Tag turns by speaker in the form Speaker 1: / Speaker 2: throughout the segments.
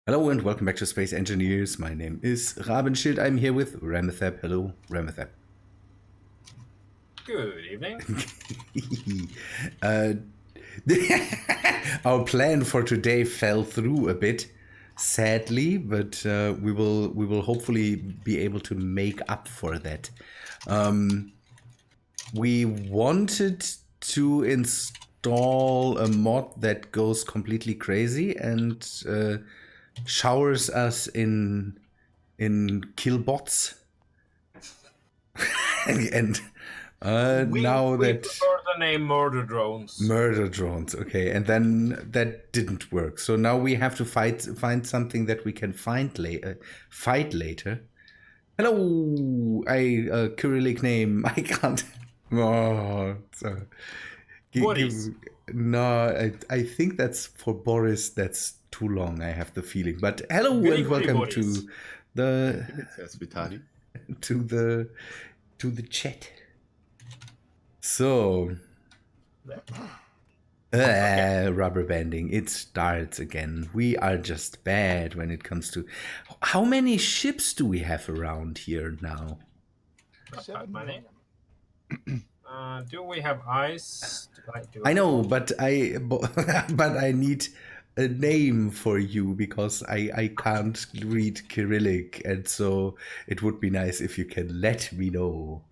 Speaker 1: Hello and welcome back to Space Engineers. My name is Rabenschild. I'm here with Remethep. Hello, Remethep.
Speaker 2: Good evening.
Speaker 1: Our plan for today fell through a bit, sadly, but we will hopefully be able to make up for that. We wanted to install a mod that goes completely crazy and showers us in killbots. and now
Speaker 2: we
Speaker 1: that
Speaker 2: prefer the name Murder Drones.
Speaker 1: murder drones, okay, and then that didn't work. So now we have to find something that we can fight later. Hello, Cyrillic name. I can't. Oh, so,
Speaker 2: Boris.
Speaker 1: no, I think that's for Boris. That's too long. I have the feeling. But hello and welcome
Speaker 2: Boris.
Speaker 1: to the
Speaker 3: Vitali.
Speaker 1: to the chat. So, rubber banding. It starts again. We are just bad when it comes to. How many ships do we have around here now?
Speaker 4: 7 million.
Speaker 2: Do we have ice?
Speaker 1: I know, but I need a name for you because I can't read Cyrillic, and so it would be nice if you can let me know.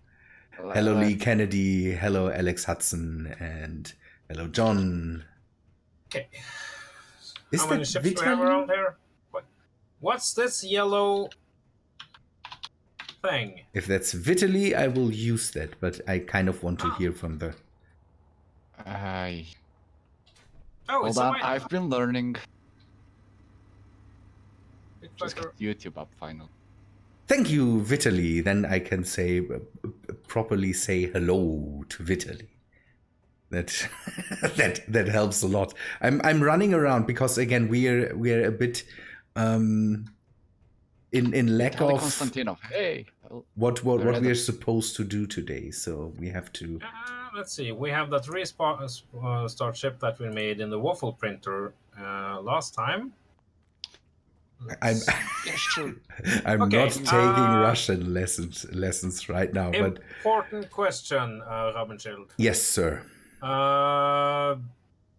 Speaker 1: Hello, Lee Kennedy. Hello, Alex Hudson, and hello, John.
Speaker 2: Okay.
Speaker 1: Is
Speaker 2: How
Speaker 1: that
Speaker 2: many ships do we have around here? What's this yellow thing?
Speaker 1: If that's Vitaly, I will use that, but I kind of want to hear from the.
Speaker 2: Oh,
Speaker 5: Hold on, I've been learning. Just
Speaker 2: Just
Speaker 5: get YouTube up finally.
Speaker 1: Thank you, Vitaly. Then I can say properly say hello to Vitaly. That that helps a lot. I'm running around because again we're a bit in lack of
Speaker 5: Konstantinov. Hey.
Speaker 1: what we're supposed to do today. So we have to.
Speaker 2: Let's see. We have that restart ship that we made in the waffle printer last time.
Speaker 1: I'm
Speaker 2: Okay,
Speaker 1: not taking Russian lessons right now, but
Speaker 2: important question, Rabenschild.
Speaker 1: yes, sir.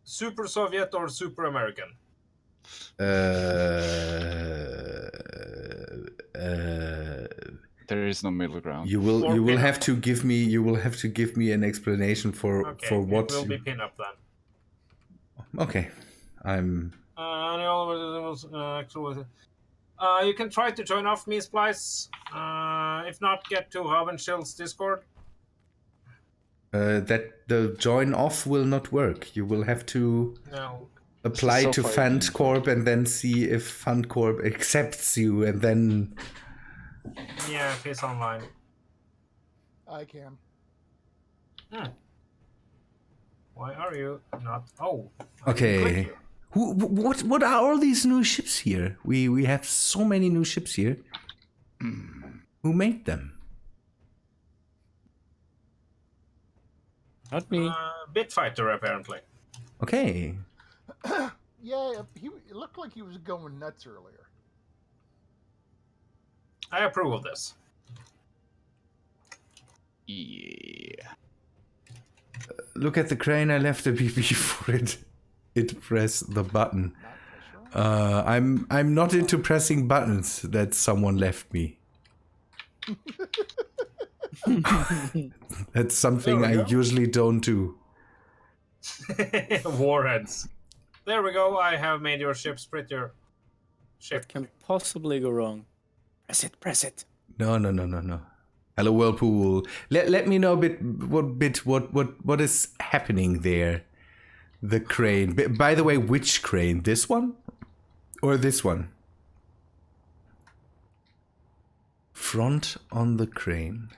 Speaker 2: Super Soviet or Super American?
Speaker 5: There is no middle ground.
Speaker 1: You will have to give me an explanation for what.
Speaker 2: It will be pin up then.
Speaker 1: Okay, I'm.
Speaker 2: You can try to join off me, Splice. If not, get to Rabenschild's Discord.
Speaker 1: That the join off will not work. You will have to apply
Speaker 5: so
Speaker 1: to FundCorp and then see if FundCorp accepts you, and then.
Speaker 2: Yeah, if he's online.
Speaker 4: I can.
Speaker 2: Why are you not? Oh.
Speaker 1: Okay. What are all these new ships here? We have so many new ships here. Who made them?
Speaker 6: Not me.
Speaker 2: Bitfighter, apparently.
Speaker 1: Okay.
Speaker 4: Yeah, it looked like he was going nuts earlier.
Speaker 2: I approve of this.
Speaker 5: Yeah.
Speaker 1: Look at the crane I left before it pressed the button. I'm not into pressing buttons that someone left me. That's something I usually don't do.
Speaker 2: Warheads. There we go. I have made your ships prettier.
Speaker 6: What can possibly go wrong? Press it.
Speaker 1: No. Hello, Whirlpool. Let me know what is happening there. The crane. By the way, which crane? This one? Or this one? Front on the crane.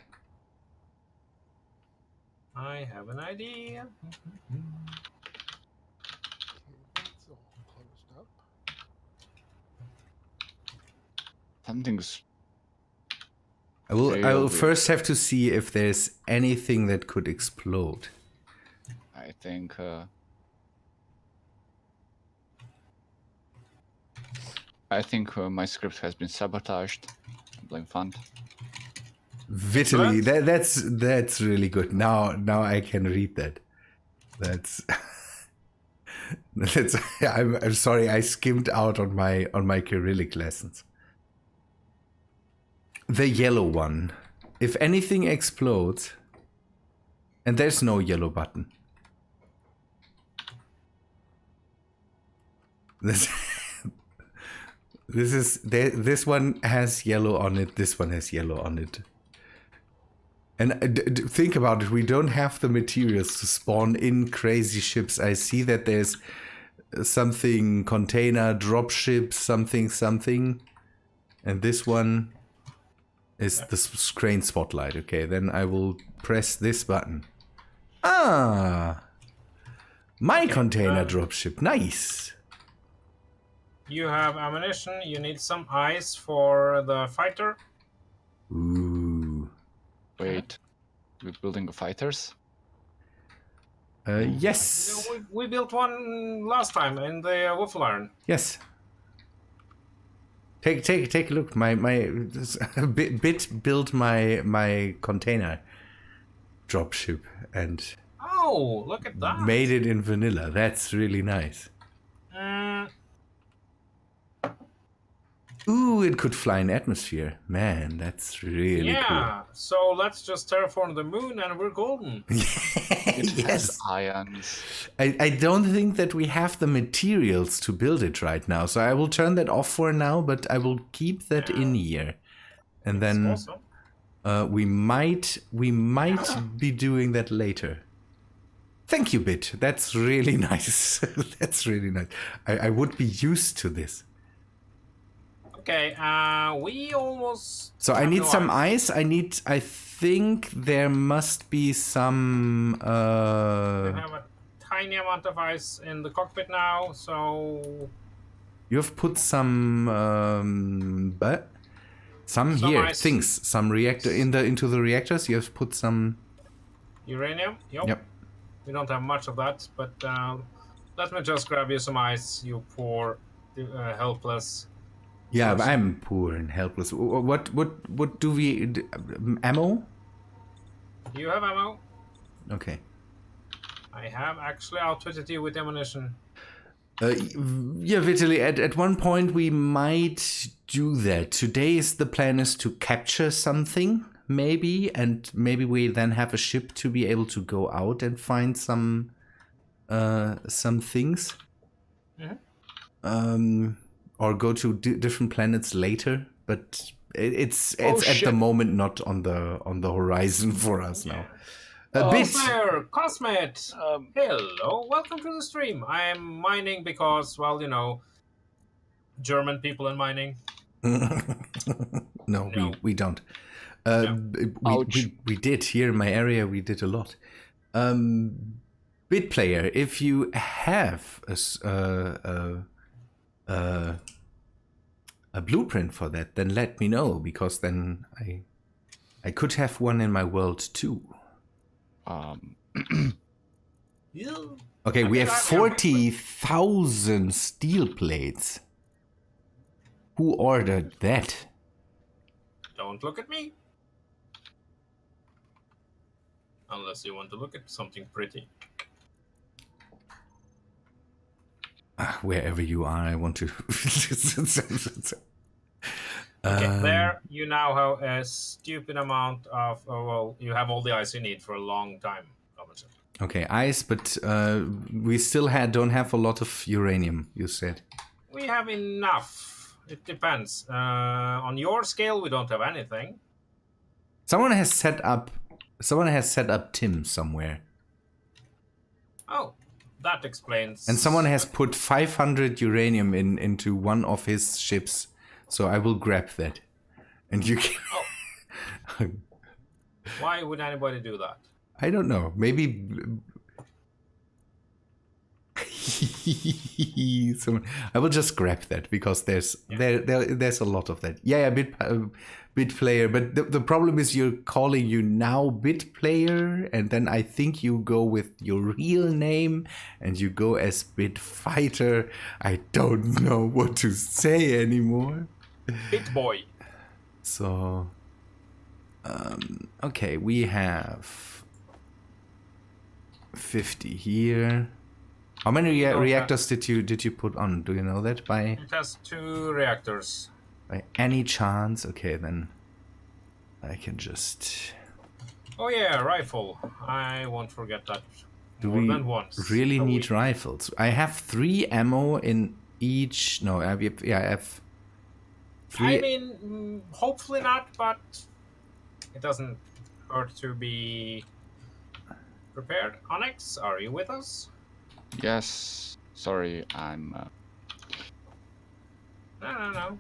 Speaker 2: I have an idea.
Speaker 4: That's all closed up.
Speaker 5: Something's.
Speaker 1: I will first have to see if there's anything that could explode.
Speaker 5: I think. I think my script has been sabotaged. Blame Fund.
Speaker 1: Vitaly,
Speaker 2: Excellent.
Speaker 1: that's really good. Now I can read that. That's that's. I'm sorry, I skimmed out on my Cyrillic lessons. The yellow one. If anything explodes, and there's no yellow button. This one has yellow on it. This one has yellow on it. And think about it. We don't have the materials to spawn in crazy ships. I see that there's something container, dropship, something. And this one is the crane spotlight. Okay, then I will press this button. Ah! My container dropship. Nice.
Speaker 2: You have ammunition. You need some ice for the fighter.
Speaker 1: Ooh.
Speaker 5: Wait, we're building fighters?
Speaker 1: Yes.
Speaker 2: We built one last time in the waffle iron.
Speaker 1: Yes. Take a look. My bit built my container dropship and
Speaker 2: Oh, look at that.
Speaker 1: made it in vanilla. That's really nice. Ooh, it could fly in atmosphere. Man, that's really
Speaker 2: yeah, so let's just terraform the moon and we're golden.
Speaker 1: cool.
Speaker 5: It
Speaker 1: Yes.
Speaker 5: has ions.
Speaker 1: I don't think that we have the materials to build it right now, so I will turn that off for now, but I will keep that in here. And then
Speaker 2: Awesome.
Speaker 1: we might be doing that later. Thank you, Bit. That's really nice. That's really nice. I would be used to this.
Speaker 2: Okay, we almost...
Speaker 1: So I
Speaker 2: have
Speaker 1: need
Speaker 2: no
Speaker 1: some
Speaker 2: ice.
Speaker 1: ice. I think there must be some
Speaker 2: We have a tiny amount of ice in the cockpit now, so...
Speaker 1: you have put some some here
Speaker 2: ice.
Speaker 1: things, some reactor into the reactors. You have put some
Speaker 2: Uranium?
Speaker 1: Yep.
Speaker 2: We don't have much of that, but let me just grab you some ice, you poor, helpless.
Speaker 1: Yeah, but
Speaker 2: person.
Speaker 1: I'm poor and helpless. What do we ammo?
Speaker 2: You have ammo?
Speaker 1: Okay.
Speaker 2: I have actually outfitted you with ammunition.
Speaker 1: Yeah, Vitaly, at one point we might do that. Today's the plan is to capture something, maybe, and maybe we then have a ship to be able to go out and find some things.
Speaker 2: Mhm.
Speaker 1: Or go to different planets later, but it's at the moment not on the horizon for us now. A bit.
Speaker 2: There, Cosmet! Hello, welcome to the stream. I am mining because, well, you know, German people in mining.
Speaker 1: No,
Speaker 2: No.
Speaker 1: we don't.
Speaker 2: No.
Speaker 1: We did here in my area. We did a lot. Bit player, if you have a blueprint for that, then let me know, because then I could have one in my world too. Okay, we have 40,000 steel plates. Who ordered that?
Speaker 2: Don't look at me. Unless you want to look at something pretty.
Speaker 1: Wherever you are, I want to.
Speaker 2: Okay, there you now have a stupid amount of, well, you have all the ice you need for a long time.
Speaker 1: Okay, ice, but we still don't have a lot of uranium, you said.
Speaker 2: We have enough. It depends. On your scale, we don't have anything.
Speaker 1: Someone has set up Tim somewhere.
Speaker 2: Oh, that explains.
Speaker 1: And someone has put 500 uranium into one of his ships. So I will grab that. And you can...
Speaker 2: Oh. Why would anybody do that?
Speaker 1: I don't know. Maybe... So I will just grab that because there's there's a lot of that. Yeah, bit player. But the problem is you're calling you now bit player, and then I think you go with your real name and you go as bit fighter. I don't know what to say anymore.
Speaker 2: Bit boy.
Speaker 1: So, okay, we have 50 here. How many reactors did you put on? Do you know that by
Speaker 2: It has 2 reactors.
Speaker 1: any chance? Okay, then I can just.
Speaker 2: Oh yeah, rifle. I won't forget that
Speaker 1: Do
Speaker 2: more
Speaker 1: we
Speaker 2: than once.
Speaker 1: really
Speaker 2: a
Speaker 1: need
Speaker 2: week.
Speaker 1: rifles? I have 3 ammo in each. No, I have 3.
Speaker 2: I mean, hopefully not, but it doesn't hurt to be prepared. Onyx, are you with us?
Speaker 5: Yes. Sorry, I'm.
Speaker 2: No.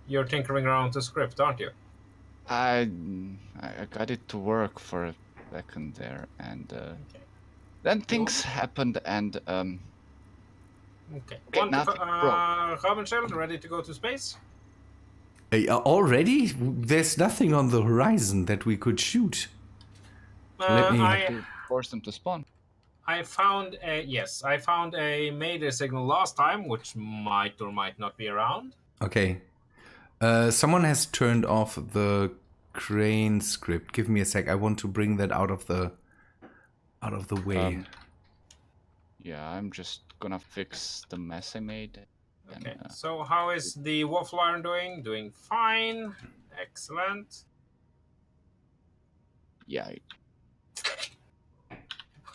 Speaker 2: You're tinkering around the script, aren't you?
Speaker 5: I got it to work for a second there, and
Speaker 2: Okay.
Speaker 5: then things happened, and
Speaker 2: Okay.
Speaker 5: Okay, nothing broke.
Speaker 2: Rabenschild, ready to go to space?
Speaker 1: Already? There's nothing on the horizon that we could shoot. Let me.
Speaker 5: have to force them to spawn.
Speaker 2: I found a Mayday signal last time, which might or might not be around.
Speaker 1: Okay. Someone has turned off the crane script. Give me a sec. I want to bring that out of the way.
Speaker 5: Yeah, I'm just gonna fix the mess I made. And,
Speaker 2: Okay. So how is the waffle iron doing? Doing fine. Excellent.
Speaker 5: yeah,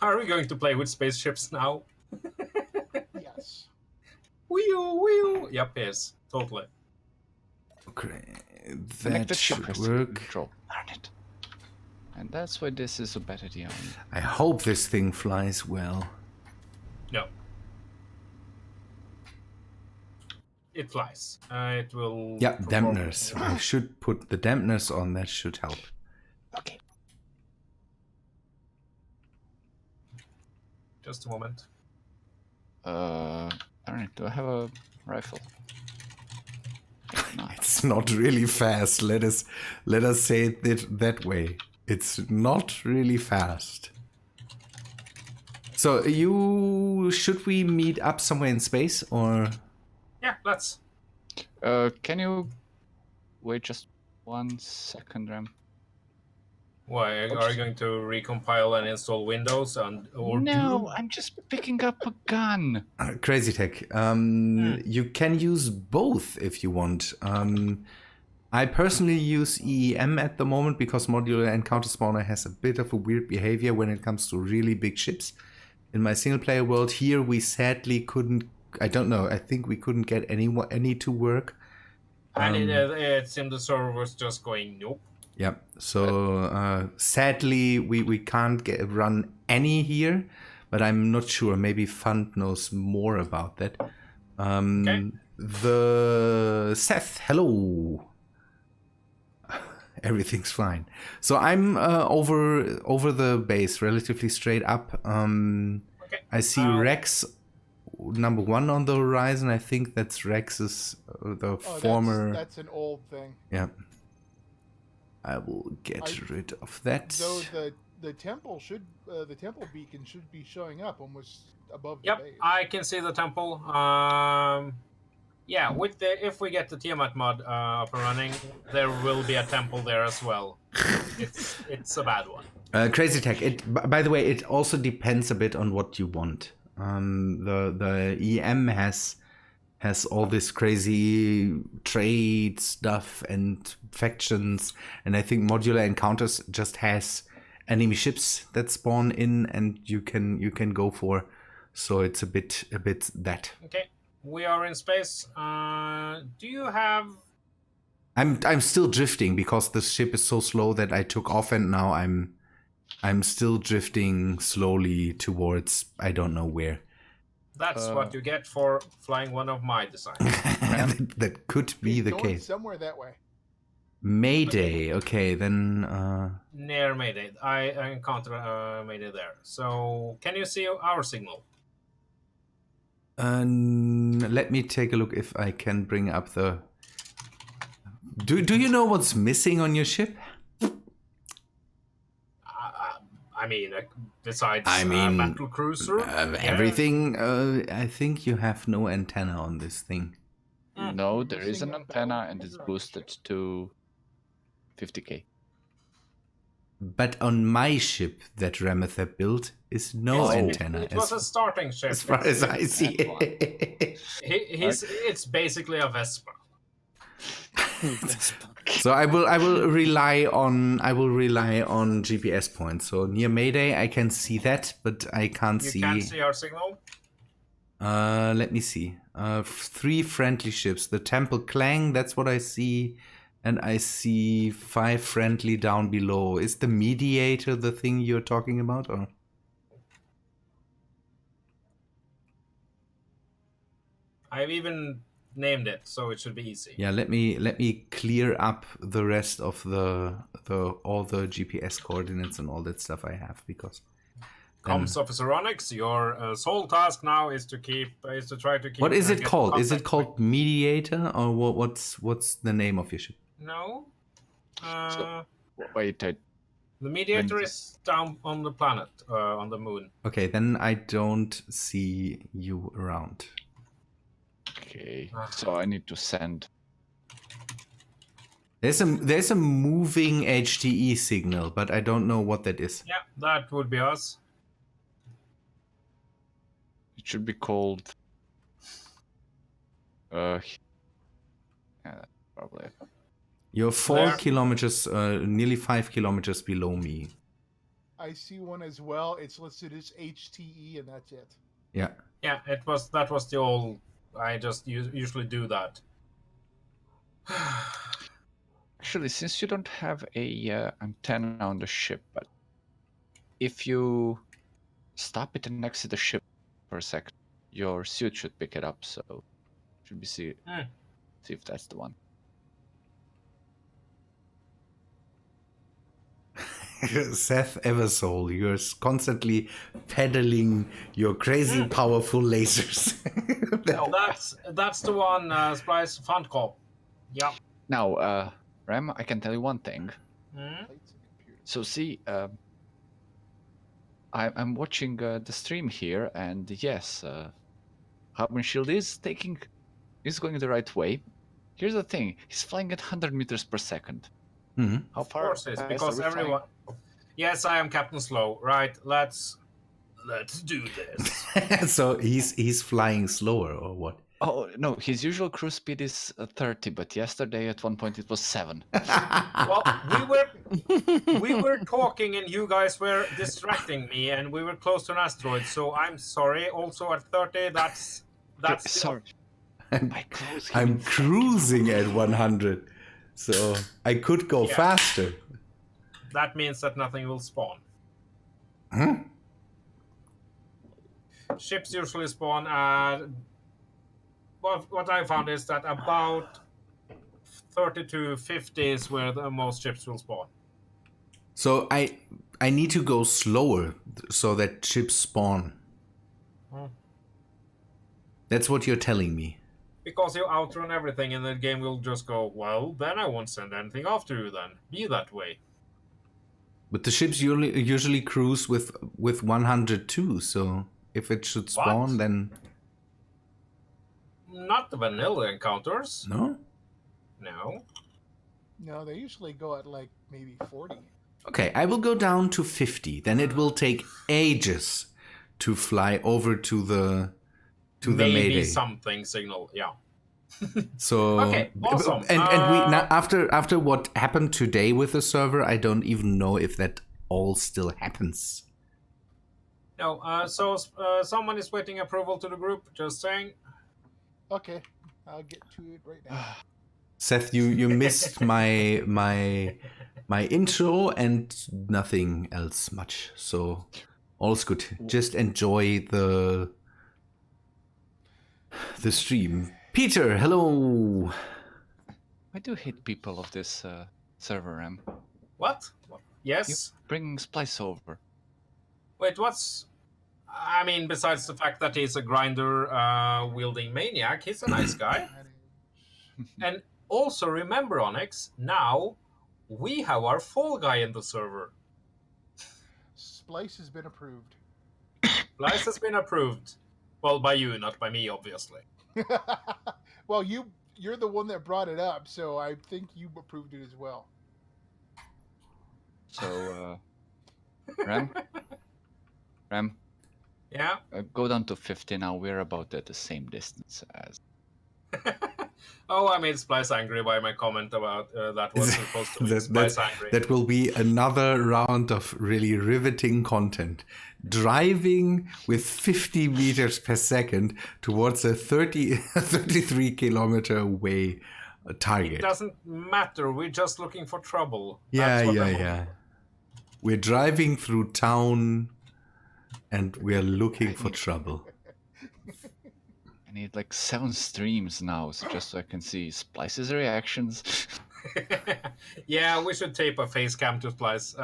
Speaker 2: Are we going to play with spaceships now?
Speaker 4: Yes.
Speaker 2: Wee-oo. Yep, yes. Totally.
Speaker 1: Okay,
Speaker 5: connect the
Speaker 1: that
Speaker 5: ship
Speaker 1: should
Speaker 5: has
Speaker 1: work.
Speaker 5: control. Darn it. And that's why this is a bad idea.
Speaker 1: I hope this thing flies well.
Speaker 2: No. It flies. It will.
Speaker 1: Yeah,
Speaker 2: perform-
Speaker 1: dampeners. I should put the dampeners on. That should help.
Speaker 5: Okay.
Speaker 2: Just a moment.
Speaker 5: Darn it, do I have a rifle? No.
Speaker 1: It's not really fast. Let us say it that way. It's not really fast. So should we meet up somewhere in space or?
Speaker 2: Yeah, let's.
Speaker 5: Can you wait just 1 second, Ram?
Speaker 2: Why are you going to recompile and install Windows or
Speaker 5: No,
Speaker 2: Doom?
Speaker 5: I'm just picking up a gun.
Speaker 1: Crazy Tech. You can use both if you want. I personally use EEM at the moment because Modular Encounter Spawner has a bit of a weird behavior when it comes to really big ships. In my single player world here, we sadly couldn't. I don't know. I think we couldn't get any to work.
Speaker 2: And it seemed the server was just going nope.
Speaker 1: Yeah. So sadly, we can't run any here, but I'm not sure. Maybe Fund knows more about that.
Speaker 2: Okay.
Speaker 1: The Seth, hello. Everything's fine. So I'm over the base, relatively straight up.
Speaker 2: Okay.
Speaker 1: I see Rex number 1 on the horizon. I think that's Rex's the former.
Speaker 4: That's an old thing.
Speaker 1: Yeah. I will get rid of that.
Speaker 4: Though the temple beacon should be showing up almost above the
Speaker 2: Yep,
Speaker 4: base.
Speaker 2: I can see the temple. Yeah, if we get the Tiamat mod up and running, there will be a temple there as well. It's a bad one.
Speaker 1: Crazy Tech. By the way, it also depends a bit on what you want. The EM has all this crazy trade stuff and factions, and I think Modular Encounters just has enemy ships that spawn in, and you can go for. So it's a bit that.
Speaker 2: Okay, we are in space. Do you have?
Speaker 1: I'm still drifting because the ship is so slow that I took off, and now I'm still drifting slowly towards I don't know where.
Speaker 2: That's what you get for flying one of my designs.
Speaker 1: That could be the
Speaker 4: Going
Speaker 1: case.
Speaker 4: somewhere that way.
Speaker 1: Mayday. Okay, then.
Speaker 2: Near Mayday. I encountered Mayday there. So can you see our signal?
Speaker 1: Let me take a look if I can bring up the... Do you know what's missing on your ship?
Speaker 2: I mean, besides
Speaker 1: I mean,
Speaker 2: battle cruiser,
Speaker 1: everything. I think you have no antenna on this thing.
Speaker 5: No, there is
Speaker 4: Missing
Speaker 5: an
Speaker 4: a
Speaker 5: antenna and it's
Speaker 4: battle
Speaker 5: boosted to 50k.
Speaker 1: But on my ship that Remethep built is no
Speaker 5: Oh.
Speaker 1: antenna.
Speaker 2: It was a starting ship.
Speaker 1: as far as I see
Speaker 5: that one.
Speaker 1: it.
Speaker 2: It's basically a Vespa.
Speaker 1: So I will rely on GPS points. So near Mayday I can see that, but I can't
Speaker 2: You
Speaker 1: see.
Speaker 2: can't see our signal.
Speaker 1: Let me see. 3 friendly ships. The Temple Clang, that's what I see. And I see 5 friendly down below. Is the Mediator the thing you're talking about? Or?
Speaker 2: I've even named it, so it should be easy.
Speaker 1: Yeah, let me clear up the rest of the all the GPS coordinates and all that stuff I have, because
Speaker 2: Comms Officer Onyx, your sole task now is to try to keep.
Speaker 1: what is it
Speaker 2: get
Speaker 1: called? Is it
Speaker 2: contact
Speaker 1: called Mediator, or what's the name of your ship?
Speaker 2: No.
Speaker 5: Wait,
Speaker 2: The Mediator is down on the planet, on the moon.
Speaker 1: Okay, then I don't see you around.
Speaker 5: okay. So I need to send.
Speaker 1: There's a moving HTE signal, but I don't know what that is.
Speaker 2: Yeah, that would be us.
Speaker 5: It should be called. Yeah, probably.
Speaker 1: You're 4
Speaker 2: There.
Speaker 1: kilometers, nearly 5 kilometers below me.
Speaker 4: I see one as well. It's listed as HTE, and that's it.
Speaker 1: Yeah.
Speaker 2: Yeah, that was the old. I just usually do that.
Speaker 5: Actually, since you don't have a antenna on the ship, but if you stop it and exit the ship for a second, your suit should pick it up. So should be see if that's the one.
Speaker 1: Seth Eversoul, you're constantly peddling your crazy powerful lasers.
Speaker 2: That's the one. Splice Fund Cop. Yeah.
Speaker 5: Now, Ram, I can tell you one thing.
Speaker 2: Hmm?
Speaker 4: Plates and computers.
Speaker 5: So see, I'm watching the stream here, and yes, Rabenschild is going the right way. Here's the thing: he's flying at 100 meters per second.
Speaker 1: Mhm.
Speaker 5: How
Speaker 2: Of
Speaker 5: far?
Speaker 2: course it is,
Speaker 5: fast
Speaker 2: because
Speaker 5: are we flying?
Speaker 2: everyone. Yes, I am Captain Slow. Right, let's do this.
Speaker 1: So he's flying slower, or what?
Speaker 5: Oh no, his usual cruise speed is 30, but yesterday at one point it was 7.
Speaker 2: Well, we were talking and you guys were distracting me, and we were close to an asteroid. So I'm sorry. Also at 30, that's
Speaker 5: Sorry. I close him
Speaker 1: I'm
Speaker 5: in
Speaker 1: cruising at 100, so I could go
Speaker 2: Yeah.
Speaker 1: faster.
Speaker 2: that means that nothing will spawn.
Speaker 1: Huh?
Speaker 2: Ships usually spawn at. What I found is that about 30 to 50 is where the most ships will spawn.
Speaker 1: So I need to go slower so that ships spawn. That's what you're telling me.
Speaker 2: Because you outrun everything, and the game will just go, well, then I won't send anything after you then. Be that way.
Speaker 1: But the ships usually cruise with 102, so if it should spawn,
Speaker 2: What?
Speaker 1: then
Speaker 2: Not the vanilla encounters.
Speaker 1: no.
Speaker 2: No.
Speaker 4: No, they usually go at like maybe 40.
Speaker 1: Okay, I will go down to 50. Then it will take ages to fly over to the
Speaker 2: Maybe
Speaker 1: Mayday.
Speaker 2: something signal, yeah.
Speaker 1: So
Speaker 2: Okay, awesome.
Speaker 1: And we now after what happened today with the server, I don't even know if that all still happens.
Speaker 2: No, so someone is waiting approval to the group, just saying.
Speaker 4: Okay, I'll get to it right now.
Speaker 1: Seth, you missed my intro and nothing else much. So all's good. Just enjoy the stream. Peter, hello.
Speaker 5: I do hate people of this server, Ram.
Speaker 2: What? Yes?
Speaker 5: Bringing Splice over.
Speaker 2: Wait, what's... I mean, besides the fact that he's a grinder wielding maniac, he's a nice guy. And also remember, Onyx, now we have our fall guy in the server.
Speaker 4: Splice has been approved.
Speaker 2: Splice has been approved. Well, by you, not by me, obviously.
Speaker 4: Well, you're the one that brought it up, so I think you approved it as well.
Speaker 5: So, Ram,
Speaker 2: Yeah.
Speaker 5: go down to 50 now. We're about at the same distance as.
Speaker 2: Oh, I made Splice angry by my comment about that was supposed to make Splice angry.
Speaker 1: That will be another round of really riveting content. Driving with 50 meters per second towards a 33 kilometer away target.
Speaker 2: It doesn't matter. We're just looking for trouble.
Speaker 1: Yeah. We're driving through town and we're looking for trouble.
Speaker 5: I need like 7 streams now, just so I can see Splice's reactions.
Speaker 2: Yeah, we should tape a face cam to Splice.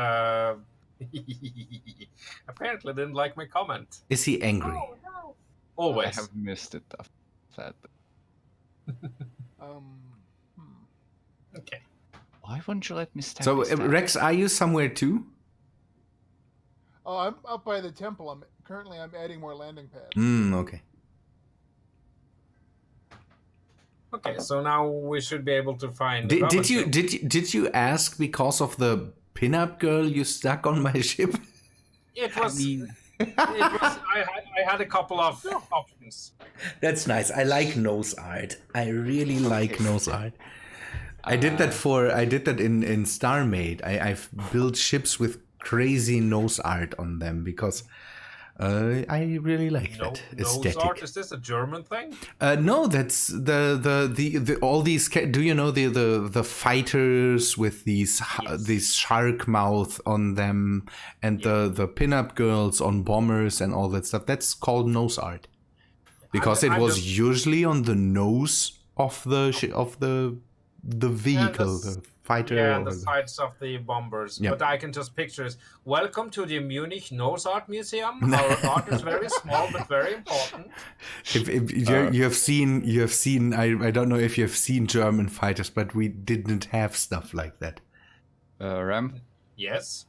Speaker 2: Apparently didn't like my comment.
Speaker 1: Is he angry?
Speaker 2: Oh, no. Always.
Speaker 5: I have missed it, sadly.
Speaker 2: Okay.
Speaker 5: Why wouldn't you let me stack?
Speaker 1: So,
Speaker 5: this down?
Speaker 1: Rex, are you somewhere too?
Speaker 4: Oh, I'm up by the temple. I'm adding more landing pads.
Speaker 1: Okay.
Speaker 2: Okay, so now we should be able to find.
Speaker 1: Did you ask because of the pinup girl you stuck on my ship?
Speaker 2: It was. I had a couple of options.
Speaker 1: That's nice. I like nose art. I really like nose art. I did that in Star Maid. I've built ships with crazy nose art on them because I really like that aesthetic.
Speaker 2: Nose art? Is this a German thing?
Speaker 1: No, that's the all these. Do you know the fighters with these shark mouth on them, and the pinup girls on bombers and all that stuff? That's called nose art because it was usually on the nose of the vehicle, the fighter.
Speaker 2: Yeah, the sides of the bombers.
Speaker 1: Yeah.
Speaker 2: But I can just picture it. Welcome to the Munich Nose Art Museum. Our art is very small but very important.
Speaker 1: If you have seen, I don't know if you have seen German fighters, but we didn't have stuff like that.
Speaker 5: Ram?
Speaker 2: Yes.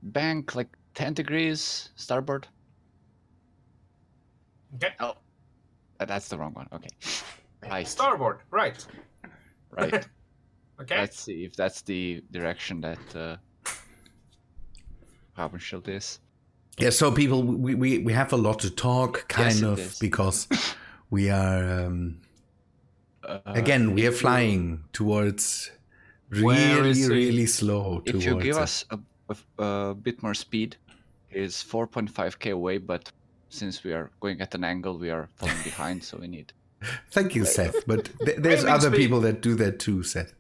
Speaker 5: Bank like 10 degrees starboard.
Speaker 2: Okay.
Speaker 5: Oh, that's the wrong one. Okay. Right.
Speaker 2: Starboard. Right.
Speaker 5: Right.
Speaker 2: Okay.
Speaker 5: Let's see if that's the direction that Rabenschild is.
Speaker 1: Yeah, so people, we have a lot to talk, kind of, because we are again we are flying towards really slow.
Speaker 5: If you give us a bit more speed, is 4.5k away, but since we are going at an angle, we are falling behind, so we need.
Speaker 1: Thank you, Seth. But there's other people that do that too, Seth.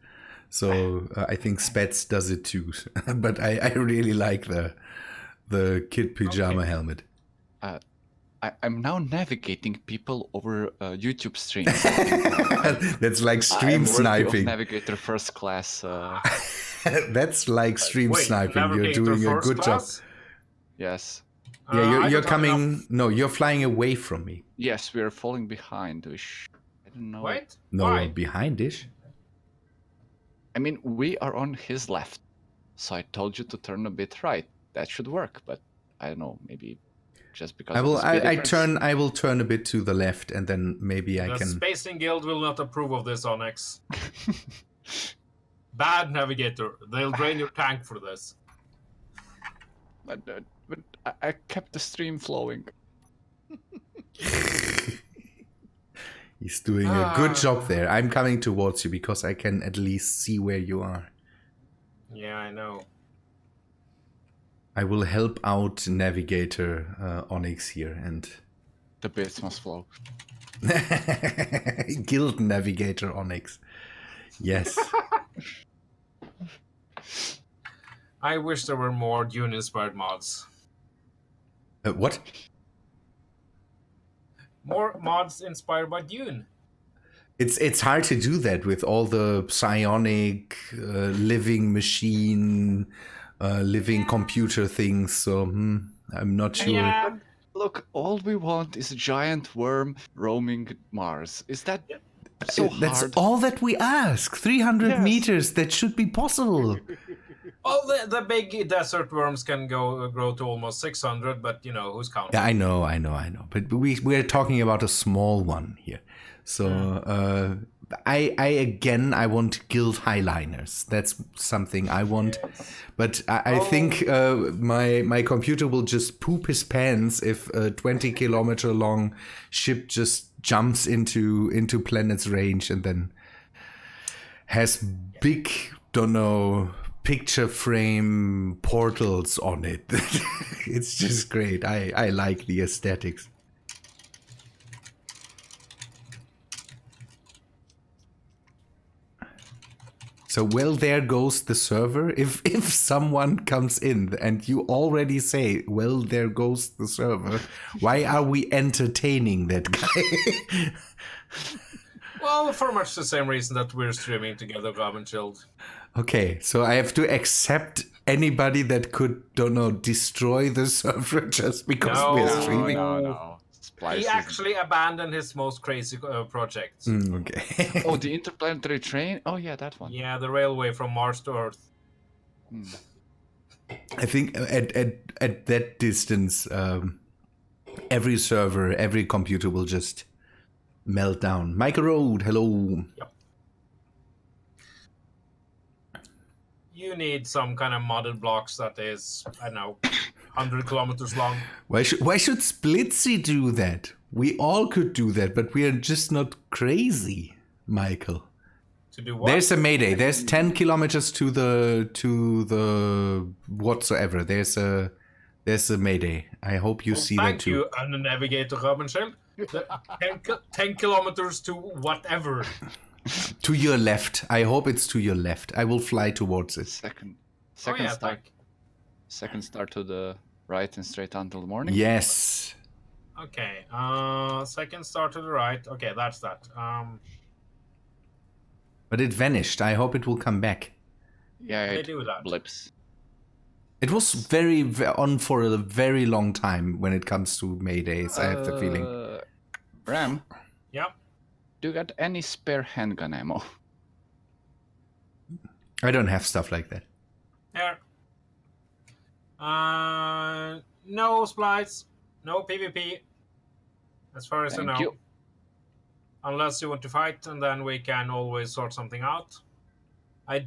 Speaker 1: So I think Spets does it too. But I really like the kid pajama helmet.
Speaker 5: I'm now navigating people over YouTube streams.
Speaker 1: That's like stream sniping.
Speaker 5: Navigator first class.
Speaker 1: That's like stream sniping. You're doing a good job.
Speaker 5: Yes.
Speaker 1: Yeah, you're coming. No, you're flying away from me.
Speaker 5: Yes, we're falling behind. I don't know.
Speaker 2: Wait.
Speaker 1: No,
Speaker 2: Why?
Speaker 1: behind-ish.
Speaker 5: I mean, we are on his left, so I told you to turn a bit right. That should work, but I don't know. Maybe just because
Speaker 1: I will.
Speaker 5: of the speed difference.
Speaker 1: I will turn a bit to the left, and then maybe I
Speaker 2: The
Speaker 1: can.
Speaker 2: Spacing Guild will not approve of this, Onyx. Bad navigator. They'll drain your tank for this.
Speaker 5: But I kept the stream flowing.
Speaker 1: He's doing a good job there. I'm coming towards you because I can at least see where you are.
Speaker 2: Yeah, I know.
Speaker 1: I will help out Navigator Onyx here and
Speaker 5: The bits must flow.
Speaker 1: Guild Navigator Onyx. Yes.
Speaker 2: I wish there were more Dune-inspired mods.
Speaker 1: What?
Speaker 2: More mods inspired by Dune.
Speaker 1: It's hard to do that with all the psionic living machine, living computer things. So I'm not sure.
Speaker 2: Yeah.
Speaker 5: Look, all we want is a giant worm roaming Mars. Is that so
Speaker 1: That's
Speaker 5: hard?
Speaker 1: all that we ask. 300
Speaker 5: Yes.
Speaker 1: meters. That should be possible.
Speaker 2: Well, the big desert worms can grow to almost 600, but you know who's counting?
Speaker 1: Yeah, I know. But we're talking about a small one here. So I want gilt highliners. That's something I want. But I think my computer will just poop his pants if a 20-kilometer long ship just jumps into planet's range and then has big, don't know, picture frame portals on it. It's just great. I like the aesthetics. So, well, there goes the server. If someone comes in and you already say, well, there goes the server, why are we entertaining that guy?
Speaker 2: Well, for much the same reason that we're streaming together, Rabenschild.
Speaker 1: Okay, so I have to accept anybody that could, don't know, destroy the server just because
Speaker 2: No,
Speaker 1: we're streaming.
Speaker 5: No.
Speaker 2: He actually abandoned his most crazy project.
Speaker 1: Okay.
Speaker 5: Oh, the interplanetary train? Oh, yeah, that one.
Speaker 2: Yeah, the railway from Mars to Earth.
Speaker 1: I think at that distance, every server, every computer will just melt down. Michael Road, hello.
Speaker 2: Yep. You need some kind of modded blocks that is, I don't know, 100 kilometers long.
Speaker 1: Why should Splitsy do that? We all could do that, but we are just not crazy, Michael.
Speaker 2: To do what?
Speaker 1: There's a mayday. There's 10 kilometers to the whatsoever. There's a mayday. I hope you see that too.
Speaker 2: Thank you, and the navigator Rabenschild. 10 kilometers to whatever.
Speaker 1: To your left. I hope it's to your left. I will fly towards it.
Speaker 5: Second
Speaker 2: yeah,
Speaker 5: start. Second start to the right and straight until the morning.
Speaker 1: Yes.
Speaker 2: Okay. Second start to the right. Okay, that's that.
Speaker 1: But it vanished. I hope it will come back.
Speaker 5: Yeah,
Speaker 2: They
Speaker 5: it
Speaker 2: do that.
Speaker 5: blips.
Speaker 1: It was on for a very long time when it comes to Maydays, I have the feeling.
Speaker 5: Ram,
Speaker 2: Yep.
Speaker 5: do you got any spare handgun ammo?
Speaker 1: I don't have stuff like that.
Speaker 2: There. No splites. No PvP. As far as I know.
Speaker 5: Thank you.
Speaker 2: Unless you want to fight, and then we can always sort something out. I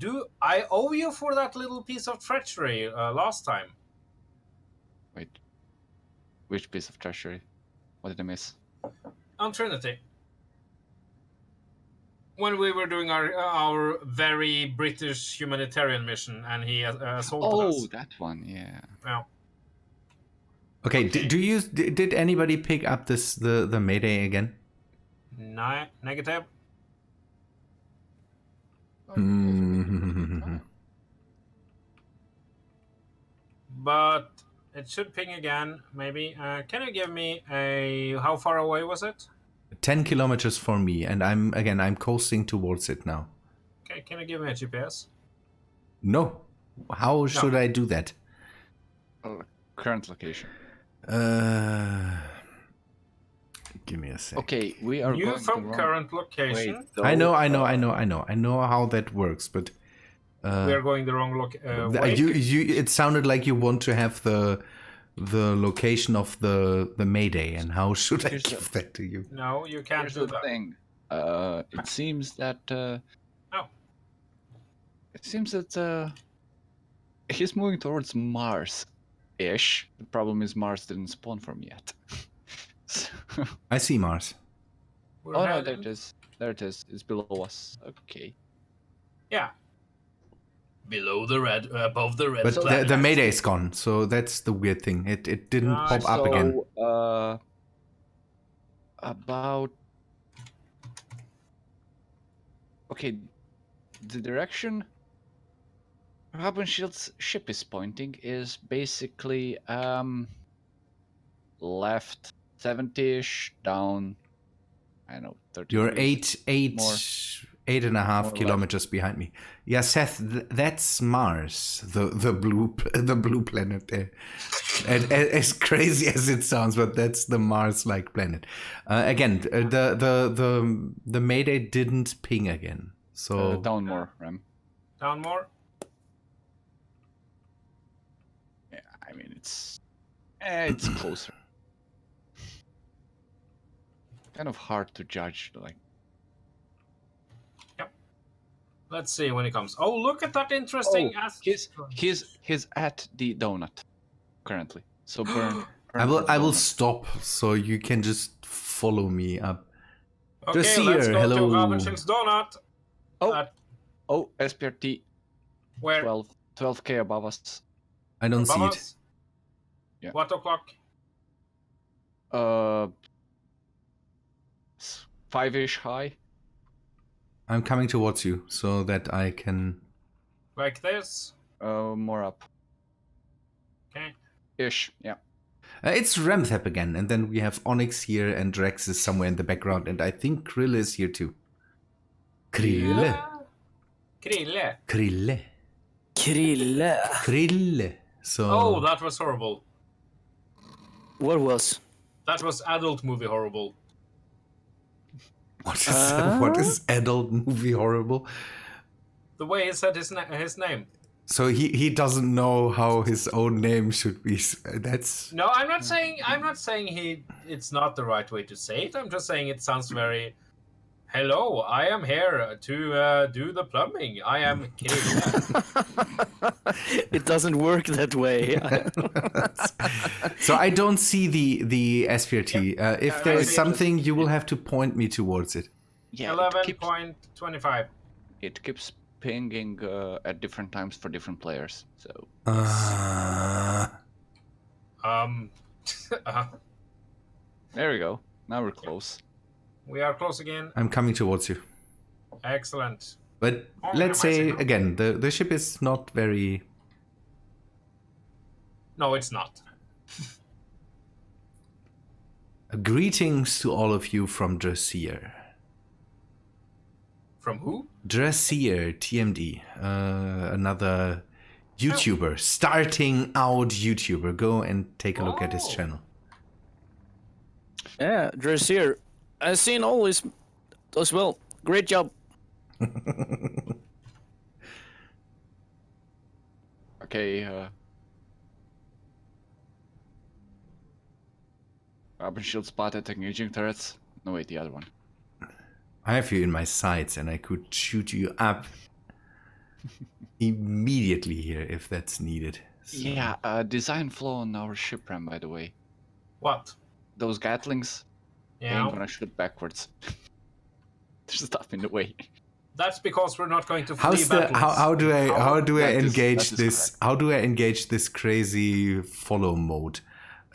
Speaker 2: owe you for that little piece of treachery last time.
Speaker 5: Wait. Which piece of treasury? What did I miss?
Speaker 2: On Trinity. When we were doing our very British humanitarian mission, and he assaulted us.
Speaker 5: Oh, that one, yeah.
Speaker 2: Yeah.
Speaker 1: Okay, did anybody pick up the Mayday again?
Speaker 2: Negative. But it should ping again, maybe. Can you give me how far away was it?
Speaker 1: 10 kilometers for me, and I'm coasting towards it now.
Speaker 2: Okay, can you give me a GPS?
Speaker 1: No. How should I do that?
Speaker 5: Current location.
Speaker 1: Give me a sec.
Speaker 5: Okay, we are
Speaker 2: You
Speaker 5: going
Speaker 2: from
Speaker 5: the wrong...
Speaker 2: current location.
Speaker 5: Wait,
Speaker 1: I know how that works, but
Speaker 2: We are going the wrong way.
Speaker 1: it sounded like you want to have the location of the Mayday, and how should I give that to you?
Speaker 2: No, you can't
Speaker 5: Here's
Speaker 2: do
Speaker 5: the
Speaker 2: that.
Speaker 5: thing. It seems that... It seems that he's moving towards Mars-ish. The problem is Mars didn't spawn for him yet. So...
Speaker 1: I see Mars.
Speaker 2: We're
Speaker 5: Oh no,
Speaker 2: heading-
Speaker 5: there it is. There it is. It's below us. Okay.
Speaker 2: Yeah. Below the red, above the red.
Speaker 1: But
Speaker 2: planet.
Speaker 1: the Mayday's gone, so that's the weird thing. It didn't pop up again.
Speaker 5: About... Okay, the direction Rabenschild's ship is pointing is basically left 70-ish, down, I don't know, 30
Speaker 1: You're
Speaker 5: degrees.
Speaker 1: 8.5
Speaker 5: More
Speaker 1: kilometers behind me. Yeah, Seth, that's Mars, the blue planet there. As crazy as it sounds, but that's the Mars-like planet. Again, the Mayday didn't ping again. So
Speaker 5: Down more, Ram.
Speaker 2: Down more.
Speaker 5: Yeah, I mean it's closer. Kind of hard to judge, like.
Speaker 2: Let's see when it comes. Oh, look at that interesting.
Speaker 5: He's at the donut currently. So burn.
Speaker 1: I will
Speaker 5: donut.
Speaker 1: stop so you can just follow me up.
Speaker 2: Okay,
Speaker 1: Just
Speaker 2: let's
Speaker 1: here,
Speaker 2: go
Speaker 1: hello.
Speaker 2: to Rabenschild's donut.
Speaker 5: Oh, SPRT
Speaker 2: Where?
Speaker 5: 12k above us.
Speaker 1: I don't see
Speaker 2: Above
Speaker 1: it.
Speaker 2: us?
Speaker 5: Yeah.
Speaker 2: What o'clock?
Speaker 5: 5-ish high.
Speaker 1: I'm coming towards you so that I can...
Speaker 2: Like this?
Speaker 5: More up.
Speaker 2: Okay.
Speaker 5: Ish, yeah.
Speaker 1: It's Remethep again, and then we have Onyx here, and Drex is somewhere in the background, and I think Krill is here too. Krille.
Speaker 2: Yeah. Krille.
Speaker 1: Krille.
Speaker 6: Krille.
Speaker 1: Krille. So...
Speaker 2: Oh, that was horrible.
Speaker 6: What was?
Speaker 2: That was adult movie horrible.
Speaker 1: What is adult movie horrible?
Speaker 2: The way he said his name.
Speaker 1: So he doesn't know how his own name should be. That's...
Speaker 2: No, I'm not saying it's not the right way to say it. I'm just saying it sounds very... Hello, I am here to do the plumbing. I am Krille.
Speaker 6: It doesn't work that way.
Speaker 1: So I don't see the SPRT. If there is something, you will have to point me towards it.
Speaker 5: Yeah,
Speaker 2: 11.25.
Speaker 5: it keeps pinging at different times for different players. So there we go. Now we're close.
Speaker 2: We are close again.
Speaker 1: I'm coming towards you.
Speaker 2: Excellent.
Speaker 1: But
Speaker 2: Oh,
Speaker 1: let's
Speaker 2: yeah, my
Speaker 1: say,
Speaker 2: signal.
Speaker 1: again, the ship is not very...
Speaker 2: No, it's not.
Speaker 1: Greetings to all of you from Dressier.
Speaker 2: From who?
Speaker 1: Dressier, TMD. Another YouTuber. Starting out YouTuber. Go and take a look at his
Speaker 2: Oh.
Speaker 1: channel.
Speaker 6: Yeah, Dressier. I've seen all this as well. Great job.
Speaker 5: Okay, Rabenschild spotted engaging turrets. No, wait, the other one.
Speaker 1: I have you in my sights and I could shoot you up immediately here if that's needed. So-
Speaker 5: Yeah, design flaw on our ship, Ram, by the way.
Speaker 2: What?
Speaker 5: Those Gatlings, they
Speaker 2: Yeah.
Speaker 5: ain't gonna shoot backwards. There's stuff in the way.
Speaker 2: That's because we're not going to flee
Speaker 1: How's the
Speaker 2: battles.
Speaker 1: how do I
Speaker 5: That is
Speaker 1: engage this?
Speaker 5: correct.
Speaker 1: How do I engage this crazy follow mode?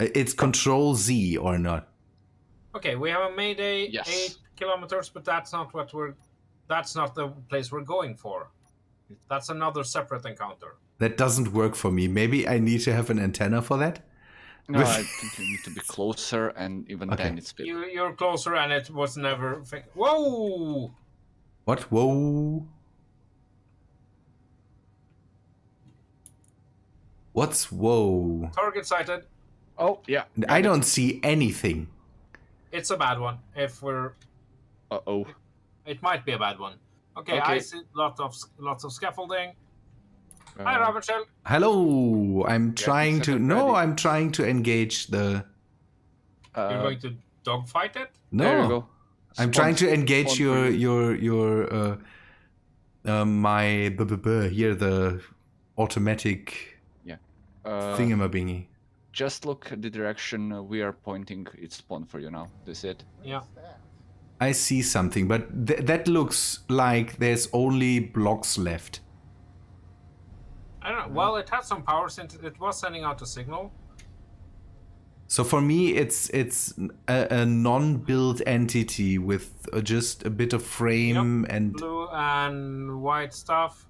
Speaker 1: It's Control Z or not?
Speaker 2: Okay, we have a Mayday,
Speaker 5: Yes.
Speaker 2: 8 kilometers, but that's not what that's not the place we're going for. That's another separate encounter.
Speaker 1: That doesn't work for me. Maybe I need to have an antenna for that.
Speaker 5: No, I think you need to be closer, and even
Speaker 1: Okay.
Speaker 5: then it's big.
Speaker 2: You're closer, and it was never. Whoa!
Speaker 1: What? Whoa! What's whoa?
Speaker 2: Target sighted.
Speaker 5: Oh, yeah.
Speaker 1: I don't see anything.
Speaker 2: It's a bad one. If we're,
Speaker 5: Uh-oh.
Speaker 2: it might be a bad one. Okay,
Speaker 5: Okay.
Speaker 2: I see lots of scaffolding. Hi, Rabenschild.
Speaker 1: Hello. I'm trying to.
Speaker 5: set it
Speaker 1: No,
Speaker 5: ready.
Speaker 1: I'm trying to engage the.
Speaker 2: You're going to dogfight it?
Speaker 5: There you
Speaker 1: No,
Speaker 5: go.
Speaker 1: I'm
Speaker 5: Spawn-
Speaker 1: trying to engage
Speaker 5: spawn for
Speaker 1: your my here the automatic thingamabingy.
Speaker 5: Just look at the direction we are pointing. It's spawn for you now. That's it.
Speaker 2: Yeah.
Speaker 1: I see something, but that looks like there's only blocks left.
Speaker 2: I don't know. Well, it had some power since it was sending out a signal.
Speaker 1: So for me, it's a non-built entity with just a bit of frame and
Speaker 2: Blue and white stuff.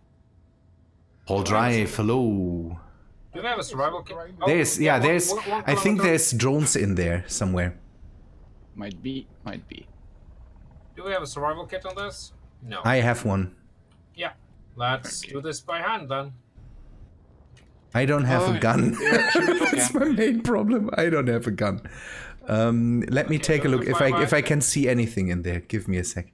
Speaker 1: Paul Drive. Hello.
Speaker 2: Do we have a survival kit? Oh,
Speaker 1: There's
Speaker 2: one
Speaker 1: I think
Speaker 2: kilometer.
Speaker 1: there's drones in there somewhere.
Speaker 5: Might be.
Speaker 2: Do we have a survival kit on this? No.
Speaker 1: I have one.
Speaker 2: Yeah. Let's do this by hand then.
Speaker 1: I don't have a gun.
Speaker 5: yeah, here we go
Speaker 1: That's
Speaker 5: again.
Speaker 1: my main problem. I don't have a gun. Let me take a look if I can see anything in there. Give me a sec.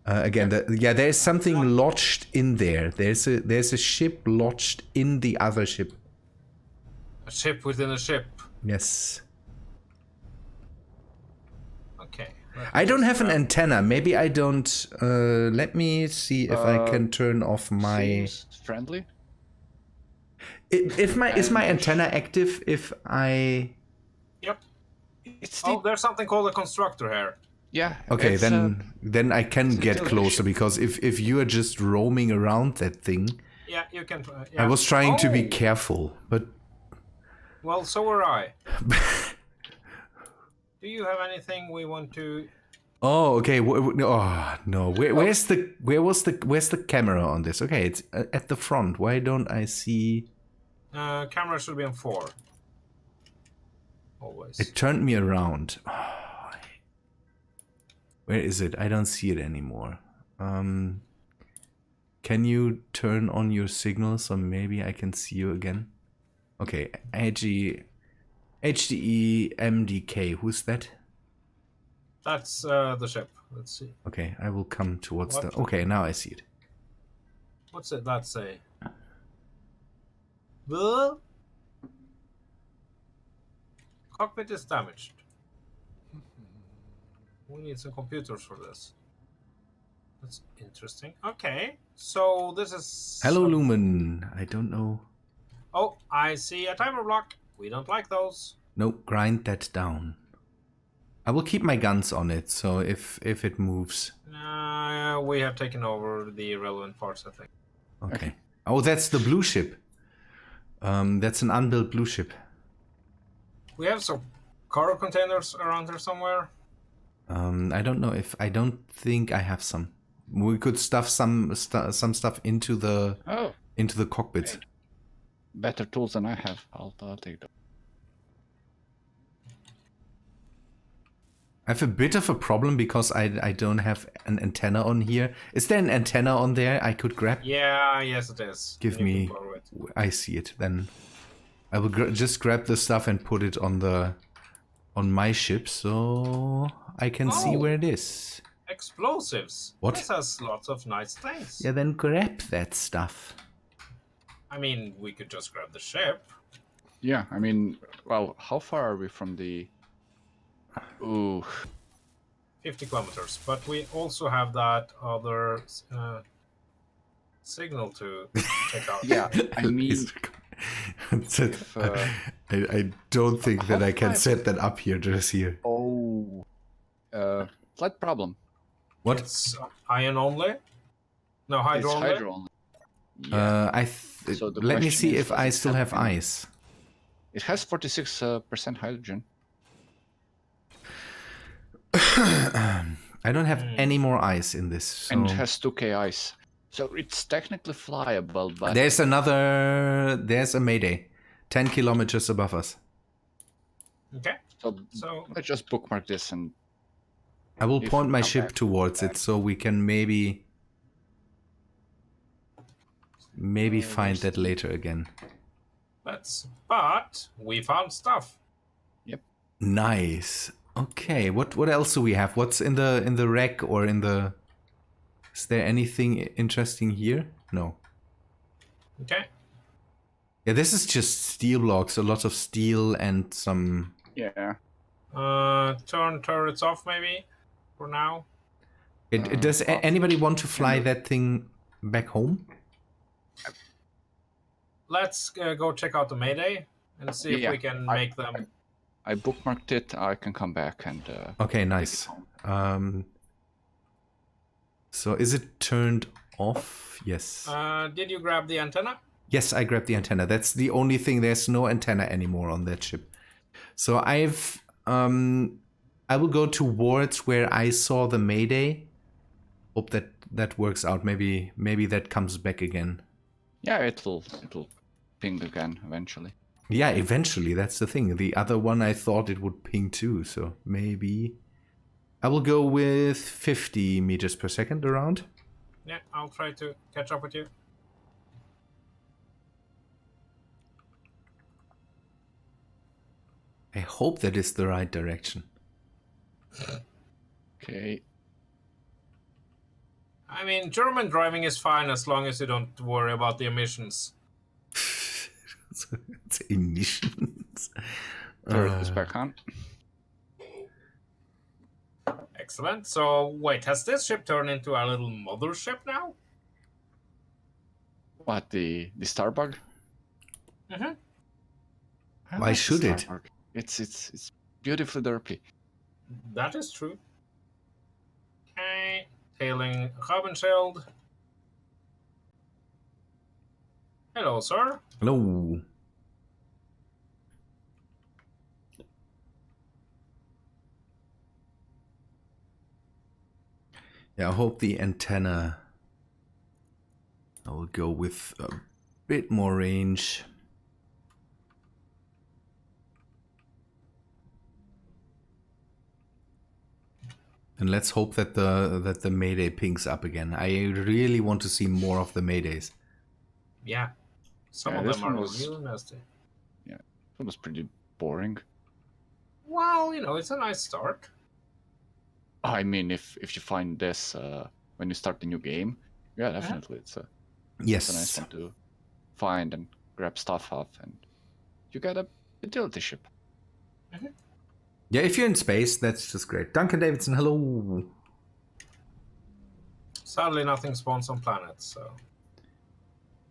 Speaker 1: Again, there's something lodged in there. There's a ship lodged in the other ship.
Speaker 2: A ship within a ship.
Speaker 1: Yes.
Speaker 2: Okay.
Speaker 1: I don't have an antenna. Maybe I don't. Let me see if I can turn off my.
Speaker 5: Seems friendly.
Speaker 1: Is my antenna active if I?
Speaker 2: Yep.
Speaker 5: It's
Speaker 2: Oh, there's something called a constructor here.
Speaker 5: yeah.
Speaker 1: Okay,
Speaker 5: it's,
Speaker 1: then I can
Speaker 5: it's
Speaker 1: get
Speaker 5: still a
Speaker 1: closer
Speaker 5: ship.
Speaker 1: because if you are just roaming around that thing,
Speaker 2: Yeah, you can.
Speaker 1: I was trying to be
Speaker 2: Oh,
Speaker 1: careful, but
Speaker 2: Well, so were I. Do you have anything we want to?
Speaker 1: oh, okay. Oh no, where's the camera on this? Okay, it's at the front. Why don't I see?
Speaker 2: Camera should be on 4. Always.
Speaker 1: It turned me around. Where is it? I don't see it anymore. Can you turn on your signal so maybe I can see you again? Okay, HDE MDK. Who's that?
Speaker 2: That's the ship. Let's see.
Speaker 1: Okay, I will come towards
Speaker 2: What?
Speaker 1: the. Okay, now I see it.
Speaker 2: What's it that say? The cockpit is damaged. We need some computers for this. That's interesting. Okay, so this is.
Speaker 1: Hello, Lumen. I don't know.
Speaker 2: Oh, I see a timer block. We don't like those.
Speaker 1: No, grind that down. I will keep my guns on it, so if it moves.
Speaker 2: We have taken over the relevant parts, I think.
Speaker 1: Okay. Oh, that's the blue ship. That's an unbuilt blue ship.
Speaker 2: We have some cargo containers around here somewhere.
Speaker 1: I don't know if I don't think I have some. We could stuff some stuff into the cockpits.
Speaker 5: better tools than I have. I'll take them.
Speaker 1: I have a bit of a problem because I don't have an antenna on here. Is there an antenna on there I could grab?
Speaker 2: Yeah, yes it is.
Speaker 1: Give
Speaker 2: You
Speaker 1: me.
Speaker 2: can borrow it.
Speaker 1: I see it. Then I will just grab the stuff and put it on my ship so I can see
Speaker 2: Oh.
Speaker 1: where it is.
Speaker 2: Explosives.
Speaker 1: What?
Speaker 2: This has lots of nice things.
Speaker 1: Yeah, then grab that stuff.
Speaker 2: I mean, we could just grab the ship.
Speaker 5: Yeah, I mean, well, how far are we from the... Ooh,
Speaker 2: 50 kilometers. But we also have that other signal to check out.
Speaker 5: yeah, I mean, if,
Speaker 1: I don't think that I can
Speaker 5: How
Speaker 1: set that up here, just here.
Speaker 5: oh, slight problem.
Speaker 1: What?
Speaker 2: It's iron only? No, hydro
Speaker 5: It's
Speaker 2: only?
Speaker 5: hydro only. Yeah. So the
Speaker 1: Let me
Speaker 5: question
Speaker 1: see
Speaker 5: is,
Speaker 1: if
Speaker 5: does
Speaker 1: I
Speaker 5: it
Speaker 1: still have
Speaker 5: any-
Speaker 1: ice.
Speaker 5: It has 46% hydrogen.
Speaker 1: I don't have any more ice in this. So.
Speaker 5: And it has 2k ice. So it's technically flyable, but...
Speaker 1: There's a mayday. 10 kilometers above us.
Speaker 2: Okay.
Speaker 5: So let's just bookmark this and...
Speaker 1: I will
Speaker 5: If
Speaker 1: point
Speaker 5: we
Speaker 1: my
Speaker 5: come
Speaker 1: ship
Speaker 5: back-
Speaker 1: towards it so we can maybe find that later again.
Speaker 2: But we found stuff.
Speaker 1: Nice. Okay, what else do we have? What's in the rack or in the... Is there anything interesting here? No.
Speaker 2: Okay.
Speaker 1: Yeah, this is just steel blocks, a lot of steel and some...
Speaker 5: Yeah.
Speaker 2: Turn turrets off maybe for now.
Speaker 1: Does anybody want to fly that thing back home?
Speaker 2: Let's go check out the Mayday and see if
Speaker 5: Yeah,
Speaker 2: we can make them.
Speaker 5: I bookmarked it. I can come back and...
Speaker 1: Okay, nice. So is it turned off? Yes.
Speaker 2: Did you grab the antenna?
Speaker 1: Yes, I grabbed the antenna. That's the only thing. There's no antenna anymore on that ship. So I will go towards where I saw the Mayday. Hope that works out. Maybe that comes back again.
Speaker 5: Yeah, it'll ping again eventually.
Speaker 1: Yeah, eventually. That's the thing. The other one I thought it would ping too. So maybe I will go with 50 meters per second around.
Speaker 2: Yeah, I'll try to catch up with you.
Speaker 1: I hope that is the right direction.
Speaker 5: Okay.
Speaker 2: I mean, German driving is fine as long as you don't worry about the emissions.
Speaker 1: It's emissions.
Speaker 5: Turret is back on.
Speaker 2: Excellent. So, wait, has this ship turned into a little mothership now?
Speaker 5: What, the Starbug?
Speaker 2: Mm-hmm.
Speaker 5: I
Speaker 1: Why
Speaker 5: like the
Speaker 1: should it?
Speaker 5: Starbug. It's beautifully derpy.
Speaker 2: That is true. Okay, tailing Rabenschild. Hello, sir.
Speaker 1: Hello. Yeah, I hope the antenna. I will go with a bit more range. And let's hope that the Mayday pings up again. I really want to see more of the Maydays.
Speaker 2: Yeah, some
Speaker 5: Yeah,
Speaker 2: of
Speaker 5: this
Speaker 2: them
Speaker 5: one
Speaker 2: are
Speaker 5: was-
Speaker 2: real nasty.
Speaker 5: Yeah, it was pretty boring.
Speaker 2: Well, you know, it's a nice start.
Speaker 5: I mean, if you find this when you start the new game, yeah, definitely it's a
Speaker 1: Yes.
Speaker 5: nice one to find and grab stuff off, and you get a utility ship.
Speaker 1: Yeah, if you're in space, that's just great. Duncan Davidson, hello.
Speaker 2: Sadly, nothing spawns on planets, so...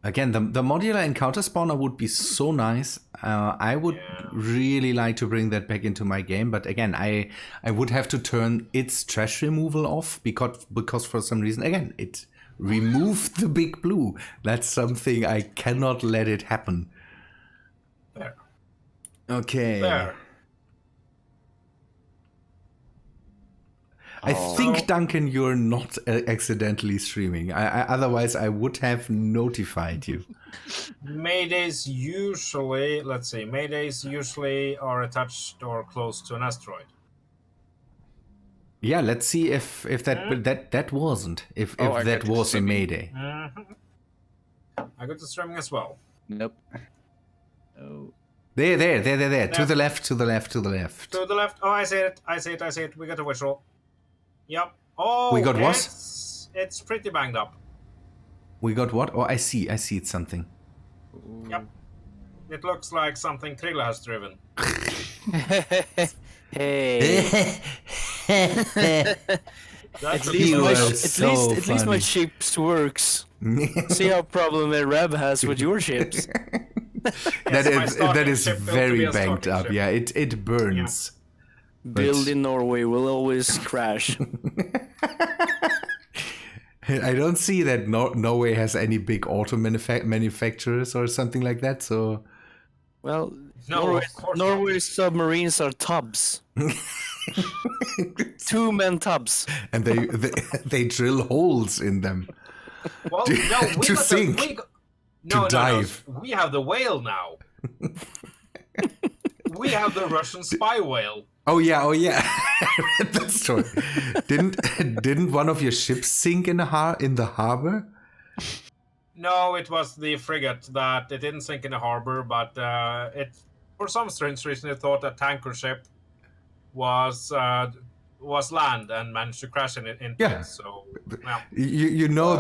Speaker 1: Again, the modular encounter spawner would be so nice. I would really like to bring that back into my game, but again, I would have to turn its trash removal off because for some reason, again, it removed the big blue. That's something I cannot let it happen.
Speaker 2: There.
Speaker 1: Okay.
Speaker 2: There.
Speaker 1: I
Speaker 5: Oh.
Speaker 1: think, Duncan, you're not accidentally streaming. Otherwise, I would have notified you.
Speaker 2: Maydays usually, let's see, Maydays usually are attached or close to an asteroid.
Speaker 1: Yeah, let's see if that wasn't. If
Speaker 5: Oh, I
Speaker 1: that
Speaker 5: got it
Speaker 1: was a
Speaker 5: streaming.
Speaker 1: Mayday.
Speaker 2: I got the streaming as well.
Speaker 5: Nope. Oh.
Speaker 1: There.
Speaker 2: Yeah.
Speaker 1: To the left.
Speaker 2: To the left. Oh, I see it. We got a visual. Yep. Oh,
Speaker 1: We got what?
Speaker 2: It's pretty banged up.
Speaker 1: We got what? Oh, I see it's something.
Speaker 2: Yep. It looks like something Trilla has driven.
Speaker 6: Hey.
Speaker 2: That's
Speaker 6: At
Speaker 2: a
Speaker 6: least,
Speaker 1: You
Speaker 6: my,
Speaker 1: are
Speaker 6: at,
Speaker 1: so
Speaker 6: least my
Speaker 1: funny.
Speaker 6: ships works. See how problem Reb has with your ships.
Speaker 1: that is
Speaker 2: ship built to
Speaker 1: very
Speaker 2: be a
Speaker 1: banged
Speaker 2: starting
Speaker 1: up.
Speaker 2: ship.
Speaker 1: Yeah, it burns.
Speaker 6: Build in Norway will always crash.
Speaker 1: I don't see that Norway has any big auto manufacturers or something like that. So
Speaker 6: Well,
Speaker 2: No, of course not.
Speaker 6: Norway's submarines are tubs. 2-man tubs.
Speaker 1: and they drill holes in them.
Speaker 2: Well,
Speaker 1: To-
Speaker 2: no, we
Speaker 1: to
Speaker 2: got
Speaker 1: sink,
Speaker 2: the, we got, no,
Speaker 1: dive.
Speaker 2: No, we have the whale now. We have the Russian spy whale.
Speaker 1: Oh yeah. That's true. Didn't one of your ships sink in the harbor?
Speaker 2: No, it was the frigate that it didn't sink in the harbor, but it, for some strange reason, it thought a tanker ship was land and managed to crash into
Speaker 1: Yeah.
Speaker 2: it. So, yeah.
Speaker 1: You know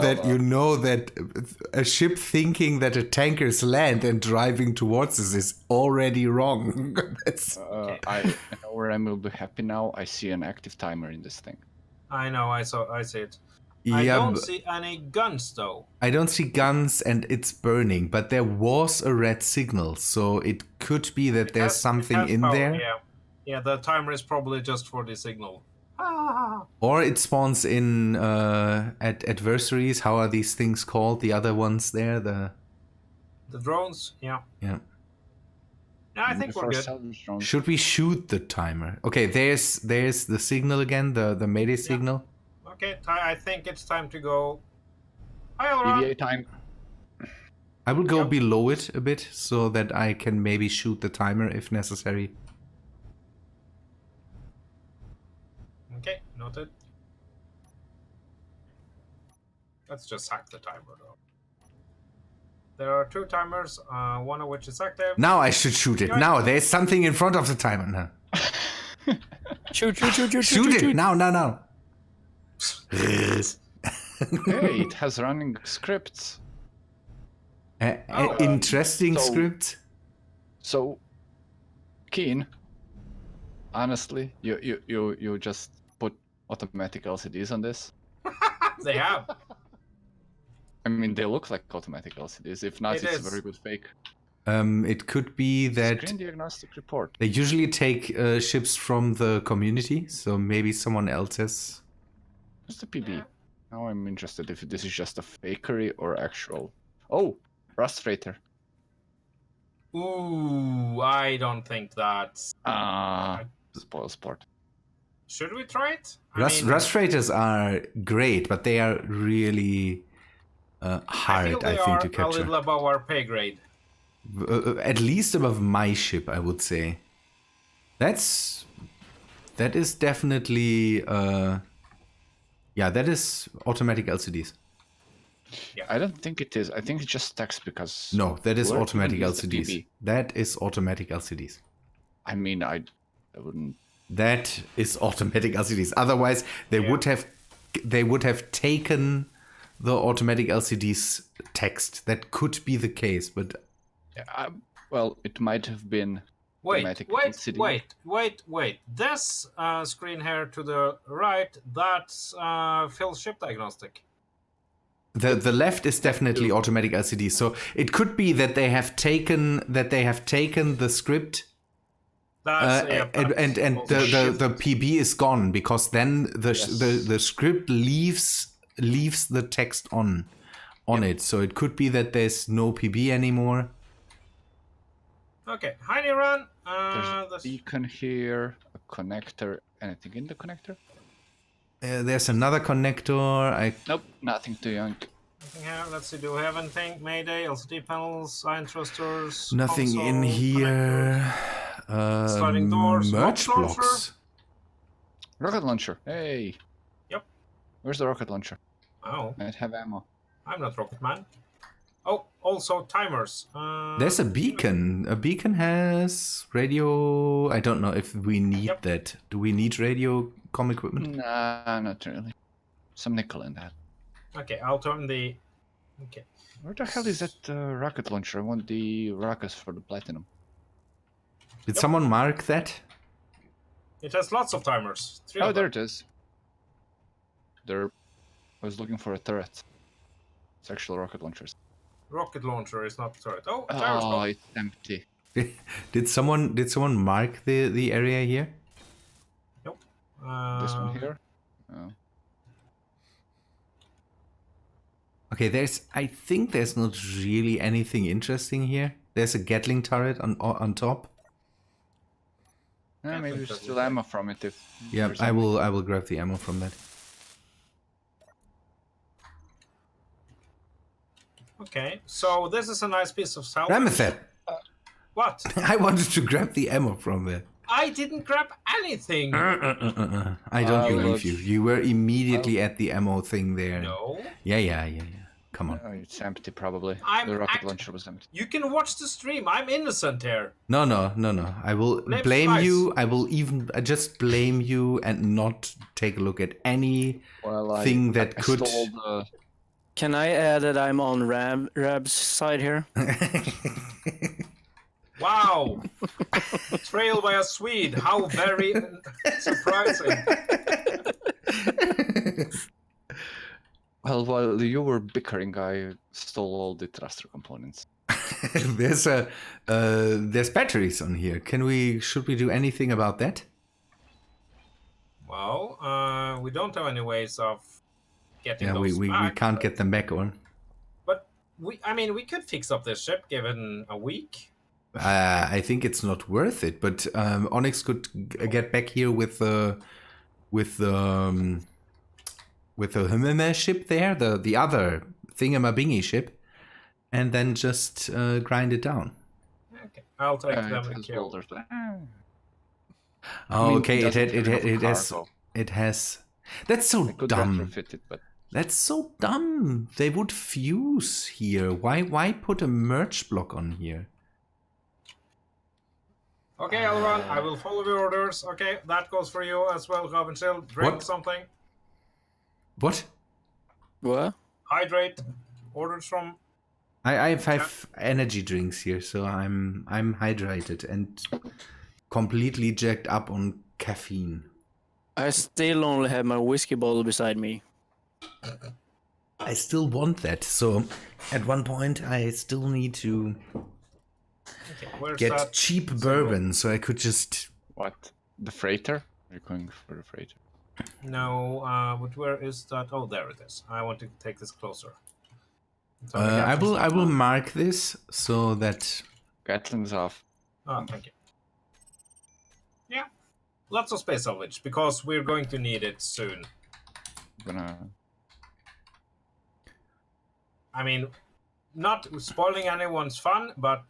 Speaker 1: that a ship thinking that a tanker is land and driving towards us is already wrong. That's-
Speaker 5: I know where I will be happy now. I see an active timer in this thing.
Speaker 2: I know, I see it. I
Speaker 1: yeah,
Speaker 2: don't see any guns though.
Speaker 1: I don't see guns and it's burning, but there was a red signal, so it could be that there's
Speaker 2: It
Speaker 1: something
Speaker 2: has
Speaker 1: in
Speaker 2: power,
Speaker 1: there.
Speaker 2: Yeah, the timer is probably just for the signal. Ah.
Speaker 1: Or it spawns in at adversaries. How are these things called? The other ones there,
Speaker 2: The drones, yeah.
Speaker 1: yeah.
Speaker 2: Yeah, I think we're good.
Speaker 1: Should we shoot the timer? Okay, there's the signal again, the Mayday signal.
Speaker 2: Okay, I think it's time to go. Hi, Elron.
Speaker 5: EVA time.
Speaker 1: I will go
Speaker 2: Yep.
Speaker 1: below it a bit so that I can maybe shoot the timer if necessary.
Speaker 2: Okay, noted. Let's just hack the timer though. There are 2 timers, one of which is active.
Speaker 1: Now I should shoot it.
Speaker 2: Yoink.
Speaker 1: Now there's something in front of the timer. No.
Speaker 6: Shoot.
Speaker 1: Shoot it now.
Speaker 5: Hey, it has running scripts.
Speaker 1: Interesting
Speaker 5: so-
Speaker 1: script.
Speaker 5: So, Keen, honestly, you just put automatic LCDs on this?
Speaker 2: They have.
Speaker 5: I mean, they look like automatic LCDs. If not,
Speaker 2: It
Speaker 5: it's
Speaker 2: is.
Speaker 5: a very good fake.
Speaker 1: It could be that
Speaker 5: Screen diagnostic report.
Speaker 1: they usually take ships from the community, so maybe someone else has.
Speaker 5: What's the PB? Now I'm interested if this is just a fakery or actual. Oh, Rust Freighter.
Speaker 2: Ooh, I don't think that's...
Speaker 5: Spoil sport.
Speaker 2: Should we try it?
Speaker 1: Rust freighters are great, but they are really hard, I think, to
Speaker 2: a
Speaker 1: capture.
Speaker 2: little above our pay grade.
Speaker 1: At least above my ship, I would say. That is definitely that is automatic LCDs.
Speaker 2: Yeah.
Speaker 5: I don't think it is. I think it just stacks because.
Speaker 1: No, that is
Speaker 5: where
Speaker 1: automatic
Speaker 5: even is the
Speaker 1: LCDs.
Speaker 5: PB?
Speaker 1: That is automatic LCDs.
Speaker 5: I mean, I wouldn't.
Speaker 1: That is automatic LCDs. Otherwise, they would have taken the automatic LCDs text. That could be the case, but
Speaker 5: Well, it might have been.
Speaker 2: Wait,
Speaker 5: automatic
Speaker 2: wait,
Speaker 5: LCD.
Speaker 2: wait. This screen here to the right, that's Phil's ship diagnostic.
Speaker 1: the left is definitely automatic LCD. So it could be that they have taken the script.
Speaker 2: That's,
Speaker 1: and the PB is gone because then the script leaves the text on it. So it could be that there's no PB anymore.
Speaker 2: Okay, Heine run.
Speaker 5: There's a beacon here, a connector. Anything in the connector?
Speaker 1: There's another connector.
Speaker 5: Nope, nothing too young.
Speaker 2: Nothing here. Let's see. Do we have anything? Mayday, LCD panels, iron thrusters.
Speaker 1: Nothing
Speaker 2: console,
Speaker 1: in here.
Speaker 2: Sliding doors,
Speaker 1: Merge
Speaker 2: rocket launcher.
Speaker 1: blocks.
Speaker 5: Rocket launcher. Hey.
Speaker 2: Yep.
Speaker 5: Where's the rocket launcher?
Speaker 2: Oh,
Speaker 5: Might have ammo.
Speaker 2: I'm not Rocket Man. Oh, also timers.
Speaker 1: There's a beacon. A beacon has radio. I don't know if we need that. Do we need radio comm equipment?
Speaker 5: Nah, not really. Some nickel in that.
Speaker 2: Okay, I'll turn the. Okay.
Speaker 5: Where the hell is that rocket launcher? I want the rockets for the platinum.
Speaker 1: Did someone mark that?
Speaker 2: It has lots of timers. 3
Speaker 5: Oh,
Speaker 2: of
Speaker 5: there
Speaker 2: them.
Speaker 5: it is. There. I was looking for a turret. It's actual rocket launchers.
Speaker 2: Rocket launcher is not turret. Oh, timers.
Speaker 5: Oh, it's empty.
Speaker 1: Did someone mark the area here?
Speaker 2: Nope.
Speaker 5: This one here? Oh.
Speaker 1: Okay, I think there's not really anything interesting here. There's a Gatling turret on top.
Speaker 5: Yeah, maybe
Speaker 2: think
Speaker 5: there's
Speaker 2: that's
Speaker 5: still
Speaker 2: okay.
Speaker 5: ammo from it if.
Speaker 1: Yeah,
Speaker 5: there's
Speaker 1: I
Speaker 5: ammo.
Speaker 1: will grab the ammo from that.
Speaker 2: Okay, so this is a nice piece of salvage.
Speaker 1: Remethep!
Speaker 2: What?
Speaker 1: I wanted to grab the ammo from there.
Speaker 2: I didn't grab anything.
Speaker 1: I don't
Speaker 5: I
Speaker 1: believe
Speaker 5: will-
Speaker 1: you. You were immediately at the ammo thing there.
Speaker 2: No.
Speaker 1: Yeah. Come on.
Speaker 5: Oh, it's empty probably.
Speaker 2: I'm
Speaker 5: The rocket
Speaker 2: act-
Speaker 5: launcher was empty.
Speaker 2: You can watch the stream. I'm innocent here.
Speaker 1: No. I will
Speaker 2: Blame
Speaker 1: blame
Speaker 2: Spice.
Speaker 1: you. I will even just blame you and not take a look at any
Speaker 5: Well,
Speaker 1: thing that
Speaker 5: I
Speaker 1: could.
Speaker 5: stole the.
Speaker 6: Can I add that I'm on Rab's side here?
Speaker 2: Wow. Trailed by a Swede. How very surprising.
Speaker 5: Well, while you were bickering, I stole all the thruster components.
Speaker 1: There's batteries on here. Should we do anything about that?
Speaker 2: Well, we don't have any ways of getting
Speaker 1: Yeah,
Speaker 2: those
Speaker 1: we
Speaker 2: back.
Speaker 1: can't get them back on.
Speaker 2: But we could fix up this ship given a week.
Speaker 1: I think it's not worth it, but Onyx could get back here with the ship there, the other thingamabingy ship, and then just grind it down.
Speaker 2: Okay, I'll take them
Speaker 5: It
Speaker 2: and
Speaker 5: has
Speaker 2: kill.
Speaker 5: boulders.
Speaker 1: Oh, okay, it has
Speaker 5: cargo.
Speaker 1: it has. That's so
Speaker 5: I could
Speaker 1: dumb.
Speaker 5: retrofit it, but
Speaker 1: That's so dumb. They would fuse here. Why put a merge block on here?
Speaker 2: Okay, Elrond, I will follow your orders. Okay, that goes for you as well, Rabenschild. Drink
Speaker 1: What?
Speaker 2: something.
Speaker 1: What?
Speaker 6: What?
Speaker 2: Hydrate. Orders from...
Speaker 1: I have 5 energy drinks here, so I'm hydrated and completely jacked up on caffeine.
Speaker 6: I still only have my whiskey bottle beside me.
Speaker 1: I still want that, so at one point I still need to
Speaker 2: Okay, where's
Speaker 1: get
Speaker 2: that?
Speaker 1: cheap bourbon, so I could just...
Speaker 5: what? The freighter? Are you going for the freighter?
Speaker 2: No, but where is that? Oh, there it is. I want to take this closer. So
Speaker 1: I will mark this so that...
Speaker 5: Gatlin's off.
Speaker 2: Oh, thank you. Yeah, lots of space salvage, because we're going to need it soon.
Speaker 5: Gonna...
Speaker 2: I mean, not spoiling anyone's fun, but,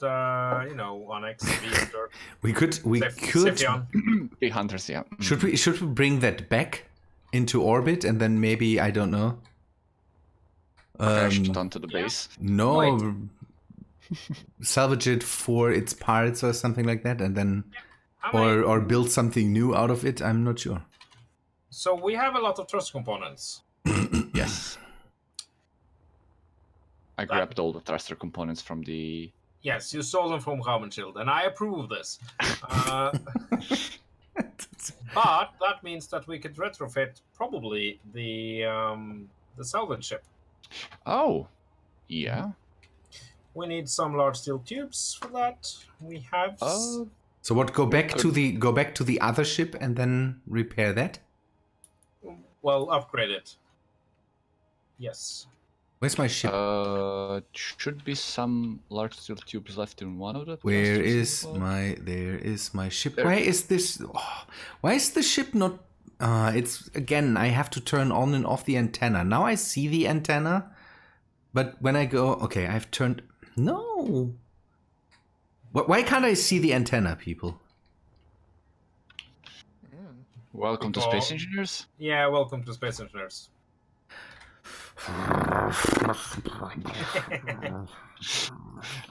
Speaker 2: you know, Onyx, Viator,
Speaker 1: We could
Speaker 2: Sephion.
Speaker 5: Big hunters, yeah.
Speaker 1: should we bring that back into orbit and then maybe, I don't know,
Speaker 5: Crash it onto the base.
Speaker 1: no, salvage it for its parts or something like that, and then
Speaker 2: I mean,
Speaker 1: or build something new out of it. I'm not sure.
Speaker 2: so we have a lot of trust components.
Speaker 5: Yes. I grabbed all the thruster components from the...
Speaker 2: Yes, you stole them from Rabenschild, and I approve of this. But that means that we could retrofit probably the salvage ship.
Speaker 5: Oh, yeah.
Speaker 2: We need some large steel tubes for that. We have.
Speaker 5: Oh,
Speaker 1: So what? Go back to the other ship and then repair that.
Speaker 2: Well, upgrade it. Yes.
Speaker 1: Where's my ship?
Speaker 5: should be some large steel tubes left in one of the...
Speaker 1: Where
Speaker 5: thrusters
Speaker 1: is
Speaker 5: as well.
Speaker 1: my? There is my ship.
Speaker 5: There.
Speaker 1: Why is this? Oh, why is the ship not? It's again. I have to turn on and off the antenna. Now I see the antenna, but when I go, okay, I've turned. No. Why can't I see the antenna, people?
Speaker 5: Welcome to Space Engineers.
Speaker 2: Yeah, welcome to Space Engineers.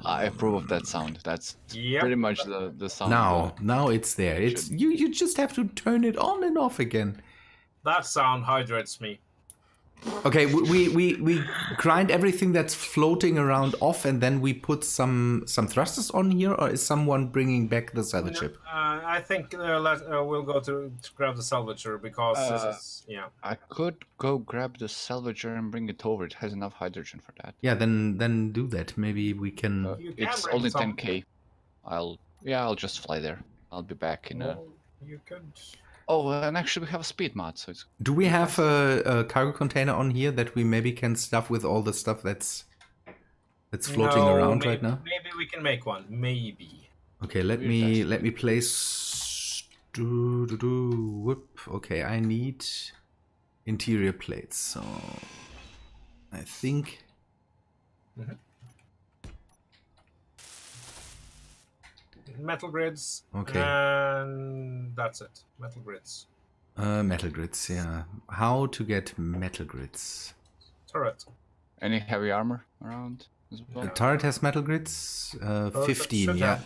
Speaker 5: I approve of that sound. That's
Speaker 2: Yep.
Speaker 5: pretty much the sound.
Speaker 1: Now it's there. It's you just have to turn it on and off again.
Speaker 2: That sound hydrates me.
Speaker 1: Okay, we grind everything that's floating around off, and then we put some thrusters on here, or is someone bringing back the salvage ship?
Speaker 2: I think we'll go to grab the salvager because this is
Speaker 5: I could go grab the salvager and bring it over. It has enough hydrogen for that.
Speaker 1: Yeah, then do that. Maybe we can.
Speaker 2: You can
Speaker 5: It's
Speaker 2: bring
Speaker 5: only
Speaker 2: some.
Speaker 5: 10k. I'll just fly there. I'll be back in a...
Speaker 2: Well, you could.
Speaker 5: Oh, and actually we have a speed mod, so it's...
Speaker 1: Do we have a cargo container on here that we maybe can stuff with all the stuff that's floating
Speaker 2: No,
Speaker 1: around
Speaker 2: maybe,
Speaker 1: right now?
Speaker 2: Maybe we can make one. Maybe.
Speaker 1: Okay, let me place. Whoop. Okay, I need interior plates. So I think.
Speaker 2: Metal grids.
Speaker 1: Okay.
Speaker 2: And that's it. Metal grids.
Speaker 1: Metal grids. Yeah. How to get metal grids?
Speaker 2: Turret.
Speaker 5: Any heavy armor around as
Speaker 1: The
Speaker 5: well?
Speaker 1: turret has metal grids. 15.
Speaker 2: should
Speaker 1: Yeah.
Speaker 2: have.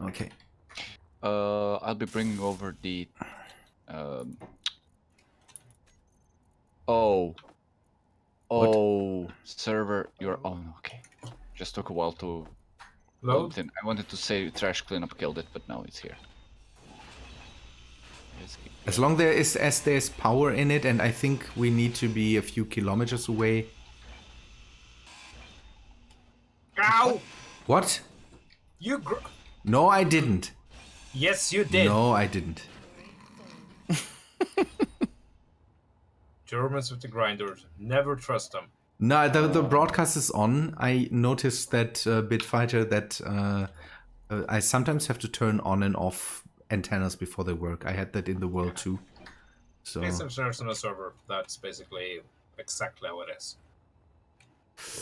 Speaker 1: Okay.
Speaker 5: I'll be bringing over the... Oh, server, you're on. Okay. Just took a while to
Speaker 2: Load.
Speaker 5: in. I wanted to say trash cleanup killed it, but now it's here.
Speaker 1: As long as there's power in it, and I think we need to be a few kilometers away.
Speaker 2: Ow!
Speaker 1: What?
Speaker 2: You.
Speaker 1: No, I didn't.
Speaker 2: Yes, you did.
Speaker 1: No, I didn't.
Speaker 2: Germans with the grinders. Never trust them.
Speaker 1: No, the broadcast is on. I noticed that Bitfighter that I sometimes have to turn on and off antennas before they work. I had that in the world too. So
Speaker 2: Space engineers on a server. That's basically exactly how it is.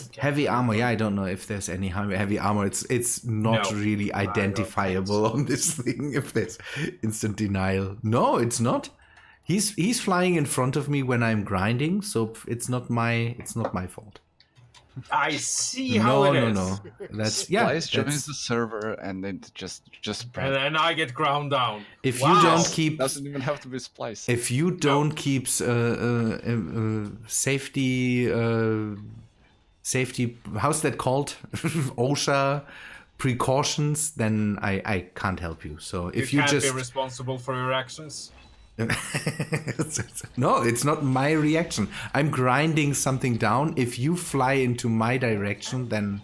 Speaker 2: Okay.
Speaker 1: heavy armor. Yeah, I don't know if there's any heavy armor. It's not
Speaker 2: No,
Speaker 1: really
Speaker 2: I don't think
Speaker 1: identifiable
Speaker 2: so.
Speaker 1: on this thing. If there's instant denial, no, it's not. He's flying in front of me when I'm grinding, so it's not my fault.
Speaker 2: I see how it is.
Speaker 1: No. That's
Speaker 5: Splice joins
Speaker 1: that's,
Speaker 5: the server and then just
Speaker 2: And then I get ground down.
Speaker 1: if
Speaker 2: Wow.
Speaker 1: you don't keep
Speaker 5: doesn't even have to be Splice.
Speaker 1: if you don't keep safety how's that called OSHA precautions, then I can't help you. So if you
Speaker 2: can't
Speaker 1: just
Speaker 2: be responsible for your actions.
Speaker 1: No, it's not my reaction. I'm grinding something down. If you fly into my direction, then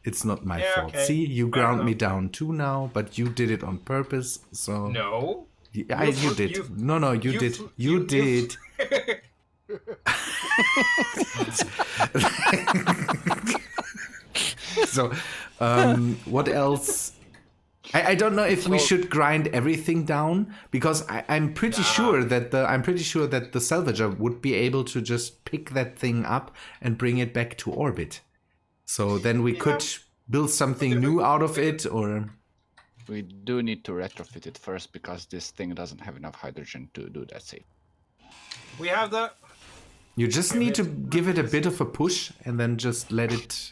Speaker 1: it's not my fault.
Speaker 2: okay.
Speaker 1: See, you
Speaker 2: Fair
Speaker 1: ground me
Speaker 2: enough.
Speaker 1: down too now, but you did it on purpose. So
Speaker 2: No.
Speaker 1: Yeah, you did.
Speaker 2: you-
Speaker 1: No, you
Speaker 2: you
Speaker 1: did.
Speaker 2: fl-
Speaker 1: You
Speaker 2: you
Speaker 1: did. So, what else? I don't know if we should grind everything down, because I'm pretty sure that the salvager would be able to just pick that thing up and bring it back to orbit. So then we could build something new out of it, or
Speaker 5: We do need to retrofit it first because this thing doesn't have enough hydrogen to do that safe.
Speaker 2: We have the...
Speaker 1: you just need to give it a bit of a push and then just let it.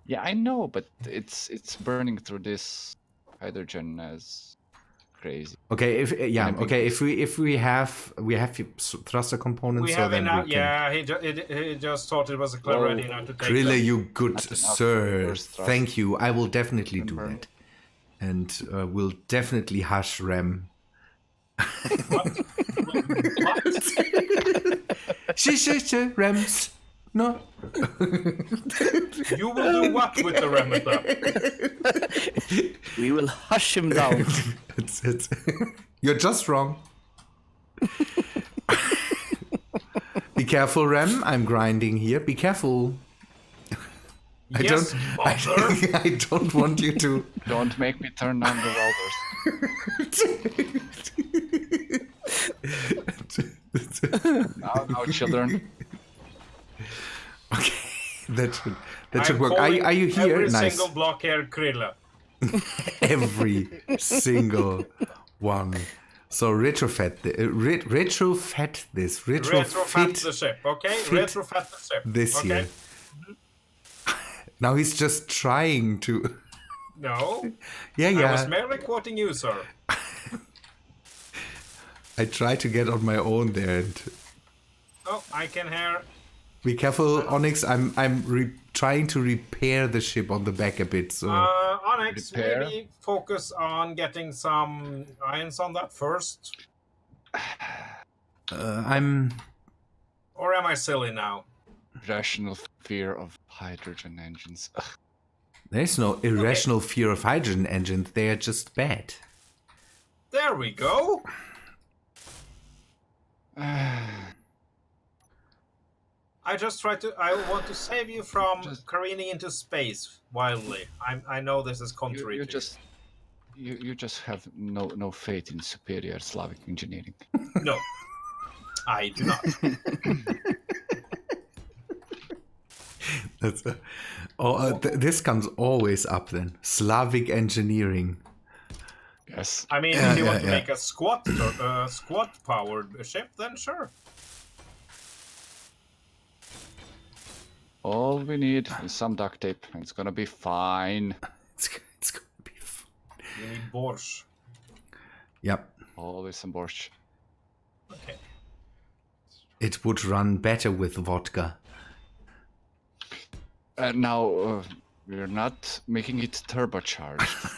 Speaker 5: Yeah, I know, but it's burning through this hydrogen as crazy.
Speaker 1: Okay, if we have thruster components,
Speaker 2: We
Speaker 1: so
Speaker 2: have
Speaker 1: then
Speaker 2: enough...
Speaker 1: we can.
Speaker 2: Yeah, he just thought it was a clever idea not to take
Speaker 1: Krille,
Speaker 2: them.
Speaker 1: you good
Speaker 5: Not enough
Speaker 1: sir.
Speaker 5: reverse thrust.
Speaker 1: Thank you. I will definitely do
Speaker 5: Remember.
Speaker 1: that. And we'll definitely hush Rem.
Speaker 2: What?
Speaker 1: Shh, Rems. No.
Speaker 2: You will do what with the Remethep?
Speaker 6: We will hush him down.
Speaker 1: It's You're just wrong. Be careful, Rem. I'm grinding here. Be careful.
Speaker 2: Yes, mother.
Speaker 1: I don't want you to.
Speaker 5: Don't make me turn on the welders. Now, children.
Speaker 1: Okay, that should
Speaker 2: I'm
Speaker 1: work.
Speaker 2: calling
Speaker 1: Are you here?
Speaker 2: Every
Speaker 1: Nice.
Speaker 2: single block here, Krille.
Speaker 1: Every single one. So retrofit this.
Speaker 2: Retrofit the ship, okay? Retrofit the ship.
Speaker 1: This
Speaker 2: okay?
Speaker 1: here. Now he's just trying to.
Speaker 2: No,
Speaker 1: Yeah.
Speaker 2: I was merely quoting you, sir.
Speaker 1: I try to get on my own there. And
Speaker 2: Oh, I can hear...
Speaker 1: be careful, Onyx. I'm trying to repair the ship on the back a bit. So
Speaker 2: Onyx,
Speaker 5: Repair.
Speaker 2: maybe focus on getting some irons on that first.
Speaker 1: I'm.
Speaker 2: Or am I silly now?
Speaker 5: Rational fear of hydrogen engines. Ugh.
Speaker 1: There's no irrational fear of hydrogen engines. They are just bad.
Speaker 2: There we go. I want to save you from careening into space wildly. I know this is contrary
Speaker 5: You
Speaker 2: to
Speaker 5: you just have no faith in superior Slavic engineering.
Speaker 2: you. No, I do not.
Speaker 1: That's this comes always up then. Slavic engineering.
Speaker 5: Yes.
Speaker 2: I mean, if you want to make a squat powered ship, then sure.
Speaker 5: All we need is some duct tape, and it's gonna be fine.
Speaker 1: It's gonna be fun.
Speaker 2: You need borscht.
Speaker 1: Yep.
Speaker 5: Always some borscht.
Speaker 2: Okay.
Speaker 1: It would run better with vodka.
Speaker 5: Now, we're not making it turbocharged.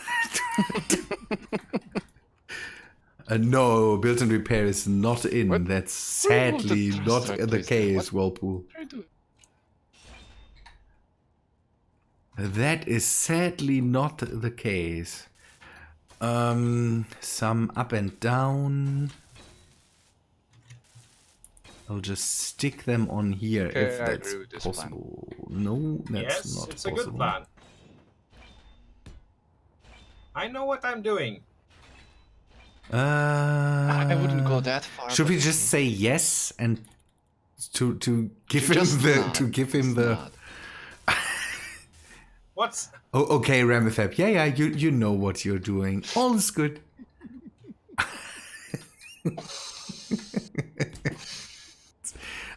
Speaker 1: No, build and repair is not in.
Speaker 5: What?
Speaker 1: That's sadly
Speaker 5: What?
Speaker 1: not
Speaker 5: Sorry,
Speaker 1: the
Speaker 5: please.
Speaker 1: case, Whirlpool.
Speaker 5: Try to-
Speaker 1: That is sadly not the case. Some up and down. I'll just stick them on here
Speaker 5: Okay,
Speaker 1: if
Speaker 5: I
Speaker 1: that's
Speaker 5: agree with this plan.
Speaker 1: possible. No, that's
Speaker 2: Yes,
Speaker 1: not
Speaker 2: it's a
Speaker 1: possible.
Speaker 2: good plan. I know what I'm doing.
Speaker 5: I wouldn't go that far.
Speaker 1: Should
Speaker 5: but
Speaker 1: we just say yes and to give him
Speaker 5: just
Speaker 1: the
Speaker 5: nod.
Speaker 1: to give him
Speaker 5: Just
Speaker 1: the?
Speaker 5: nod.
Speaker 2: What's...
Speaker 1: Oh, okay, Remethep. Yeah, you know what you're doing. All is good.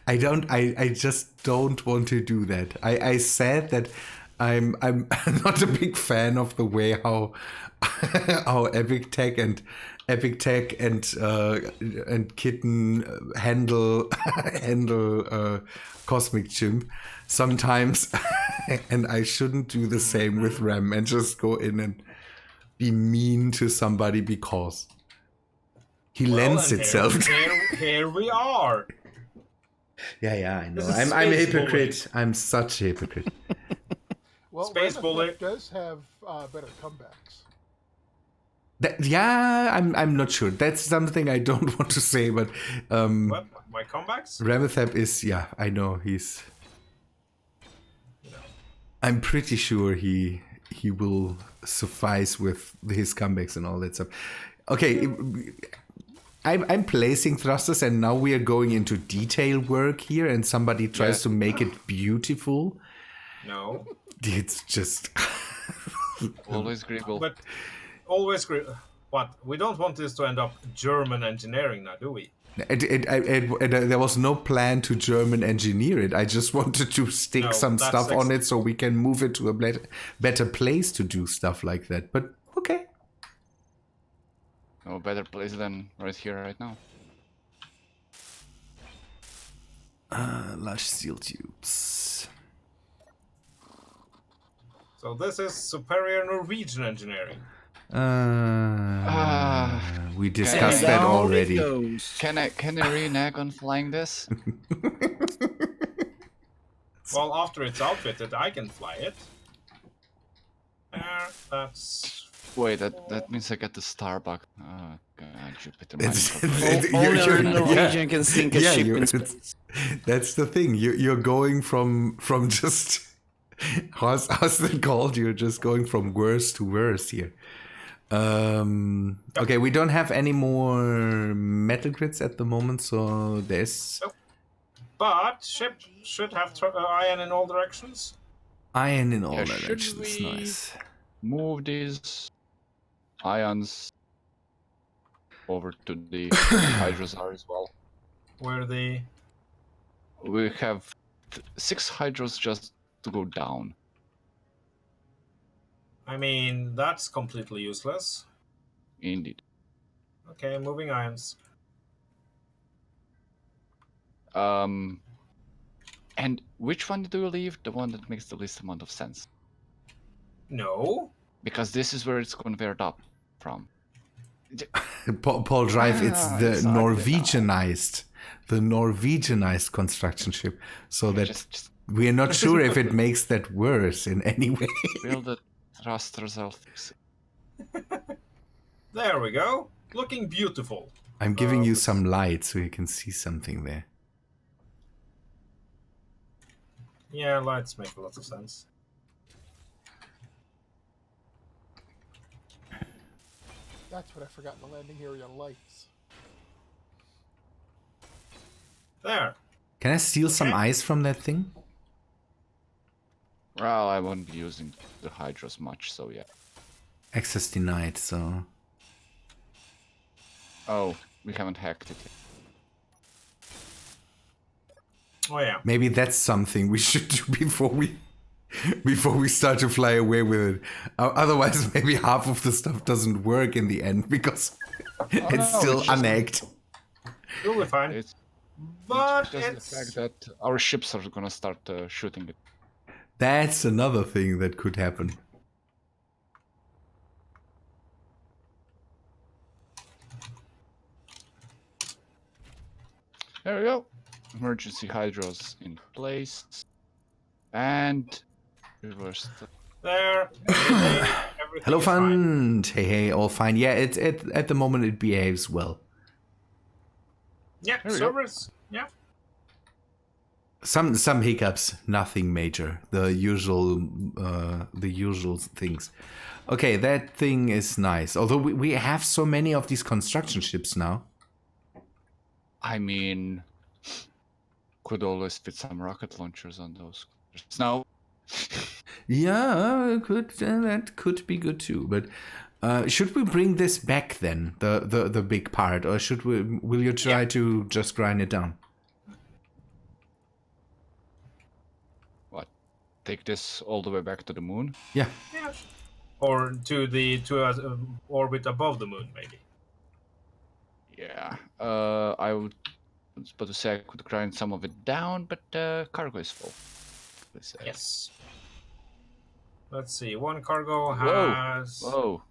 Speaker 1: I just don't want to do that. I said that I'm not a big fan of the way how how Epic Tech and Kitten handle Cosmic Chimp sometimes, and I shouldn't do the same with Rem and just go in and be mean to somebody because he lends
Speaker 2: and
Speaker 1: itself.
Speaker 2: Here we are.
Speaker 1: Yeah, I know.
Speaker 2: This is
Speaker 1: I'm a
Speaker 2: space
Speaker 1: hypocrite. I'm such a hypocrite.
Speaker 4: Well,
Speaker 2: Space
Speaker 4: Remethep
Speaker 2: bullet.
Speaker 4: does have better comebacks.
Speaker 1: I'm not sure. That's something I don't want to say, but
Speaker 2: What? My comebacks?
Speaker 1: Remethep is, yeah, I know he's. I'm pretty sure he will suffice with his comebacks and all that stuff. Okay, I'm placing thrusters, and now we are going into detail work here, and somebody tries to make it beautiful.
Speaker 2: No.
Speaker 1: It's just
Speaker 5: Always Gribble.
Speaker 2: But always what? We don't want this to end up German engineering now, do we?
Speaker 1: there was no plan to German engineer it. I just wanted to stick some stuff on it so we can move it to a better place to do stuff like that. But okay.
Speaker 5: No better place than right here, right now.
Speaker 1: Large steel tubes.
Speaker 2: So this is superior Norwegian engineering.
Speaker 1: We discussed that already.
Speaker 5: Can I renege on flying this?
Speaker 2: Well, after it's outfitted, I can fly it. That's...
Speaker 5: Wait, that means I get the Starbuck. Oh god, Jupiter.
Speaker 6: Only a Norwegian can sink a ship in space.
Speaker 1: That's the thing. You're going from just how's that called? You're just going from worse to worse here. Okay, we don't have any more metal grids at the moment, so there's.
Speaker 2: Nope. But ship should have iron in all directions.
Speaker 1: Iron in all
Speaker 5: Yeah,
Speaker 1: directions.
Speaker 5: should we
Speaker 1: Nice.
Speaker 5: move these ions over to the hydros as well?
Speaker 2: Where the...
Speaker 5: We have 6 hydros just to go down.
Speaker 2: I mean, that's completely useless.
Speaker 5: Indeed.
Speaker 2: Okay, moving ions.
Speaker 5: And which one do we leave? The one that makes the least amount of sense.
Speaker 2: No.
Speaker 5: Because this is where it's converted up from.
Speaker 1: Paul Drive, it's the
Speaker 5: exactly
Speaker 1: Norwegianized construction ship, so that
Speaker 5: Just
Speaker 1: we're not sure if it makes that worse in any way.
Speaker 5: build the thrusters, I'll fix it.
Speaker 2: There we go. Looking beautiful.
Speaker 1: I'm giving you some light so you can see something there.
Speaker 2: Yeah, lights make a lot of sense.
Speaker 4: That's what I forgot in the landing area lights.
Speaker 2: There.
Speaker 1: Can I steal some ice from that thing?
Speaker 5: Well, I won't be using the hydros much, so yeah.
Speaker 1: Access denied, so...
Speaker 5: Oh, we haven't hacked it yet.
Speaker 2: Oh yeah.
Speaker 1: Maybe that's something we should do before we start to fly away with it. Otherwise, maybe half of the stuff doesn't work in the end because it's still unhacked.
Speaker 2: You'll be fine.
Speaker 5: It's
Speaker 2: But
Speaker 5: just
Speaker 2: it's...
Speaker 5: the fact that our ships are gonna start shooting it.
Speaker 1: That's another thing that could happen.
Speaker 5: There we go. Emergency hydros in place. And reverse.
Speaker 2: There. Everything
Speaker 1: Hello,
Speaker 2: is fine.
Speaker 1: Fund. Hey, all fine. Yeah, at the moment it behaves well.
Speaker 2: Yeah,
Speaker 5: we go.
Speaker 2: servers. Yeah.
Speaker 1: Some hiccups, nothing major. The usual things. Okay, that thing is nice. Although we have so many of these construction ships now.
Speaker 5: I mean, could always fit some rocket launchers on those. No.
Speaker 1: Yeah, that could be good too. But should we bring this back then, the big part, or will you try to just grind it down?
Speaker 5: take this all the way back to the moon?
Speaker 1: Yeah.
Speaker 2: Yeah. Or to the orbit above the moon, maybe.
Speaker 5: Yeah. I was about to say I could grind some of it down, but cargo is full.
Speaker 2: Yes. Let's see. One cargo
Speaker 5: Whoa.
Speaker 2: has.
Speaker 5: Whoa.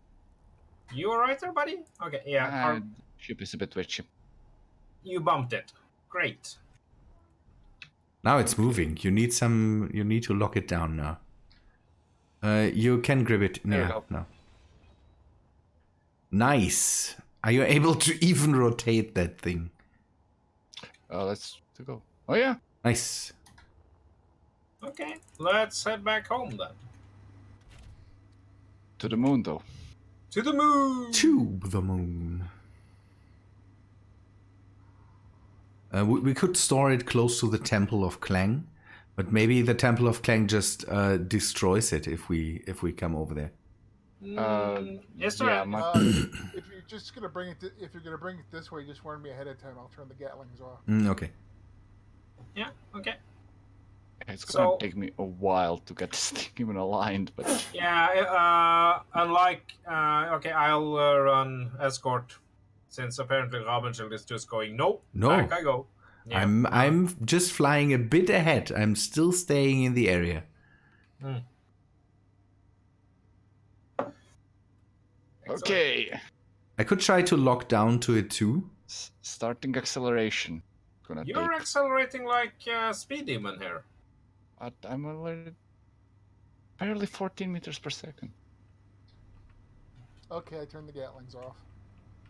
Speaker 2: You alright there, buddy? Okay. Yeah.
Speaker 5: Ship is a bit twitchy.
Speaker 2: You bumped it. Great.
Speaker 1: Now it's moving. You need to lock it down now. You can grab it.
Speaker 5: There you
Speaker 1: No,
Speaker 5: go.
Speaker 1: no. Nice. Are you able to even rotate that thing?
Speaker 5: Let's go. Oh yeah.
Speaker 1: Nice.
Speaker 2: Okay. Let's head back home then.
Speaker 5: To the moon though.
Speaker 2: To the moon.
Speaker 1: To the moon. We could store it close to the Temple of Klang, but maybe the Temple of Klang just destroys it if we come over there.
Speaker 2: Yes, sir.
Speaker 5: Yeah,
Speaker 4: If you're just gonna bring it, if you're gonna bring it this way, just warn me ahead of time. I'll turn the Gatlings off.
Speaker 1: Okay.
Speaker 2: Yeah. Okay.
Speaker 5: it's gonna
Speaker 2: So-
Speaker 5: take me a while to get this thing even aligned, but
Speaker 2: Yeah. Unlike. Okay. I'll run escort, since apparently Rabenschild is just going. Nope.
Speaker 1: No.
Speaker 2: Back I go. Yeah.
Speaker 1: I'm just flying a bit ahead. I'm still staying in the area.
Speaker 2: Excellent.
Speaker 5: okay.
Speaker 1: I could try to lock down to it too.
Speaker 5: Starting acceleration. Gonna
Speaker 2: You're
Speaker 5: take.
Speaker 2: accelerating like Speed Demon here.
Speaker 5: But I'm already barely 14 meters per second.
Speaker 4: Okay, I turned the Gatlings off.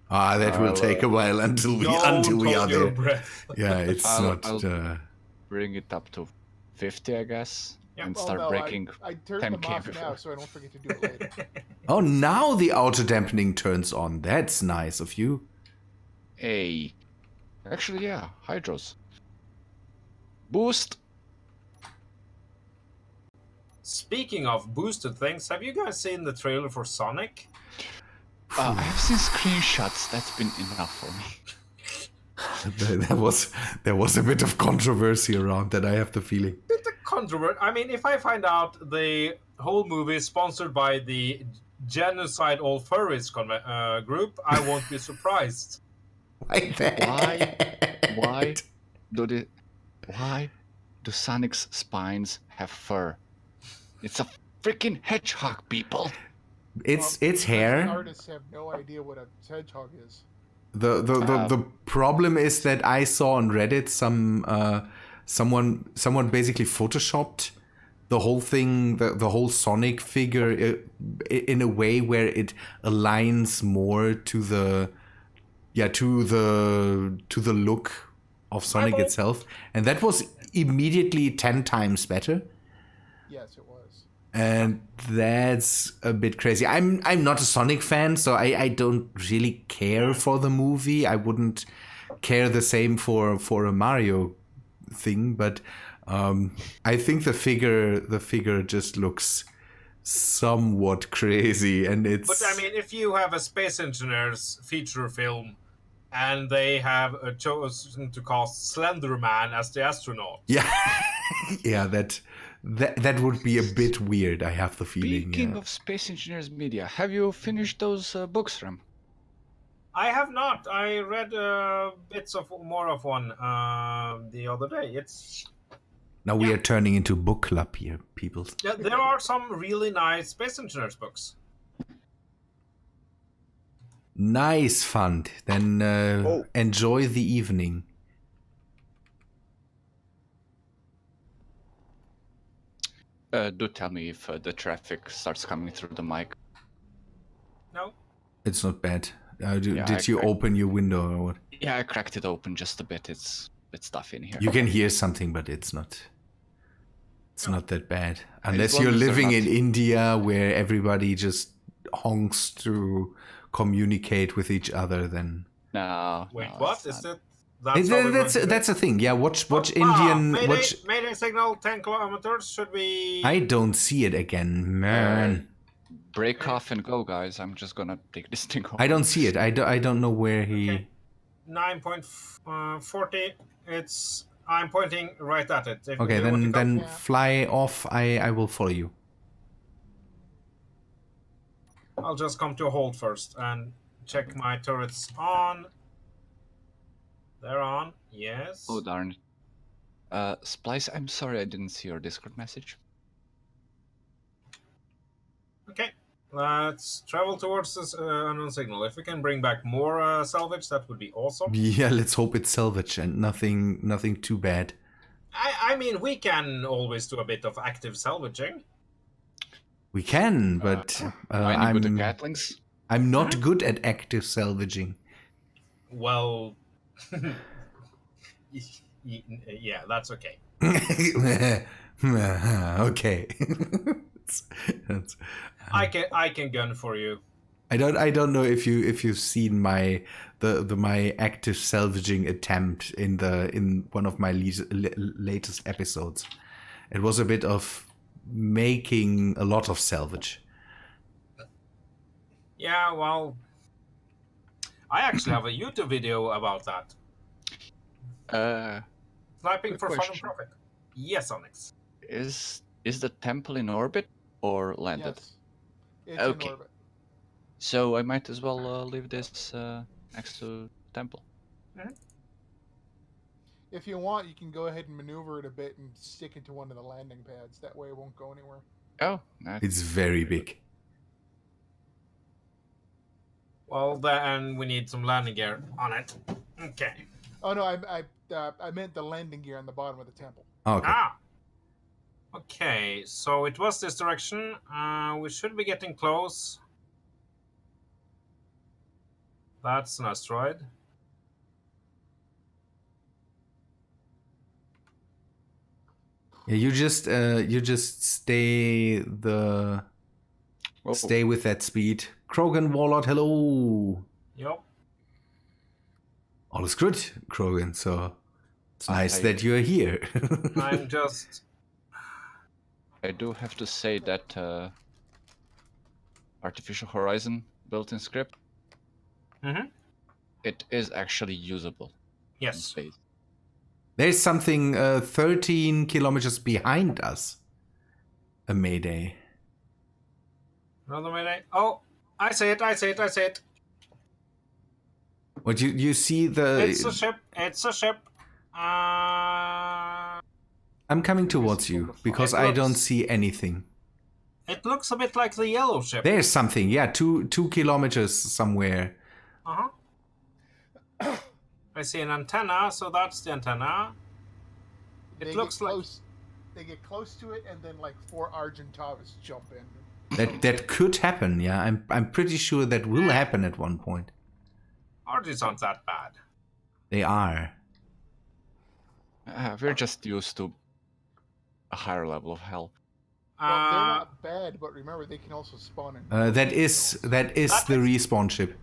Speaker 1: That will take a while until we
Speaker 2: Don't
Speaker 1: are
Speaker 2: hold your
Speaker 1: there.
Speaker 2: breath.
Speaker 1: Yeah, it's
Speaker 5: I'll-
Speaker 1: not.
Speaker 5: Bring it up to 50, I guess,
Speaker 2: Yeah.
Speaker 5: and
Speaker 4: Well,
Speaker 5: start
Speaker 4: no,
Speaker 5: breaking.
Speaker 4: I turned
Speaker 5: 10K
Speaker 4: them off
Speaker 5: before.
Speaker 4: now, so I don't forget to do it later.
Speaker 1: Oh, now the auto dampening turns on. That's nice of you.
Speaker 5: Hey, actually, yeah, hydros. Boost.
Speaker 2: Speaking of boosted things, have you guys seen the trailer for Sonic?
Speaker 5: I have seen screenshots. That's been enough for me.
Speaker 1: There was a bit of controversy around that. I have the feeling.
Speaker 2: Bit of controversy. I mean, if I find out the whole movie is sponsored by the Genocide All Furries group, I won't be surprised.
Speaker 5: Why do Sonic's spines have fur? It's a freaking hedgehog, people.
Speaker 1: It's
Speaker 4: The
Speaker 1: hair.
Speaker 4: artists have no idea what a hedgehog is.
Speaker 1: The problem is that I saw on Reddit someone basically photoshopped the whole thing, the whole Sonic figure in a way where it aligns more to the look of Sonic
Speaker 2: Eyeball.
Speaker 1: itself, and that was immediately 10 times better.
Speaker 4: Yes, it was.
Speaker 1: And that's a bit crazy. I'm not a Sonic fan, so I don't really care for the movie. I wouldn't care the same for a Mario thing, but I think the figure just looks somewhat crazy, and it's.
Speaker 2: But I mean, if you have a Space Engineers feature film, and they have chosen to cast Slender Man as the astronaut,
Speaker 1: yeah, yeah, that would be a bit weird. I have the feeling.
Speaker 5: Speaking
Speaker 1: Yeah.
Speaker 5: of Space Engineers Media, have you finished those books, Ram?
Speaker 2: I have not. I read bits of more of one the other day. It's
Speaker 1: Now we are turning into book club here, people.
Speaker 2: there are some really nice Space Engineers books.
Speaker 1: Nice fun. Then enjoy the evening.
Speaker 5: Do tell me if the traffic starts coming through the mic.
Speaker 2: No,
Speaker 1: It's not bad.
Speaker 5: Yeah,
Speaker 1: Did you open your window or what?
Speaker 5: Yeah, I cracked it open just a bit. It's a bit stuffy in here.
Speaker 1: You can hear something, but it's not. It's not that bad. Unless
Speaker 5: long
Speaker 1: you're
Speaker 5: as they're
Speaker 1: living
Speaker 5: not-
Speaker 1: in India, where everybody just honks to communicate with each other, then
Speaker 5: No.
Speaker 2: wait,
Speaker 5: no,
Speaker 2: what
Speaker 5: it's
Speaker 2: is
Speaker 5: not.
Speaker 2: it? That's how we're going to do it?
Speaker 1: that's a thing. Yeah, watch
Speaker 2: Ah,
Speaker 1: Indian.
Speaker 2: Mayday,
Speaker 1: Watch.
Speaker 2: Mayday signal 10 kilometers. Should we?
Speaker 1: I don't see it again, man.
Speaker 5: Break off and go, guys. I'm just gonna take this thing off.
Speaker 1: I don't see it. I don't know where he.
Speaker 2: Okay. 9.40. It's I'm pointing right at it. If
Speaker 1: Okay,
Speaker 2: you want to
Speaker 1: then
Speaker 2: come.
Speaker 4: Yeah.
Speaker 1: fly off. I will follow you.
Speaker 2: I'll just come to a hold first and check my turrets on. They're on. Yes.
Speaker 5: Oh darn. Splice, I'm sorry I didn't see your Discord message.
Speaker 2: Okay. Let's travel towards this unknown signal. If we can bring back more salvage, that would be awesome.
Speaker 1: Yeah, let's hope it's salvage and nothing too bad.
Speaker 2: I mean, we can always do a bit of active salvaging.
Speaker 1: We can, but
Speaker 5: Any good at Gatlings?
Speaker 1: I'm not good at active salvaging.
Speaker 2: Well, yeah, that's okay.
Speaker 1: Okay. That's-
Speaker 2: I can gun for you.
Speaker 1: I don't know if you've seen my my active salvaging attempt in one of my latest episodes. It was a bit of making a lot of salvage.
Speaker 2: Yeah, well, I actually have a YouTube video about that. Sniping
Speaker 5: Good
Speaker 2: for fun and
Speaker 5: question.
Speaker 2: profit. Yes, Onyx.
Speaker 5: Is the temple in orbit or landed?
Speaker 4: Yes. It's
Speaker 5: Okay.
Speaker 4: in orbit.
Speaker 5: So I might as well leave this next to temple.
Speaker 4: If you want, you can go ahead and maneuver it a bit and stick it to one of the landing pads. That way it won't go anywhere.
Speaker 5: Oh, nice.
Speaker 1: It's very big.
Speaker 2: Well, then we need some landing gear on it. Okay.
Speaker 4: Oh no, I meant the landing gear on the bottom of the temple.
Speaker 1: Okay.
Speaker 2: Ah. Okay, so it was this direction. We should be getting close. That's an asteroid.
Speaker 1: Yeah, you just stay
Speaker 5: Whoa.
Speaker 1: stay with that speed. Krogan Warlord, hello.
Speaker 2: Yep.
Speaker 1: All is good, Krogan. So it's nice
Speaker 5: I-
Speaker 1: that you're here.
Speaker 2: I'm just.
Speaker 5: I do have to say that Artificial Horizon built-in script,
Speaker 2: Mm-hmm.
Speaker 5: it is actually usable in
Speaker 2: Yes.
Speaker 5: space.
Speaker 1: There's something 13 kilometers behind us. A mayday.
Speaker 2: Another mayday. Oh, I see it. I see it. I see it.
Speaker 1: What you see the?
Speaker 2: It's a ship. It's a ship.
Speaker 1: I'm coming towards you because
Speaker 2: It
Speaker 1: I don't
Speaker 2: looks-
Speaker 1: see anything.
Speaker 2: It looks a bit like the yellow ship.
Speaker 1: There's something. Yeah, 2 kilometers somewhere.
Speaker 2: Uh huh. I see an antenna, so that's the antenna. It
Speaker 4: They
Speaker 2: looks
Speaker 4: get
Speaker 2: like.
Speaker 4: close. They get close to it, and then like 4 Argentavis jump in.
Speaker 1: That could happen. Yeah, I'm pretty sure that will happen at one point.
Speaker 2: Argies aren't that bad.
Speaker 1: They are.
Speaker 5: We're just used to a higher level of hell.
Speaker 4: Well, they're
Speaker 2: Uh,
Speaker 4: not bad, but remember they can also spawn in.
Speaker 1: That is the respawn ship.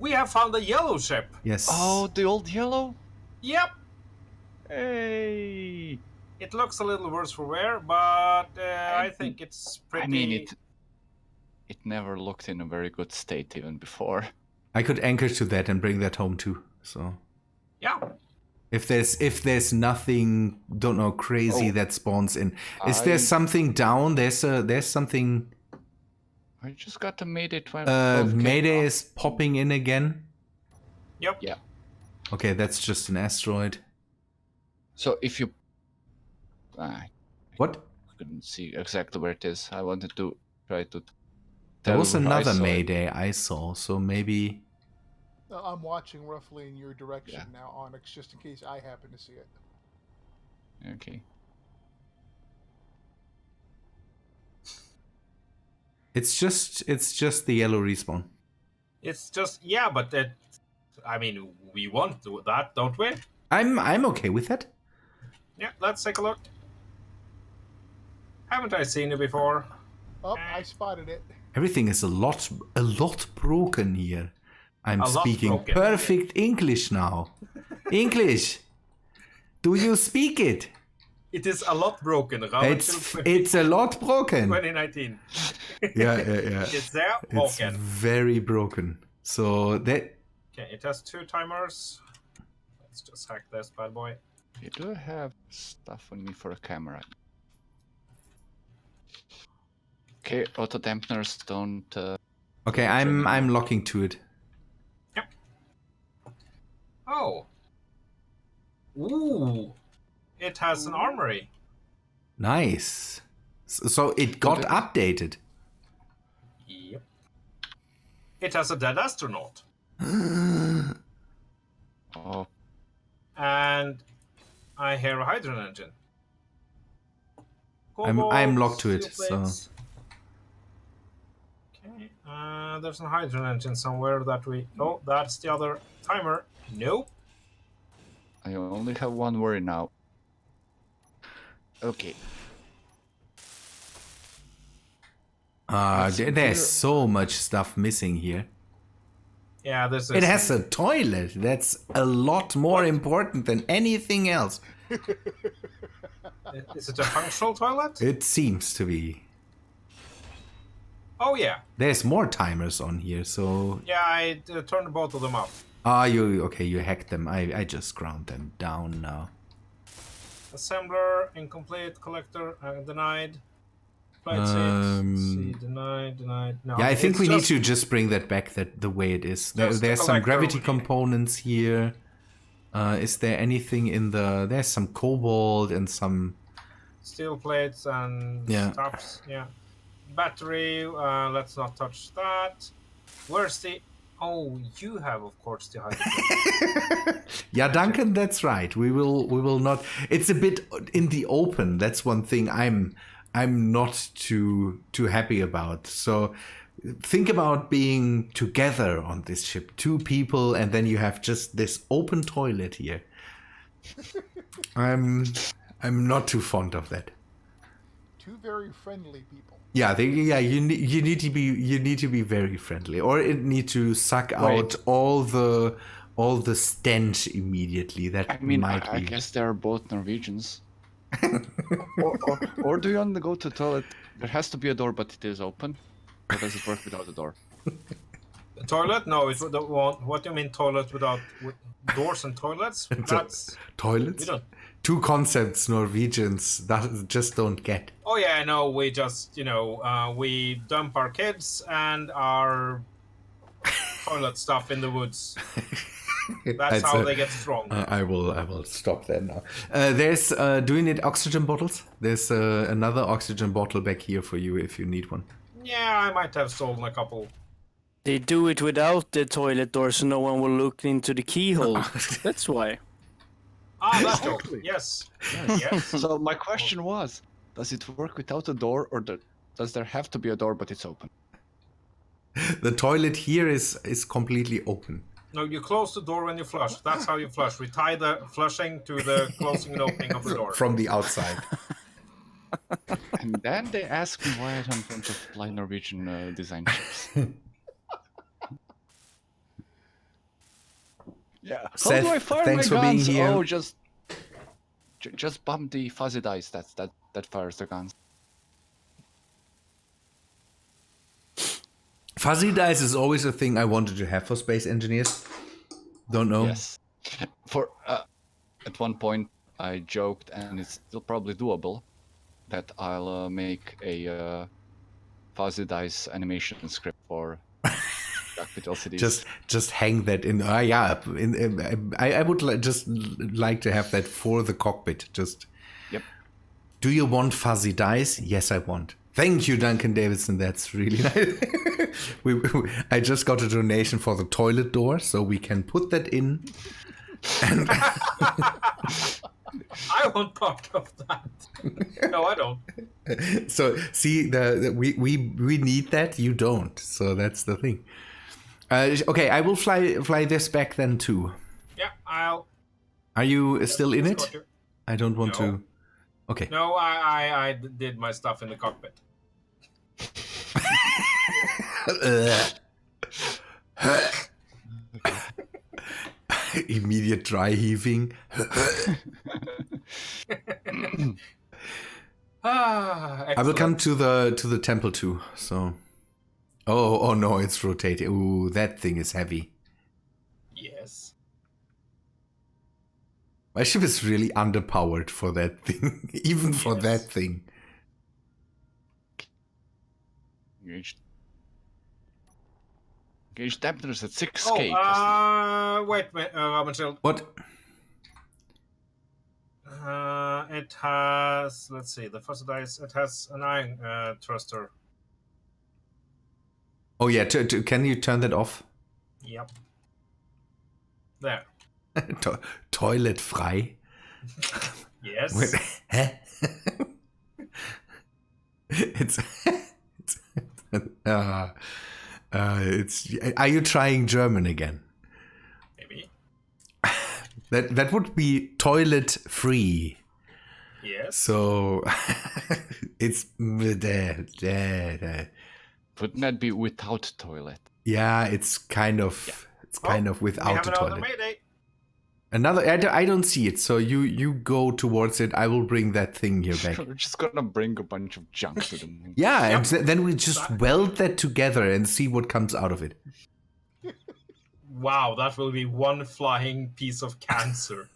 Speaker 2: we have found a yellow ship.
Speaker 1: Yes.
Speaker 5: Oh, the old yellow?
Speaker 2: Yep.
Speaker 5: Hey!
Speaker 2: It looks a little worse for wear, but I think it's pretty.
Speaker 5: I mean, it never looked in a very good state even before.
Speaker 1: I could anchor to that and bring that home too. So
Speaker 2: Yeah.
Speaker 1: if there's nothing, don't know, crazy
Speaker 5: Oh.
Speaker 1: that spawns in. Is there something down? There's something.
Speaker 5: I just got the Mayday 12.
Speaker 1: Mayday is popping in again.
Speaker 2: Yep.
Speaker 5: Yeah.
Speaker 1: Okay, that's just an asteroid.
Speaker 5: So if you... I
Speaker 1: What?
Speaker 5: couldn't see exactly where it is. I wanted to try to...
Speaker 1: There was
Speaker 5: tell where I
Speaker 1: another
Speaker 5: saw it.
Speaker 1: Mayday I saw, so maybe.
Speaker 4: I'm watching roughly in your direction
Speaker 5: Yeah.
Speaker 4: now, Onyx, just in case I happen to see it.
Speaker 5: Okay.
Speaker 1: It's just the yellow respawn.
Speaker 2: It's just but I mean, we want to that, don't we?
Speaker 1: I'm okay with that.
Speaker 2: Yeah. Let's take a look. Haven't I seen you before?
Speaker 4: Oh, I spotted it.
Speaker 1: Everything is a lot broken here. I'm
Speaker 2: A lot
Speaker 1: speaking
Speaker 2: broken.
Speaker 1: perfect English now. English. Do you speak it?
Speaker 2: It is a lot broken. Rabenschild
Speaker 1: It's a lot broken.
Speaker 2: 2019.
Speaker 1: Yeah.
Speaker 2: It's there.
Speaker 1: It's
Speaker 2: Broken.
Speaker 1: very broken. So that
Speaker 2: Okay, it has 2 timers. Let's just hack this bad boy.
Speaker 5: You do have stuff on me for a camera. Okay, auto dampeners don't.
Speaker 1: Okay,
Speaker 5: damage
Speaker 1: I'm
Speaker 5: anymore.
Speaker 1: locking to it.
Speaker 2: Yep. Oh. Ooh. It has an armory.
Speaker 1: Nice. So it got
Speaker 5: Good.
Speaker 1: updated.
Speaker 2: Yep. It has a dead astronaut.
Speaker 5: Oh,
Speaker 2: And I hear a hydrogen engine.
Speaker 1: I'm
Speaker 2: Cobalt,
Speaker 1: locked to it,
Speaker 2: steel
Speaker 1: so
Speaker 2: plates. Okay. There's a hydrogen engine somewhere that we. Oh, that's the other timer. Nope.
Speaker 5: I only have one worry now. Okay. Let's see
Speaker 1: there's
Speaker 5: here.
Speaker 1: so much stuff missing here.
Speaker 2: Yeah, this is.
Speaker 1: It has a toilet. That's a lot more important than anything else.
Speaker 2: Is it a functional toilet?
Speaker 1: It seems to be.
Speaker 2: Oh yeah.
Speaker 1: There's more timers on here, so...
Speaker 2: Yeah, I turned both of them off.
Speaker 1: you hacked them. I just ground them down now.
Speaker 2: Assembler, incomplete, collector, denied. Flight
Speaker 1: Um,
Speaker 2: seats, denied. No,
Speaker 1: Yeah, I think
Speaker 2: it's
Speaker 1: we need
Speaker 2: just-
Speaker 1: to just bring that back the way it is. There's some
Speaker 2: collector
Speaker 1: gravity
Speaker 2: we need.
Speaker 1: components here. Is there anything in the... There's some cobalt and some...
Speaker 2: Steel plates and
Speaker 1: Yeah.
Speaker 2: stuffs. Yeah. Battery. Let's not touch that. Where's the? Oh, you have of course the hydrogen.
Speaker 1: Yeah, Duncan, that's right. We will not. It's a bit in the open. That's one thing I'm not too happy about. So think about being together on this ship, 2 people, and then you have just this open toilet here. I'm not too fond of that.
Speaker 4: 2 very friendly people.
Speaker 1: Yeah, you need to be very friendly, or it need to suck out all the stench immediately. That
Speaker 5: I mean,
Speaker 1: might
Speaker 5: I
Speaker 1: be.
Speaker 5: guess they're both Norwegians. or do you want to go to the toilet? There has to be a door, but it is open. Or does it work without a door?
Speaker 2: The toilet? No, it won't. What do you mean toilet without doors and toilets? That's
Speaker 1: Toilets.
Speaker 2: we don't.
Speaker 1: 2 concepts Norwegians that just don't get.
Speaker 2: Oh yeah, no. We just we dump our kids and our toilet stuff in the woods. That's how they get strong.
Speaker 1: I will stop there now. There's do you need oxygen bottles? There's another oxygen bottle back here for you if you need one.
Speaker 2: Yeah, I might have stolen a couple.
Speaker 6: They do it without the toilet door so no one will look into the keyhole. That's why.
Speaker 2: Ah, that's true.
Speaker 5: Exactly.
Speaker 2: Yes. Yes.
Speaker 5: So my question was, does it work without a door, or does there have to be a door but it's open?
Speaker 1: The toilet here is completely open.
Speaker 2: No, you close the door when you flush. That's how you flush. We tie the flushing to the closing and opening of the door.
Speaker 1: From the outside.
Speaker 5: And then they ask me why I don't want to fly Norwegian design ships. Yeah. How
Speaker 1: Seth,
Speaker 5: do I fire
Speaker 1: thanks
Speaker 5: my
Speaker 1: for being
Speaker 5: guns?
Speaker 1: here.
Speaker 5: Oh, just bump the fuzzy dice. That fires the guns.
Speaker 1: Fuzzy dice is always a thing I wanted to have for space engineers. Don't know.
Speaker 5: Yes. For at one point I joked, and it's still probably doable, that I'll make a fuzzy dice animation script for Capital Cities.
Speaker 1: Just hang that in. Yeah. I would just like to have that for the cockpit. Just.
Speaker 5: Yep.
Speaker 1: Do you want fuzzy dice? Yes, I want. Thank you, Duncan Davidson. That's really nice. I just got a donation for the toilet door, so we can put that in. And
Speaker 2: I want part of that. No, I don't.
Speaker 1: so see, we need that. You don't. So that's the thing. Okay, I will fly this back then too.
Speaker 2: Yeah, I'll.
Speaker 1: Are you still in it?
Speaker 2: escort you.
Speaker 1: I don't want
Speaker 2: No.
Speaker 1: to. Okay.
Speaker 2: No, I did my stuff in the cockpit.
Speaker 1: Immediate dry heaving. I will come to the temple too. So, oh no, it's rotating. Ooh, that thing is heavy.
Speaker 2: Yes.
Speaker 1: My ship is really underpowered for that thing, even for that thing.
Speaker 5: Engage dampers at 6k.
Speaker 2: Wait, Rabenschild.
Speaker 1: What?
Speaker 2: It has, let's see, the first dice, it has an iron thruster.
Speaker 1: Oh yeah, can you turn that off?
Speaker 2: Yep. There.
Speaker 1: Toilet frei?
Speaker 2: Yes.
Speaker 1: Wait, huh? it's are you trying German again?
Speaker 2: Maybe.
Speaker 1: That would be toilet free.
Speaker 2: Yes.
Speaker 1: So it's
Speaker 5: Wouldn't that be without toilet?
Speaker 1: yeah, it's kind of without the toilet.
Speaker 2: Mayday.
Speaker 1: Another I don't see it. So you go towards it. I will bring that thing here back.
Speaker 5: We're just gonna bring a bunch of junk to the moon.
Speaker 1: Yeah, and then we just weld that together and see what comes out of it.
Speaker 2: Wow, that will be one flying piece of cancer.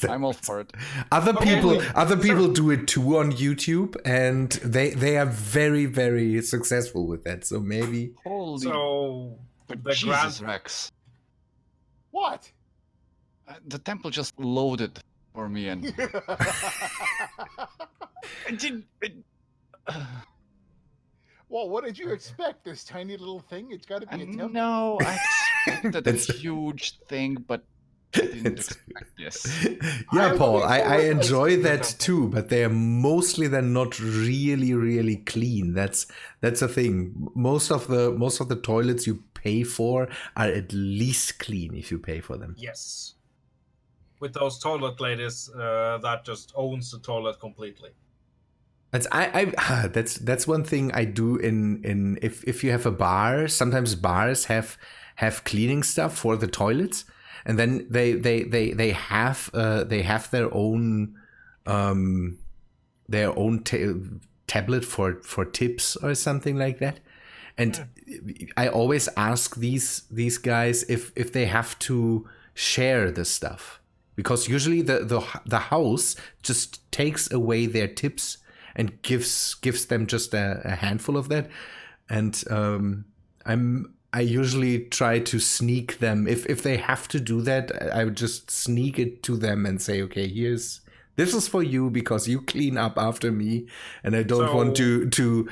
Speaker 5: I'm all for it.
Speaker 1: Other people do it too on YouTube, and they are very, very successful with that. So maybe.
Speaker 5: Holy.
Speaker 2: So
Speaker 5: But
Speaker 2: the
Speaker 5: Jesus, Rex.
Speaker 4: What?
Speaker 5: The temple just loaded for me, and I didn't.
Speaker 4: Well, what did you expect? This tiny little thing? It's got to be a temple.
Speaker 5: No, I expected a huge thing, but I didn't expect this.
Speaker 1: Yeah, Paul, I
Speaker 2: forward
Speaker 1: enjoy
Speaker 2: to
Speaker 1: that
Speaker 2: the
Speaker 1: too, but they are mostly then not really clean. That's a thing. Most of the toilets you pay for are at least clean if you pay for them.
Speaker 2: Yes. With those toilet ladies that just owns the toilet completely.
Speaker 1: That's one thing I do in if you have a bar. Sometimes bars have cleaning stuff for the toilets, and then they have their own tablet for tips or something like that. And I always ask these guys if they have to share the stuff, because usually the house just takes away their tips and gives them just a handful of that. And I usually try to sneak them if they have to do that. I would just sneak it to them and say, okay, this is for you because you clean up after me, and I don't want you to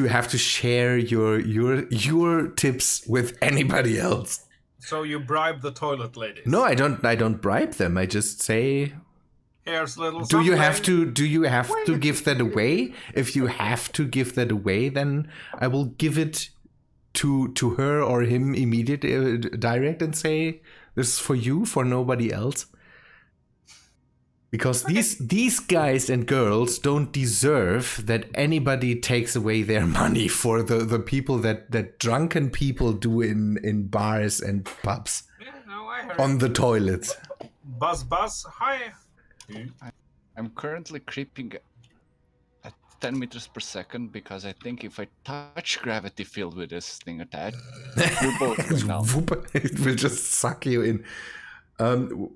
Speaker 1: have to share your tips with anybody else.
Speaker 2: So you bribe the toilet ladies?
Speaker 1: No, I don't bribe them. I just say,
Speaker 2: here's little.
Speaker 1: Do you have to give that away? If you have to give that away, then I will give it to her or him immediately, direct, and say, this is for you, for nobody else. Because these guys and girls don't deserve that anybody takes away their money for the people that drunken people do in bars and pubs.
Speaker 2: Yeah, no, I heard.
Speaker 1: On the toilets.
Speaker 2: Buzz, hi.
Speaker 5: I'm currently creeping at 10 meters per second because I think if I touch gravity field with this thing attached, we're both going down.
Speaker 1: It will just suck you in.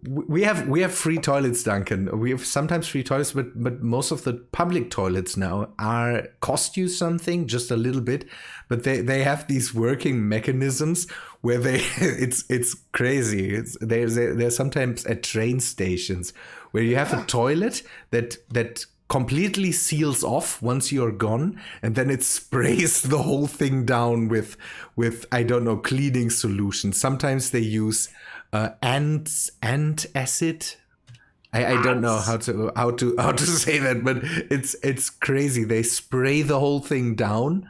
Speaker 1: We have free toilets, Duncan. We have sometimes free toilets, but most of the public toilets now cost you something, just a little bit. But they have these working mechanisms where it's crazy. There's sometimes at train stations where you have a toilet that completely seals off once you're gone, and then it sprays the whole thing down with I don't know, cleaning solutions. Sometimes they use ant acid. I don't know how to say that, but it's crazy. They spray the whole thing down,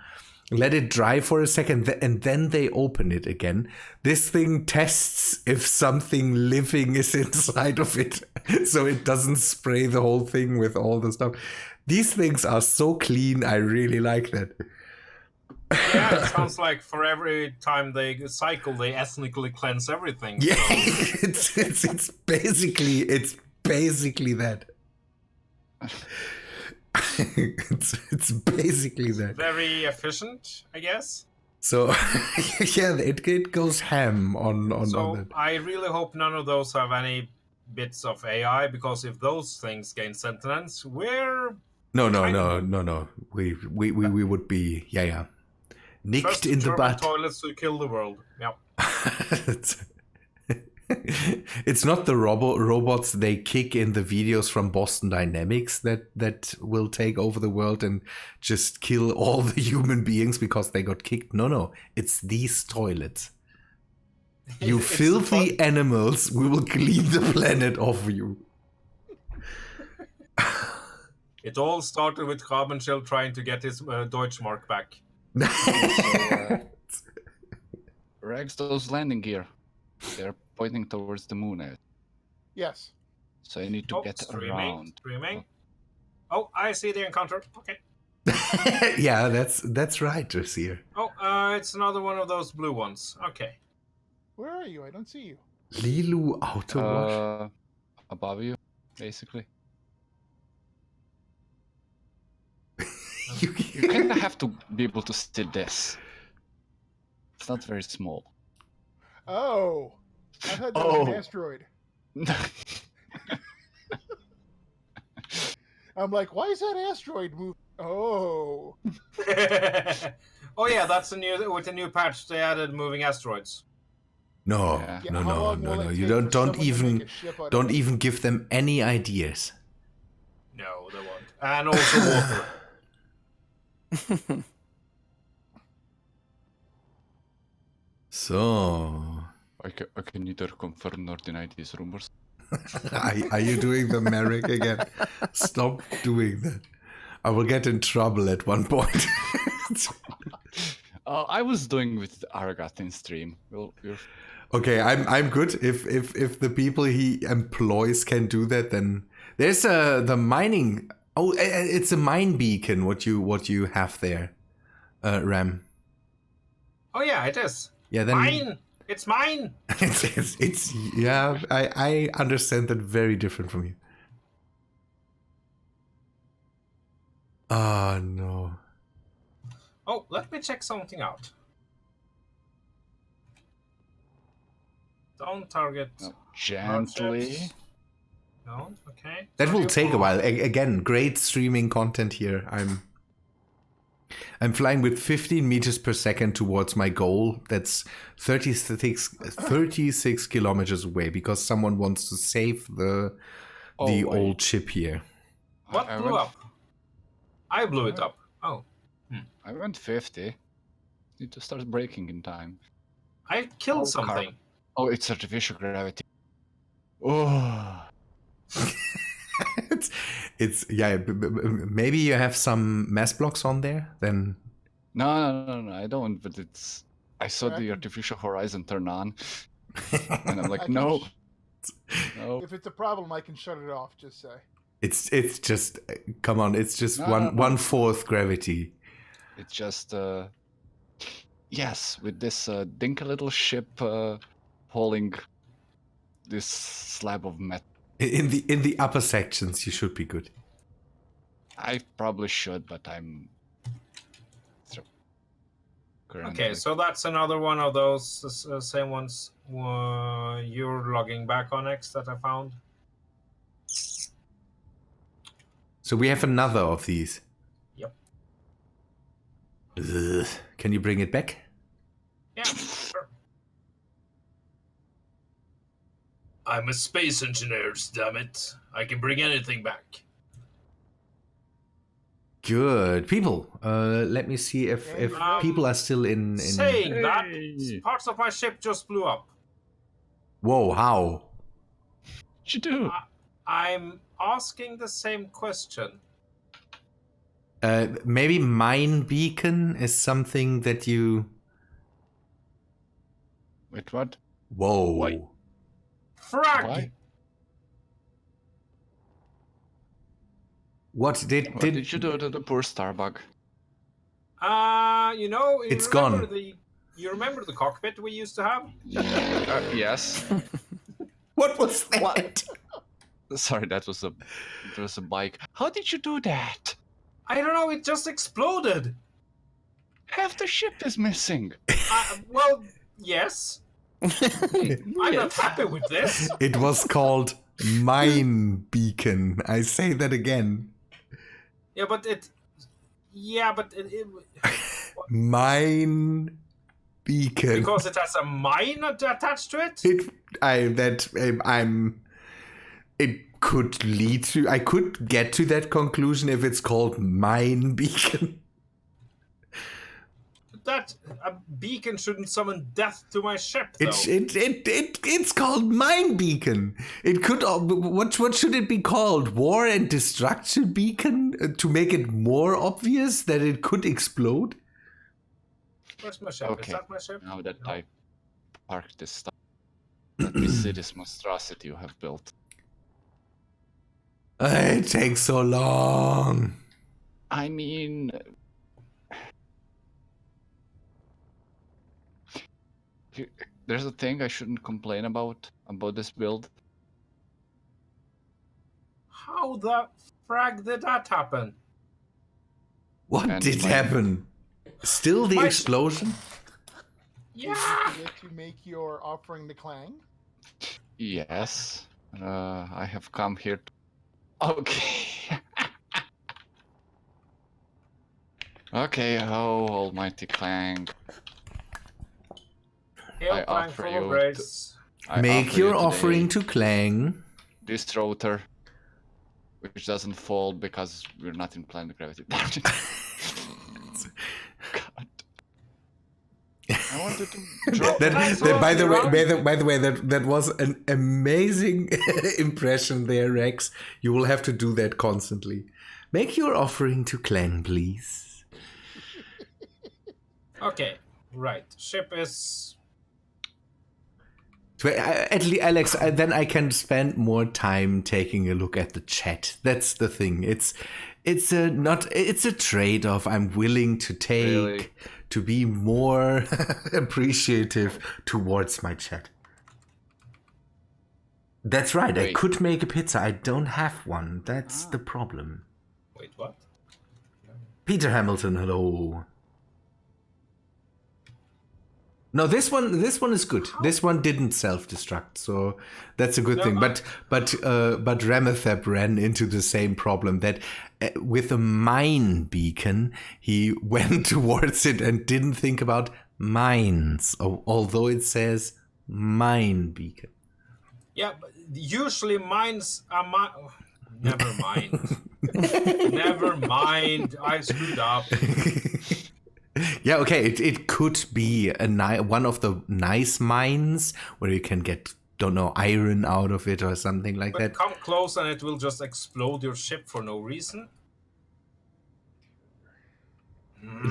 Speaker 1: let it dry for a second, and then they open it again. This thing tests if something living is inside of it, so it doesn't spray the whole thing with all the stuff. These things are so clean. I really like that.
Speaker 2: Yeah, it sounds like for every time they cycle, they ethnically cleanse everything.
Speaker 1: Yeah, it's basically that. it's basically that.
Speaker 2: Very efficient, I guess.
Speaker 1: So yeah, it goes ham on
Speaker 2: So
Speaker 1: that.
Speaker 2: I really hope none of those have any bits of AI, because if those things gain sentience, we're
Speaker 1: No.
Speaker 2: Kind of.
Speaker 1: We would be nicked
Speaker 2: trust
Speaker 1: in the
Speaker 2: German
Speaker 1: butt.
Speaker 2: toilets to kill the world. Yeah.
Speaker 1: It's not the robots they kick in the videos from Boston Dynamics that will take over the world and just kill all the human beings because they got kicked. No, it's these toilets. You
Speaker 2: It's
Speaker 1: filthy animals, we will clean the planet off you.
Speaker 2: It all started with Rabenschild trying to get his Deutschmark back.
Speaker 5: Rex, those landing gear, they're pointing towards the moon.
Speaker 4: Yes.
Speaker 5: So you need to get around.
Speaker 2: Streaming. Oh, I see the encounter. Okay.
Speaker 1: Yeah, that's right, Dressier.
Speaker 2: Oh, it's another one of those blue ones. Okay.
Speaker 4: Where are you? I don't see you.
Speaker 1: Lilu Auto Wash.
Speaker 5: Above you, basically.
Speaker 1: You
Speaker 5: You kind of have to be able to see this. It's not very small.
Speaker 4: Oh. I thought that was an asteroid. I'm like, why is that asteroid moving? Oh.
Speaker 2: Oh yeah, that's with the new patch they added moving asteroids.
Speaker 1: No,
Speaker 5: Yeah.
Speaker 4: Yeah, how long will it
Speaker 1: You
Speaker 4: take for
Speaker 1: don't
Speaker 4: someone to
Speaker 1: even
Speaker 4: make a ship out of
Speaker 1: don't
Speaker 4: it?
Speaker 1: even give them any ideas.
Speaker 2: No, they won't. And also water.
Speaker 1: So,
Speaker 5: I can neither confirm nor deny these rumors.
Speaker 1: are you doing the Merrick again? Stop doing that. I will get in trouble at one point.
Speaker 5: I was doing with Aragat in stream.
Speaker 1: Okay, I'm good. If the people he employs can do that, then there's the mining. Oh, it's a mine beacon. What you have there, Ram?
Speaker 2: Oh yeah, it is.
Speaker 1: Yeah, then
Speaker 2: Mine. It's mine.
Speaker 1: it's yeah. I understand that very different from you. Ah no.
Speaker 2: Oh, let me check something out. Don't target.
Speaker 5: No, gently.
Speaker 2: ships. Don't. Okay.
Speaker 1: That will
Speaker 2: You
Speaker 1: take a
Speaker 2: are-
Speaker 1: while. Again, great streaming content here. I'm flying with 15 meters per second towards my goal. That's 36 kilometers away because someone wants to save the
Speaker 5: wait.
Speaker 1: old ship here.
Speaker 2: What
Speaker 5: I
Speaker 2: blew
Speaker 5: went-
Speaker 2: up? I blew it up. Oh,
Speaker 5: I went 50. Need to start braking in time.
Speaker 2: I killed
Speaker 5: Oh,
Speaker 2: something.
Speaker 5: Oh, it's artificial gravity. Oh.
Speaker 1: it's yeah. Maybe you have some mass blocks on there. Then
Speaker 5: No, I don't. But it's. I saw
Speaker 4: Yeah, I
Speaker 5: the
Speaker 4: can-
Speaker 5: artificial horizon turn on, and I'm
Speaker 4: I
Speaker 5: like,
Speaker 4: can
Speaker 5: no,
Speaker 4: sh-
Speaker 5: no.
Speaker 4: If it's a problem, I can shut it off. Just say.
Speaker 1: it's just come on. It's just
Speaker 5: No,
Speaker 1: one
Speaker 5: no, no.
Speaker 1: 1/4 gravity.
Speaker 5: It's just yes, with this dinky little ship hauling this slab of metal.
Speaker 1: In the upper sections, you should be good.
Speaker 5: I probably should, but I'm. Currently.
Speaker 2: Okay, so that's another one of those same ones you're logging back on X that I found.
Speaker 1: So we have another of these.
Speaker 2: Yep.
Speaker 1: Ugh. Can you bring it back?
Speaker 2: Yeah, sure. I'm a space engineer, damn it. I can bring anything back.
Speaker 1: Good people. Let me see if people are still in.
Speaker 2: Saying
Speaker 5: Hey.
Speaker 2: that, parts of my ship just blew up.
Speaker 1: Whoa! How?
Speaker 5: What'd you do?
Speaker 2: I'm asking the same question.
Speaker 1: Maybe mine beacon is something that you.
Speaker 5: Wait, what?
Speaker 1: Whoa!
Speaker 5: Why?
Speaker 2: Frag!
Speaker 5: Why?
Speaker 1: What did
Speaker 5: What did you do to the poor Starbug?
Speaker 2: You know,
Speaker 1: It's
Speaker 2: remember
Speaker 1: gone.
Speaker 2: You remember the cockpit we used to have?
Speaker 5: Yes.
Speaker 1: What was that?
Speaker 5: Sorry, that was a bike. How did you do that?
Speaker 2: I don't know, it just exploded.
Speaker 5: Half the ship is missing.
Speaker 2: Well, yes. I'm not happy with this.
Speaker 1: It was called Mine beacon. I say that again.
Speaker 2: Yeah, but it.
Speaker 1: Mine beacon.
Speaker 2: Because it has a mine attached to it?
Speaker 1: It could lead to. I could get to that conclusion if it's called mine beacon.
Speaker 2: That a beacon shouldn't summon death to my ship, though.
Speaker 1: It's called mine beacon. It could. What should it be called? War and destruction beacon to make it more obvious that it could explode.
Speaker 2: Where's my ship?
Speaker 5: Okay.
Speaker 2: Is that my ship?
Speaker 5: Now that I parked this stuff, let me see this monstrosity you have built.
Speaker 1: It takes so long.
Speaker 5: I mean, there's a thing I shouldn't complain about this build.
Speaker 2: How the frag did that happen?
Speaker 1: What
Speaker 5: And
Speaker 1: did
Speaker 5: my-
Speaker 1: happen? Still the
Speaker 2: My-
Speaker 1: explosion?
Speaker 4: Did you
Speaker 2: Yeah!
Speaker 4: forget to make your offering to Clang?
Speaker 5: Yes, I have come here. Okay. Okay, oh almighty Clang.
Speaker 2: Hail
Speaker 5: I
Speaker 2: Clang
Speaker 5: offer
Speaker 2: full
Speaker 5: you
Speaker 2: of grace.
Speaker 5: I
Speaker 1: Make
Speaker 5: offer
Speaker 1: your
Speaker 5: you
Speaker 1: offering
Speaker 5: today
Speaker 1: to Clang.
Speaker 5: this rotor, which doesn't fall because we're not in planet gravity. God. I wanted to drop
Speaker 1: By the way, that was an amazing impression there, Rex. You will have to do that constantly. Make your offering to Clang, please.
Speaker 2: Okay, right. Ship is.
Speaker 1: At least, Alex, then I can spend more time taking a look at the chat. That's the thing. It's a trade-off I'm willing to take
Speaker 5: Really?
Speaker 1: to be more appreciative towards my chat. That's right. I
Speaker 5: Wait.
Speaker 1: could make a pizza. I don't have one. That's the problem.
Speaker 2: Wait, what?
Speaker 1: Peter Hamilton, hello. No, this one is good. This one didn't self-destruct, so that's a good
Speaker 2: No,
Speaker 1: thing. But Remethep ran into the same problem that with a mine beacon, he went towards it and didn't think about mines, although it says mine beacon.
Speaker 2: Yeah, but usually mines are Never mind. Never mind. I screwed up.
Speaker 1: Yeah, okay, it could be one of the nice mines where you can get, don't know, iron out of it or something like
Speaker 2: But
Speaker 1: that.
Speaker 2: come close and it will just explode your ship for no reason.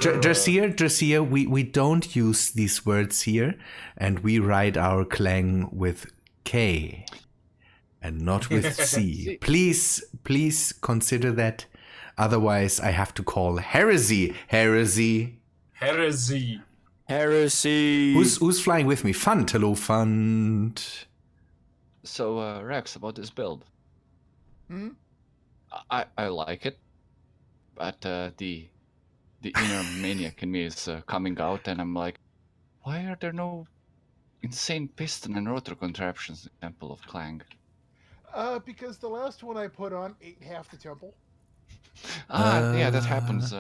Speaker 1: Dressier, we don't use these words here, and we write our clang with K and not with C. Please consider that. Otherwise, I have to call heresy.
Speaker 2: Heresy.
Speaker 1: Who's flying with me? Fund. Hello, Fund.
Speaker 5: So, Rex, about this build.
Speaker 4: Hmm?
Speaker 5: I like it, but the inner maniac in me is coming out, and I'm like, why are there no insane piston and rotor contraptions in the Temple of Clang?
Speaker 4: Because the last one I put on ate half the temple.
Speaker 5: Yeah, that happens.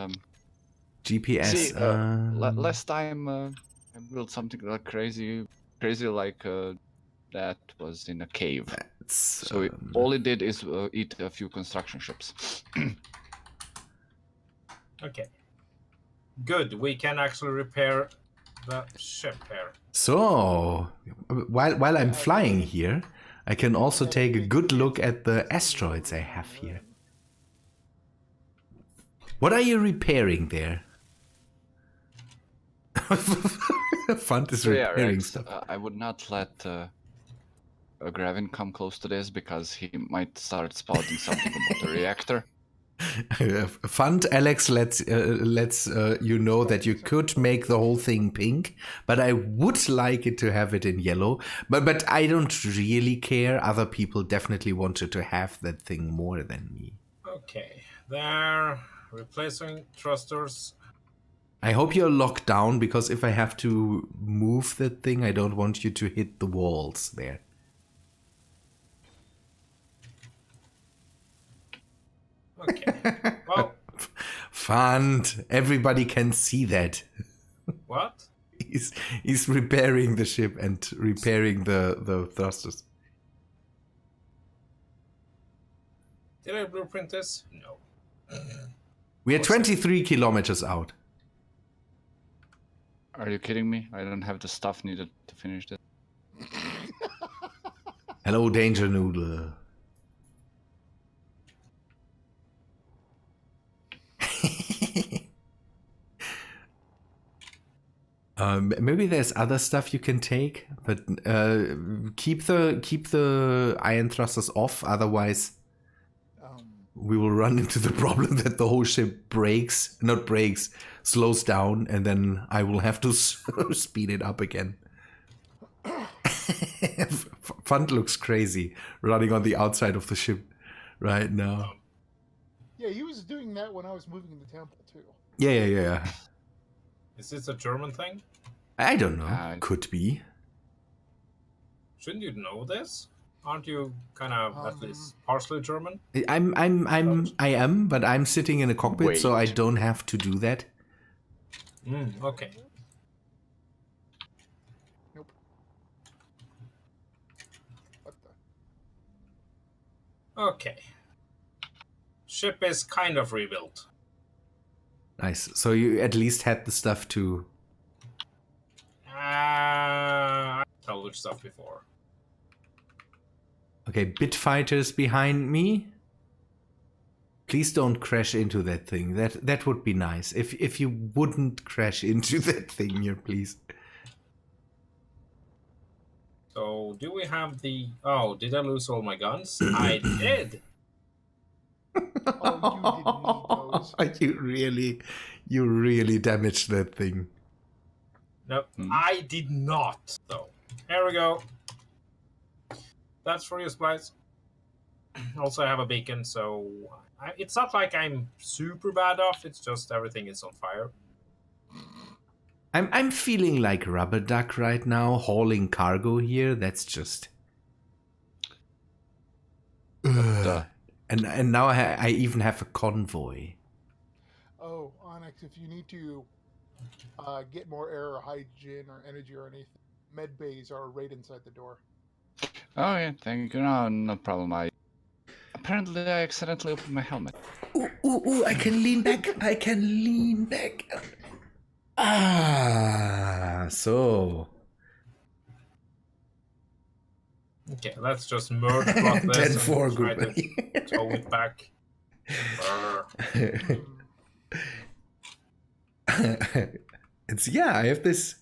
Speaker 1: GPS.
Speaker 5: See, last time I built something like crazy like that was in a cave. So all it did is eat a few construction ships.
Speaker 2: Okay. Good. We can actually repair the ship here.
Speaker 1: So, while I'm flying here, I can also take a good look at the asteroids I have here. What are you repairing there? Fund is
Speaker 5: So yeah,
Speaker 1: repairing
Speaker 5: Rex,
Speaker 1: stuff.
Speaker 5: I would not let Gravin come close to this because he might start spouting something about the reactor.
Speaker 1: Fund, Alex, let's you know that you could make the whole thing pink, but I would like it to have it in yellow. But I don't really care. Other people definitely wanted to have that thing more than me.
Speaker 2: Okay. There. Replacing thrusters.
Speaker 1: I hope you're locked down, because if I have to move that thing, I don't want you to hit the walls there.
Speaker 2: Well,
Speaker 1: Fund. Everybody can see that.
Speaker 2: what?
Speaker 1: He's repairing the ship and repairing the thrusters.
Speaker 2: Did I blueprint this? No.
Speaker 1: We are 23 kilometers out.
Speaker 5: Are you kidding me? I don't have the stuff needed to finish this.
Speaker 1: Hello, Danger Noodle. Maybe there's other stuff you can take, but keep the iron thrusters off. Otherwise, we will run into the problem that the whole ship slows down, and then I will have to speed it up again. Fund looks crazy running on the outside of the ship right now.
Speaker 4: Yeah, he was doing that when I was moving the temple too.
Speaker 1: Yeah.
Speaker 2: Is this a German thing?
Speaker 1: I don't know. Could be.
Speaker 2: Shouldn't you know this? Aren't you kind of at least partially German?
Speaker 1: I am, but I'm sitting in a cockpit, so I don't have to do that.
Speaker 2: Okay.
Speaker 4: Nope. What the?
Speaker 2: Okay. Ship is kind of rebuilt.
Speaker 1: Nice. So you at least had the stuff to...
Speaker 2: I salvaged stuff before.
Speaker 1: Okay, bit fighters behind me. Please don't crash into that thing. That would be nice. If you wouldn't crash into that thing here, please.
Speaker 2: So, do we have the... Oh, did I lose all my guns? I did!
Speaker 4: Oh, you didn't need those.
Speaker 1: You really damaged that thing.
Speaker 2: No, I did not, though. Here we go. That's for you, Splice. Also, I have a beacon, so... it's not like I'm super bad off, it's just everything is on fire.
Speaker 1: I'm feeling like Rubber Duck right now, hauling cargo here. That's just... And now I even have a convoy.
Speaker 4: Oh, Onyx, if you need to get more air or hydrogen or energy or anything, med bays are right inside the door.
Speaker 5: Oh yeah, thank you. No problem. Apparently I accidentally opened my helmet.
Speaker 1: Ooh, I can lean back. So.
Speaker 2: Okay, let's just merge block this
Speaker 1: 10-4,
Speaker 2: and try
Speaker 1: goodbye.
Speaker 2: to tow it back.
Speaker 1: I have this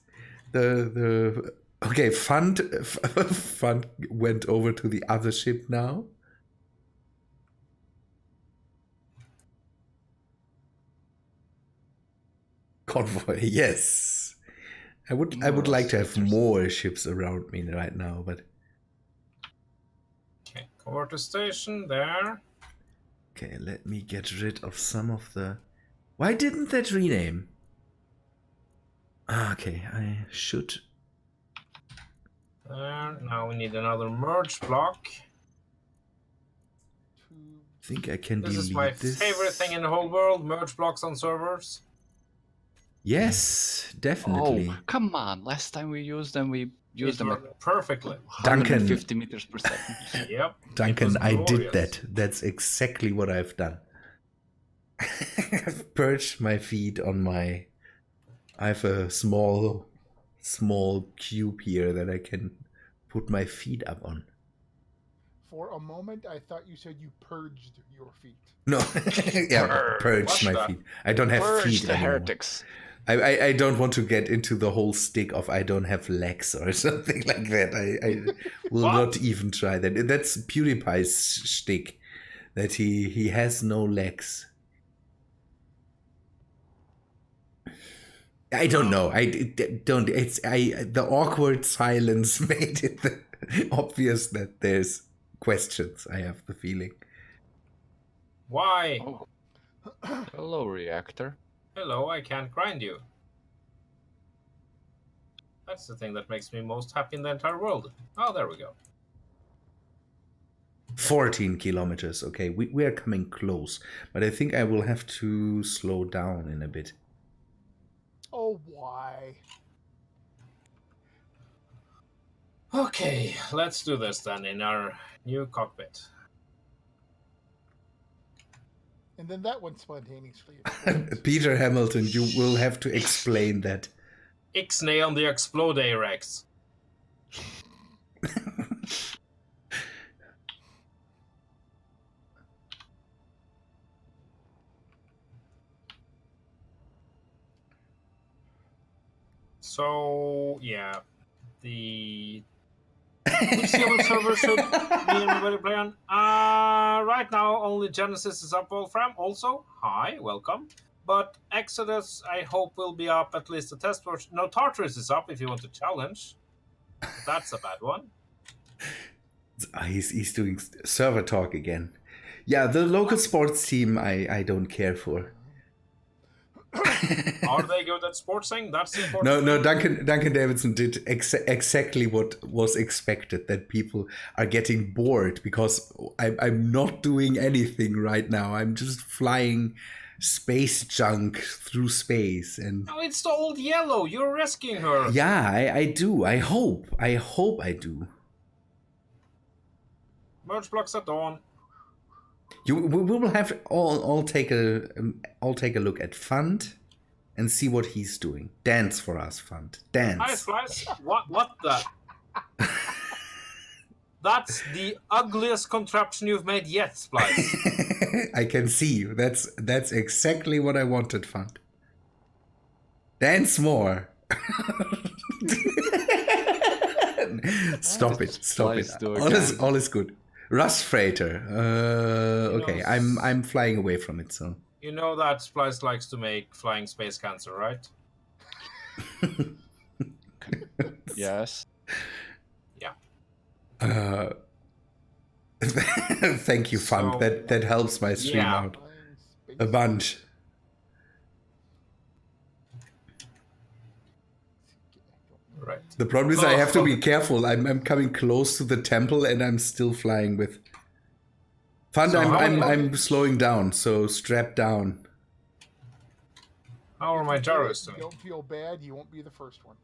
Speaker 1: okay, Fund went over to the other ship now. Convoy, yes. I would like to have more ships around me right now, but
Speaker 2: Okay, convert to station there.
Speaker 1: okay, let me get rid of some of the... Why didn't that rename? Okay, I should...
Speaker 2: There. Now we need another merge block.
Speaker 1: I think I can
Speaker 2: This
Speaker 1: delete
Speaker 2: is my
Speaker 1: this.
Speaker 2: favorite thing in the whole world, merge blocks on servers.
Speaker 1: Yes, definitely.
Speaker 5: Oh, come on. Last time we used them, we used them at
Speaker 2: Perfectly.
Speaker 5: 150 meters per second.
Speaker 2: Yep.
Speaker 1: Duncan, I did
Speaker 2: glorious.
Speaker 1: that. That's exactly what I've done. I've perched my feet on my... I have a small cube here that I can put my feet up on.
Speaker 4: For a moment, I thought you said you purged your feet.
Speaker 1: No, yeah, purged my feet. I don't have
Speaker 5: Purge
Speaker 1: feet
Speaker 5: the
Speaker 1: anymore.
Speaker 5: heretics.
Speaker 1: I don't want to get into the whole stick of I don't have legs or something like that. I will not even try that. That's PewDiePie's shtick, that he has no legs. I don't know. The awkward silence made it obvious that there's questions. I have the feeling.
Speaker 2: Why?
Speaker 5: Oh. Hello, reactor.
Speaker 2: Hello, I can't grind you. That's the thing that makes me most happy in the entire world. Oh, there we go.
Speaker 1: 14 kilometers. Okay, we are coming close, but I think I will have to slow down in a bit.
Speaker 4: Oh, why?
Speaker 2: Okay, let's do this then in our new cockpit.
Speaker 4: And then that one spontaneously explodes.
Speaker 1: Peter Hamilton, you will have to explain that.
Speaker 2: Ixnay on the explode Rex. So yeah, the which civil server should me and everybody play on? Right now only Genesis is up, Wolfram. Also, hi, welcome. But Exodus, I hope will be up at least the test version. No, Tartarus is up if you want to challenge. That's a bad one.
Speaker 1: He's doing server talk again. Yeah, the local sports team I don't care for.
Speaker 2: Are they good at sportsing? That's the important
Speaker 1: No,
Speaker 2: thing.
Speaker 1: Duncan Davidson did exactly what was expected, that people are getting bored because I'm not doing anything right now. I'm just flying space junk through space. And
Speaker 2: No, it's the old yellow. You're rescuing her.
Speaker 1: yeah, I do. I hope I do.
Speaker 2: Merge blocks at dawn.
Speaker 1: We will have all take a look at Fund and see what he's doing. Dance for us, Fund. Dance.
Speaker 2: Hi, Splice. What the? That's the ugliest contraption you've made yet, Splice.
Speaker 1: I can see you. That's exactly what I wanted, Fund. Dance more. Stop it. All is good. Rust Freighter. Okay, I'm flying away from it, so.
Speaker 2: You know that Splice likes to make flying space cancer, right?
Speaker 5: Yes.
Speaker 2: Yeah.
Speaker 1: Thank you, Fund.
Speaker 2: So,
Speaker 1: that helps my stream
Speaker 2: yeah.
Speaker 1: out a bunch.
Speaker 2: Right.
Speaker 1: The problem is I have to be careful. I'm coming close to the temple and I'm still flying with. Fund,
Speaker 2: So
Speaker 1: I'm slowing down, so strap down.
Speaker 2: How are my gyros doing?
Speaker 4: Don't feel bad. You won't be the first one.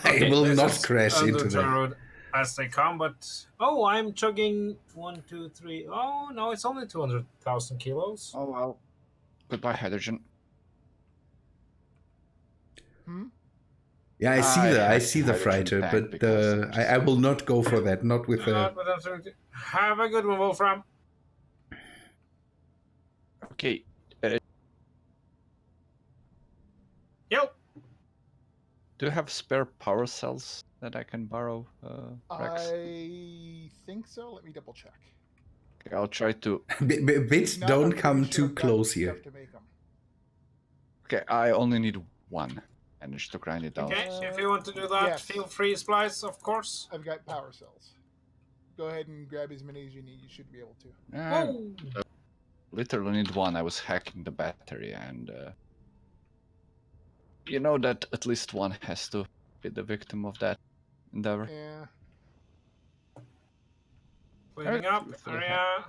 Speaker 1: I will not crash into them.
Speaker 2: Road as they come, but I'm chugging 1, 2, 3. Oh no, it's only 200,000 kilos.
Speaker 5: Oh well. Goodbye, hydrogen.
Speaker 1: Yeah, I see the freighter, but I will not go for that. Not with
Speaker 2: Have a good one, Wolfram.
Speaker 5: Okay.
Speaker 2: Yep.
Speaker 5: Do you have spare power cells that I can borrow, Rex?
Speaker 4: I think so. Let me double check.
Speaker 5: Okay, I'll try to.
Speaker 1: Bits
Speaker 4: No,
Speaker 1: don't
Speaker 4: I'm
Speaker 1: come
Speaker 4: pretty sure
Speaker 1: too
Speaker 4: I've got
Speaker 1: close
Speaker 4: stuff
Speaker 1: here.
Speaker 4: to make 'em.
Speaker 5: Okay, I only need one. Manage to grind it down.
Speaker 2: Okay, if you want to do that,
Speaker 4: yes.
Speaker 2: feel free, Splice, of course.
Speaker 4: I've got power cells. Go ahead and grab as many as you need. You should be able to.
Speaker 2: Whoa.
Speaker 5: Literally need one. I was hacking the battery, and you know that at least one has to be the victim of that endeavor.
Speaker 4: Yeah.
Speaker 2: Cleaning up area.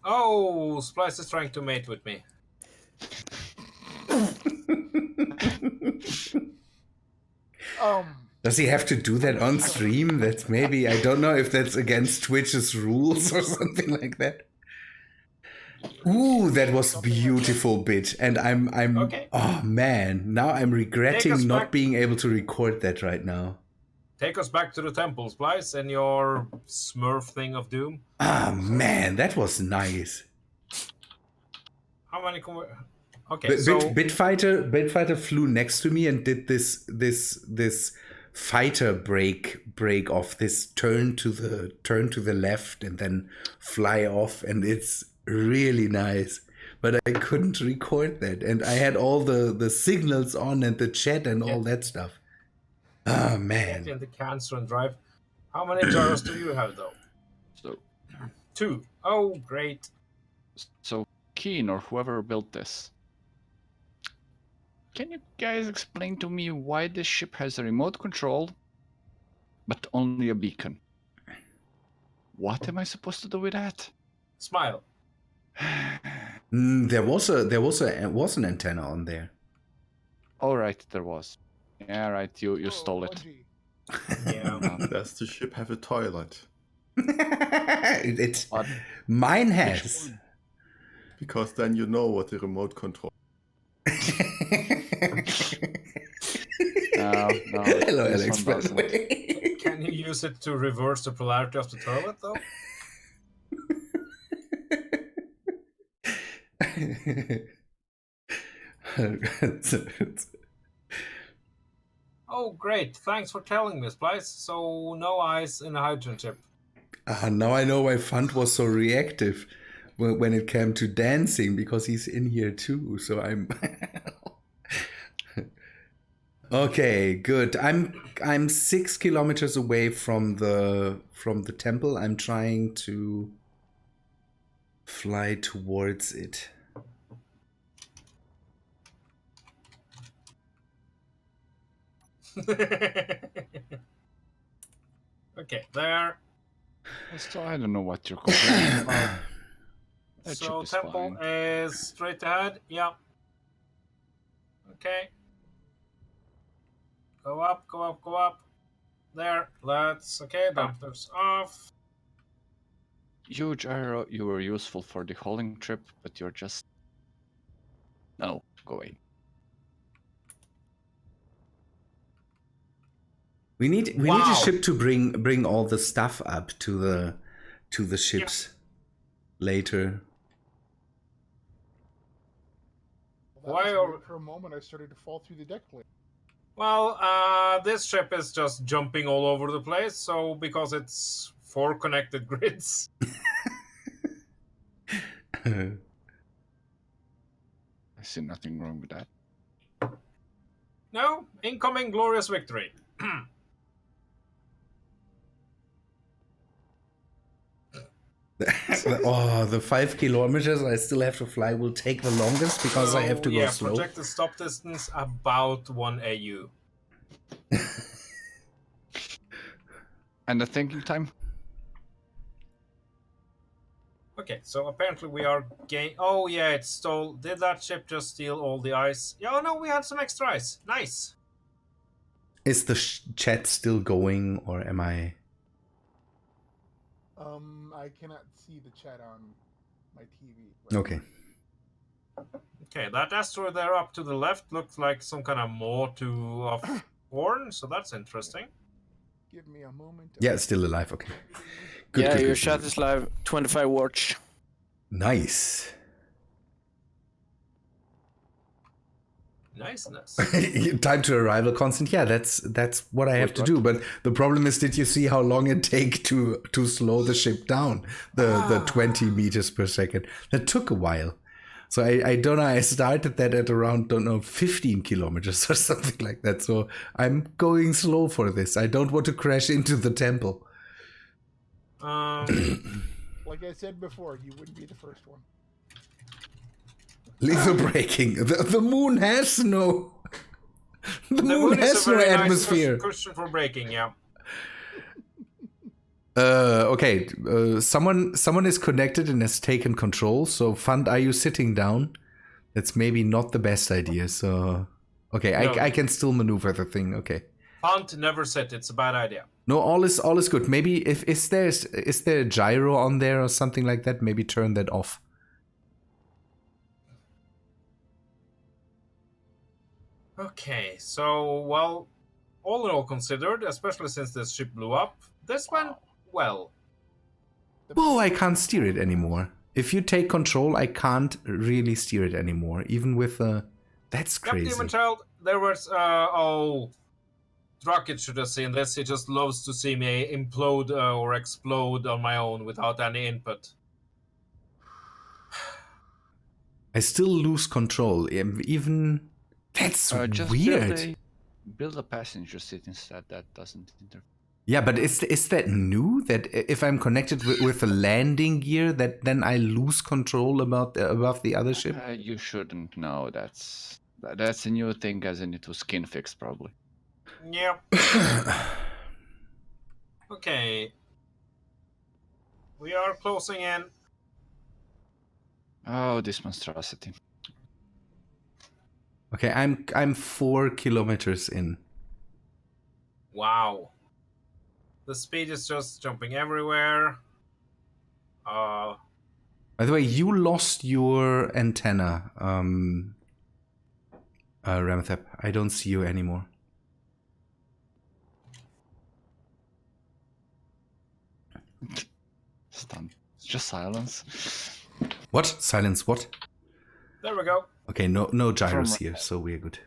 Speaker 2: Oh, Splice is trying to mate with me.
Speaker 1: Does he have to do that on stream? That's maybe, I don't know if that's against Twitch's rules or something like that. Ooh, that was beautiful bit, and I'm
Speaker 2: Okay.
Speaker 1: Oh man, now I'm regretting not
Speaker 2: back.
Speaker 1: being able to record that right now.
Speaker 2: Take us back to the temple, Splice, and your Smurf thing of doom.
Speaker 1: Ah man, that was nice.
Speaker 2: How many? Okay, so
Speaker 1: Bitfighter flew next to me and did this fighter break off, this turn to the left and then fly off, and it's really nice. But I couldn't record that, and I had all the signals on and the chat and all that stuff. Oh man.
Speaker 2: in the cancer and drive. How many gyros do you have though?
Speaker 5: So
Speaker 2: 2. Oh, great.
Speaker 5: So Keen or whoever built this, can you guys explain to me why this ship has a remote control but only a beacon. What am I supposed to do with that?
Speaker 2: Smile.
Speaker 1: There was an antenna on there.
Speaker 5: All right, there was. Yeah, right. You stole it.
Speaker 4: Bungie.
Speaker 2: Yeah.
Speaker 3: Does the ship have a toilet?
Speaker 1: It's
Speaker 5: What?
Speaker 1: mine
Speaker 5: Which
Speaker 1: has.
Speaker 5: one?
Speaker 3: Because then you know what the remote control.
Speaker 5: No,
Speaker 1: Hello,
Speaker 5: this
Speaker 1: Alex.
Speaker 5: one
Speaker 1: By the
Speaker 5: doesn't.
Speaker 1: way.
Speaker 2: Can you use it to reverse the polarity of the toilet, though? Oh, great. Thanks for telling me, Splice. So, no ice in a hydrogen ship.
Speaker 1: Now I know why Fund was so reactive when it came to dancing, because he's in here too. So I'm okay. Good. I'm 6 kilometers away from the temple. I'm trying to fly towards it.
Speaker 2: Okay, there.
Speaker 5: So I don't know what you're complaining about. That
Speaker 2: So,
Speaker 5: ship is
Speaker 2: temple
Speaker 5: fine.
Speaker 2: is straight ahead. Yeah. Okay. Go up, go up, go up. There. Let's. Okay, dampers off.
Speaker 5: Huge arrow, you were useful for the hauling trip, but you're just... No, go away.
Speaker 1: We need a
Speaker 2: Wow.
Speaker 1: ship to bring all the stuff up to the ships later.
Speaker 4: Well,
Speaker 2: Why
Speaker 4: that was
Speaker 2: are-
Speaker 4: weird. For a moment, I started to fall through the deck plate.
Speaker 2: Well, this ship is just jumping all over the place, so because it's 4 connected grids.
Speaker 5: I see nothing wrong with that.
Speaker 2: No, incoming glorious victory.
Speaker 1: Oh, the 5 kilometers I still have to fly will take the longest because I have to go slow.
Speaker 2: Projected stop distance about 1 AU.
Speaker 5: And the thinking time?
Speaker 2: Okay, so apparently we are Oh yeah, it stole. Did that ship just steal all the ice? Yeah, oh no, we had some extra ice. Nice.
Speaker 1: Is the chat still going, or am I?
Speaker 4: I cannot see the chat on my TV. Right
Speaker 1: Okay.
Speaker 2: Okay, that asteroid there up to the left looks like some kind of Motu of horn, so that's interesting.
Speaker 4: Give me a moment.
Speaker 1: Yeah, it's still alive. Okay. Good,
Speaker 6: Yeah,
Speaker 1: good,
Speaker 6: your
Speaker 1: good,
Speaker 6: chat
Speaker 1: good.
Speaker 6: is live. 25 watch.
Speaker 1: Nice.
Speaker 2: Niceness.
Speaker 1: Time to arrival constant. Yeah, that's what I have to do. But the problem is, did you see how long it take to slow the ship down? The 20 meters per second. That took a while. So I don't know. I started that at around 15 kilometers or something like that. So I'm going slow for this. I don't want to crash into the temple.
Speaker 4: Like I said before, you wouldn't be the first one.
Speaker 1: Lethal braking. The moon has no. The moon
Speaker 2: is
Speaker 1: has
Speaker 2: a
Speaker 1: no
Speaker 2: very
Speaker 1: atmosphere.
Speaker 2: nice cushion for braking, yeah.
Speaker 1: Okay. Someone is connected and has taken control. So, Fund, are you sitting down? That's maybe not the best idea. So, okay,
Speaker 2: No.
Speaker 1: I can still maneuver the thing. Okay.
Speaker 2: Punt, never sit. It's a bad idea.
Speaker 1: No, all is good. Maybe if is there a gyro on there or something like that? Maybe turn that off.
Speaker 2: Okay, so, well, all in all considered, especially since this ship blew up, this went well.
Speaker 1: Whoa, I can't steer it anymore. If you take control, I can't really steer it anymore. Even with that's crazy.
Speaker 2: Yep, Demon Child, there was, Rocket should have seen this. He just loves to see me implode or explode on my own without any input.
Speaker 1: I still lose control. Even that's
Speaker 5: Just
Speaker 1: weird.
Speaker 5: build a passenger seat instead. That doesn't interfere.
Speaker 1: Yeah, but is that new? That if I'm connected with a landing gear, that then I lose control above the other ship?
Speaker 5: You shouldn't know. That's a new thing, as in it was skin fixed, probably.
Speaker 2: Yep. Okay. We are closing in.
Speaker 5: Oh, this monstrosity.
Speaker 1: Okay, I'm 4 kilometers in.
Speaker 2: Wow. The speed is just jumping everywhere.
Speaker 1: By the way, you lost your antenna, Remethep. I don't see you anymore.
Speaker 5: Stun. It's just silence.
Speaker 1: What? Silence, what?
Speaker 2: There we go.
Speaker 1: Okay, no gyros
Speaker 5: From-
Speaker 1: here, so we're good.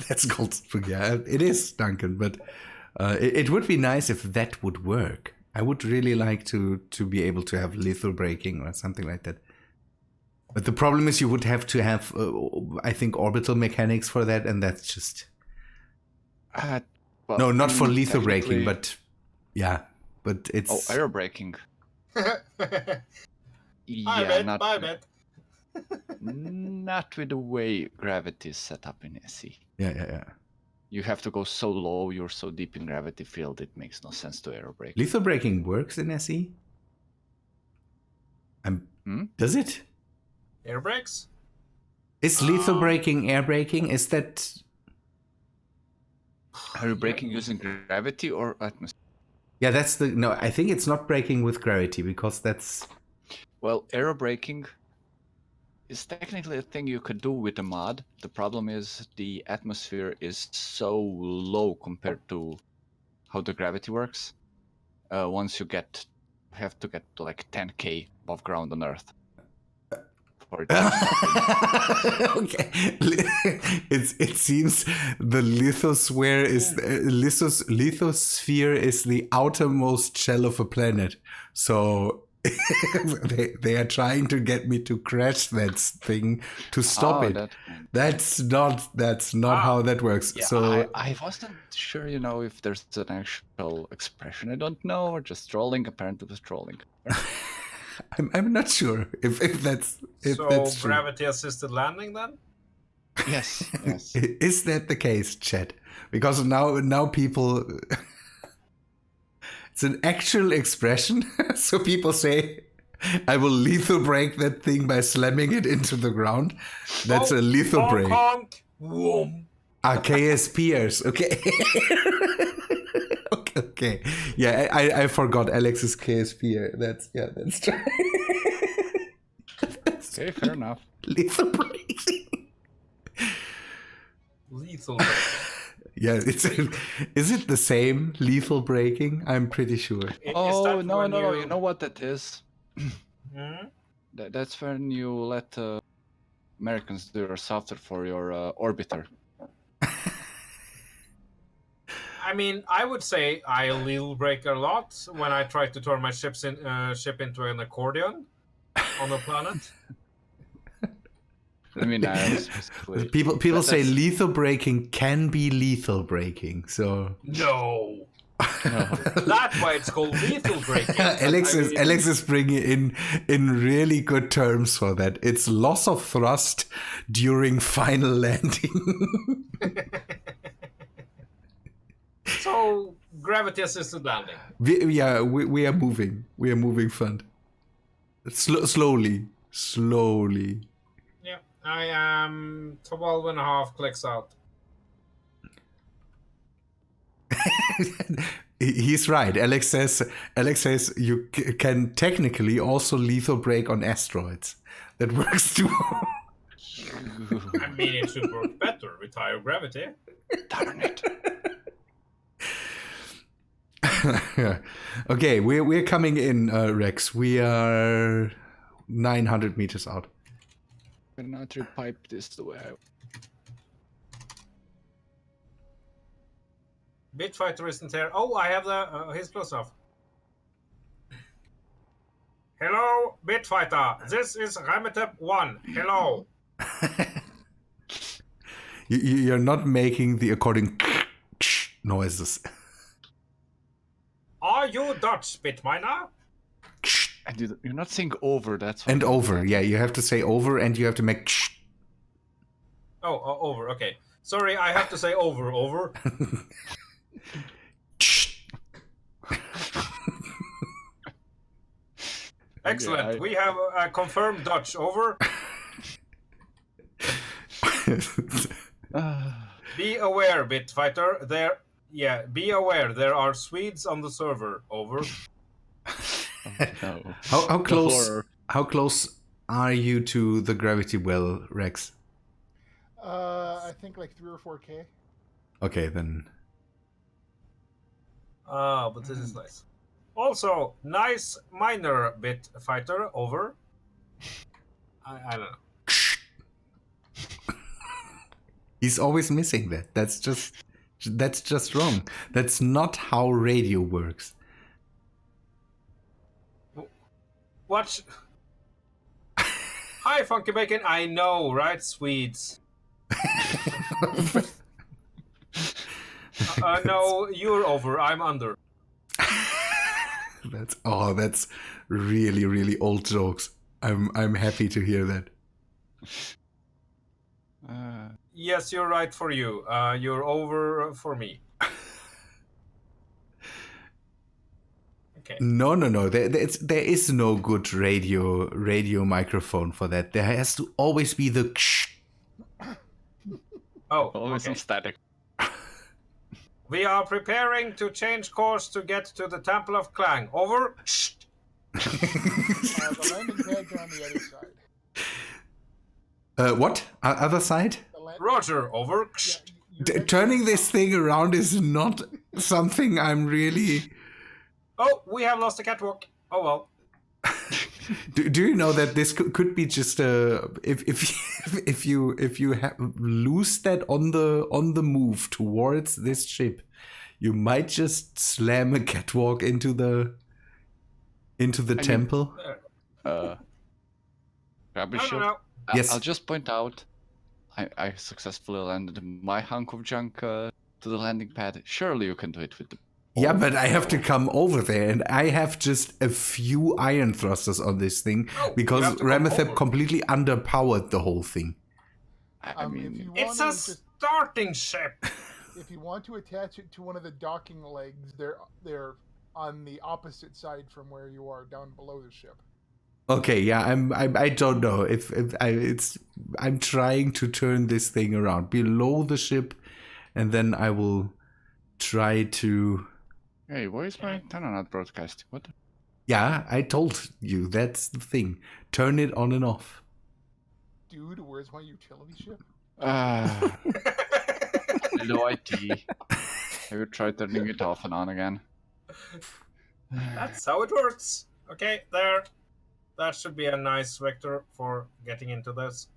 Speaker 1: That's called... Yeah, it is, Duncan, but it would be nice if that would work. I would really like to be able to have lethal braking or something like that. But the problem is you would have to have, I think, orbital mechanics for that, and that's just...
Speaker 5: Well,
Speaker 1: no, not for lethal
Speaker 5: technically-
Speaker 1: braking, but... Yeah, but it's...
Speaker 5: Oh, aero braking.
Speaker 2: Bye,
Speaker 5: Yeah,
Speaker 2: bet.
Speaker 5: not,
Speaker 2: Bye, bet.
Speaker 5: not with the way gravity is set up in SE.
Speaker 1: Yeah.
Speaker 5: You have to go so low, you're so deep in gravity field, it makes no sense to aero brake.
Speaker 1: Lethal braking works in SE? Does it?
Speaker 2: Air brakes?
Speaker 1: Is lethal braking air braking? Is that...
Speaker 5: Are you braking using gravity or atmosphere?
Speaker 1: Yeah, that's the... No, I think it's not braking with gravity, because that's...
Speaker 5: Well, aero braking is technically a thing you could do with a mod. The problem is the atmosphere is so low compared to how the gravity works. Once you have to get to like 10k above ground on Earth. For it to stop.
Speaker 1: Okay. It seems the lithosphere is the outermost shell of a planet. So they are trying to get me to crash that thing to stop
Speaker 5: Oh,
Speaker 1: it. That's not how that works.
Speaker 5: Yeah,
Speaker 1: So
Speaker 5: I wasn't sure, if there's an actual expression. I don't know, or just trolling. Apparently, it was trolling.
Speaker 1: I'm not sure if that's
Speaker 2: So
Speaker 1: that's true.
Speaker 2: gravity assisted landing then?
Speaker 5: Yes, yes.
Speaker 1: Is that the case, chat? Because now people... It's an actual expression. So people say, I will lethal break that thing by slamming it into the ground. That's a lethal
Speaker 2: honk,
Speaker 1: break.
Speaker 2: honk. Whoom.
Speaker 1: KSPers. Okay. Okay. Yeah, I forgot Alex is KSPer. That's true.
Speaker 5: Okay, fair enough.
Speaker 1: Lethal breaking.
Speaker 2: Lethal break.
Speaker 1: Yeah, is it the same lethal breaking? I'm pretty sure.
Speaker 5: Oh, no. You know what that is?
Speaker 2: Hmm?
Speaker 5: That's when you let Americans do your software for your orbiter.
Speaker 2: I mean, I would say I lethal break a lot when I try to turn my ship into an accordion on a planet.
Speaker 5: I mean, specifically...
Speaker 1: People say
Speaker 5: that's-
Speaker 1: lethal breaking can be lethal breaking. So
Speaker 2: No. That's why it's called lethal breaking.
Speaker 1: Alex is bringing in really good terms for that. It's loss of thrust during final landing.
Speaker 2: So gravity assisted landing.
Speaker 1: we are moving. We are moving fun. Slowly.
Speaker 2: Yeah, I am 12 and a half clicks out.
Speaker 1: He's right. Alex says you can technically also lethal break on asteroids. That works too.
Speaker 2: I mean, it should work better with higher gravity.
Speaker 5: Darn it.
Speaker 1: Okay, we're coming in, Rex. We are 900 meters out.
Speaker 5: I'm gonna repipe this the way
Speaker 2: Bitfighter isn't here. Oh, I have the his plus off. Hello, Bitfighter. This is Remethep 1. Hello.
Speaker 1: You're not making the according noises.
Speaker 2: Are you Dutch, Bitminer?
Speaker 5: You're not saying over, that's what
Speaker 1: And over, yeah, you have to say over and you have to make...
Speaker 2: Oh, over. Okay. Sorry, I have to say over. Excellent. We have a confirmed Dutch. Over. Be aware, Bitfighter. Be aware. There are Swedes on the server. Over.
Speaker 5: No.
Speaker 1: How
Speaker 5: The
Speaker 1: close?
Speaker 5: horror.
Speaker 1: How close are you to the gravity well, Rex?
Speaker 4: I think like 3 or 4K.
Speaker 1: Okay, then.
Speaker 2: But this is nice. Also, nice minor Bitfighter. Over. I don't know.
Speaker 1: He's always missing that. That's just wrong. That's not how radio works.
Speaker 2: What? Hi, Funky Bacon. I know, right, Swedes? No, you're over. I'm under.
Speaker 1: That's really, really old jokes. I'm happy to hear that.
Speaker 2: Yes, you're right for you. You're over for me. Okay.
Speaker 1: No. There is no good radio microphone for that. There has to always be the.
Speaker 2: Oh,
Speaker 5: Always
Speaker 2: okay.
Speaker 5: on static.
Speaker 2: We are preparing to change course to get to the Temple of Clang. Over.
Speaker 4: The landing pads are on the other side.
Speaker 1: What? Other side?
Speaker 2: Roger. Over.
Speaker 1: Turning this thing around is not something I'm really.
Speaker 2: Oh, we have lost the catwalk. Oh well.
Speaker 1: Do you know that this could be just if you lose that on the move towards this ship, you might just slam a catwalk into the temple.
Speaker 5: Rabenschild.
Speaker 2: No.
Speaker 1: Yes.
Speaker 5: I'll just point out, I successfully landed my hunk of junk to the landing pad. Surely you can do it with the.
Speaker 1: Yeah, but I have to come over there, and I have just a few iron thrusters on this thing because Remethep completely underpowered the whole thing.
Speaker 5: I mean,
Speaker 4: if you
Speaker 2: It's
Speaker 4: wanna
Speaker 2: a starting ship.
Speaker 4: If you want to attach it to one of the docking legs, they're on the opposite side from where you are, down below the ship.
Speaker 1: Okay, yeah, I don't know I'm trying to turn this thing around below the ship, and then I will try to.
Speaker 5: hey, why is my antenna not broadcasting? What?
Speaker 1: Yeah, I told you that's the thing. Turn it on and off.
Speaker 4: Dude, where's my utility ship?
Speaker 5: Low IT. Have you tried turning it off and on again?
Speaker 2: That's how it works. Okay, there. That should be a nice vector for getting into this.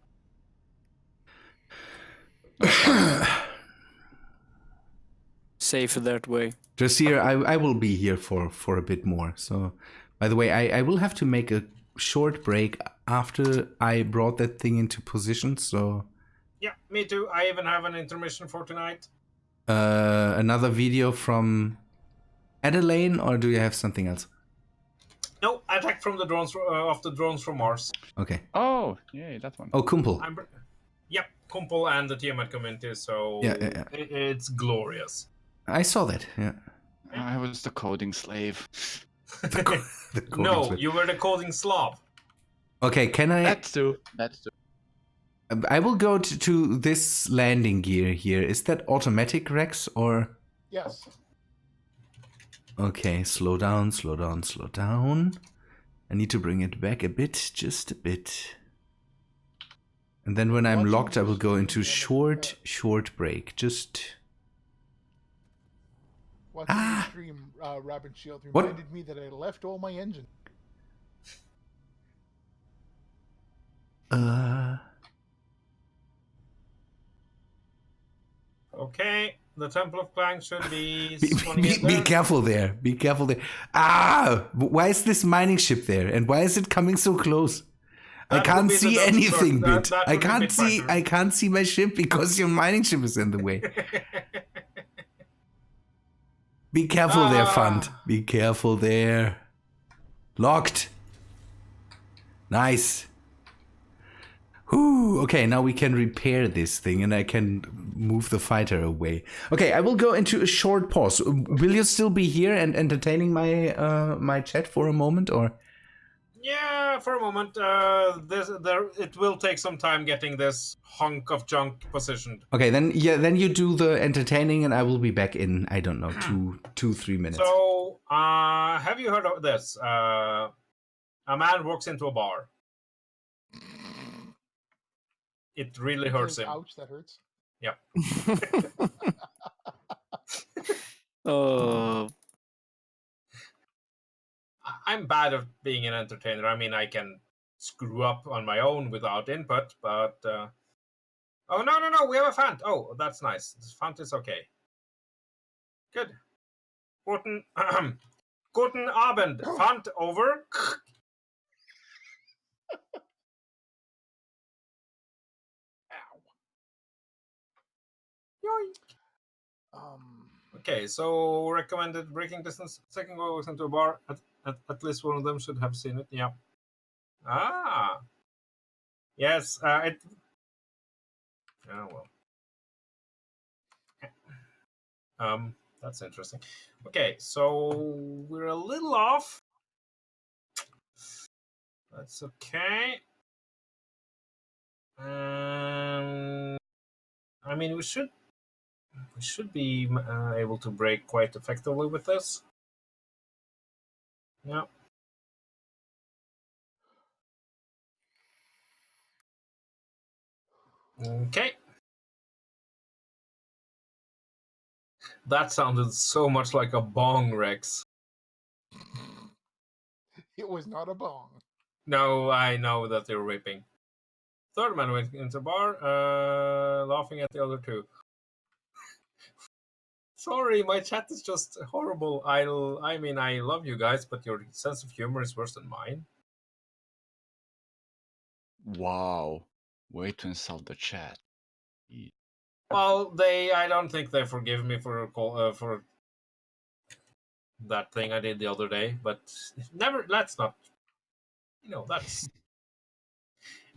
Speaker 6: Safer that way.
Speaker 1: Just here, I will be here for a bit more. So, by the way, I will have to make a short break after I brought that thing into position. So,
Speaker 2: Yeah, me too. I even have an intermission for tonight.
Speaker 1: another video from Adelaine, or do you have something else?
Speaker 2: No, attack from the drones of the drones from Mars.
Speaker 1: Okay.
Speaker 5: Oh, yay, that one.
Speaker 1: Oh, Kumpel.
Speaker 2: Yep, Kumpel and the Tiamat community. So
Speaker 1: Yeah.
Speaker 2: it's glorious.
Speaker 1: I saw that. Yeah.
Speaker 5: I was the coding slave.
Speaker 1: The coding
Speaker 2: No,
Speaker 1: slip.
Speaker 2: you were the coding slob.
Speaker 1: Okay, can I?
Speaker 5: That's true.
Speaker 1: I will go to this landing gear here. Is that automatic, Rex, or?
Speaker 4: Yes.
Speaker 1: Okay, slow down. I need to bring it back a bit, just a bit. And then when I'm locked, I will go into short break. Just.
Speaker 4: Watching the stream, Rabenschild reminded me that I left all my engine.
Speaker 2: Okay, the Temple of Clang should be.
Speaker 1: Be careful there. Be careful there. Why is this mining ship there? And why is it coming so close? I can't see anything, Bit. I can't see my ship because your mining ship is in the way. Be careful there, Fund. Be careful there. Locked. Nice. Ooh, okay, now we can repair this thing and I can move the fighter away. Okay, I will go into a short pause. Will you still be here and entertaining my my chat for a moment, or?
Speaker 2: Yeah, for a moment. It will take some time getting this hunk of junk positioned.
Speaker 1: Okay, then then you do the entertaining and I will be back in, I don't know, 3 minutes.
Speaker 2: So, have you heard of this? A man walks into a bar. It really
Speaker 4: He
Speaker 2: hurts
Speaker 4: says,
Speaker 2: him.
Speaker 4: ouch, that hurts.
Speaker 2: Yep.
Speaker 6: Oh,
Speaker 2: I'm bad at being an entertainer. I mean, I can screw up on my own without input, but oh no, we have a fant. Oh, that's nice. This fant is okay. Good. Guten Guten Abend. Fant over.
Speaker 4: Um,
Speaker 2: Okay, so recommended breaking distance. Second goal was into a bar. At least one of them should have seen it. Yeah. Ah. Yes. It. Oh well. That's interesting. Okay, so we're a little off. That's okay. I mean, we should be able to break quite effectively with this. Yeah. Okay. That sounded so much like a bong, Rex.
Speaker 4: it was not a bong.
Speaker 2: No, I know that they're raping. Third man went into bar, laughing at the other two. Sorry, my chat is just horrible. I mean, I love you guys, but your sense of humor is worse than mine.
Speaker 5: Wow. Way to insult the chat.
Speaker 2: Well, I don't think they forgive me for that thing I did the other day, but never, let's not, that's...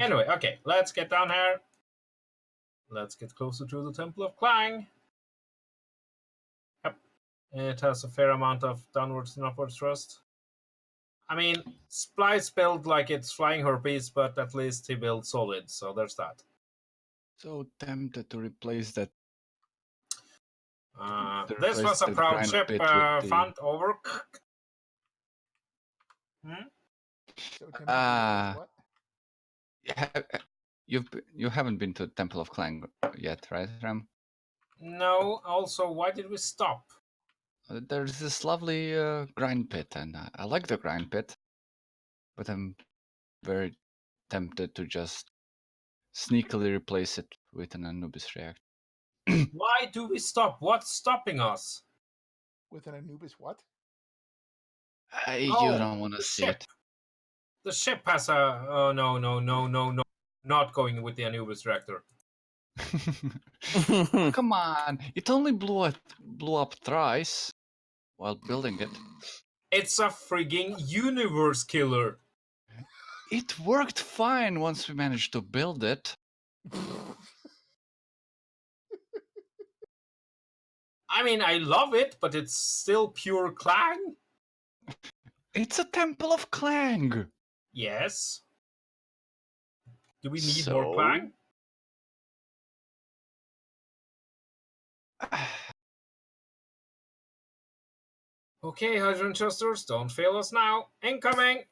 Speaker 2: Anyway, okay, let's get down here. Let's get closer to the Temple of Clang. Yep, it has a fair amount of downwards and upwards thrust. I mean, Splice built like it's flying herpes, but at least he built solid, so there's that.
Speaker 5: So tempted to replace that.
Speaker 2: This was a
Speaker 5: the
Speaker 2: proud
Speaker 5: grind
Speaker 2: ship,
Speaker 5: bit with the-
Speaker 2: font over.
Speaker 4: So tempted to replace what?
Speaker 5: You haven't been to Temple of Clang yet, right, Ram?
Speaker 2: No, also, why did we stop?
Speaker 5: There's this lovely grind pit, and I like the grind pit, but I'm very tempted to just sneakily replace it with an Anubis reactor.
Speaker 2: Why do we stop? What's stopping us?
Speaker 4: With an Anubis what?
Speaker 5: You don't want to
Speaker 2: the
Speaker 5: see
Speaker 2: ship.
Speaker 5: it.
Speaker 2: The ship has a... Oh, no. Not going with the Anubis reactor.
Speaker 5: Come on, it only blew up thrice while building it.
Speaker 2: It's a frigging universe killer.
Speaker 5: It worked fine once we managed to build it.
Speaker 2: I mean, I love it, but it's still pure Clang.
Speaker 5: It's a Temple of Clang.
Speaker 2: Yes. Do we need
Speaker 5: So?
Speaker 2: more Clang? Okay, Hydrogen Chesters, don't fail us now. Incoming!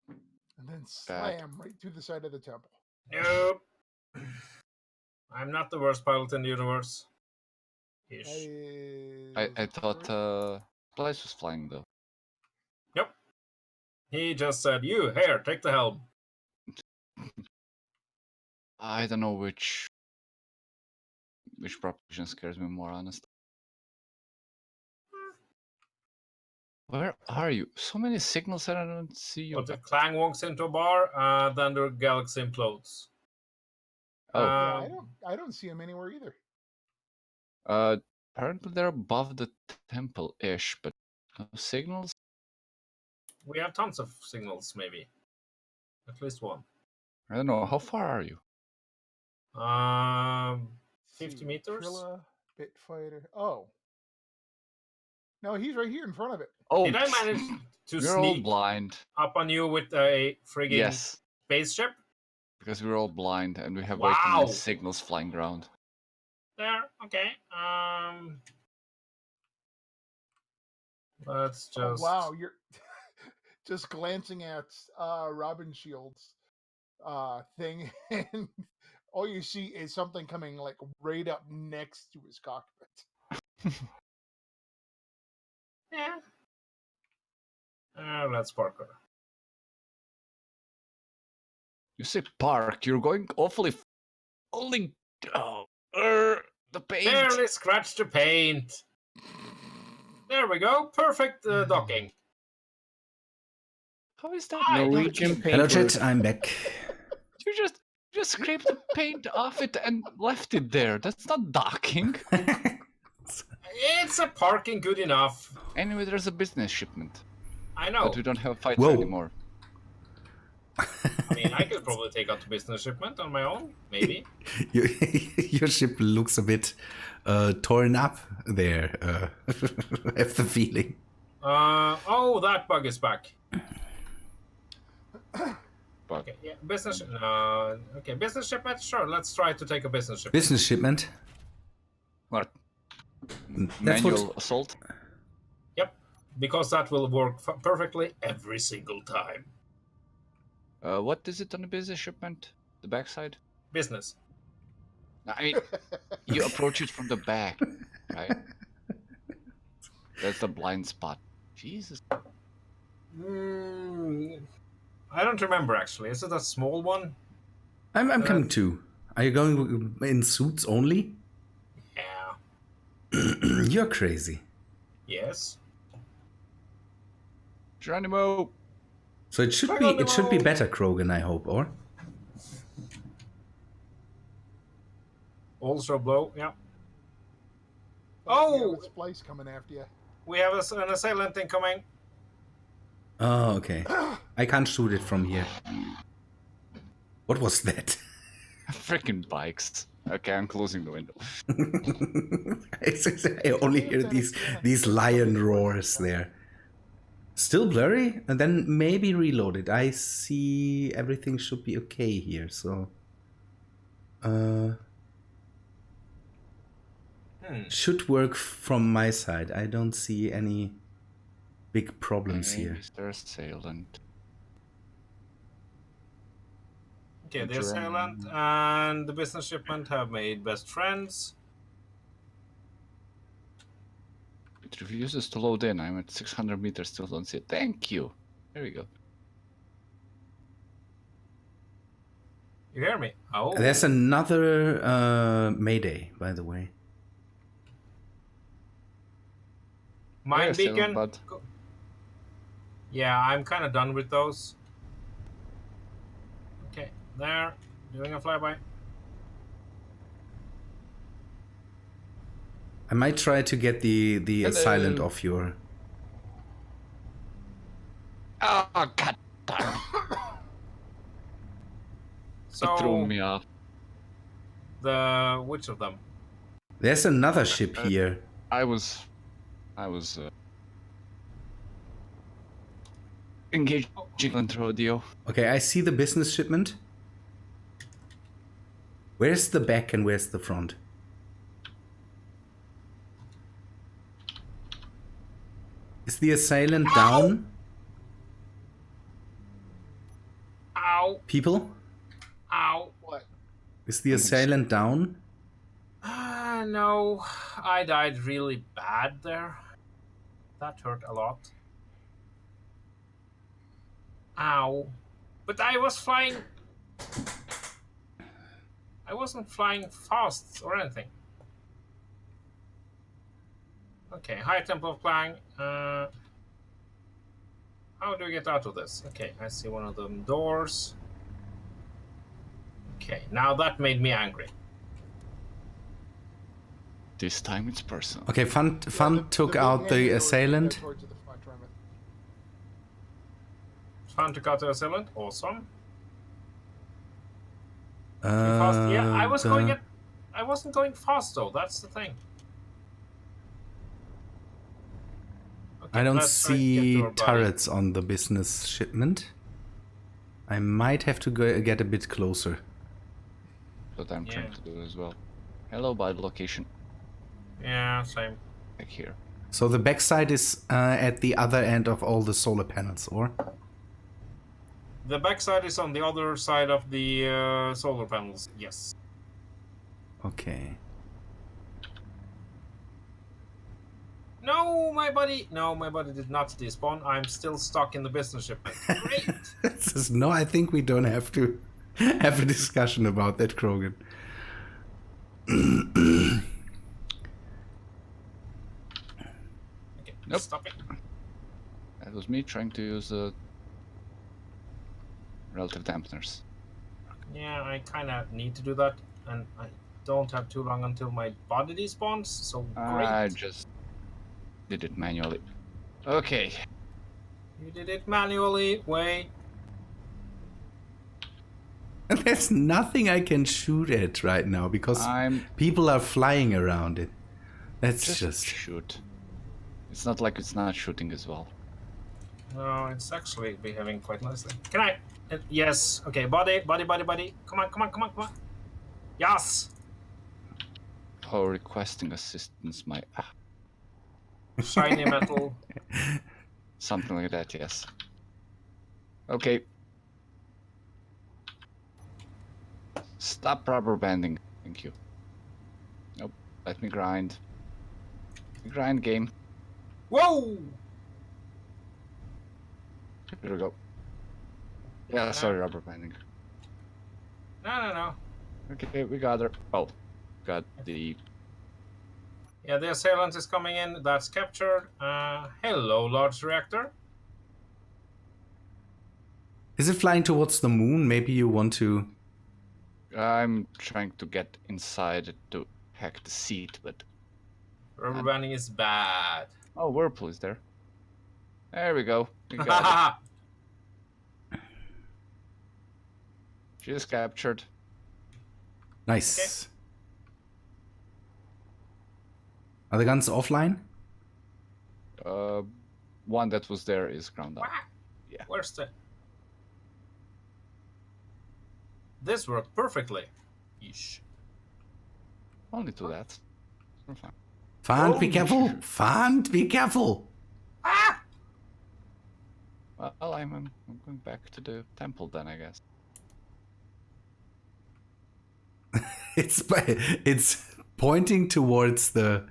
Speaker 4: And then slam right through the side of the temple.
Speaker 2: Nope. I'm not the worst pilot in the universe. Ish.
Speaker 5: I thought Splice was flying though.
Speaker 2: Yep. He just said, you, here, take the helm.
Speaker 5: I don't know which proposition scares me more, honest. Where are you? So many signals and I don't see you.
Speaker 2: But if Clang walks into a bar, then the galaxy implodes.
Speaker 5: Oh.
Speaker 4: Yeah, I don't see him anywhere either.
Speaker 5: Apparently they're above the temple-ish, but no signals?
Speaker 2: We have tons of signals, maybe. At least one.
Speaker 5: I don't know. How far are you?
Speaker 2: 50
Speaker 4: See,
Speaker 2: meters.
Speaker 4: Trilla, Bitfighter. Oh. No, he's right here in front of it.
Speaker 5: Oh,
Speaker 2: Did I manage to
Speaker 5: we're all
Speaker 2: sneak
Speaker 5: blind.
Speaker 2: up on you with a friggin'
Speaker 5: Yes,
Speaker 2: spaceship?
Speaker 5: because we're all blind and we have
Speaker 2: Wow.
Speaker 5: way too many signals flying around.
Speaker 2: There, okay. Let's just.
Speaker 4: Oh, wow, you're just glancing at Rabenschild's thing, and all you see is something coming like right up next to his cockpit.
Speaker 2: Yeah. Let's park her.
Speaker 5: You say park, you're going awfully. Only. Oh, the paint.
Speaker 2: Barely scratch the paint. There we go. Perfect docking.
Speaker 5: How is that?
Speaker 6: Norwegian
Speaker 5: docking?
Speaker 6: paint.
Speaker 1: Hello, chat. I'm back.
Speaker 5: You just scraped the paint off it and left it there. That's not docking.
Speaker 2: It's a parking good enough.
Speaker 5: Anyway, there's a business shipment.
Speaker 2: I know.
Speaker 5: But we don't have fights
Speaker 1: Whoa.
Speaker 5: anymore.
Speaker 2: I mean, I could probably take out the business shipment on my own, maybe.
Speaker 1: Your ship looks a bit torn up there. I have the feeling.
Speaker 2: Oh, that bug is back.
Speaker 5: But
Speaker 2: Okay, yeah, business. Okay, business shipment. Sure, let's try to take a business shipment.
Speaker 1: Business shipment.
Speaker 5: what?
Speaker 1: That's
Speaker 5: Manual
Speaker 1: what.
Speaker 5: assault?
Speaker 2: Yep, because that will work perfectly every single time.
Speaker 5: What is it on the business shipment? The backside?
Speaker 2: Business.
Speaker 5: I mean, you approach it from the back, right? That's the blind spot. Jesus.
Speaker 2: I don't remember actually. Is it a small one?
Speaker 1: I'm coming too. Are you going in suits only?
Speaker 2: Yeah.
Speaker 1: You're crazy.
Speaker 2: Yes.
Speaker 5: Geronimo!
Speaker 1: So it should be better, Krogan, I hope, or?
Speaker 2: Also blow. Yeah.
Speaker 4: Oh,
Speaker 2: Oh!
Speaker 4: a splice coming after you.
Speaker 2: We have an assailant incoming.
Speaker 1: Oh, okay. I can't shoot it from here. What was that?
Speaker 5: Freaking bikes. Okay, I'm closing the window.
Speaker 1: I only hear these lion roars there. Still blurry? And then maybe reload it. I see everything should be okay here, so... Should work from my side. I don't see any big problems here.
Speaker 5: Mr. Assailant.
Speaker 2: Okay, the assailant and the business shipment have made best friends.
Speaker 5: It refuses to load in. I'm at 600 meters, still don't see it. Thank you. There we go.
Speaker 2: You hear me? Oh.
Speaker 1: There's another Mayday, by the way.
Speaker 2: Mine
Speaker 5: There's
Speaker 2: beacon.
Speaker 5: Bud.
Speaker 2: Yeah, I'm kind of done with those. Okay, there. Doing a flyby.
Speaker 1: I might try to get the silent off your...
Speaker 5: Oh, god damn.
Speaker 2: So
Speaker 5: It threw me off.
Speaker 2: which of them?
Speaker 1: There's another ship here.
Speaker 5: I was engaging in rodeo.
Speaker 1: Okay, I see the business shipment. Where's the back and where's the front? Is the assailant down?
Speaker 2: Ow!
Speaker 1: People?
Speaker 2: Ow!
Speaker 4: What?
Speaker 1: Is the assailant down?
Speaker 2: No. I died really bad there. That hurt a lot. Ow. But I was flying... I wasn't flying fast or anything. Okay, high tempo of flying. How do we get out of this? Okay, I see one of them doors. Okay, now that made me angry.
Speaker 5: This time it's personal.
Speaker 1: Okay, Fun took out the assailant.
Speaker 2: Fun took out the assailant. Awesome. Too fast? Yeah, I was going
Speaker 1: the-
Speaker 2: at. I wasn't going fast though. That's the thing. Okay,
Speaker 1: I don't
Speaker 2: let's try to get to
Speaker 1: see
Speaker 2: our buddy.
Speaker 1: turrets on the business shipment. I might have to go get a bit closer.
Speaker 5: What I'm trying
Speaker 2: Yeah.
Speaker 5: to do as well. Hello, by the location.
Speaker 2: Yeah, same.
Speaker 5: Back here.
Speaker 1: So the backside is at the other end of all the solar panels, or?
Speaker 2: The backside is on the other side of the solar panels. Yes.
Speaker 1: Okay.
Speaker 2: No, my buddy. No, my buddy did not despawn. I'm still stuck in the business shipment. Great.
Speaker 1: No, I think we don't have to have a discussion about that, Krogan.
Speaker 2: Okay,
Speaker 5: Nope.
Speaker 2: stop it.
Speaker 5: That was me trying to use the relative dampeners.
Speaker 2: Yeah, I kind of need to do that, and I don't have too long until my body despawns. So great.
Speaker 5: I just did it manually. Okay.
Speaker 2: You did it manually. Wait.
Speaker 1: And there's nothing I can shoot at right now because
Speaker 5: I'm
Speaker 1: people are flying around it. That's
Speaker 5: just shoot. It's not like it's not shooting as well.
Speaker 2: No, it's actually behaving quite nicely. Can I? Yes. Okay. Body. Come on. Yes.
Speaker 5: Oh, requesting assistance, my
Speaker 2: Shiny metal.
Speaker 5: something like that. Yes. Okay. Stop rubber banding. Thank you. Nope. Let me grind. Grind game.
Speaker 2: Whoa!
Speaker 5: Here we go. Yeah, sorry, rubber banding.
Speaker 2: No.
Speaker 5: Okay, we got her. Oh, got the.
Speaker 2: Yeah, the assailant is coming in. That's captured. Hello, large reactor.
Speaker 1: Is it flying towards the moon? Maybe you want to...
Speaker 5: I'm trying to get inside to hack the seat, but.
Speaker 2: Rubber banding is bad.
Speaker 5: Oh, Whirlpool is there. There we go. We got it. She is captured.
Speaker 1: Nice. Are the guns offline?
Speaker 5: One that was there is ground down. Yeah.
Speaker 2: Where's the? This worked perfectly. Yeesh.
Speaker 5: Only to that. We're fine.
Speaker 1: Fant, be
Speaker 2: Oh,
Speaker 1: careful!
Speaker 2: shit.
Speaker 1: Fant, be careful!
Speaker 2: Ah!
Speaker 5: Well, I'm going back to the temple then, I guess.
Speaker 1: It's pointing towards the...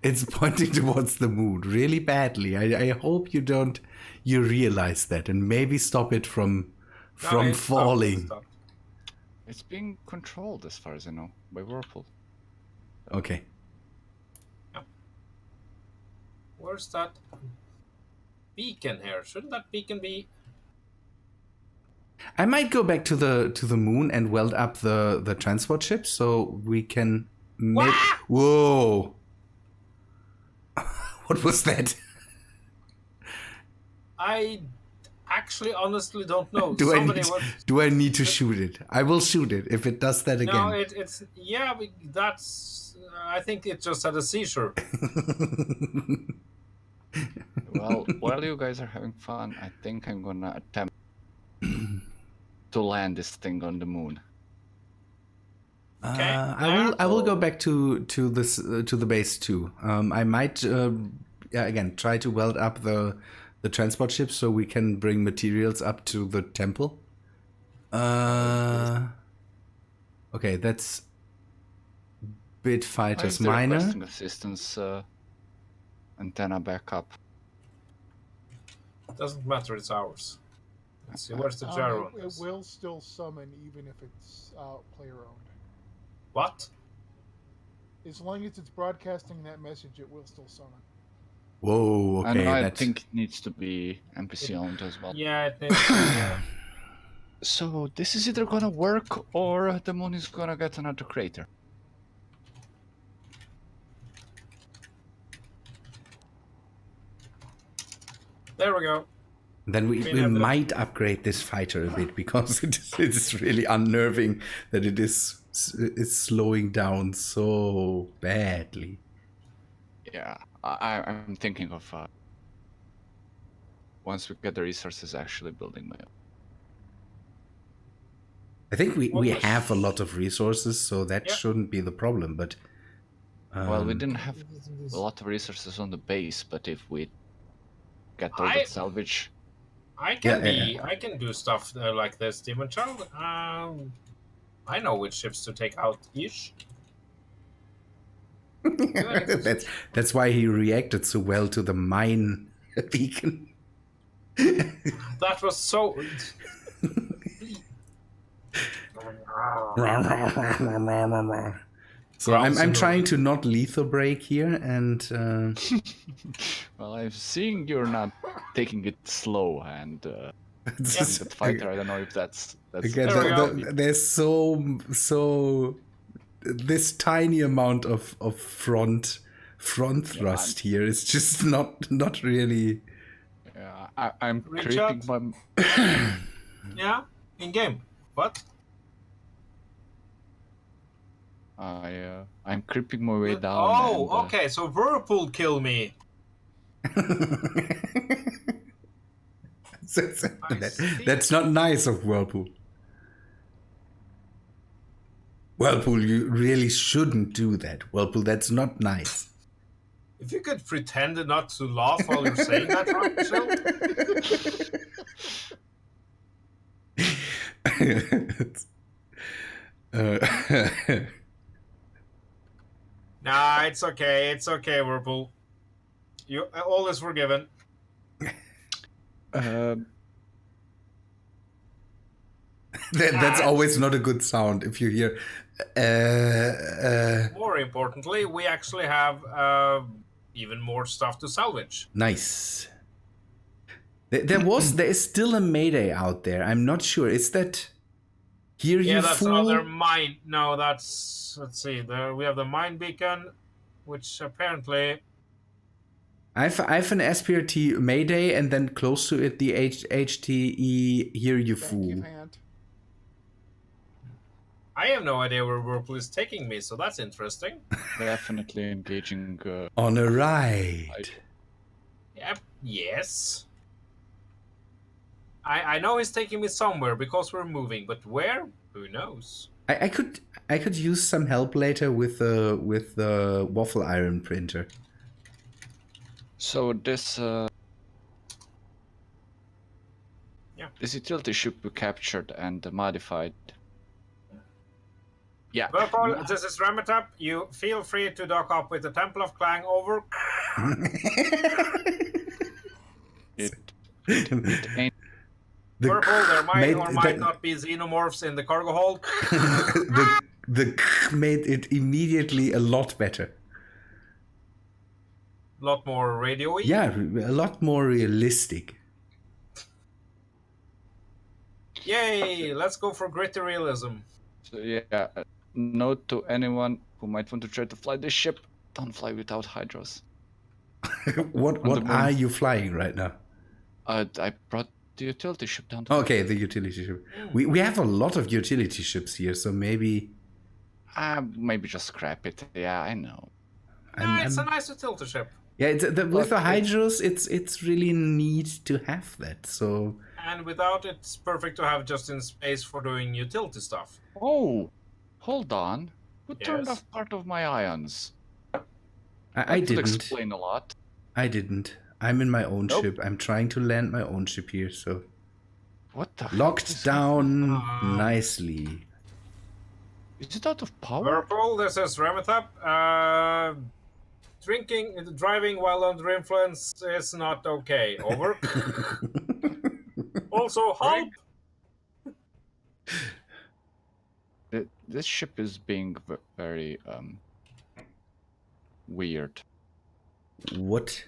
Speaker 1: It's pointing towards the moon really badly. I hope you realize that and maybe stop it from
Speaker 2: No, it stopped,
Speaker 1: falling.
Speaker 2: it stopped.
Speaker 5: It's being controlled, as far as I know, by Whirlpool.
Speaker 1: Okay.
Speaker 2: Where's that beacon here? Shouldn't that beacon be?
Speaker 1: I might go back to the moon and weld up the transport ship so we can make... Whoa! What was that?
Speaker 2: I actually honestly don't know.
Speaker 1: Do I need to shoot it? I will shoot it if it does that again.
Speaker 2: No, it's yeah. That's. I think it just had a seizure.
Speaker 5: Well, while you guys are having fun, I think I'm gonna attempt to land this thing on the moon.
Speaker 2: Okay.
Speaker 1: I will go back to the base too. I might again try to weld up the transport ship so we can bring materials up to the temple. Okay, that's bit fighters
Speaker 5: Why is the
Speaker 1: minor.
Speaker 5: requesting assistance antenna back up?
Speaker 2: Doesn't matter. It's ours. Let's see. Where's the gyro? on
Speaker 4: It
Speaker 2: this?
Speaker 4: will still summon even if it's player owned.
Speaker 2: What?
Speaker 4: As long as it's broadcasting that message, it will still summon.
Speaker 1: Whoa, okay.
Speaker 5: And I
Speaker 1: that-
Speaker 5: think it needs to be NPC owned as well.
Speaker 2: Yeah, it needs to, yeah.
Speaker 5: So this is either gonna work or the moon is gonna get another crater.
Speaker 2: There we go.
Speaker 1: Then we might upgrade this fighter a bit because it's really unnerving that it's slowing down so badly.
Speaker 5: Yeah, I'm thinking of once we get the resources, actually building my own.
Speaker 1: I think we have a lot of resources, so that shouldn't be the problem. But
Speaker 5: well, we didn't have a lot of resources on the base, but if we get all the salvage,
Speaker 2: I can do stuff like this, Demon Child. I know which ships to take out each.
Speaker 1: that's why he reacted so well to the mine beacon.
Speaker 2: That was so.
Speaker 1: So I'm trying to not lethal break here, and
Speaker 5: well, I'm seeing you're not taking it slow, and that fighter. I don't know if that's
Speaker 1: again. There's so this tiny amount of front thrust here is just not really.
Speaker 5: Yeah, I'm creeping my.
Speaker 2: Yeah, in game. What?
Speaker 5: I'm creeping my way down.
Speaker 2: Oh, okay. So Whirlpool kill me.
Speaker 1: That's not nice of Whirlpool. Whirlpool, you really shouldn't do that. Whirlpool, that's not nice.
Speaker 2: If you could pretend not to laugh while you're saying that, Rabenschild. Nah, it's okay. It's okay, Whirlpool. You all is forgiven.
Speaker 1: That's always not a good sound if you hear.
Speaker 2: More importantly, we actually have even more stuff to salvage.
Speaker 1: Nice. There is still a Mayday out there. I'm not sure. Is that here?
Speaker 2: Yeah,
Speaker 1: you
Speaker 2: that's
Speaker 1: fool?
Speaker 2: another mine. No, that's let's see. There we have the mine beacon, which apparently.
Speaker 1: I have an SPRT Mayday, and then close to it the HTE. Here you fool.
Speaker 2: I have no idea where Whirlpool is taking me, so that's interesting.
Speaker 5: Definitely engaging
Speaker 1: on a ride.
Speaker 2: Yep. Yes. I know he's taking me somewhere because we're moving, but where? Who knows?
Speaker 1: I could use some help later with the waffle iron printer.
Speaker 5: So this this utility ship we captured and modified. Yeah.
Speaker 2: Whirlpool, this is Remethep. You feel free to dock up with the Temple of Clang over.
Speaker 5: it ain't.
Speaker 2: Whirlpool, there might or might not be xenomorphs in the cargo hold.
Speaker 1: the made it immediately a lot better.
Speaker 2: A lot more radio-y?
Speaker 1: Yeah, a lot more realistic.
Speaker 2: Yay! Let's go for gritty realism.
Speaker 5: So yeah, note to anyone who might want to try to fly this ship: don't fly without hydros.
Speaker 1: What are you flying right now?
Speaker 5: I brought the utility ship down.
Speaker 1: Okay, the utility ship. We have a lot of utility ships here, so maybe.
Speaker 5: Maybe just scrap it. Yeah, I know.
Speaker 2: It's a nice utility ship.
Speaker 1: Yeah, with the hydros, it's really neat to have that. So.
Speaker 2: And without, it's perfect to have just in space for doing utility stuff.
Speaker 5: Oh, hold on. Who turned off part of my ions?
Speaker 1: I didn't.
Speaker 5: Explain a lot.
Speaker 1: I didn't. I'm in my own ship. I'm trying to land my own ship here, so.
Speaker 5: What the
Speaker 1: locked down nicely.
Speaker 5: Is it out of power?
Speaker 2: Whirlpool, this is Remethep. Driving while under influence is not okay. Over. Also, help!
Speaker 5: This ship is being very weird.
Speaker 1: What?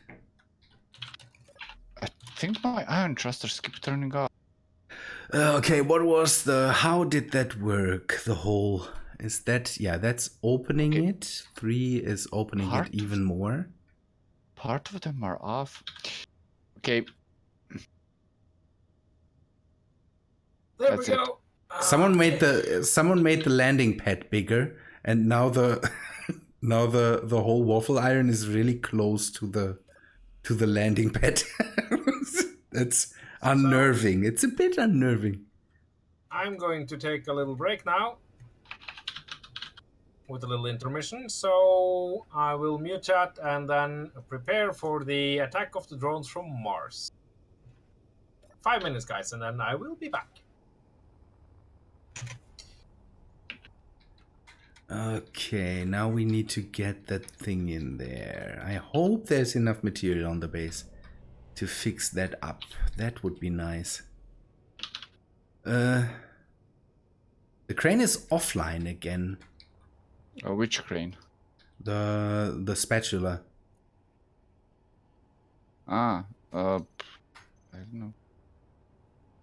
Speaker 5: I think my ion thrusters keep turning off.
Speaker 1: Okay, what was how did that work? The whole, is that, yeah, that's opening it. 3 is opening it even more.
Speaker 5: Part of them are off. Okay.
Speaker 2: There
Speaker 5: That's
Speaker 2: we
Speaker 5: it.
Speaker 2: go.
Speaker 1: Someone made the landing pad bigger, and now the now the whole waffle iron is really close to the landing pad. That's unnerving. It's a bit unnerving.
Speaker 2: I'm going to take a little break now with a little intermission. So I will mute chat and then prepare for the attack of the drones from Mars. 5 minutes, guys, and then I will be back.
Speaker 1: Okay, now we need to get that thing in there. I hope there's enough material on the base to fix that up. That would be nice. The crane is offline again.
Speaker 5: Which crane?
Speaker 1: The spatula.
Speaker 5: I don't know.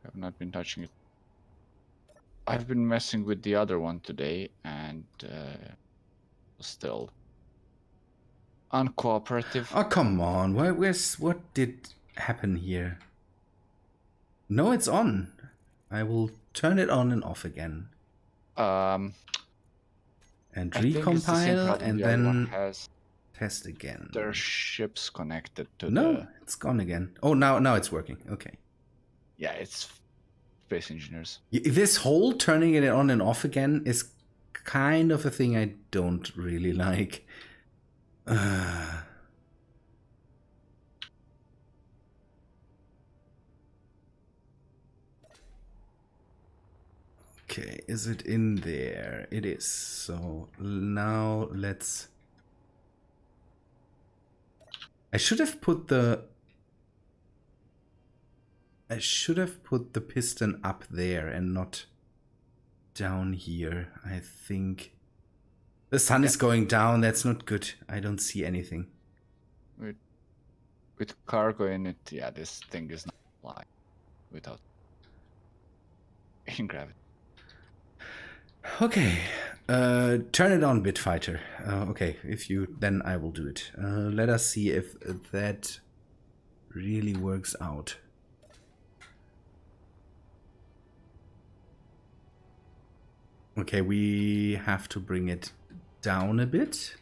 Speaker 5: I've not been touching it. I've been messing with the other one today, and still uncooperative.
Speaker 1: Oh, come on. What did happen here? No, it's on. I will turn it on and off again.
Speaker 5: Um,
Speaker 1: And
Speaker 5: I think it's the same
Speaker 1: recompile
Speaker 5: problem.
Speaker 1: and
Speaker 5: The other one
Speaker 1: then
Speaker 5: has
Speaker 1: test again.
Speaker 5: their ships connected to
Speaker 1: No,
Speaker 5: the.
Speaker 1: it's gone again. Oh, now it's working. Okay.
Speaker 5: Yeah, it's space engineers.
Speaker 1: This whole turning it on and off again is kind of a thing I don't really like. Okay, is it in there? It is. So now let's... I should have put the piston up there and not down here. I think the sun is going down. That's not good. I don't see anything.
Speaker 5: With cargo in it, yeah, this thing is not flying without in gravity.
Speaker 1: Okay, turn it on, Bitfighter. Okay, if you, then I will do it. Let us see if that really works out. Okay, we have to bring it down a bit.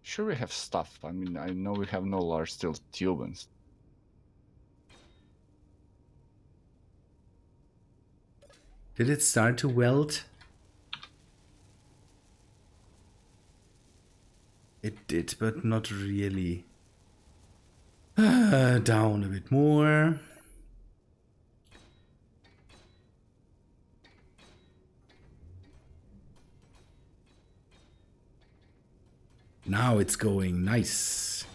Speaker 5: Sure, we have stuff. I mean, I know we have no large steel tube and stuff.
Speaker 1: Did it start to weld? It did, but not really. Down a bit more. Now it's going nice.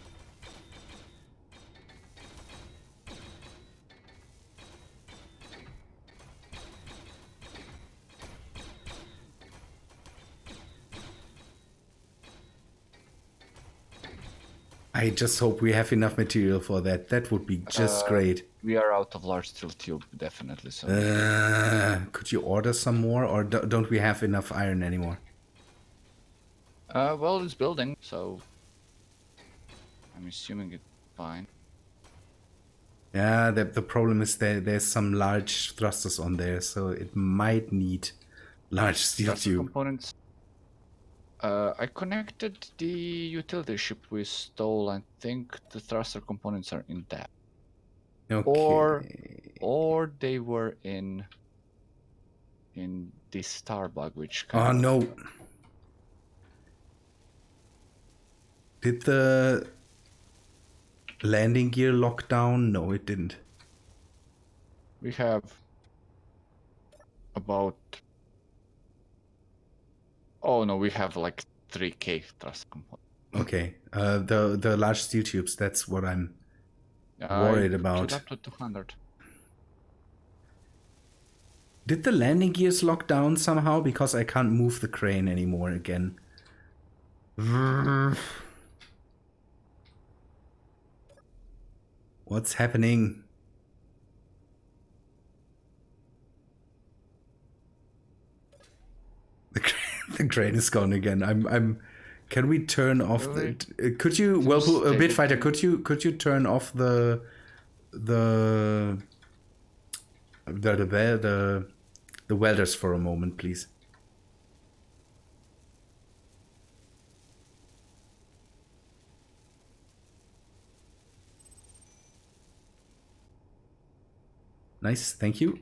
Speaker 1: I just hope we have enough material for that. That would be just great.
Speaker 5: We are out of large steel tube, definitely. So
Speaker 1: Could you order some more, or don't we have enough iron anymore?
Speaker 5: well, it's building, so I'm assuming it's fine.
Speaker 1: Yeah, the problem is there's some large thrusters on there, so it might need large steel
Speaker 5: Thruster
Speaker 1: tube.
Speaker 5: components. I connected the utility ship we stole. I think the thruster components are in that.
Speaker 1: Okay.
Speaker 5: Or they were in this starbug, which
Speaker 1: Oh
Speaker 5: kind of...
Speaker 1: no. Did the landing gear lock down? No, it didn't.
Speaker 5: We have about... Oh no, we have like 3K thruster components.
Speaker 1: Okay. The large steel tubes, that's what I'm worried about.
Speaker 5: Up to 200.
Speaker 1: Did the landing gears lock down somehow? Because I can't move the crane anymore again. What's happening? crane is gone again. I'm. Can we turn off
Speaker 5: Really?
Speaker 1: the? Could you? Well,
Speaker 5: Seems
Speaker 1: Bitfighter,
Speaker 5: stable.
Speaker 1: could you turn off the welders for a moment, please? Nice, thank you.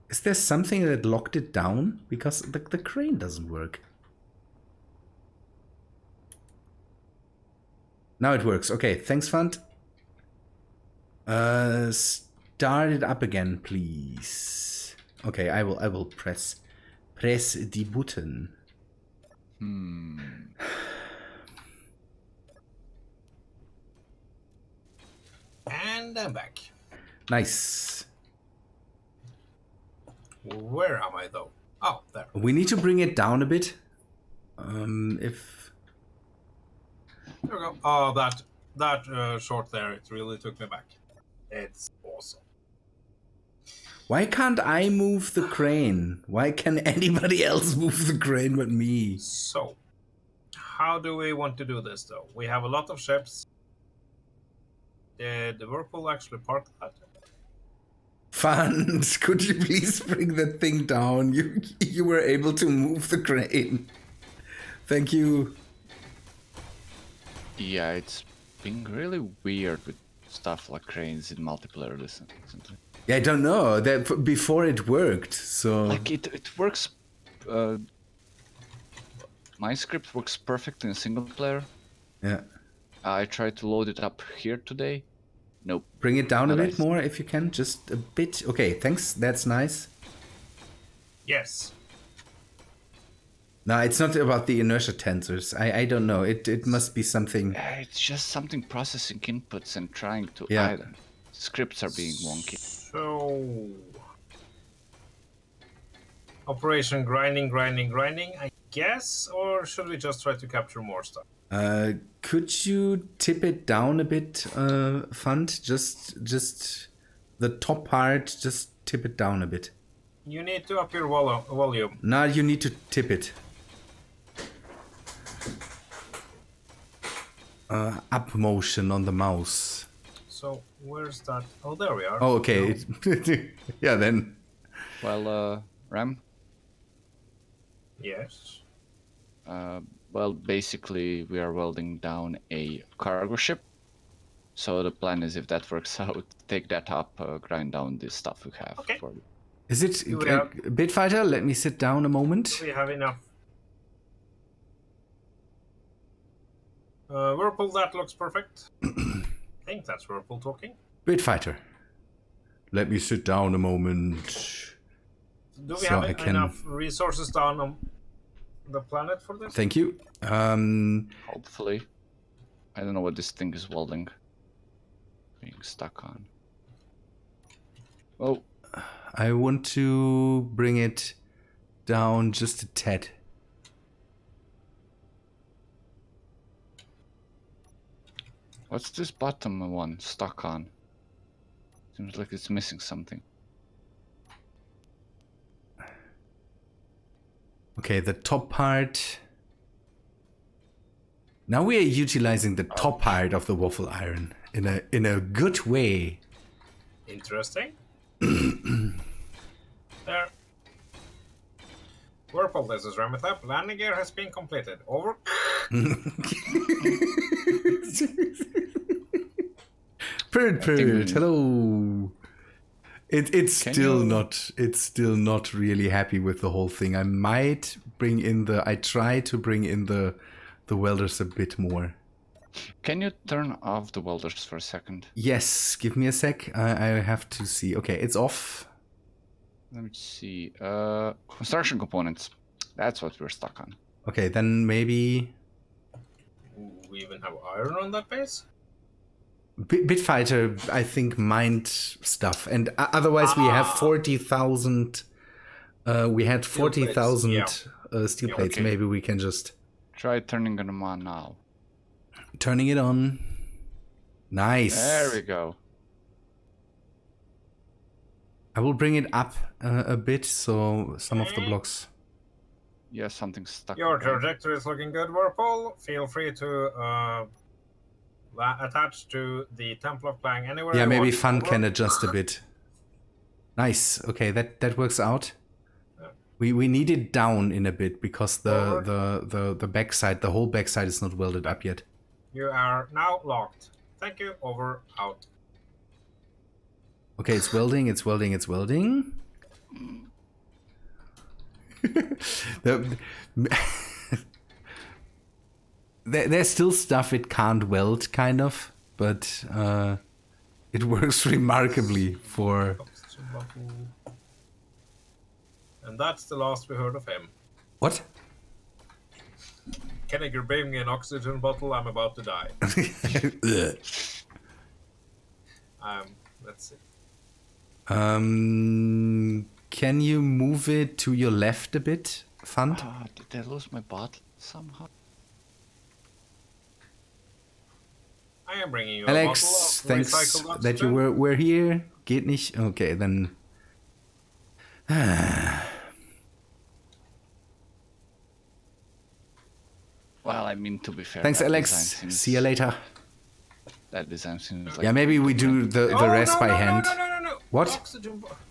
Speaker 1: Is there something that locked it down? Because the crane doesn't work. Now it works. Okay, thanks, Fund. Start it up again, please. Okay, I will press the button.
Speaker 2: And I'm back.
Speaker 1: Nice.
Speaker 2: Where am I though? Oh, there.
Speaker 1: We need to bring it down a bit. If
Speaker 2: There we go. Oh, that short there, it really took me back. It's awesome.
Speaker 1: why can't I move the crane? Why can anybody else move the crane but me?
Speaker 2: So, how do we want to do this though? We have a lot of ships. Did the Whirlpool actually park that?
Speaker 1: Fund, could you please bring that thing down? You were able to move the crane. Thank you.
Speaker 5: Yeah, it's been really weird with stuff like cranes in multiplayer recently.
Speaker 1: Yeah, I don't know. That before it worked, so
Speaker 5: Like it works. My script works perfect in single player.
Speaker 1: yeah.
Speaker 5: I tried to load it up here today. Nope.
Speaker 1: Bring it down a
Speaker 5: Not
Speaker 1: bit
Speaker 5: nice.
Speaker 1: more if you can, just a bit. Okay, thanks. That's nice.
Speaker 2: Yes.
Speaker 1: No, it's not about the inertia tensors. I don't know. It must be something.
Speaker 5: It's just something processing inputs and trying to
Speaker 1: Yeah.
Speaker 5: either. Scripts are being wonky.
Speaker 2: So, Operation grinding, I guess, or should we just try to capture more stuff?
Speaker 1: Could you tip it down a bit, Fund? Just the top part. Just tip it down a bit.
Speaker 2: You need to up your volume.
Speaker 1: Now you need to tip it. Up motion on the mouse.
Speaker 2: So, where's that? Oh, there we are.
Speaker 1: Oh, okay. Yeah, then.
Speaker 5: Well, Ram.
Speaker 2: Yes.
Speaker 5: Well, basically, we are welding down a cargo ship. So the plan is, if that works out, take that up, grind down the stuff we have.
Speaker 2: Okay.
Speaker 5: For you.
Speaker 1: Is it
Speaker 2: Do we have-
Speaker 1: Bitfighter? Let me sit down a moment.
Speaker 2: Do we have enough? Whirlpool, that looks perfect. I think that's Whirlpool talking.
Speaker 1: Bitfighter. Let me sit down a moment.
Speaker 2: Do we
Speaker 1: So
Speaker 2: have
Speaker 1: I can-
Speaker 2: enough resources down on the planet for this?
Speaker 1: Thank you.
Speaker 5: Hopefully. I don't know what this thing is welding. Being stuck on. Oh,
Speaker 1: I want to bring it down just a tad.
Speaker 5: what's this bottom one stuck on? Seems like it's missing something.
Speaker 1: Okay, the top part. Now we are utilizing the top part of the waffle iron in a good way.
Speaker 2: Interesting. There. Whirlpool, this is Remethep. Landing gear has been completed. Over.
Speaker 1: Pirate, hello. It's
Speaker 5: Can
Speaker 1: still
Speaker 5: you-
Speaker 1: not really happy with the whole thing. I try to bring in the welders a bit more.
Speaker 5: Can you turn off the welders for a second?
Speaker 1: Yes, give me a sec. I have to see. Okay, it's off.
Speaker 5: Let me see. Construction components. That's what we're stuck on.
Speaker 1: Okay, then maybe
Speaker 2: We even have iron on that base?
Speaker 1: Bitfighter, I think, mined stuff, and otherwise we have 40,000. We had 40,000
Speaker 2: Yeah.
Speaker 1: steel
Speaker 2: Yeah,
Speaker 1: plates.
Speaker 5: okay.
Speaker 1: Maybe we can just
Speaker 5: Try turning them on now.
Speaker 1: turning it on. Nice.
Speaker 5: There we go.
Speaker 1: I will bring it up a bit, so some of the blocks.
Speaker 5: Yeah, something's stuck.
Speaker 2: Your
Speaker 5: on them.
Speaker 2: trajectory is looking good, Whirlpool. Feel free to attach to the Temple of Clang anywhere.
Speaker 1: Yeah,
Speaker 2: you
Speaker 1: maybe
Speaker 2: want.
Speaker 1: Fun
Speaker 2: Over.
Speaker 1: can adjust a bit. Nice. Okay, that works out.
Speaker 2: Yeah.
Speaker 1: We need it down in a bit because the backside, the whole backside is not welded up yet.
Speaker 2: You are now locked. Thank you. Over. Out.
Speaker 1: Okay, it's welding, it's welding, it's welding. There's still stuff it can't weld, kind of, but it works remarkably for...
Speaker 2: Oxygen bottle. And that's the last we heard of him.
Speaker 1: What?
Speaker 2: Kenny, you're bringing me an oxygen bottle. I'm about to die. Let's see.
Speaker 1: Can you move it to your left a bit, Fund?
Speaker 5: Did I lose my bottle somehow?
Speaker 2: I am bringing you
Speaker 1: Alex,
Speaker 2: a bottle of
Speaker 1: thanks
Speaker 2: recycled oxygen.
Speaker 1: that you were here. Geht nicht? Okay, then...
Speaker 5: Well, I mean, to be fair.
Speaker 1: Thanks,
Speaker 5: that
Speaker 1: Alex.
Speaker 5: design seems-
Speaker 1: See you later.
Speaker 5: That design seems like...
Speaker 1: Yeah, maybe we do the rest by hand.
Speaker 2: No.
Speaker 1: What?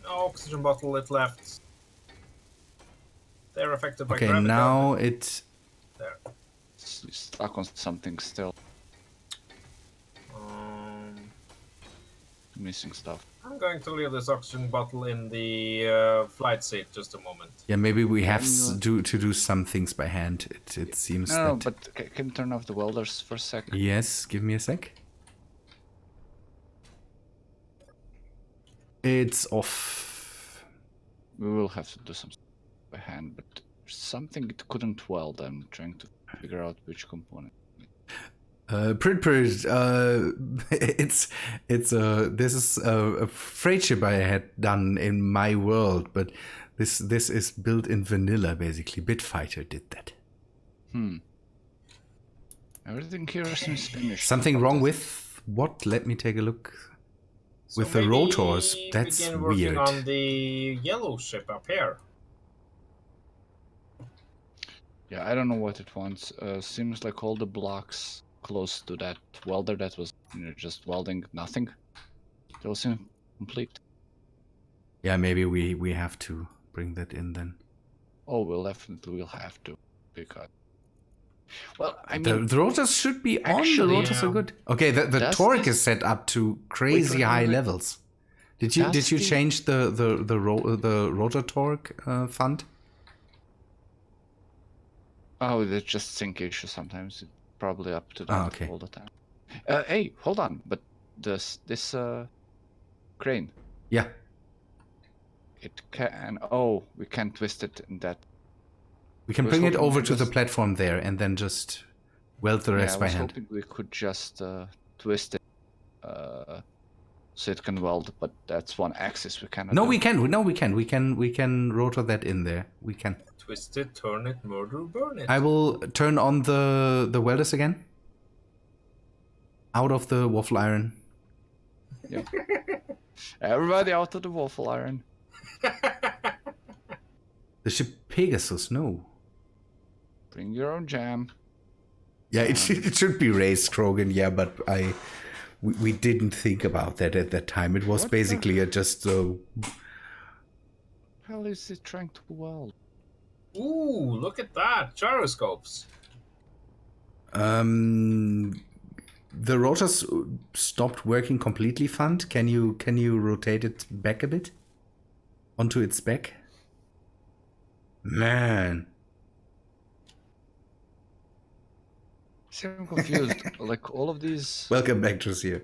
Speaker 2: Oxygen bottle, it left. They're affected by
Speaker 1: Okay,
Speaker 2: gravity.
Speaker 1: now it...
Speaker 2: There.
Speaker 5: It's stuck on something still. Missing stuff.
Speaker 2: I'm going to leave this oxygen bottle in the flight seat just a moment.
Speaker 1: Yeah, maybe we have to do some things by hand. It seems
Speaker 5: No,
Speaker 1: that...
Speaker 5: but can you turn off the welders for a second?
Speaker 1: Yes, give me a sec. It's off.
Speaker 5: We will have to do something by hand, but there's something it couldn't weld. I'm trying to figure out which component.
Speaker 1: This is a freight ship I had done in my world, but this is built in vanilla basically. Bitfighter did that.
Speaker 5: Everything here seems finished.
Speaker 1: Something wrong with what? Let me take a look.
Speaker 2: So
Speaker 1: With the
Speaker 2: maybe
Speaker 1: rotors, that's
Speaker 2: begin working
Speaker 1: weird.
Speaker 2: on the yellow ship up here.
Speaker 5: Yeah, I don't know what it wants. Seems like all the blocks close to that welder that was just welding nothing. They all seem complete.
Speaker 1: Yeah, maybe we have to bring that in then.
Speaker 5: Oh, we'll definitely will have to, because... Well, I mean...
Speaker 1: The rotors should be on. The
Speaker 5: actually,
Speaker 1: rotors are good. Okay, the torque is set up to crazy high levels. Did you change the rotor torque, Fund?
Speaker 5: Oh, that's just sync issue sometimes. It's probably up to that
Speaker 1: okay.
Speaker 5: all the time. Hey, hold on, but this crane,
Speaker 1: Yeah.
Speaker 5: it can... Oh, we can twist it in that.
Speaker 1: We can
Speaker 5: I was
Speaker 1: bring it
Speaker 5: hoping
Speaker 1: over
Speaker 5: to
Speaker 1: to the
Speaker 5: just-
Speaker 1: platform there and then just weld the rest
Speaker 5: I
Speaker 1: by
Speaker 5: was
Speaker 1: hand.
Speaker 5: hoping we could just twist it so it can weld, but that's one axis we cannot
Speaker 1: No,
Speaker 5: do.
Speaker 1: we can. No, we can. We can rotor that in there. We can.
Speaker 2: Twist it, turn it, murder, burn it.
Speaker 1: I will turn on the welders again. Out of the waffle iron.
Speaker 5: Yep. Everybody out of the waffle iron.
Speaker 1: The ship Pegasus, no.
Speaker 5: Bring your own jam.
Speaker 1: Yeah, it should be raised, Krogan, yeah, but we didn't think about that at that time. It was
Speaker 5: What
Speaker 1: basically just
Speaker 5: Hell is it trying to weld?
Speaker 2: Ooh, look at that. Gyroscopes.
Speaker 1: the rotors stopped working completely, Fund. Can you rotate it back a bit? Onto its back? Man.
Speaker 5: See, I'm confused. Like all of these
Speaker 1: Welcome back, Josiah.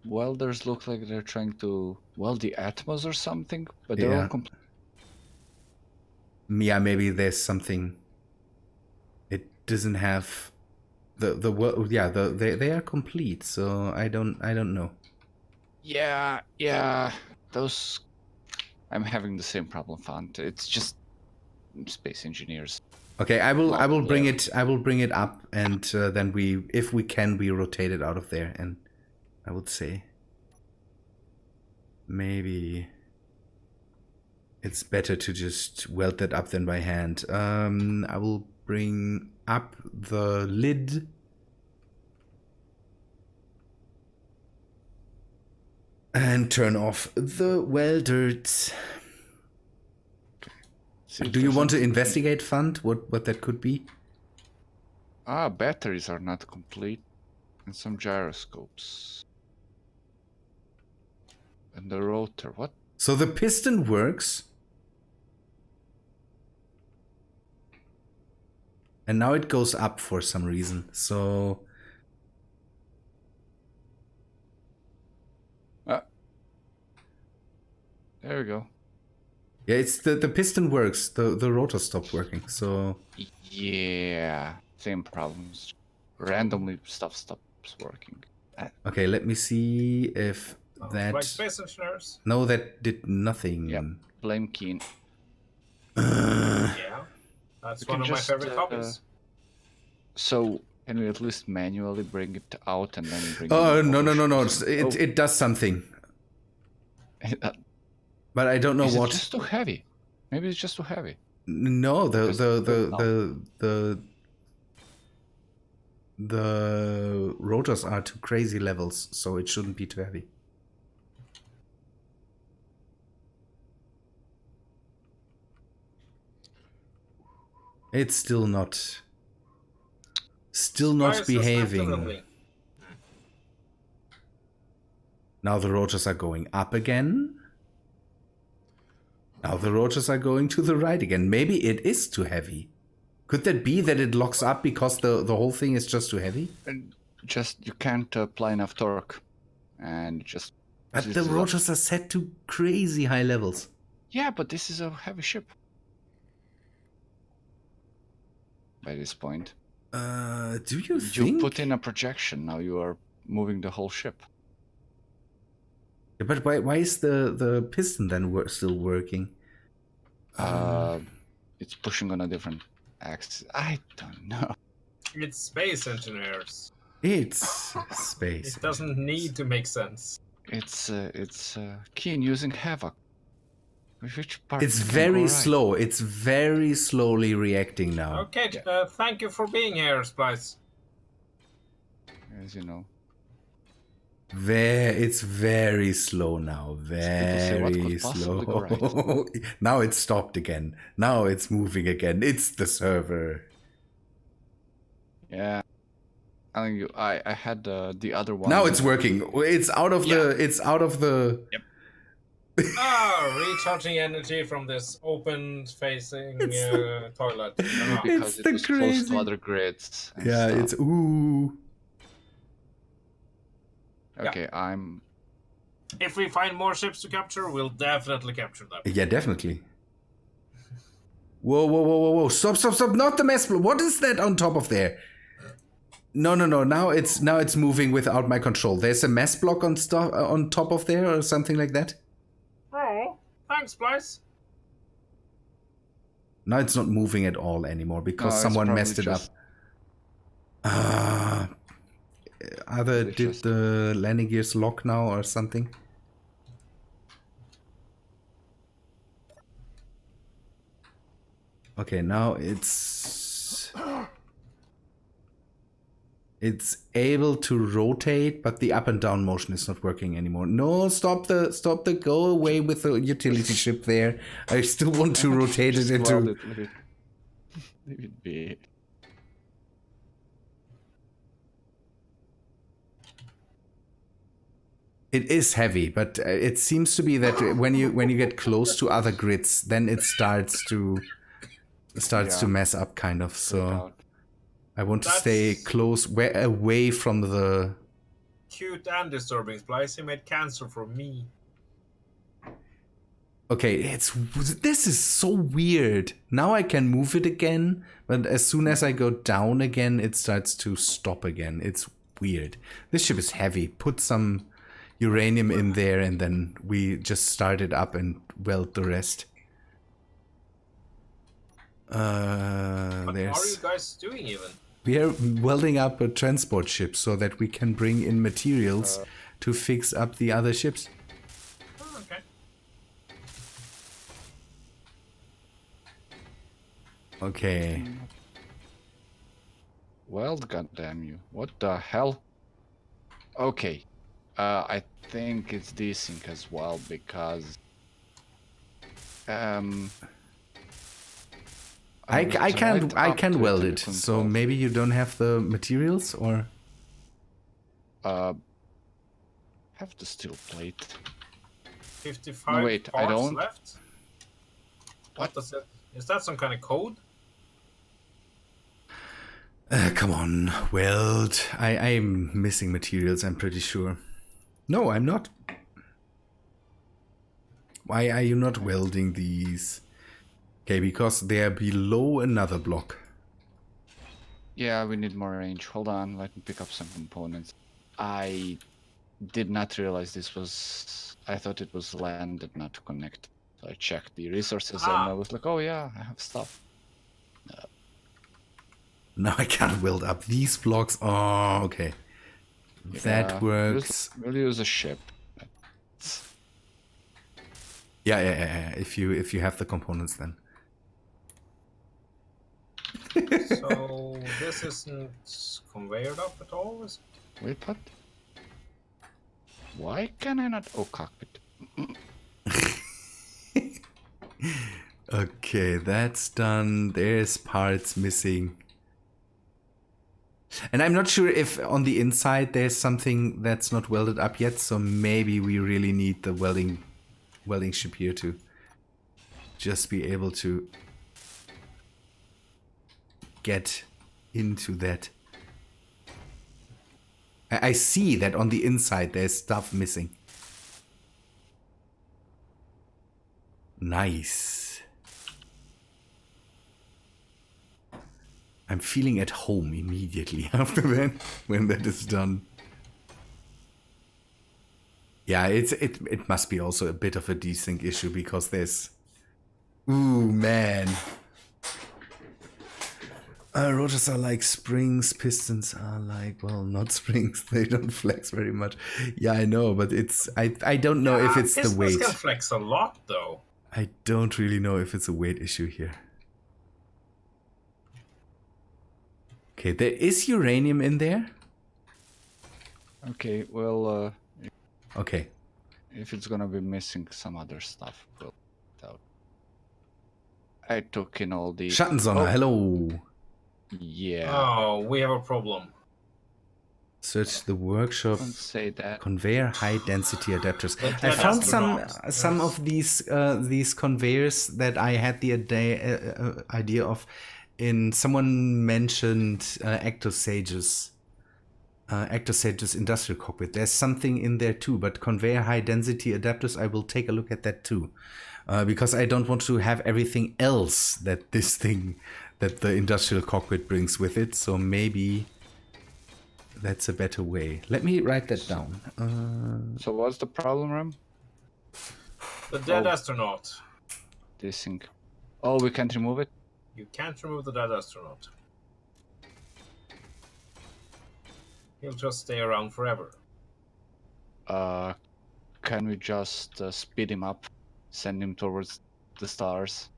Speaker 5: welders look like they're trying to weld the Atmos or something, but they're
Speaker 1: Yeah.
Speaker 5: all complete.
Speaker 1: Yeah, maybe there's something. It doesn't have they are complete, so I don't know.
Speaker 5: Yeah. Those. I'm having the same problem, Font. It's just space engineers.
Speaker 1: Okay, I will bring
Speaker 5: yeah.
Speaker 1: it up, and then if we can, we rotate it out of there, and I would say maybe It's better to just weld that up than by hand. I will bring up the lid. And turn off the welders. Do you want to investigate, Fund? What that could be?
Speaker 5: Batteries are not complete. And some gyroscopes. And the rotor, what?
Speaker 1: So the piston works. And now it goes up for some reason. So...
Speaker 5: There we go.
Speaker 1: Yeah, it's the piston works. The rotor stopped working, so...
Speaker 5: Yeah, same problems. Randomly stuff stops working.
Speaker 1: Okay, let me see if that...
Speaker 2: Like space engineers.
Speaker 1: No, that did nothing.
Speaker 5: Yep. Blame Keen.
Speaker 2: Yeah. That's
Speaker 5: We
Speaker 2: one
Speaker 5: can
Speaker 2: of my
Speaker 5: just,
Speaker 2: favorite hobbies.
Speaker 5: So, can we at least manually bring it out and then bring
Speaker 1: Oh,
Speaker 5: it
Speaker 1: no.
Speaker 5: over?
Speaker 1: It does something. But I don't know
Speaker 5: Is
Speaker 1: what.
Speaker 5: it just too heavy? Maybe it's just too heavy.
Speaker 1: No, the rotors are to crazy levels, so it shouldn't be too heavy. It's still not behaving. Now the rotors are going up again. Now the rotors are going to the right again. Maybe it is too heavy. Could that be that it locks up because the whole thing is just too heavy?
Speaker 5: And just you can't apply enough torque, and just.
Speaker 1: But the rotors are set to crazy high levels.
Speaker 5: Yeah, but this is a heavy ship. By this point.
Speaker 1: Do you think?
Speaker 5: You put in a projection. Now you are moving the whole ship.
Speaker 1: But why is the piston then still working?
Speaker 5: It's pushing on a different axis. I don't know.
Speaker 2: It's space engineers.
Speaker 1: It's space.
Speaker 2: It doesn't need to make sense.
Speaker 5: It's Keen using Havoc. Which part?
Speaker 1: It's very slow. It's very slowly reacting now.
Speaker 2: Okay, thank you for being here, Splice.
Speaker 5: As you know.
Speaker 1: It's very slow now. Very slow. Now it's stopped again. Now it's moving again. It's the server.
Speaker 5: Yeah. I had the other one.
Speaker 1: Now it's working. It's out of the.
Speaker 5: Yep.
Speaker 2: Recharging energy from this open-facing toilet.
Speaker 5: Because it was close to other grids.
Speaker 1: Yeah,
Speaker 5: stuff.
Speaker 1: it's ooh.
Speaker 5: Okay, I'm.
Speaker 2: If we find more ships to capture, we'll definitely capture them.
Speaker 1: Yeah, definitely. Whoa! Stop! Not the mess block. What is that on top of there? No. Now it's moving without my control. There's a mess block on top of there or something like that.
Speaker 2: Oh, thanks, Splice.
Speaker 1: Now it's not moving at all anymore because someone messed it up. Did the landing gears lock now or something? Okay, now it's able to rotate, but the up and down motion is not working anymore. No, stop the go away with the utility ship there. I still want to rotate it into.
Speaker 5: Leave it be.
Speaker 1: It is heavy, but it seems to be that when you get close to other grids, then it starts to mess up kind of. So I want to stay close, away from the.
Speaker 2: Cute and disturbing, Splice. He made cancer for me.
Speaker 1: Okay, this is so weird. Now I can move it again, but as soon as I go down again, it starts to stop again. It's weird. This ship is heavy. Put some uranium in there and then we just start it up and weld the rest.
Speaker 2: What are you guys doing even?
Speaker 1: We are welding up a transport ship so that we can bring in materials to fix up the other ships.
Speaker 2: Oh, okay.
Speaker 1: Okay.
Speaker 5: Weld, goddamn you! What the hell? Okay, I think it's desync as well because
Speaker 1: I can weld it.
Speaker 5: to
Speaker 1: So maybe you don't have the materials, or
Speaker 5: have the steel plate.
Speaker 2: 55
Speaker 5: No, wait, I
Speaker 2: parts
Speaker 5: don't.
Speaker 2: left. What does it? Is that some kind of code?
Speaker 1: come on, weld. I'm missing materials. I'm pretty sure. No, I'm not. Why are you not welding these? Okay, because they are below another block.
Speaker 5: Yeah, we need more range. Hold on, let me pick up some components. I did not realize this was... I thought it was landed, not to connect. So I checked the resources and I was like, oh yeah, I have stuff.
Speaker 1: Now I can't weld up these blocks. Oh, okay. That works.
Speaker 5: We'll use a ship.
Speaker 1: Yeah. If you have the components, then.
Speaker 2: So this isn't conveyored up at all, is it?
Speaker 5: Wait, what? Why can I not... Oh, cockpit.
Speaker 1: Okay, that's done. There's parts missing. And I'm not sure if on the inside there's something that's not welded up yet, so maybe we really need the welding ship here to just be able to get into that. I see that on the inside there's stuff missing. Nice. I'm feeling at home immediately after that, when that is done. Yeah, it must be also a bit of a desync issue because there's... Ooh, man. Rotors are like springs, pistons are like, well, not springs. They don't flex very much. Yeah, I know, but it's... I don't know if it's the weight.
Speaker 2: Pistons can flex a lot, though.
Speaker 1: I don't really know if it's a weight issue here. Okay, there is uranium in there.
Speaker 5: Okay, well,
Speaker 1: Okay.
Speaker 5: if it's gonna be missing some other stuff, we'll find out. I took in all the...
Speaker 1: Schattensonne, hello.
Speaker 5: Yeah.
Speaker 2: Oh, we have a problem.
Speaker 1: Search the workshop.
Speaker 5: Don't say that.
Speaker 1: Conveyor high density adapters.
Speaker 2: But
Speaker 1: I
Speaker 2: that's
Speaker 1: found
Speaker 2: not-
Speaker 1: some of these conveyors that I had the idea of. In someone mentioned Ectosage's industrial cockpit. There's something in there too, but conveyor high density adapters, I will take a look at that too, because I don't want to have everything else that the industrial cockpit brings with it. So maybe that's a better way. Let me write that down.
Speaker 5: So what's the problem, Ram?
Speaker 2: The dead astronaut.
Speaker 5: Desync. Oh, we can't remove it?
Speaker 2: You can't remove the dead astronaut. He'll just stay around forever.
Speaker 5: Can we just speed him up? Send him towards the stars?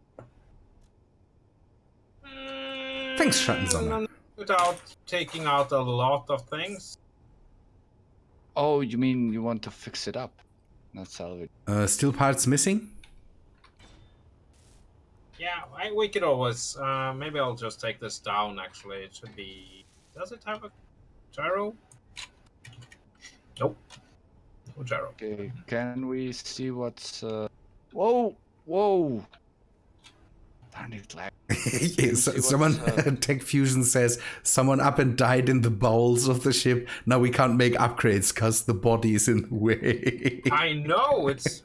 Speaker 1: Thanks, Schattensonne.
Speaker 2: Without taking out a lot of things.
Speaker 5: Oh, you mean you want to fix it up? Not salvage.
Speaker 1: Still parts missing?
Speaker 2: Yeah, we could always... maybe I'll just take this down, actually. It should be... Does it have a gyro? Nope. No gyro.
Speaker 5: Okay, can we see what's... Whoa! Whoa! Darn it, lag.
Speaker 1: Yes, someone, Tech Fusion says, someone up and died in the bowels of the ship. Now we can't make upgrades because the body is in the way.
Speaker 2: I know, it's...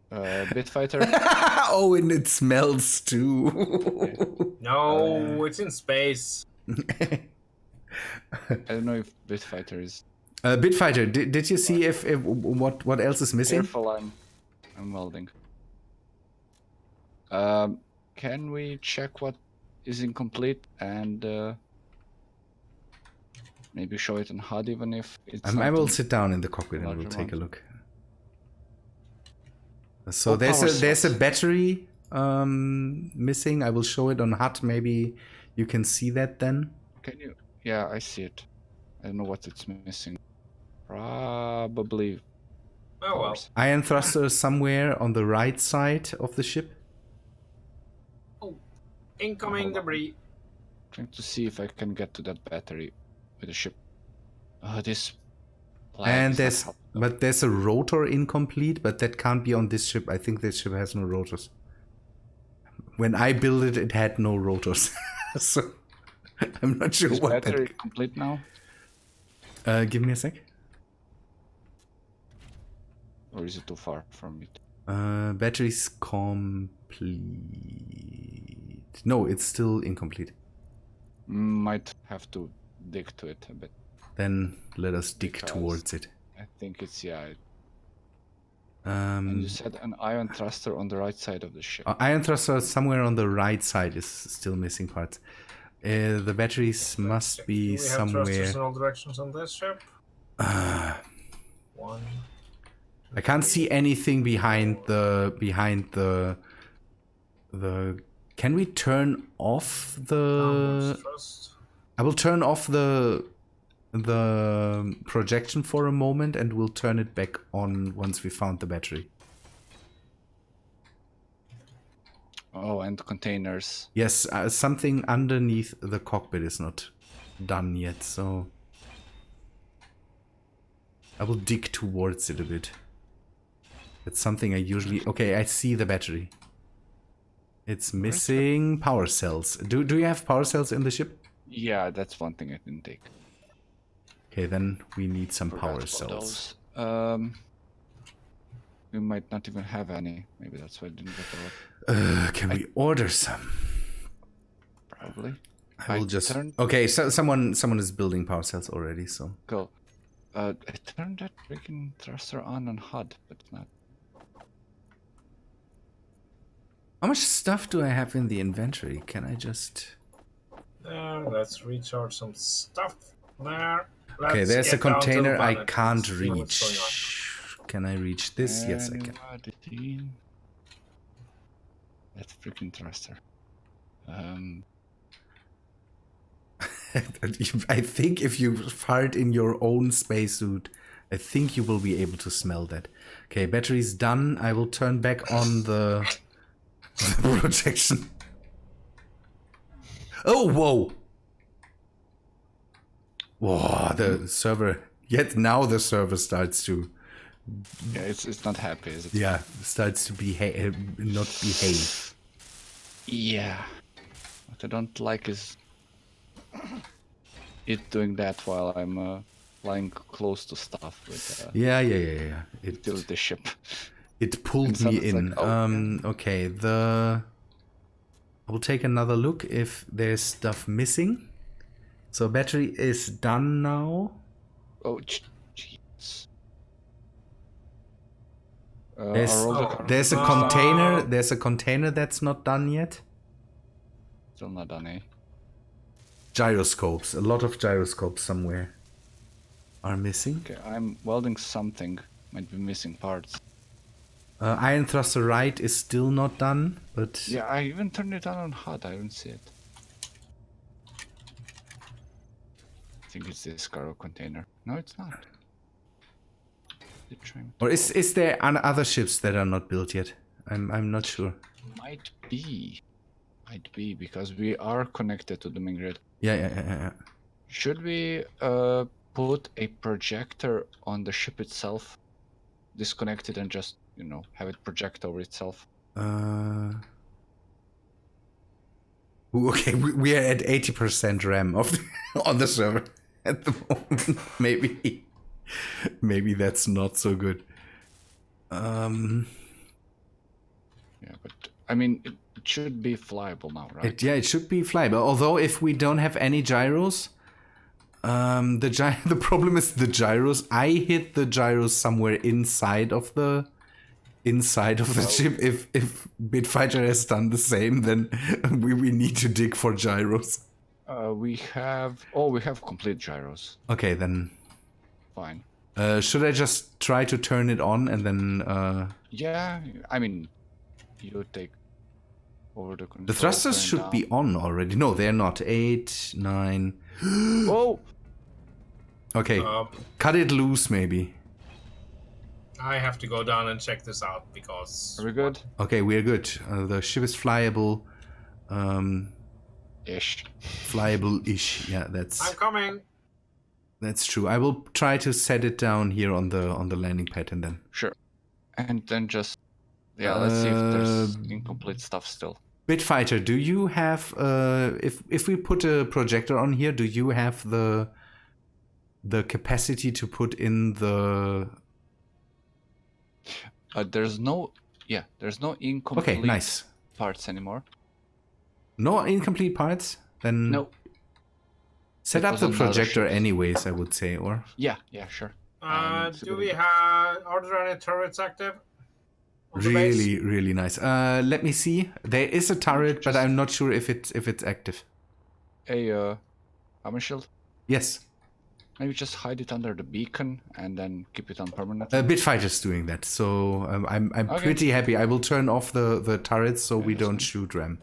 Speaker 5: Bitfighter?
Speaker 1: Oh, and it smells too.
Speaker 2: No, it's in space.
Speaker 5: I don't know if Bitfighter is...
Speaker 1: Bitfighter, did you see if what else is missing?
Speaker 5: Careful, I'm welding. Can we check what is incomplete and maybe show it in HUD even if it's
Speaker 1: I will
Speaker 5: not
Speaker 1: sit down in the cockpit and
Speaker 5: larger
Speaker 1: we'll take a
Speaker 5: one.
Speaker 1: look. So
Speaker 5: Oh,
Speaker 1: there's
Speaker 5: power
Speaker 1: a
Speaker 5: source.
Speaker 1: battery missing. I will show it on HUD. Maybe you can see that then.
Speaker 5: Can you? Yeah, I see it. I don't know what it's missing. Probably
Speaker 2: Oh well.
Speaker 5: powers.
Speaker 1: Iron thruster somewhere on the right side of the ship.
Speaker 2: Incoming
Speaker 5: Hold on.
Speaker 2: debris.
Speaker 5: Trying to see if I can get to that battery with the ship. This flag
Speaker 1: And
Speaker 5: is not
Speaker 1: there's
Speaker 5: helpful.
Speaker 1: but there's a rotor incomplete, but that can't be on this ship. I think this ship has no rotors. When I built it, it had no rotors, so I'm not sure
Speaker 5: Is
Speaker 1: what
Speaker 5: battery complete now?
Speaker 1: that. Give me a sec.
Speaker 5: Or is it too far from it?
Speaker 1: Batteries complete. No, it's still incomplete.
Speaker 5: Might have to dig to it a bit.
Speaker 1: Then let us dig
Speaker 5: Because-
Speaker 1: towards it.
Speaker 5: I think it's, yeah. And you
Speaker 1: Um,
Speaker 5: said an iron thruster on the right side of the ship.
Speaker 1: Iron thruster somewhere on the right side is still missing parts. The batteries must
Speaker 2: Do
Speaker 1: be
Speaker 2: we have
Speaker 1: somewhere.
Speaker 2: thrusters in all directions on this ship?
Speaker 1: Uh,
Speaker 2: One.
Speaker 1: I can't see anything behind the Can we turn off
Speaker 2: Downwards
Speaker 1: the?
Speaker 2: thrust.
Speaker 1: I will turn off the projection for a moment, and we'll turn it back on once we found the battery.
Speaker 5: Oh, and containers.
Speaker 1: Yes, something underneath the cockpit is not done yet, so I will dig towards it a bit. That's something I usually... Okay, I see the battery. It's missing power cells. Do you have power cells in the ship?
Speaker 5: Yeah, that's one thing I didn't take.
Speaker 1: Okay, then we need some
Speaker 5: Forgot
Speaker 1: power
Speaker 5: about
Speaker 1: cells.
Speaker 5: those. We might not even have any. Maybe that's why I didn't get a lot.
Speaker 1: Can we order some?
Speaker 5: Probably.
Speaker 1: I will just... Okay, so someone is building power cells already, so...
Speaker 5: Go. I turned that freaking thruster on HUD, but it's not.
Speaker 1: How much stuff do I have in the inventory? Can I just...
Speaker 2: Let's recharge some stuff there.
Speaker 1: Okay,
Speaker 2: Let's
Speaker 1: there's a
Speaker 2: get down to the
Speaker 1: container I
Speaker 2: planet.
Speaker 1: can't
Speaker 2: See what's going on.
Speaker 1: reach. Can I reach this? Yes, I can.
Speaker 5: That freaking thruster.
Speaker 1: I think if you fart in your own spacesuit, I think you will be able to smell that. Okay, battery's done. I will turn back on the projection. Oh, whoa! Whoa, the server... Yet now the server starts to...
Speaker 5: Yeah, it's not happy, is it?
Speaker 1: Yeah, starts to not behave.
Speaker 5: Yeah. What I don't like is it doing that while I'm flying close to stuff with
Speaker 1: Yeah.
Speaker 5: utility ship.
Speaker 1: It pulled
Speaker 5: And
Speaker 1: me
Speaker 5: sounds
Speaker 1: in.
Speaker 5: like, oh,
Speaker 1: Okay, I will take another look if there's stuff missing. So battery is done now.
Speaker 5: Oh, jeez.
Speaker 1: There's a container. There's a container that's not done yet.
Speaker 5: Still not done, eh?
Speaker 1: Gyroscopes. A lot of gyroscopes somewhere are missing.
Speaker 5: Okay, I'm welding something. Might be missing parts.
Speaker 1: Iron thruster right is still not done, but
Speaker 5: Yeah, I even turned it on HUD. I don't see it. I think it's this cargo container. No, it's not.
Speaker 1: Or is there other ships that are not built yet? I'm not sure.
Speaker 5: Might be because we are connected to the main grid.
Speaker 1: Yeah.
Speaker 5: Should we put a projector on the ship itself, disconnect it, and just have it project over itself?
Speaker 1: Okay, we are at 80% RAM on the server at the moment. Maybe that's not so good.
Speaker 5: Yeah, but I mean, it should be flyable now, right?
Speaker 1: It should be flyable. Although if we don't have any gyros, the problem is the gyros. I hit the gyros somewhere inside of the ship. If Bitfighter has done the same, then we need to dig for gyros.
Speaker 5: We have complete gyros.
Speaker 1: Okay, then
Speaker 5: Fine.
Speaker 1: should I just try to turn it on and then?
Speaker 5: Yeah, I mean, you take over the control.
Speaker 1: The thrusters
Speaker 5: turn
Speaker 1: should
Speaker 5: down.
Speaker 1: be on already. No, they're not. 8, 9.
Speaker 5: Oh!
Speaker 1: Okay, cut it loose maybe.
Speaker 2: I have to go down and check this out because.
Speaker 5: Are we good?
Speaker 1: Okay, we're good. The ship is flyable.
Speaker 5: Ish.
Speaker 1: Flyable-ish. Yeah,
Speaker 2: I'm coming.
Speaker 1: that's true. I will try to set it down here on the landing pad and then.
Speaker 5: Sure. And then just... Yeah, let's see if there's incomplete stuff still.
Speaker 1: Bitfighter, do you have if we put a projector on here, do you have the capacity to put in the
Speaker 5: There's no incomplete
Speaker 1: Okay, nice.
Speaker 5: parts anymore.
Speaker 1: No incomplete parts? Then
Speaker 5: No.
Speaker 1: set
Speaker 5: It
Speaker 1: up
Speaker 5: was
Speaker 1: the
Speaker 5: on other
Speaker 1: projector
Speaker 5: ships.
Speaker 1: anyways, I would say, or
Speaker 5: Yeah, sure.
Speaker 2: Are there any turrets active? On the base?
Speaker 1: really nice. Let me see. There is a turret, but I'm not sure if it's active.
Speaker 5: Hey, Rabenschild,
Speaker 1: Yes.
Speaker 5: maybe just hide it under the beacon and then keep it on permanent.
Speaker 1: Bitfighter's doing that, so I'm
Speaker 5: Okay.
Speaker 1: pretty happy. I will turn off the turrets so we
Speaker 5: that's
Speaker 1: don't
Speaker 5: fine.
Speaker 1: shoot Ram.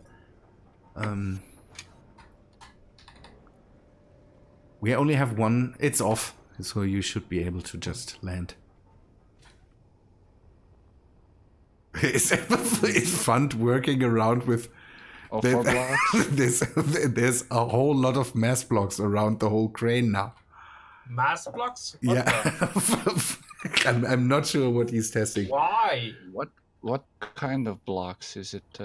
Speaker 1: We only have one. It's off, so you should be able to just land. It's fun working around with.
Speaker 5: Oh, 4 blocks?
Speaker 1: There's a whole lot of mass blocks around the whole crane now.
Speaker 2: Mass blocks? What
Speaker 1: Yeah,
Speaker 2: the-
Speaker 1: I'm not sure what he's testing.
Speaker 2: Why?
Speaker 5: What kind of blocks is it?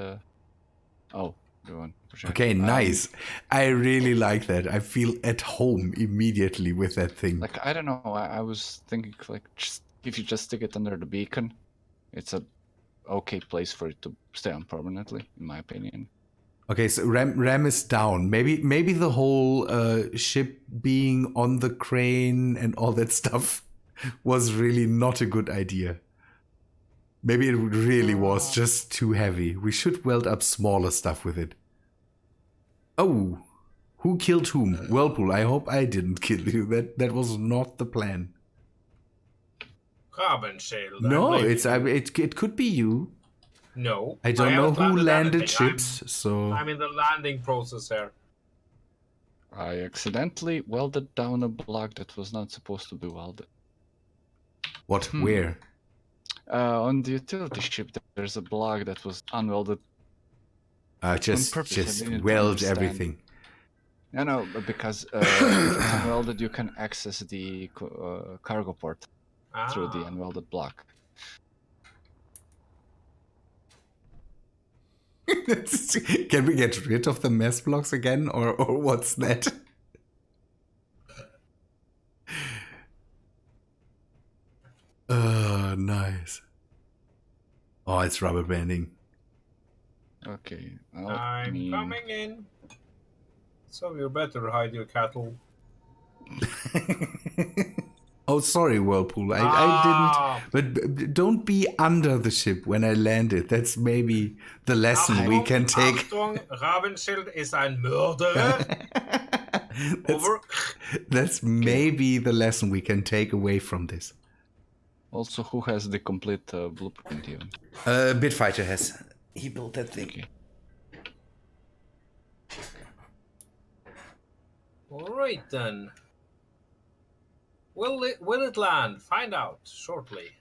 Speaker 5: Oh, the one.
Speaker 1: Okay, nice. I really like that. I feel at home immediately with that thing.
Speaker 5: Like, I don't know. I was thinking, like, just, if you just stick it under the beacon, it's a okay place for it to stay on permanently, in my opinion.
Speaker 1: Okay, so Ram is down. Maybe the whole ship being on the crane and all that stuff was really not a good idea. Maybe it really was just too heavy. We should weld up smaller stuff with it. Oh, who killed whom? Whirlpool, I hope I didn't kill you. That was not the plan.
Speaker 2: Rabenschild.
Speaker 1: No,
Speaker 2: I'm
Speaker 1: it could be you.
Speaker 2: No.
Speaker 1: I don't know
Speaker 2: haven't
Speaker 1: who landed
Speaker 2: anything.
Speaker 1: ships, so...
Speaker 2: I'm in the landing process here.
Speaker 5: I accidentally welded down a block that was not supposed to be welded.
Speaker 1: What? Where?
Speaker 5: On the utility ship, there's a block that was unwelded.
Speaker 1: Just
Speaker 5: purpose, I didn't
Speaker 1: weld
Speaker 5: understand.
Speaker 1: everything.
Speaker 5: No, but because if it's unwelded, you can access the cargo port through the unwelded block.
Speaker 1: Can we get rid of the mess blocks again, or what's that? Nice. Oh, it's rubber banding.
Speaker 5: Okay.
Speaker 2: I'm coming in. So you better hide your cattle.
Speaker 1: Oh, sorry, Whirlpool. I didn't. But don't be under the ship when I landed. That's maybe the lesson we can take.
Speaker 2: Achtung, Rabenschild ist ein Mörderer. Over.
Speaker 1: That's maybe the lesson we can take away from this.
Speaker 5: Also, who has the complete blueprint even?
Speaker 1: Bitfighter has. He built that thing.
Speaker 5: Okay.
Speaker 2: Alright then. Will it land? Find out shortly.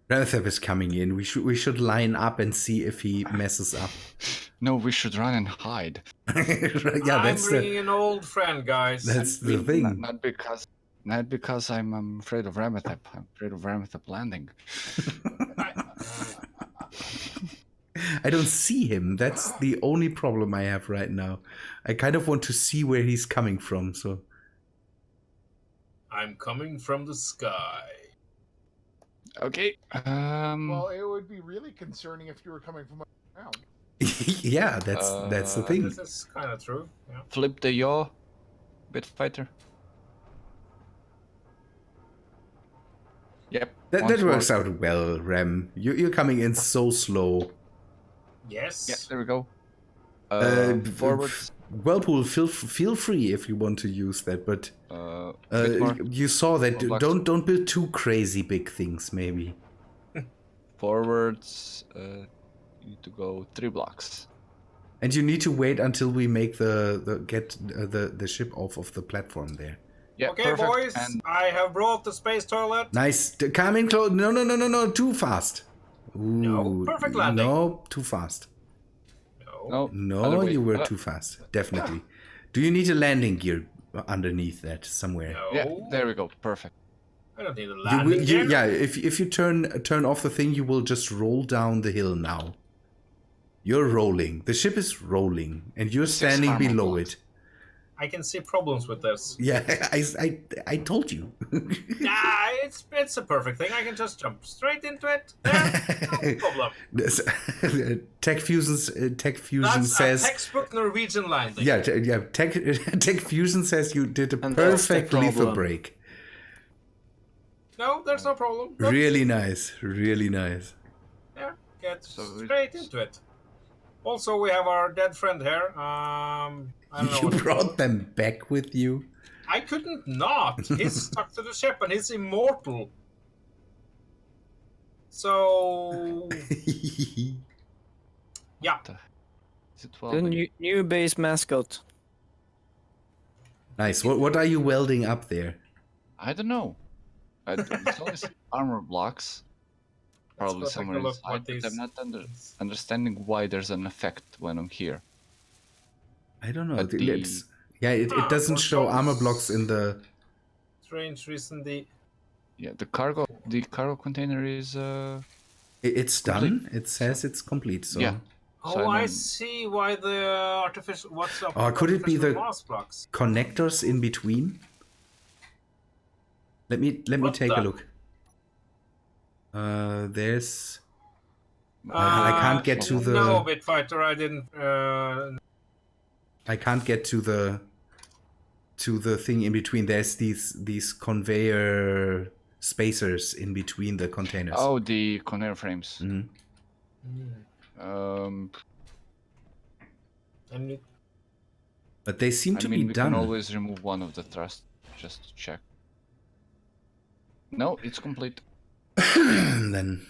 Speaker 1: Remethep is coming in. We should line up and see if he messes up.
Speaker 5: No, we should run and hide.
Speaker 1: Yeah,
Speaker 2: I'm
Speaker 1: that's
Speaker 2: bringing an old friend, guys.
Speaker 1: that's the thing.
Speaker 5: Not because I'm afraid of Remethep. I'm afraid of Remethep landing.
Speaker 1: I don't see him. That's the only problem I have right now. I kind of want to see where he's coming from, so...
Speaker 2: I'm coming from the sky.
Speaker 5: Okay.
Speaker 4: Well, it would be really concerning if you were coming from underground.
Speaker 1: Yeah, that's the thing.
Speaker 2: This is kind of true. Yeah.
Speaker 5: Flip the yaw, Bitfighter. Yep.
Speaker 1: That works out well, Rem. You're coming in so slow.
Speaker 2: Yes.
Speaker 5: Yeah, there we go. Forwards.
Speaker 1: Whirlpool, feel free if you want to use that, but
Speaker 5: bit more.
Speaker 1: you saw that.
Speaker 5: More
Speaker 1: Don't build too crazy big things, maybe.
Speaker 5: Forwards. You need to go 3 blocks.
Speaker 1: And you need to wait until we make the ship off of the platform there.
Speaker 5: Yeah,
Speaker 2: Okay,
Speaker 5: perfect.
Speaker 2: boys,
Speaker 5: And
Speaker 2: I have brought the space toilet.
Speaker 1: Nice. Come in close. No. Too fast. Ooh,
Speaker 2: perfect landing.
Speaker 1: No, too fast.
Speaker 2: No.
Speaker 1: No,
Speaker 5: other way.
Speaker 1: you were too fast. Definitely. Do you need a landing gear underneath that somewhere?
Speaker 2: No.
Speaker 5: yeah, there we go. Perfect.
Speaker 2: I don't need a
Speaker 1: You
Speaker 2: landing
Speaker 1: will,
Speaker 2: gear.
Speaker 1: yeah, if you turn off the thing, you will just roll down the hill now. You're rolling. The ship is rolling, and you're
Speaker 5: 6
Speaker 1: standing
Speaker 5: armor
Speaker 1: below
Speaker 5: blocks.
Speaker 1: it.
Speaker 2: I can see problems with this.
Speaker 1: Yeah, I told you.
Speaker 2: Nah, it's a perfect thing. I can just jump straight into it. No problem.
Speaker 1: Tech Fusion
Speaker 2: That's
Speaker 1: says.
Speaker 2: a textbook Norwegian landing.
Speaker 1: Yeah, Tech Fusion says you did a
Speaker 6: And that's the
Speaker 1: perfect litho
Speaker 6: problem.
Speaker 1: break.
Speaker 2: No, there's no problem. Look,
Speaker 1: Really nice, really nice.
Speaker 2: Yeah, get
Speaker 5: So
Speaker 2: straight
Speaker 5: it's-
Speaker 2: into it. Also, we have our dead friend here. I don't know
Speaker 1: You
Speaker 2: what to call
Speaker 1: brought them back with you.
Speaker 2: I couldn't not. He's stuck to the ship and he's immortal. So yeah.
Speaker 5: Is it
Speaker 6: The
Speaker 5: 12?
Speaker 6: new base mascot.
Speaker 1: Nice. What are you welding up there?
Speaker 5: I don't know. It's only some armor blocks. Probably
Speaker 2: Let's go take a
Speaker 5: somewhere
Speaker 2: look
Speaker 5: inside,
Speaker 2: what
Speaker 5: but
Speaker 2: these-
Speaker 5: I'm not understanding why there's an effect when I'm here.
Speaker 1: I don't know.
Speaker 5: But
Speaker 1: Let's. Yeah, it doesn't
Speaker 2: for
Speaker 1: show
Speaker 2: those-
Speaker 1: armor blocks in the.
Speaker 2: Strange reason
Speaker 5: Yeah, the cargo container is
Speaker 1: It's
Speaker 5: Complete.
Speaker 1: done. It says it's complete. So.
Speaker 5: Yeah.
Speaker 2: Oh,
Speaker 5: So
Speaker 2: I
Speaker 5: don't-
Speaker 2: see why the artificial. What's up?
Speaker 1: Or
Speaker 2: with
Speaker 1: could it be
Speaker 2: artificial
Speaker 1: the-
Speaker 2: mass blocks?
Speaker 1: Connectors in between. Let me
Speaker 2: What
Speaker 1: take a
Speaker 2: the-
Speaker 1: look. There's. I can't get to the.
Speaker 2: No, Bitfighter, I didn't.
Speaker 1: I can't get to the thing in between. There's these conveyor spacers in between the containers.
Speaker 5: Oh, the conveyor frames.
Speaker 1: Mhm.
Speaker 2: And
Speaker 1: But they seem to
Speaker 5: I mean,
Speaker 1: be
Speaker 5: we
Speaker 1: done.
Speaker 5: can always remove one of the thrust just to check. No, it's complete.
Speaker 1: Then.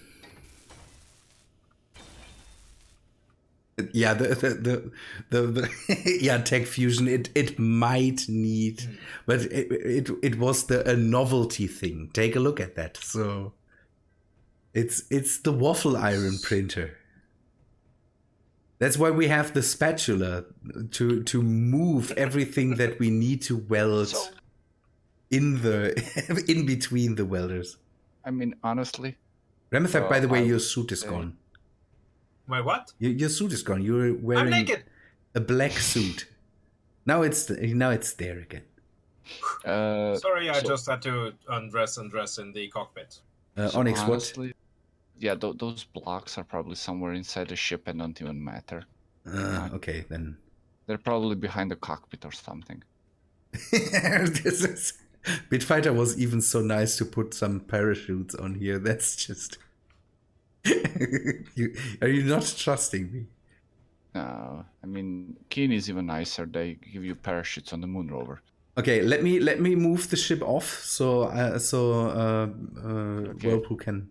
Speaker 1: Yeah, the yeah, Tech Fusion. It might need, but it was a novelty thing. Take a look at that. So. It's the waffle iron printer. That's why we have the spatula to move everything that we need to weld in between the welders.
Speaker 5: I mean, honestly,
Speaker 1: Remethep, by the way,
Speaker 5: I
Speaker 1: your
Speaker 5: would
Speaker 1: suit is
Speaker 5: say-
Speaker 1: gone.
Speaker 2: my what?
Speaker 1: Your suit is gone. You're
Speaker 2: I'm
Speaker 1: wearing
Speaker 2: naked.
Speaker 1: a black suit. Now it's there again.
Speaker 2: Sorry, I
Speaker 5: so-
Speaker 2: just had to undress in the cockpit.
Speaker 5: so
Speaker 1: Onyx, what?
Speaker 5: honestly, yeah, those blocks are probably somewhere inside the ship and don't even matter.
Speaker 1: Okay, then.
Speaker 5: They're probably behind the cockpit or something.
Speaker 1: This is Bitfighter was even so nice to put some parachutes on here. That's just. Are you not trusting me?
Speaker 5: No, I mean, Keen is even nicer. They give you parachutes on the moon rover.
Speaker 1: Okay, let me move the ship off so Whirlpool can.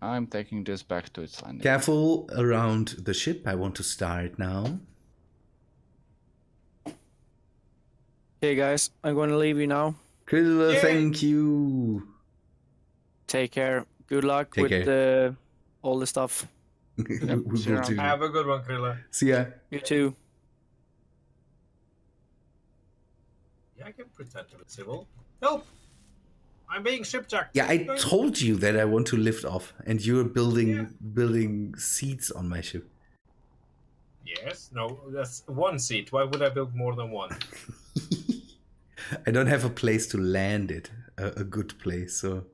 Speaker 5: I'm taking this back to its landing.
Speaker 1: Careful around the ship. I want to start now.
Speaker 6: Okay, guys, I'm going to leave you now.
Speaker 1: Krilla,
Speaker 2: Yay!
Speaker 1: thank you.
Speaker 6: Take care. Good luck
Speaker 1: Take
Speaker 6: with all the stuff.
Speaker 1: We
Speaker 5: see you
Speaker 1: will
Speaker 5: around.
Speaker 1: do.
Speaker 2: Have a good one, Krilla.
Speaker 1: See ya.
Speaker 6: You too.
Speaker 2: Yeah, I can pretend to be civil. Help! I'm being shipjacked.
Speaker 1: Yeah, I told you that I want to lift off, and you're building seats on my ship.
Speaker 2: Yes, no, that's one seat. Why would I build more than one?
Speaker 1: I don't have a place to land it, a good place. So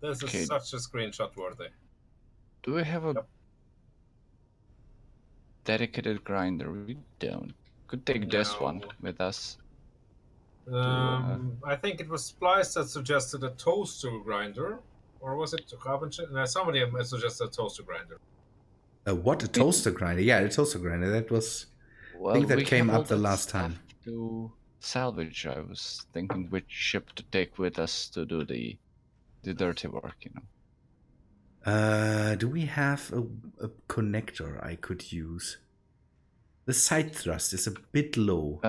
Speaker 2: This is
Speaker 5: Okay.
Speaker 2: such a screenshot worthy.
Speaker 5: Do we have a
Speaker 2: Yep.
Speaker 5: dedicated grinder? We don't. Could take this one
Speaker 2: No.
Speaker 5: with us.
Speaker 2: I think it was Splice that suggested a toaster grinder, or was it Rabenschild? No, somebody suggested a toaster grinder.
Speaker 1: what, a toaster grinder? Yeah, a toaster grinder. That was.
Speaker 5: Well,
Speaker 1: think that
Speaker 5: we
Speaker 1: came
Speaker 5: have all
Speaker 1: up the
Speaker 5: that
Speaker 1: last
Speaker 5: stuff
Speaker 1: time.
Speaker 5: To salvage, I was thinking which ship to take with us to do the dirty work, you know.
Speaker 1: Do we have a connector I could use? The side thrust is a bit low.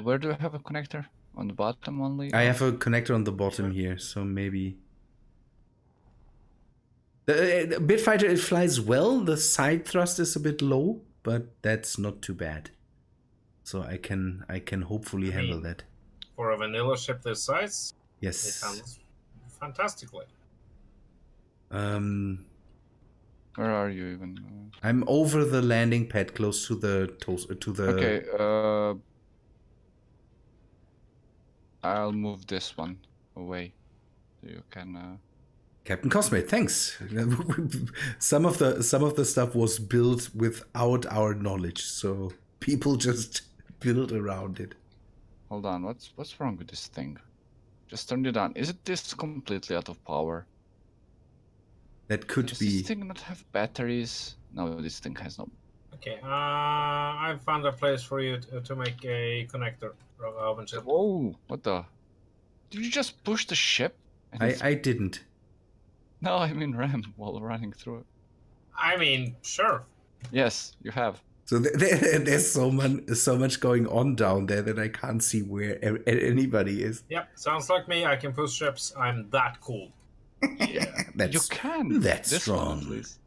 Speaker 5: Where do I have a connector? On the bottom only?
Speaker 1: I
Speaker 5: or-
Speaker 1: have a connector on the bottom here, so maybe... The Bitfighter, it flies well. The side thrust is a bit low, but that's not too bad. So I can hopefully handle that.
Speaker 2: For a vanilla ship this size, it
Speaker 1: Yes.
Speaker 2: handles fantastically.
Speaker 5: Where are you even?
Speaker 1: I'm over the landing pad, close to the
Speaker 5: Okay, I'll move this one away. So you can...
Speaker 1: Captain Cosmate, thanks. some of the stuff was built without our knowledge, so people just build around it.
Speaker 5: Hold on, what's wrong with this thing? Just turn it on. Isn't this completely out of power?
Speaker 1: That could
Speaker 5: Does
Speaker 1: be.
Speaker 5: this thing not have batteries? No, this thing has no.
Speaker 2: Okay, I found a place for you to make a connector, Rabenschild.
Speaker 5: Whoa! What the? Did you just push the ship? And it's-
Speaker 1: I didn't.
Speaker 5: No, I mean ram while running through it.
Speaker 2: I mean, sure.
Speaker 5: Yes, you have.
Speaker 1: So there's so much going on down there that I can't see where anybody is.
Speaker 2: Yep, sounds like me. I can push ships. I'm that cool.
Speaker 5: Yeah,
Speaker 1: That's,
Speaker 5: you can.
Speaker 1: That's
Speaker 5: This one, at
Speaker 1: strong.
Speaker 5: least.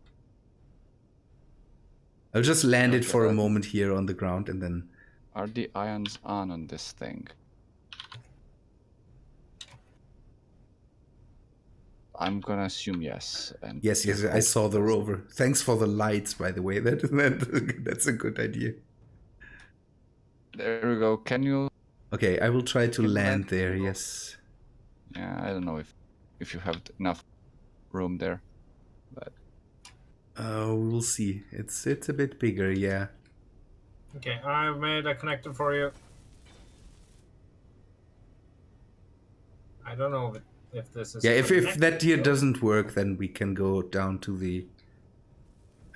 Speaker 1: I'll just land it
Speaker 5: Okay,
Speaker 1: for a
Speaker 5: that-
Speaker 1: moment here on the ground and then...
Speaker 5: Are the ions on this thing? I'm gonna assume yes. And
Speaker 1: Yes, I saw the rover. Thanks for the lights, by the way. That's a good idea.
Speaker 5: There we go. Can you?
Speaker 1: Okay, I will try to
Speaker 5: Can
Speaker 1: land
Speaker 5: land
Speaker 1: there,
Speaker 5: below.
Speaker 1: yes.
Speaker 5: Yeah, I don't know if you have enough room there, but
Speaker 1: We'll see. It's a bit bigger, yeah.
Speaker 2: Okay, I made a connector for you. I don't know if this is...
Speaker 1: Yeah, if that
Speaker 2: connected
Speaker 1: here
Speaker 2: though.
Speaker 1: doesn't work, then we can go down to the...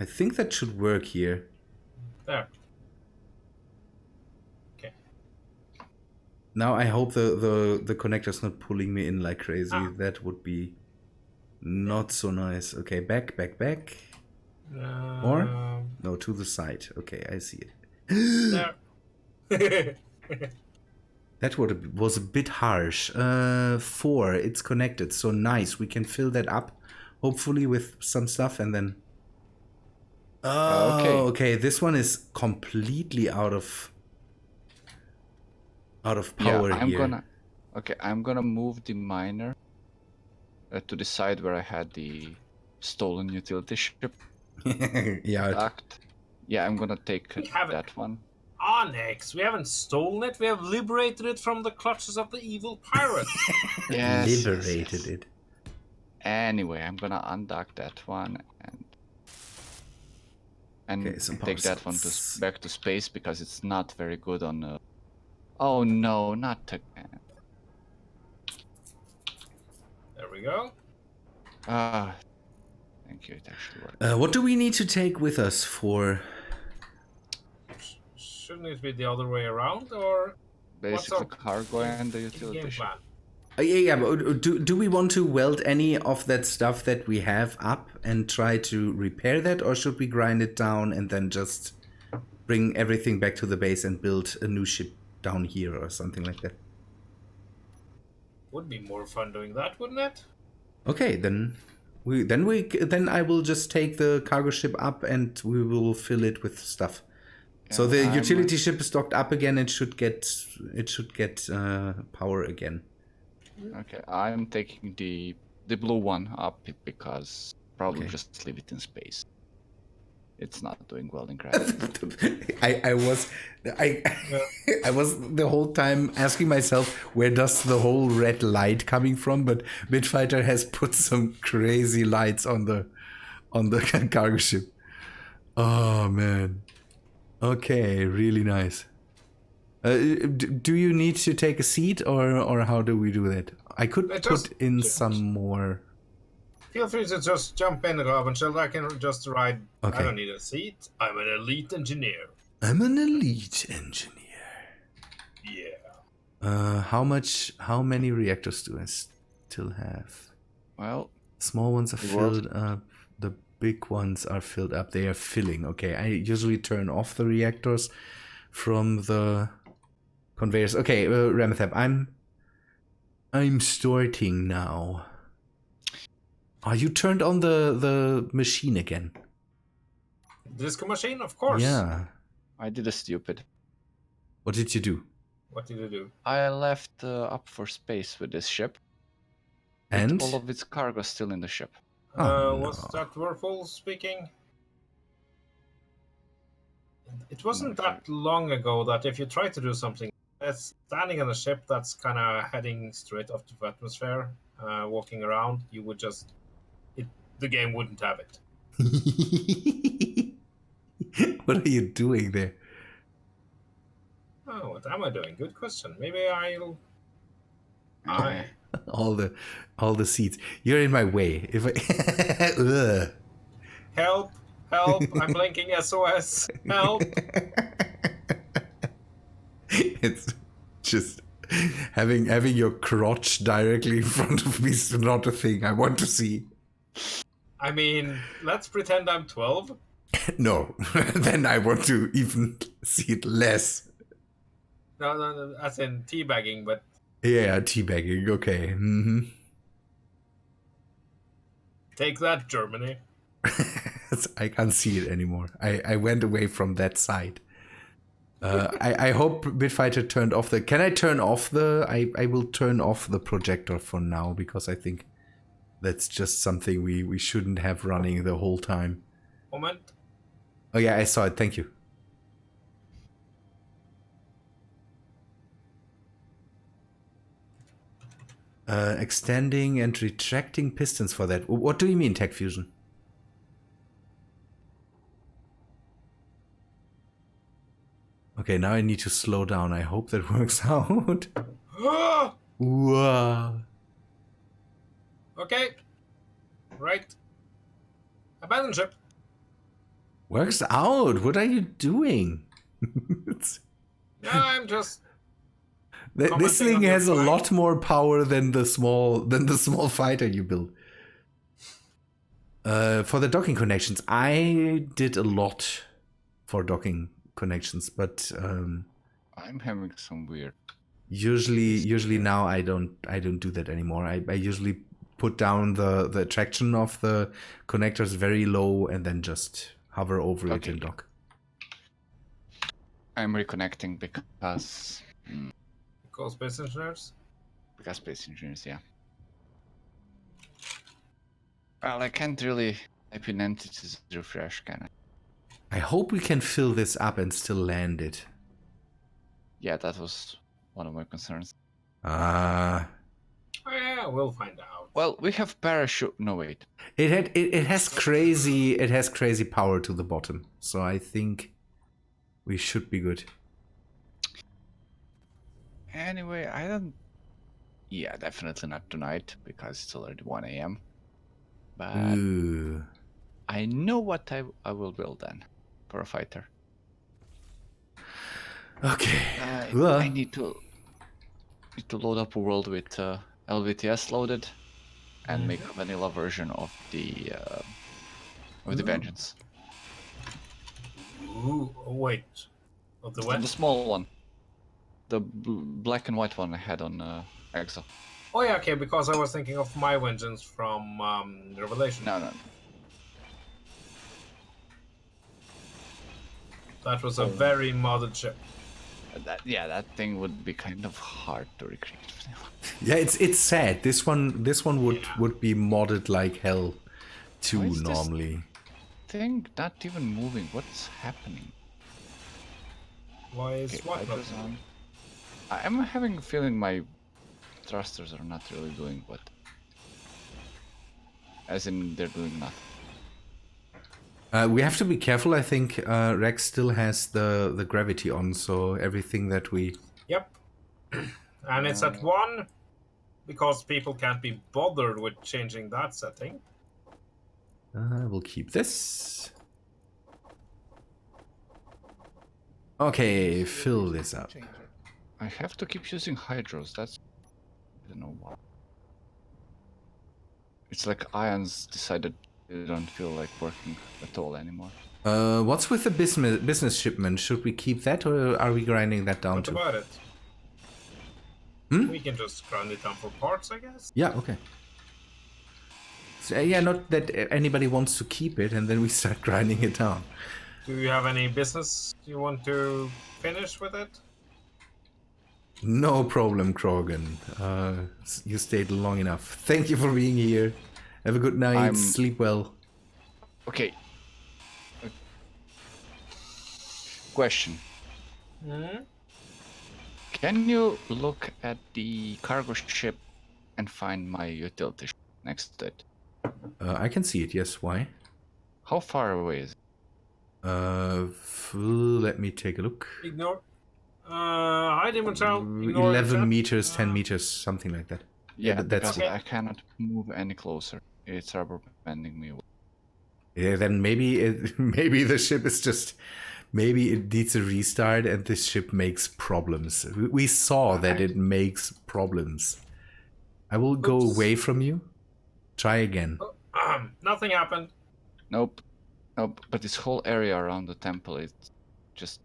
Speaker 1: I think that should work here.
Speaker 2: There. Okay.
Speaker 1: Now I hope the connector's not pulling me in like crazy.
Speaker 2: Ah.
Speaker 1: That would be not so nice. Okay, back. More? No, to the side. Okay, I see it.
Speaker 2: There.
Speaker 1: That was a bit harsh. 4, it's connected. So nice. We can fill that up, hopefully with some stuff, and then... Oh, okay. This one is completely out of power
Speaker 5: yeah,
Speaker 1: here.
Speaker 5: I'm gonna move the miner to the side where I had the stolen utility ship
Speaker 1: Yeah.
Speaker 5: docked. Yeah, I'm gonna take
Speaker 2: We have it.
Speaker 5: that one.
Speaker 2: Onyx, we haven't stolen it. We have liberated it from the clutches of the evil pirates.
Speaker 5: Yes,
Speaker 1: Liberated
Speaker 5: yes.
Speaker 1: it.
Speaker 5: Anyway, I'm gonna undock that one and
Speaker 1: Okay, some
Speaker 5: take
Speaker 1: power
Speaker 5: that one
Speaker 1: cells.
Speaker 5: back to space because it's not very good on. Oh no, not again.
Speaker 2: There we go.
Speaker 5: Ah, thank you. It actually worked.
Speaker 1: What do we need to take with us for...
Speaker 2: Shouldn't it be the other way around, or
Speaker 5: Basically,
Speaker 2: up?
Speaker 5: cargo and the
Speaker 2: game
Speaker 5: utility ship.
Speaker 2: plan?
Speaker 1: Yeah, but do we want to weld any of that stuff that we have up and try to repair that, or should we grind it down and then just bring everything back to the base and build a new ship down here or something like that?
Speaker 2: Would be more fun doing that, wouldn't it?
Speaker 1: Okay, then I will just take the cargo ship up and we will fill it with stuff. So
Speaker 5: Yeah,
Speaker 1: the
Speaker 5: I'm-
Speaker 1: utility ship is docked up again. It should get power again.
Speaker 5: Okay, I'm taking the blue one up because probably
Speaker 1: Okay.
Speaker 5: just leave it in space. It's not doing well in gravity.
Speaker 1: I was the whole time asking myself, where does the whole red light coming from? But Bitfighter has put some crazy lights on the cargo ship. Oh man. Okay, really nice. Do you need to take a seat, or how do we do that? I could
Speaker 2: Just-
Speaker 1: put in some more.
Speaker 2: Feel free to just jump in, Rabenschild. I can just ride.
Speaker 1: Okay.
Speaker 2: I don't need a seat. I'm an elite engineer.
Speaker 1: I'm an elite engineer.
Speaker 2: Yeah.
Speaker 1: How many reactors do I still have?
Speaker 5: Well,
Speaker 1: Small ones are
Speaker 5: The world-
Speaker 1: filled up. The big ones are filled up. They are filling. Okay, I usually turn off the reactors from the conveyors. Okay, Remethep, I'm starting now. Oh, you turned on the machine again.
Speaker 2: Disco machine, of course.
Speaker 1: Yeah.
Speaker 5: I did a stupid.
Speaker 1: What did you do?
Speaker 2: What did you do?
Speaker 5: I left up for space with this ship.
Speaker 1: And?
Speaker 5: With all of its cargo still in the ship.
Speaker 1: Oh,
Speaker 2: Was
Speaker 1: no.
Speaker 2: that Whirlpool speaking? It wasn't
Speaker 5: Not
Speaker 2: that long ago that if you try to do something, standing on a ship that's kind of heading straight off the atmosphere, walking around, you would just... the game wouldn't have it.
Speaker 1: What are you doing there?
Speaker 2: Oh, what am I doing? Good question. Maybe I'll...
Speaker 1: all the seats. You're in my way. If I Ugh.
Speaker 2: Help! Help! I'm blinking SOS! Help!
Speaker 1: It's just having your crotch directly in front of me is not a thing I want to see.
Speaker 2: I mean, let's pretend I'm 12.
Speaker 1: No, then I want to even see it less.
Speaker 2: No, as in teabagging, but...
Speaker 1: Yeah, teabagging. Okay. Mm-hmm.
Speaker 2: Take that, Germany.
Speaker 1: I can't see it anymore. I went away from that side. I hope Bitfighter turned off the... Can I turn off the... I will turn off the projector for now, because I think that's just something we shouldn't have running the whole time.
Speaker 2: Moment.
Speaker 1: Oh yeah, I saw it. Thank you. Extending and retracting pistons for that. What do you mean, Tech Fusion? Okay, now I need to slow down. I hope that works out. Wow.
Speaker 2: Okay. Right. Abandon ship.
Speaker 1: Works out. What are you doing?
Speaker 2: No, I'm just...
Speaker 1: This
Speaker 2: commenting
Speaker 1: thing
Speaker 2: on your
Speaker 1: has a
Speaker 2: point.
Speaker 1: lot more power than the small fighter you built. For the docking connections, I did a lot for docking connections, but
Speaker 5: I'm having some weird.
Speaker 1: usually now I don't do that anymore. I usually put down the attraction of the connectors very low and then just hover over it and dock.
Speaker 5: I'm reconnecting because
Speaker 2: Call space engineers.
Speaker 5: space engineers, yeah. Well, I can't really type in entities refresh, can I?
Speaker 1: I hope we can fill this up and still land it.
Speaker 5: Yeah, that was one of my concerns.
Speaker 2: Oh, yeah, we'll find out.
Speaker 5: Well, we have parachute. No, wait.
Speaker 1: It has crazy power to the bottom, so I think we should be good.
Speaker 5: Anyway, I don't... Yeah, definitely not tonight, because it's already 1 a.m. But
Speaker 1: Ooh.
Speaker 5: I know what I will build then, for a fighter.
Speaker 1: Okay.
Speaker 5: I need to load up a world with LVTS loaded, and make a vanilla version of the Vengeance.
Speaker 2: Ooh, wait. Of the what?
Speaker 5: The small one. The black and white one I had on Exo.
Speaker 2: Oh yeah, okay, because I was thinking of my vengeance from Revelation.
Speaker 5: No.
Speaker 2: That was a very modded ship.
Speaker 5: That thing would be kind of hard to recreate.
Speaker 1: Yeah, it's sad. This one would be modded like hell too normally.
Speaker 5: Thing not even moving. What's happening?
Speaker 2: Why is what not
Speaker 5: on? I'm having a feeling my thrusters are not really doing what. As in, they're doing nothing.
Speaker 1: We have to be careful. I think Rex still has the gravity on, so everything that we...
Speaker 2: Yep. And it's at 1, because people can't be bothered with changing that setting.
Speaker 1: We'll keep this. Okay, fill this up.
Speaker 5: I have to keep using hydros. That's... I don't know why. It's like Ions decided You don't feel like working at all anymore.
Speaker 1: What's with the business shipment? Should we keep that, or are we grinding that down
Speaker 2: What
Speaker 1: too?
Speaker 2: about it?
Speaker 1: Hmm?
Speaker 2: We can just grind it down for parts, I guess.
Speaker 1: Yeah, okay. So, yeah, not that anybody wants to keep it, and then we start grinding it down.
Speaker 2: Do you have any business you want to finish with it?
Speaker 1: No problem, Krogan. You stayed long enough. Thank you for being here. Have a good night. Sleep well.
Speaker 5: Okay. Question.
Speaker 2: Hmm?
Speaker 5: Can you look at the cargo ship and find my utility ship next to it?
Speaker 1: I can see it, yes. Why?
Speaker 5: How far away is it?
Speaker 1: Let me take a look.
Speaker 2: Ignore. Hi, Demon Child. Ignore
Speaker 1: 11
Speaker 2: the chat.
Speaker 1: meters, 10 meters, something like that.
Speaker 5: Yeah,
Speaker 1: that's
Speaker 5: because
Speaker 1: it.
Speaker 5: I cannot move any closer. It's rubber banding me away.
Speaker 1: Yeah, then maybe the ship is just... Maybe it needs a restart and this ship makes problems. We saw that it makes problems. I will go away from you. Try again.
Speaker 2: Nothing happened.
Speaker 5: Nope. Nope. But this whole area around the temple, it just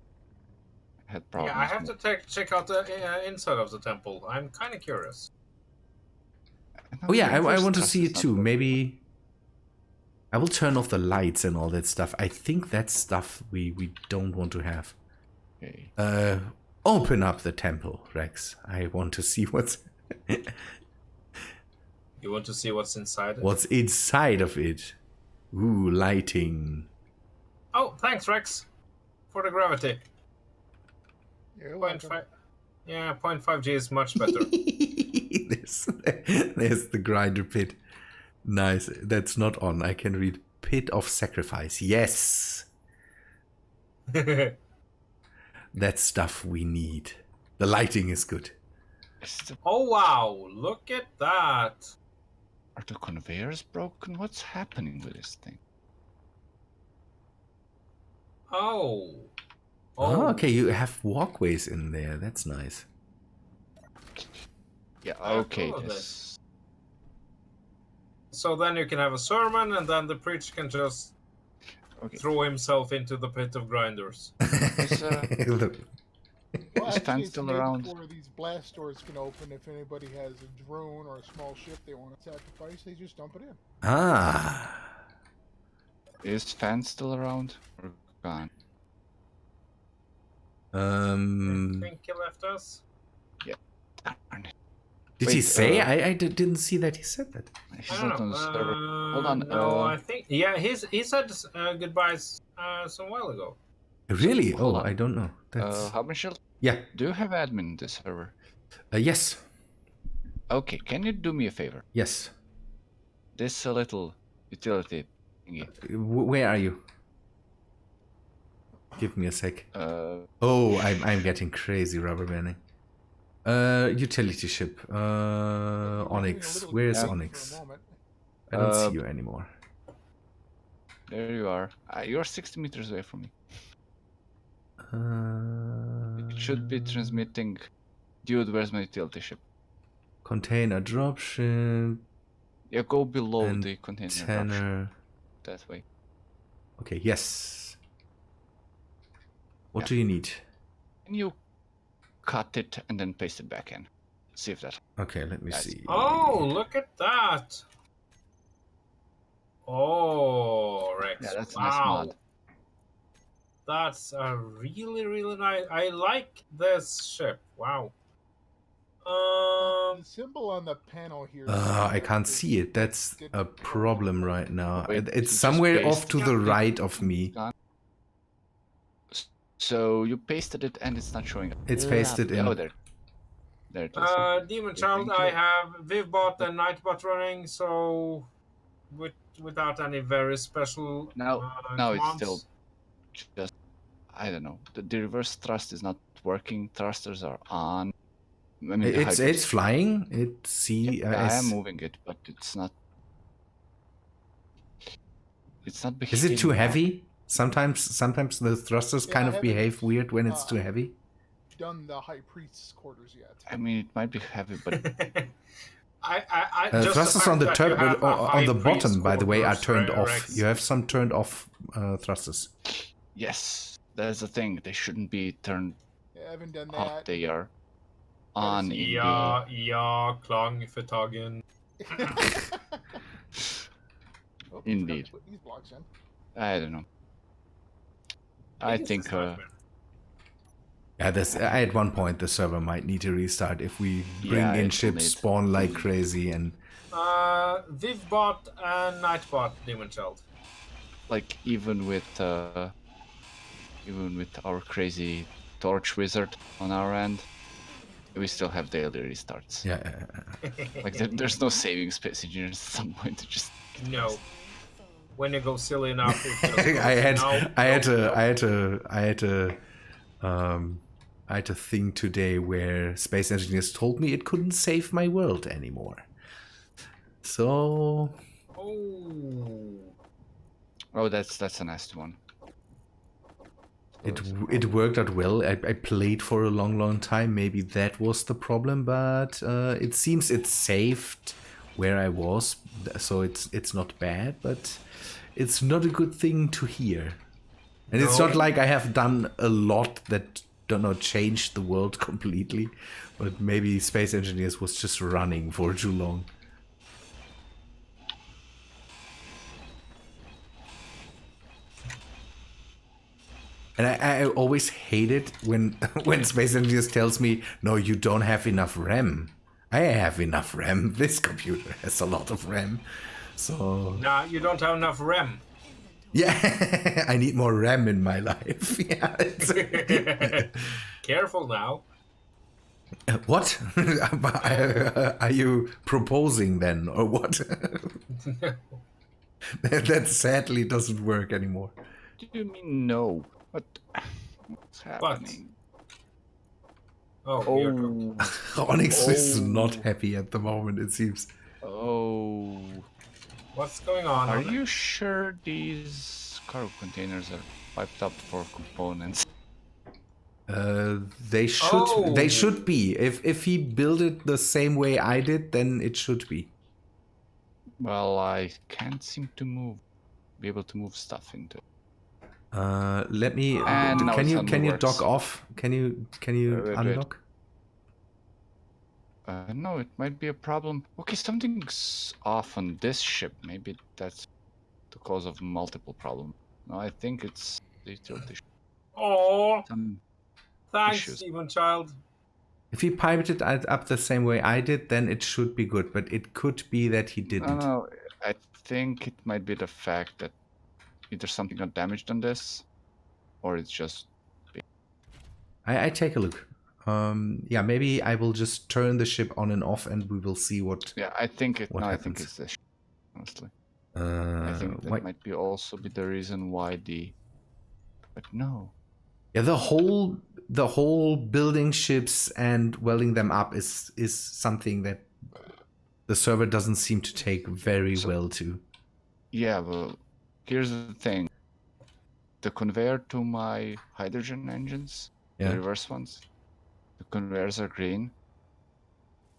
Speaker 5: had problems.
Speaker 2: Yeah, I have to check out the inside of the temple. I'm kind of curious.
Speaker 1: Oh yeah, I want to see it too. Maybe... I will turn off the lights and all that stuff. I think that's stuff we don't want to have.
Speaker 5: Okay.
Speaker 1: Open up the temple, Rex. I want to see what's...
Speaker 2: You want to see what's inside it?
Speaker 1: What's inside of it? Ooh, lighting.
Speaker 2: Oh, thanks, Rex, for the gravity.
Speaker 4: You're
Speaker 2: 0.5. Yeah, 0.5G is much better.
Speaker 1: There's the grinder pit. Nice. That's not on. I can read Pit of Sacrifice. Yes. That's stuff we need. The lighting is good.
Speaker 2: Oh, wow. Look at that.
Speaker 5: Are the conveyors broken? What's happening with this thing?
Speaker 2: Oh.
Speaker 1: Oh, okay. You have walkways in there. That's nice.
Speaker 5: Yeah,
Speaker 2: I
Speaker 5: okay.
Speaker 2: follow
Speaker 5: This...
Speaker 2: So then you can have a sermon, and then the preacher can just throw himself into the pit of grinders.
Speaker 4: Well,
Speaker 5: Is Fan
Speaker 4: actually,
Speaker 5: still
Speaker 4: made
Speaker 5: around?
Speaker 4: before these blast doors can open. If anybody has a drone or a small ship they want to sacrifice, they just dump it in.
Speaker 1: Ah.
Speaker 5: Is Fan still around or gone?
Speaker 2: I think he left us.
Speaker 5: Yeah. Darn it.
Speaker 1: Did he say? I didn't see that he said that.
Speaker 5: He's not on the server. Hold on.
Speaker 2: No, I think... Yeah, he said goodbyes some while ago.
Speaker 1: Really?
Speaker 5: Hold
Speaker 1: Oh,
Speaker 5: on.
Speaker 1: I don't know. That's...
Speaker 5: Rabenschild?
Speaker 1: Yeah.
Speaker 5: Do you have admin in this server?
Speaker 1: Yes.
Speaker 5: Okay, can you do me a favor?
Speaker 1: Yes.
Speaker 5: This little utility thingy.
Speaker 1: Where are you? Give me a sec.
Speaker 5: Oh,
Speaker 1: I'm getting crazy rubber banding. Utility ship. Onyx. Where is Onyx? I don't see you anymore.
Speaker 5: There you are. You're 60 meters away from me. It should be transmitting. Dude, where's my utility ship?
Speaker 1: Container dropship.
Speaker 5: Yeah, go below the container
Speaker 1: dropship.
Speaker 5: That way.
Speaker 1: Okay, yes. What do you need?
Speaker 5: Can you cut it and then paste it back in? See if that...
Speaker 1: Okay, let me see.
Speaker 2: Oh, look at that. Oh, Rex.
Speaker 5: Yeah, that's a
Speaker 2: wow.
Speaker 5: nice mod.
Speaker 2: That's a really, really nice... I like this ship. Wow.
Speaker 4: The symbol on the panel here.
Speaker 1: I can't see it. That's a problem right now.
Speaker 5: Wait,
Speaker 1: it's somewhere off to the right of me.
Speaker 5: So you pasted it and it's not showing up.
Speaker 1: It's pasted in.
Speaker 5: Oh, there. There it is.
Speaker 2: Demon Child, I have Vivbot and Nightbot running, so without any very special
Speaker 5: Now
Speaker 2: commands.
Speaker 5: it's still just... I don't know. The reverse thrust is not working. Thrusters are on. I mean,
Speaker 1: it's flying.
Speaker 5: I am moving it, but it's not. It's not behaving.
Speaker 1: Is it too heavy? Sometimes the thrusters kind of behave weird when it's too heavy.
Speaker 4: Done the high priest's quarters yet?
Speaker 5: I mean, it might be heavy, but
Speaker 2: just
Speaker 1: thrusters
Speaker 2: fact
Speaker 1: on the
Speaker 2: that you have a
Speaker 1: on
Speaker 2: high
Speaker 1: the bottom, by the way, are
Speaker 2: pre-score
Speaker 1: turned
Speaker 2: burst,
Speaker 1: off.
Speaker 2: Rex.
Speaker 1: You have some turned off thrusters.
Speaker 5: Yes, that's the thing. They shouldn't be turned
Speaker 4: I haven't done
Speaker 5: off.
Speaker 4: that.
Speaker 5: They are
Speaker 4: Gotta
Speaker 5: on
Speaker 4: see.
Speaker 5: in
Speaker 2: Ja, klang vertagen.
Speaker 4: Oh,
Speaker 5: Indeed.
Speaker 4: put these blocks in.
Speaker 5: I don't know. I think
Speaker 1: Yeah, at one point the server might need to restart if we bring
Speaker 5: Yeah,
Speaker 1: in
Speaker 5: it will
Speaker 1: ships,
Speaker 5: need.
Speaker 1: spawn like crazy, and
Speaker 2: Vivbot and Nightbot, Demon Child.
Speaker 5: like even with our crazy torch wizard on our end, we still have daily restarts.
Speaker 1: yeah.
Speaker 5: Like there's no saving space engineers at some point to just
Speaker 2: No. When you go silly enough, it just goes,
Speaker 1: I had a thing today where space engineers told me it couldn't save my world anymore. So
Speaker 5: Oh, that's a nasty one.
Speaker 1: it worked out well. I played for a long time. Maybe that was the problem, but it seems it saved where I was, so it's not bad, but it's not a good thing to hear. And it's not like I have done a lot that don't know change the world completely, but maybe Space Engineers was just running for too long. And I always hate it when when Space Engineers tells me, no, you don't have enough RAM. I have enough RAM. This computer has a lot of RAM. So
Speaker 2: nah, you don't have enough RAM.
Speaker 1: yeah, I need more RAM in my life. Yeah,
Speaker 2: Careful now.
Speaker 1: what? Are you proposing then, or what? That sadly doesn't work anymore.
Speaker 5: Do you mean no? What's happening?
Speaker 2: Oh, you're
Speaker 1: Onyx is not happy at the moment, it seems.
Speaker 5: Oh.
Speaker 2: What's going on?
Speaker 5: Are you sure these cargo containers are piped up for components?
Speaker 1: They should be. If he built it the same way I did, then it should be.
Speaker 5: Well, I can't seem to be able to move stuff into it.
Speaker 1: Let me.
Speaker 5: And now it
Speaker 1: can
Speaker 5: suddenly
Speaker 1: you
Speaker 5: works.
Speaker 1: dock off? Can you
Speaker 5: Wait.
Speaker 1: undock?
Speaker 5: No, it might be a problem. Okay, something's off on this ship. Maybe that's the cause of multiple problems. No, I think it's the utility ship.
Speaker 2: Oh,
Speaker 5: Some
Speaker 2: thanks,
Speaker 5: issues.
Speaker 2: Demon Child.
Speaker 1: If he piped it up the same way I did, then it should be good. But it could be that he didn't.
Speaker 5: No, I think it might be the fact that either something got damaged on this, or it's just.
Speaker 1: I take a look. Yeah, maybe I will just turn the ship on and off, and we will see what.
Speaker 5: Yeah, I think it.
Speaker 1: What
Speaker 5: No, I
Speaker 1: happens?
Speaker 5: think it's this. Honestly, I think that
Speaker 1: why-
Speaker 5: might be also be the reason why the. But no.
Speaker 1: Yeah, the whole building ships and welding them up is something that the server doesn't seem to take very well to.
Speaker 5: Yeah, well, here's the thing. The conveyor to my hydrogen engines,
Speaker 1: Yeah.
Speaker 5: the reverse ones, the conveyors are green,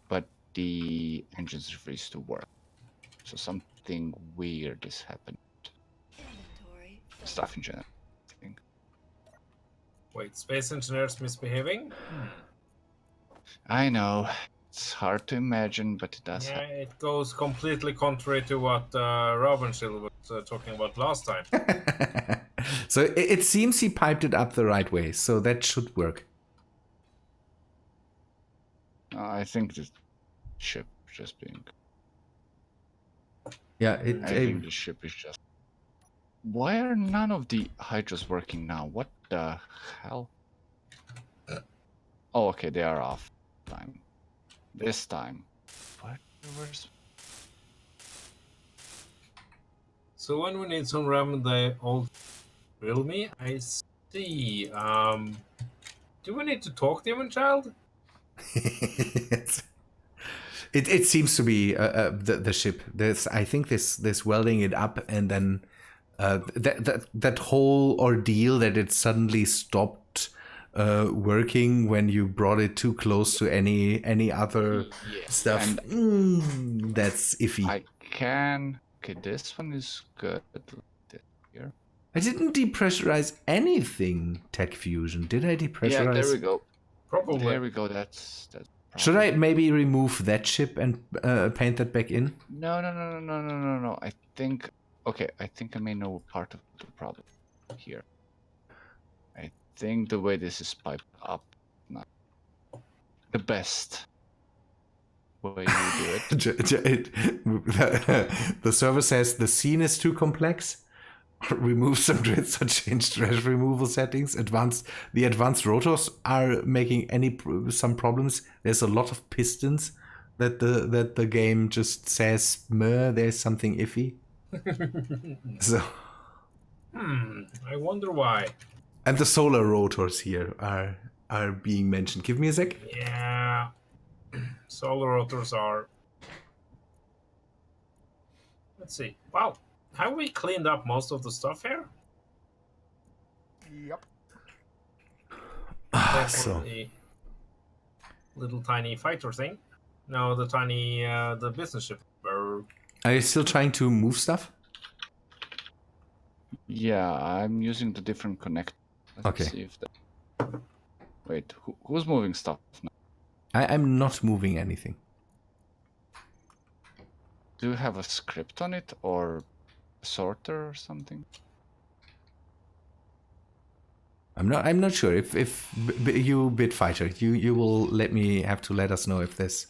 Speaker 5: but the engines refuse to work. So something weird is happening. Stuff in general, I think.
Speaker 2: Wait, Space Engineers misbehaving?
Speaker 5: I know. It's hard to imagine, but it does
Speaker 2: Yeah,
Speaker 5: happen.
Speaker 2: it goes completely contrary to what Rabenschild was talking about last time.
Speaker 1: So it seems he piped it up the right way, so that should work.
Speaker 5: I think the ship just being.
Speaker 1: Yeah,
Speaker 5: I think the ship is just. Why are none of the hydras working now? What the hell? Oh, okay, they are off. Time. This time. What? Where's...
Speaker 2: So when we need some RAM, they all drill me. I see. Do we need to talk, Demon Child?
Speaker 1: It seems to be the ship. I think this welding it up and then that whole ordeal that it suddenly stopped working when you brought it too close to any other
Speaker 5: Yes,
Speaker 1: stuff.
Speaker 5: and
Speaker 1: That's iffy.
Speaker 5: I can. Okay, this one is good. This here.
Speaker 1: I didn't depressurize anything, Tech Fusion. Did I depressurize?
Speaker 5: Yeah, there we go.
Speaker 2: Probably.
Speaker 5: There we go. That's.
Speaker 1: Should I maybe remove that ship and paint that back in?
Speaker 5: No. I think. Okay, I think I may know part of the problem here. I think the way this is piped up, not the best way you do it.
Speaker 1: The server says the scene is too complex. Remove some grids or change trash removal settings. The advanced rotors are making some problems. There's a lot of pistons that the game just says, "Meh, there's something iffy." So,
Speaker 2: I wonder why.
Speaker 1: and the solar rotors here are being mentioned. Give me a sec.
Speaker 2: Yeah. Solar rotors are. Let's see. Wow. Have we cleaned up most of the stuff here?
Speaker 4: Yep.
Speaker 2: Except for
Speaker 1: So
Speaker 2: the little tiny fighter thing. No, the tiny the business ship.
Speaker 1: are you still trying to move stuff?
Speaker 5: Yeah, I'm using the different connector. Let's
Speaker 1: Okay.
Speaker 5: see if that. Wait, who's moving stuff now?
Speaker 1: I'm not moving anything.
Speaker 5: Do you have a script on it or a sorter or something?
Speaker 1: I'm not sure if you Bitfighter, you will have to let us know if there's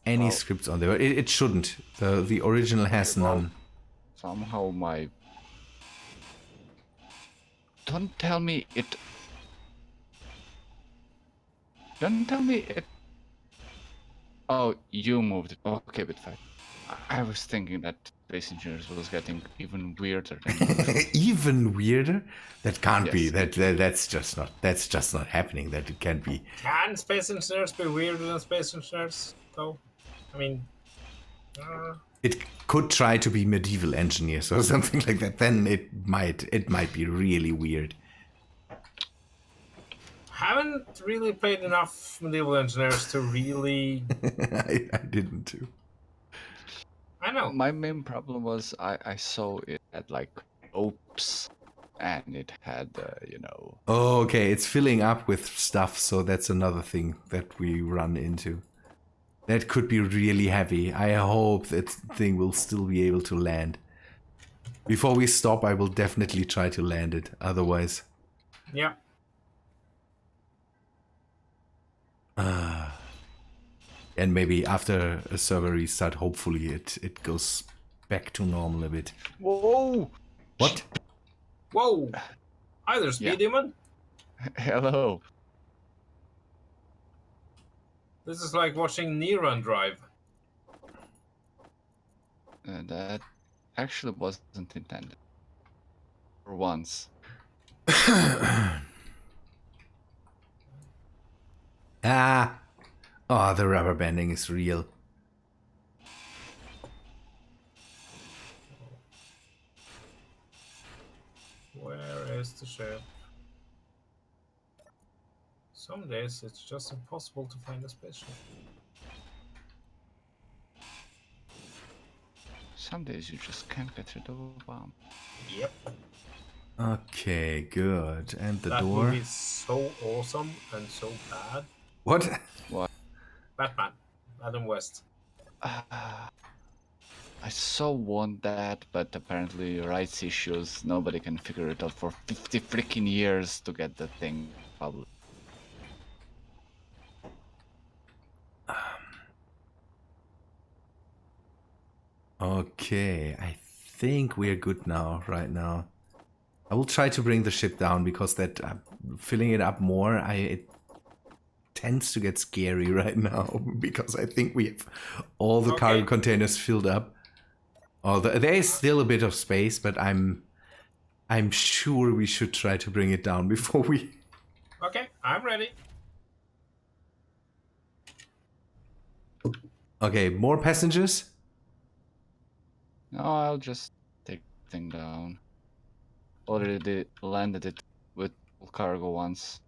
Speaker 1: any
Speaker 5: Well,
Speaker 1: scripts on there. It shouldn't. The original has
Speaker 5: well,
Speaker 1: none.
Speaker 5: Somehow my. Don't tell me it. Don't tell me it. Oh, you moved it. Okay, Bitfight. I was thinking that Space Engineers was getting even weirder than usual.
Speaker 1: Even weirder? That can't be.
Speaker 5: Yes.
Speaker 1: That's just not happening. That it can't be.
Speaker 2: Can space engineers be weirder than space engineers, though? I mean,
Speaker 1: It could try to be medieval engineers or something like that. Then it might be really weird.
Speaker 2: haven't really played enough medieval engineers to really.
Speaker 1: I didn't too.
Speaker 2: I know.
Speaker 5: My main problem was I saw it had like ropes and it had,
Speaker 1: Oh, okay, it's filling up with stuff, so that's another thing that we run into. That could be really heavy. I hope that thing will still be able to land. Before we stop, I will definitely try to land it. Otherwise...
Speaker 2: Yeah.
Speaker 1: And maybe after a server restart, hopefully it goes back to normal a bit.
Speaker 5: Whoa!
Speaker 1: What?
Speaker 2: Whoa! Hi there, Speed
Speaker 5: Yeah.
Speaker 2: Demon.
Speaker 5: Hello.
Speaker 2: This is like watching Neron drive.
Speaker 5: That actually wasn't intended. For once.
Speaker 1: Ah! Oh, the rubber banding is real.
Speaker 2: Where is the ship? Some days it's just impossible to find a spaceship.
Speaker 5: Some days you just can't get rid of a bomb.
Speaker 2: Yep.
Speaker 1: Okay, good. And the
Speaker 2: That
Speaker 1: door.
Speaker 2: movie is so awesome and so bad.
Speaker 1: What?
Speaker 5: What?
Speaker 2: Batman. Adam West.
Speaker 5: I so want that, but apparently rights issues, nobody can figure it out for 50 freaking years to get the thing published.
Speaker 1: Okay, I think we're good now, right now. I will try to bring the ship down because that filling it up more, it tends to get scary right now because I think we have all the cargo containers filled up. Oh, there is still a bit of space, but I'm sure we should try to bring it down before we...
Speaker 2: Okay, I'm ready.
Speaker 1: Okay, more passengers?
Speaker 5: No, I'll just take thing down. Already landed it with cargo once.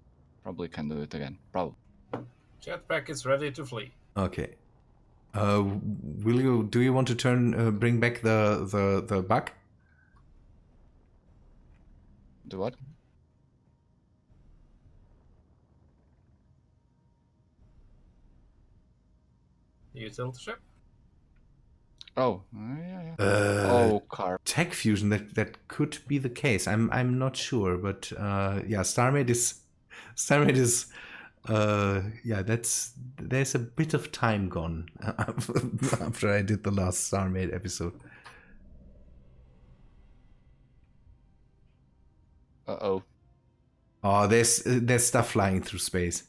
Speaker 5: Probably can do it again. Probably.
Speaker 2: Jetpack is ready to flee.
Speaker 1: Okay. Do you want to bring back the bug?
Speaker 5: Do what?
Speaker 2: You tilt the ship?
Speaker 5: Oh, yeah. Car.
Speaker 1: Tech fusion. That could be the case. I'm not sure, but yeah, Starmate is. Yeah, there's a bit of time gone after I did the last Starmate episode.
Speaker 5: Uh-oh.
Speaker 1: Oh, there's stuff flying through space.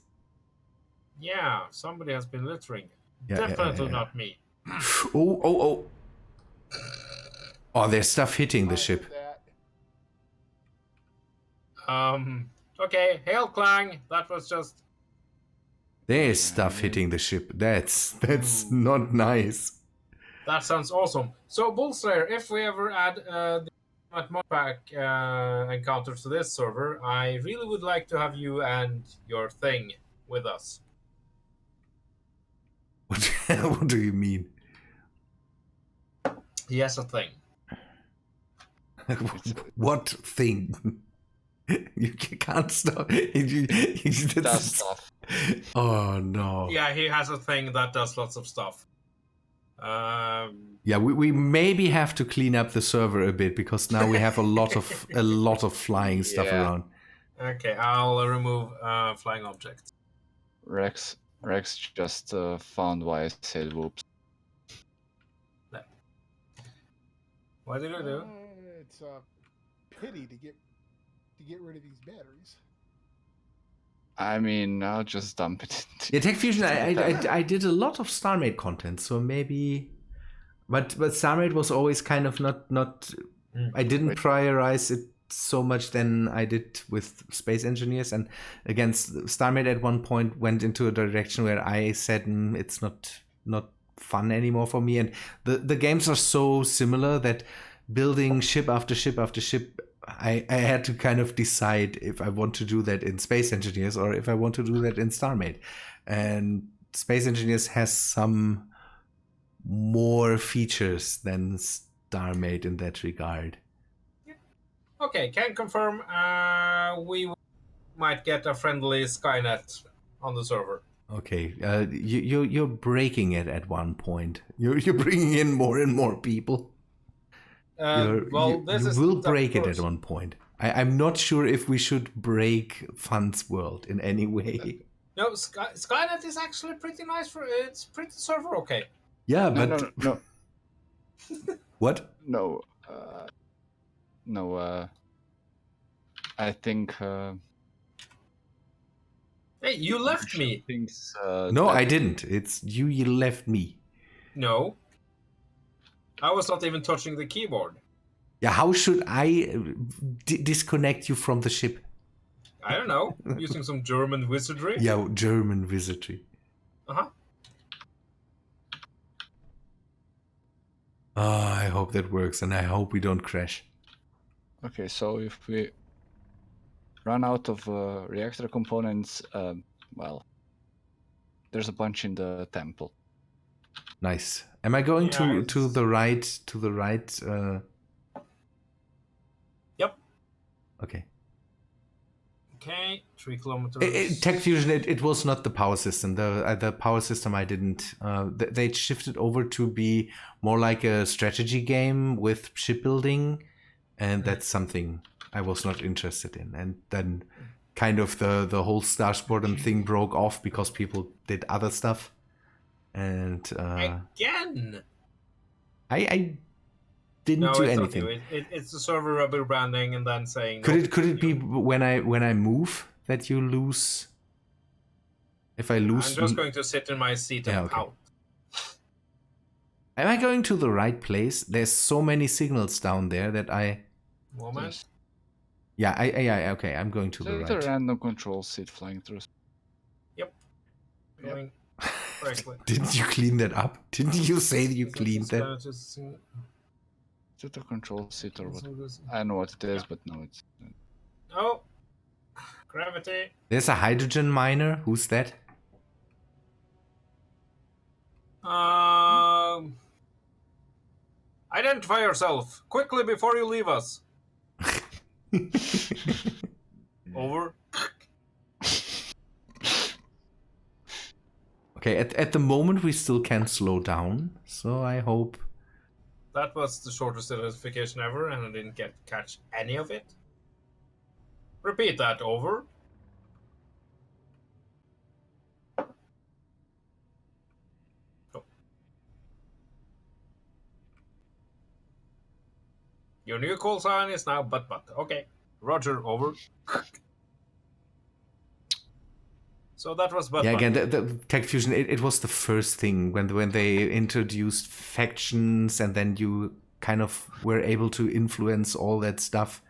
Speaker 2: Yeah, somebody has been littering.
Speaker 1: Yeah,
Speaker 2: Definitely
Speaker 1: yeah.
Speaker 2: not me.
Speaker 1: Oh. Oh, there's stuff hitting the
Speaker 4: I
Speaker 1: ship.
Speaker 4: heard that.
Speaker 2: Okay, hail Clang. That was just.
Speaker 1: There's stuff hitting the ship. That's not nice.
Speaker 2: That sounds awesome. So, Bullslayer, if we ever add the modpack encounter to this server, I really would like to have you and your thing with us.
Speaker 1: What do you mean?
Speaker 2: He has a thing.
Speaker 1: What thing? You can't stop.
Speaker 5: Does stuff.
Speaker 1: Oh no.
Speaker 2: Yeah, he has a thing that does lots of stuff.
Speaker 1: Yeah, we maybe have to clean up the server a bit because now we have a lot of flying stuff around.
Speaker 2: Okay, I'll remove flying objects.
Speaker 5: Rex just found why I said whoops.
Speaker 2: What did we do?
Speaker 4: It's a pity to get rid of these batteries.
Speaker 5: I mean, I'll just dump it.
Speaker 1: Yeah, Tech Fusion. I did a lot of Starmate content, so maybe, but Starmate was always kind of not. I didn't prioritize it so much than I did with Space Engineers, and again, Starmate at one point went into a direction where I said it's not fun anymore for me, and the games are so similar that building ship after ship after ship, I had to kind of decide if I want to do that in Space Engineers or if I want to do that in Starmate. And Space Engineers has some more features than Starmate in that regard.
Speaker 2: Okay, can confirm we might get a friendly Skynet on the server.
Speaker 1: Okay, you're breaking it at one point. You're bringing in more and more people. You will break it at one point. I'm not sure if we should break Fun's world in any way.
Speaker 2: No, Skynet is actually pretty nice it's pretty server okay.
Speaker 1: Yeah,
Speaker 5: No,
Speaker 1: but
Speaker 5: no.
Speaker 1: What?
Speaker 5: No. I think.
Speaker 2: Hey, you left me.
Speaker 5: Thinks,
Speaker 1: No, I didn't. It's you left me.
Speaker 2: No. I was not even touching the keyboard.
Speaker 1: Yeah, how should I disconnect you from the ship?
Speaker 2: I don't know. Using some German wizardry?
Speaker 1: Yeah, German wizardry.
Speaker 2: Uh-huh.
Speaker 1: Oh, I hope that works, and I hope we don't crash.
Speaker 5: Okay, so if we run out of reactor components, well, there's a bunch in the temple.
Speaker 1: Nice. Am I going to the right?
Speaker 2: Yep.
Speaker 1: Okay.
Speaker 2: Okay, 3 kilometers.
Speaker 1: Tech Fusion, it was not the power system. The power system I didn't. They shifted over to be more like a strategy game with shipbuilding, and that's something I was not interested in. And then kind of the whole Star Squadron thing broke off because people did other stuff. And
Speaker 2: again,
Speaker 1: I didn't do anything.
Speaker 2: It's the server rubber branding, and then saying.
Speaker 1: Could it be when I move that you lose? If I lose,
Speaker 2: I'm just going to sit in my seat and pout.
Speaker 1: Am I going to the right place? There's so many signals down there that I.
Speaker 2: Moment.
Speaker 1: Yeah, okay. I'm going to the right.
Speaker 5: There's a random control seat flying through.
Speaker 2: Yep. Going correctly.
Speaker 1: Didn't you clean that up? Didn't you say that you cleaned that?
Speaker 5: it a control seat or what? I know what it is, but no, it's.
Speaker 2: Oh, gravity.
Speaker 1: There's a hydrogen miner. Who's that?
Speaker 2: Identify yourself quickly before you leave us. Over.
Speaker 1: Okay, at the moment we still can't slow down, so I hope.
Speaker 2: That was the shortest identification ever, and I didn't catch any of it. Repeat that. Over. Oh. Your new call sign is now but. Okay. Roger. Over. So that was but.
Speaker 1: Yeah, again, the Tech Fusion, it was the first thing when they introduced factions, and then you kind of were able to influence all that stuff.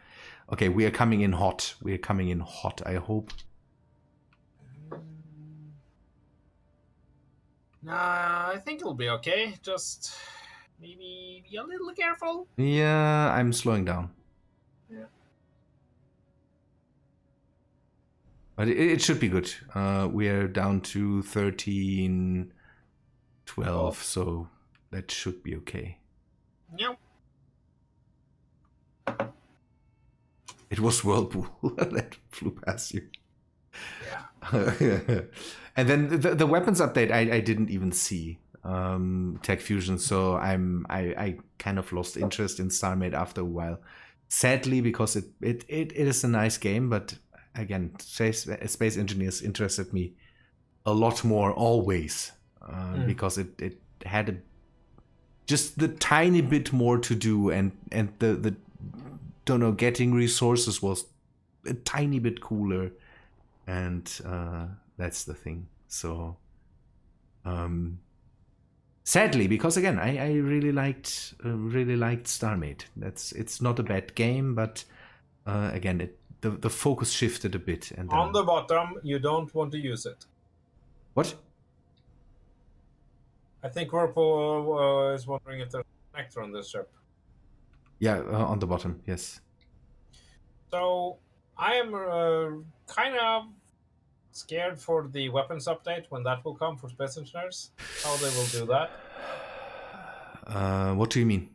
Speaker 1: Okay, we are coming in hot. We are coming in hot, I hope.
Speaker 2: Nah, I think it'll be okay. Just maybe be a little careful.
Speaker 1: Yeah, I'm slowing down.
Speaker 2: Yeah.
Speaker 1: But it should be good. We are down to 13, 12, so that should be okay.
Speaker 2: Yep.
Speaker 1: It was Whirlpool that flew past you.
Speaker 2: Yeah.
Speaker 1: And then the weapons update I didn't even see. Tech Fusion, so I kind of lost interest in StarMade after a while. Sadly, because it is a nice game, but again, Space Engineers interested me a lot more always, because it had just the tiny bit more to do, and the don't know, getting resources was a tiny bit cooler, and that's the thing. So sadly, because again, I really liked StarMade. It's not a bad game, but again, the focus shifted a bit. And
Speaker 2: On the bottom, you don't want to use it.
Speaker 1: What?
Speaker 2: I think Whirlpool is wondering if there's a connector on this ship.
Speaker 1: Yeah, on the bottom, yes.
Speaker 2: So I am kind of scared for the weapons update when that will come for Space Engineers. How they will do that.
Speaker 1: What do you mean?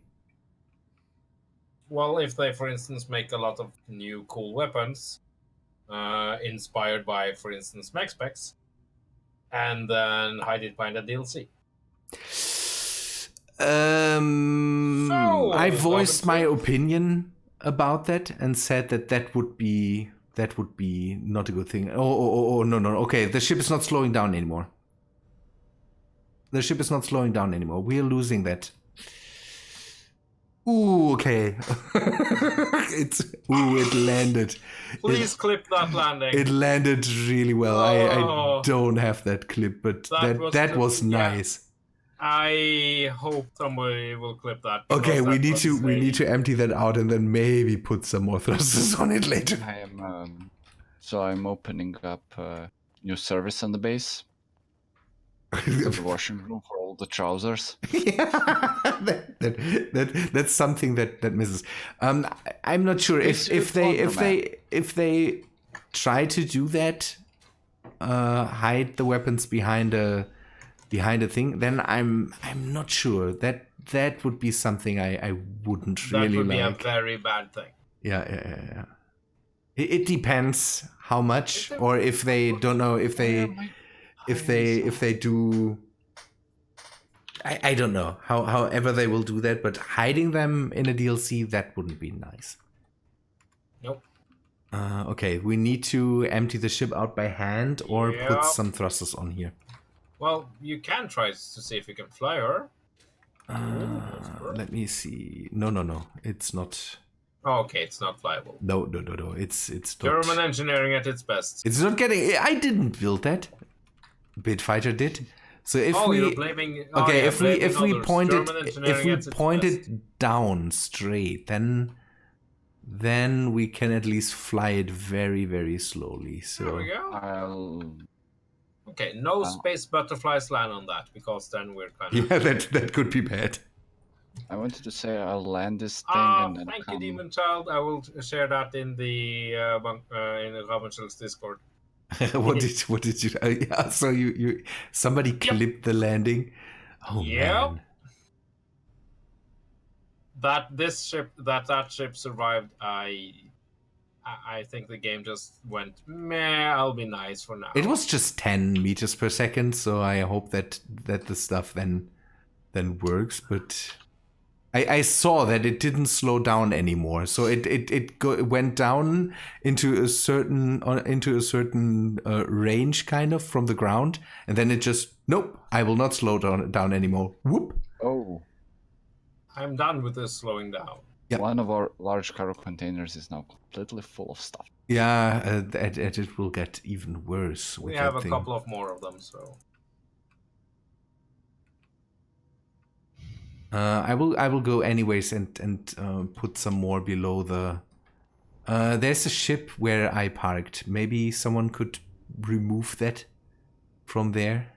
Speaker 2: Well, if they, for instance, make a lot of new cool weapons, inspired by, for instance, mech specs, and then hide it behind a DLC.
Speaker 1: I voiced my opinion about that and said that would be not a good thing. Oh, no. Okay, the ship is not slowing down anymore. The ship is not slowing down anymore. We are losing that. Ooh, okay. It landed.
Speaker 2: Please clip that landing.
Speaker 1: It landed really well. I don't have that clip, but that was nice.
Speaker 2: I hope somebody will clip that.
Speaker 1: Okay, we need to empty that out and then maybe put some more thrusters on it later.
Speaker 5: I'm opening up new service on the base. The washing room for all the trousers.
Speaker 1: Yeah, that's something that misses. I'm not sure if they try to do that, hide the weapons behind a thing, then I'm not sure that would be something I wouldn't really like.
Speaker 2: That would be a very bad thing.
Speaker 1: Yeah. It depends how much, or if they don't know if they do. I don't know however they will do that, but hiding them in a DLC, that wouldn't be nice.
Speaker 2: Nope.
Speaker 1: Okay, we need to empty the ship out by hand or put some thrusters on here.
Speaker 2: Well, you can try to see if you can fly her.
Speaker 1: Let me see. No, it's not.
Speaker 2: Oh, okay, it's not flyable.
Speaker 1: No. It's not.
Speaker 2: German engineering at its best.
Speaker 1: It's not getting. I didn't build that. Bitfighter did. So if
Speaker 2: you're blaming.
Speaker 1: Okay, if we point
Speaker 2: it
Speaker 1: down straight, then we can at least fly it very, very slowly. So
Speaker 2: there we go. Okay, no space butterflies land on that, because then we're kind of...
Speaker 1: Yeah, that could be bad.
Speaker 5: I wanted to say I'll land this thing and then
Speaker 2: Thank
Speaker 5: come.
Speaker 2: you, Demon Child. I will share that in the in Rabenschild's Discord.
Speaker 1: What did you? Yeah, so somebody clipped the landing. Oh
Speaker 2: Yep.
Speaker 1: man.
Speaker 2: That ship survived. I think the game just went meh. I'll be nice for now.
Speaker 1: It was just 10 meters per second, so I hope that the stuff then works. But I saw that it didn't slow down anymore, so it went down into a certain range kind of from the ground, and then it just nope. I will not slow down anymore. Whoop.
Speaker 5: Oh.
Speaker 2: I'm done with this slowing down.
Speaker 1: Yeah.
Speaker 5: One of our large cargo containers is now completely full of stuff.
Speaker 1: Yeah, and it will get even worse.
Speaker 2: We
Speaker 1: with
Speaker 2: have
Speaker 1: that
Speaker 2: a
Speaker 1: thing.
Speaker 2: couple of more of them, so.
Speaker 1: I will go anyways and put some more below the. There's a ship where I parked. Maybe someone could remove that from there.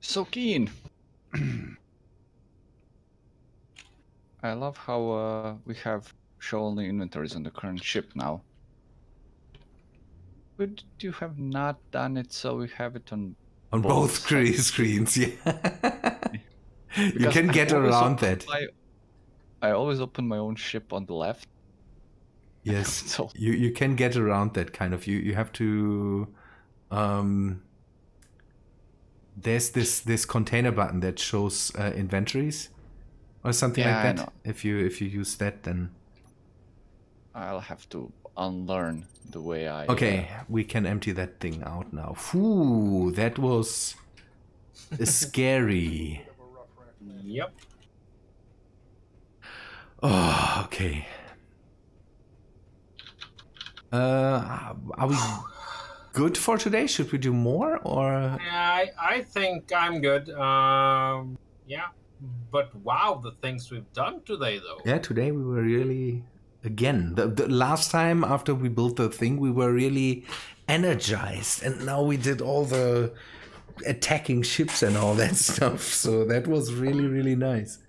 Speaker 5: So keen. I love how we have show only inventories on the current ship now. Would you have not done it so we have it on
Speaker 1: both
Speaker 5: sides?
Speaker 1: screens? Yeah. You
Speaker 5: Because
Speaker 1: can get around that.
Speaker 5: I always open my own ship on the left.
Speaker 1: Yes.
Speaker 5: So
Speaker 1: You can get around that kind of. You have to. There's this container button that shows inventories or something like that.
Speaker 5: I know.
Speaker 1: If you use that, then
Speaker 5: I'll have to unlearn the way I.
Speaker 1: okay, we can empty that thing out now. Whew, that was scary.
Speaker 2: Yep.
Speaker 1: Oh, okay. Are we good for today? Should we do more or?
Speaker 2: I think I'm good. Yeah. But wow, the things we've done today, though.
Speaker 1: Yeah, today we were really, again, the last time after we built the thing, we were really energized. And now we did all the attacking ships and all that stuff. So that was really, really nice.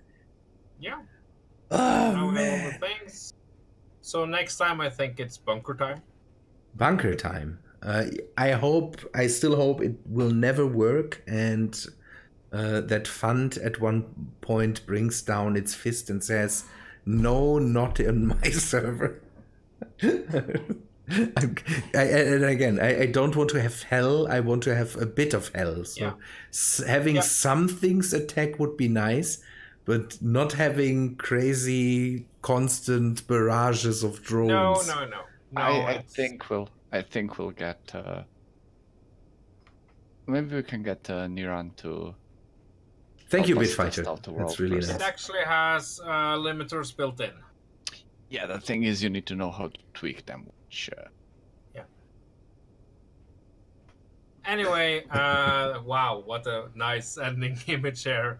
Speaker 2: Yeah.
Speaker 1: Oh,
Speaker 2: Now we have all
Speaker 1: man.
Speaker 2: the things. So next time I think it's bunker time.
Speaker 1: Bunker time. I still hope it will never work and that Fund at one point brings down its fist and says, no, not in my server. And again, I don't want to have hell. I want to have a bit of hell. So
Speaker 2: Yeah.
Speaker 1: having some things attack would be nice, but not having crazy constant barrages of drones.
Speaker 2: No.
Speaker 5: I think we'll get. Maybe we can get Niran to.
Speaker 1: Thank you,
Speaker 5: help us
Speaker 1: Bitfighter.
Speaker 5: test out the world
Speaker 1: That's really
Speaker 5: first.
Speaker 1: nice.
Speaker 2: It actually has limiters built in.
Speaker 5: Yeah, the thing is, you need to know how to tweak them. Which,
Speaker 2: Yeah. Anyway, wow, what a nice ending image here.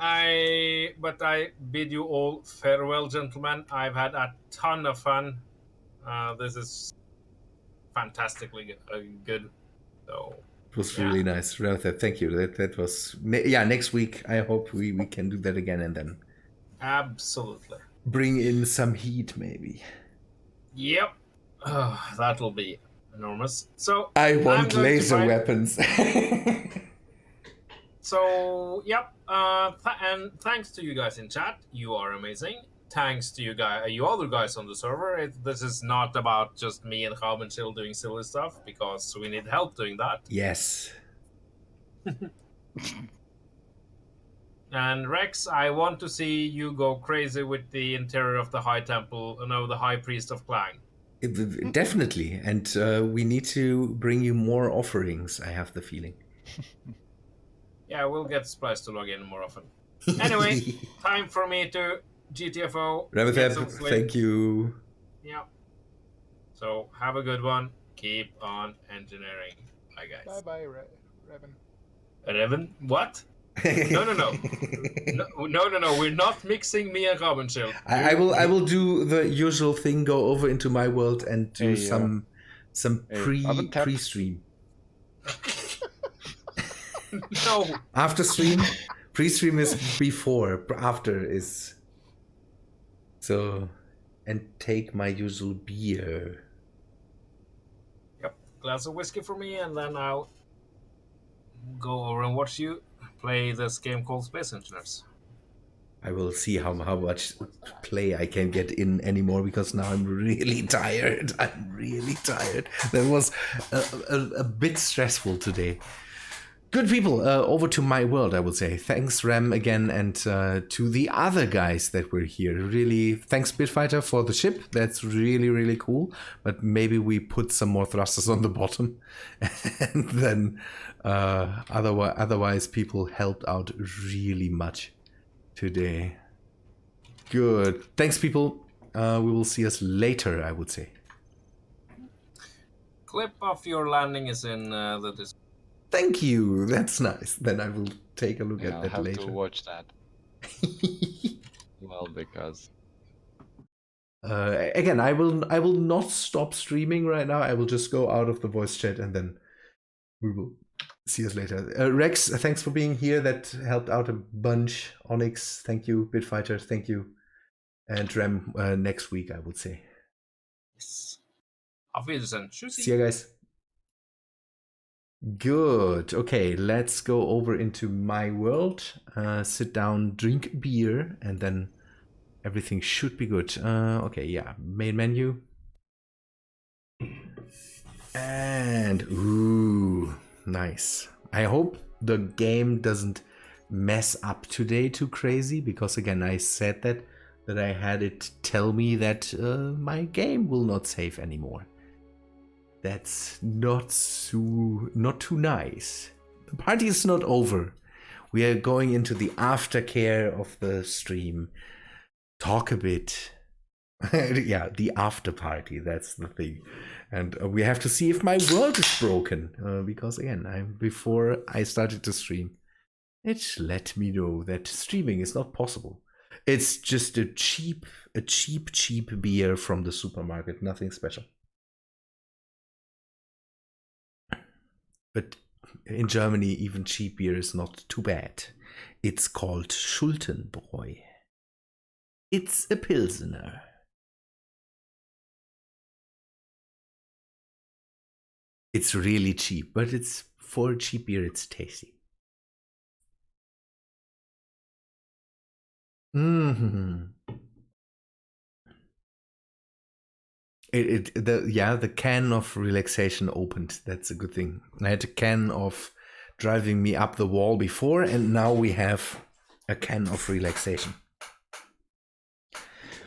Speaker 2: I bid you all farewell, gentlemen. I've had a ton of fun. This is fantastically good. So
Speaker 1: It was really nice. Remethep, thank you. That was next week. I hope we can do that again and then
Speaker 2: absolutely
Speaker 1: bring in some heat maybe.
Speaker 2: Yep. That'll be enormous. So
Speaker 1: I
Speaker 2: I'm
Speaker 1: want
Speaker 2: going to
Speaker 1: laser
Speaker 2: try-
Speaker 1: weapons.
Speaker 2: So yep. And thanks to you guys in chat. You are amazing. Thanks to you other guys on the server. This is not about just me and Rabenschild doing silly stuff, because we need help doing that.
Speaker 1: Yes.
Speaker 2: And Rex, I want to see you go crazy with the interior of the High Temple, the High Priest of Clang.
Speaker 1: Definitely. And we need to bring you more offerings, I have the feeling.
Speaker 2: Yeah, we'll get Splice to log in more often. Anyway, time for me to GTFO. Get some
Speaker 1: Remethep,
Speaker 2: sleep.
Speaker 1: thank you.
Speaker 2: Yeah. So have a good one. Keep on engineering. Bye, guys.
Speaker 4: Bye, Revan.
Speaker 2: Revan? What? No. No. We're not mixing me and Rabenschild.
Speaker 1: I will do the usual thing, go over into my world and do
Speaker 5: Hey,
Speaker 1: some some
Speaker 5: Hey, Remethep.
Speaker 1: pre-stream.
Speaker 2: No.
Speaker 1: After stream, pre-stream is before, after is. So, and take my usual beer.
Speaker 2: Yep. Glass of whiskey for me, and then I'll go over and watch you play this game called Space Engineers.
Speaker 1: I will see how much play I can get in anymore because now I'm really tired. I'm really tired. That was a bit stressful today. Good people, over to my world, I would say. Thanks, Rem, again, and to the other guys that were here. Really, thanks, Bitfighter, for the ship. That's really, really cool. But maybe we put some more thrusters on the bottom. And then otherwise, people helped out really much today. Good. Thanks, people. We will see us later, I would say.
Speaker 2: Clip of your landing is in the Discord.
Speaker 1: Thank you. That's nice. Then I will take a look
Speaker 5: Yeah,
Speaker 1: at
Speaker 5: I'll
Speaker 1: that
Speaker 5: have
Speaker 1: later.
Speaker 5: to watch that. Well, because
Speaker 1: again, I will not stop streaming right now. I will just go out of the voice chat and then we will see us later. Rex, thanks for being here. That helped out a bunch. Onyx, thank you. Bitfighter, thank you. And Rem, next week, I would say.
Speaker 2: Yes. Auf Wiedersehen. Tschüssi.
Speaker 1: See you guys. Good. Okay, let's go over into my world. Sit down, drink beer, and then everything should be good. Okay, yeah. Main menu. And, ooh, nice. I hope the game doesn't mess up today too crazy, because again, I said that I had it tell me that my game will not save anymore. That's not too nice. The party is not over. We are going into the aftercare of the stream. Talk a bit. Yeah, the after party, that's the thing. And we have to see if my world is broken. Because again, before I started to stream, it let me know that streaming is not possible. It's just a cheap beer from the supermarket, nothing special. But in Germany, even cheap beer is not too bad. It's called Schultenbräu. It's a Pilsener. It's really cheap, but it's for cheap beer, it's tasty. Mm-hmm. The can of relaxation opened. That's a good thing. I had a can of driving me up the wall before, and now we have a can of relaxation.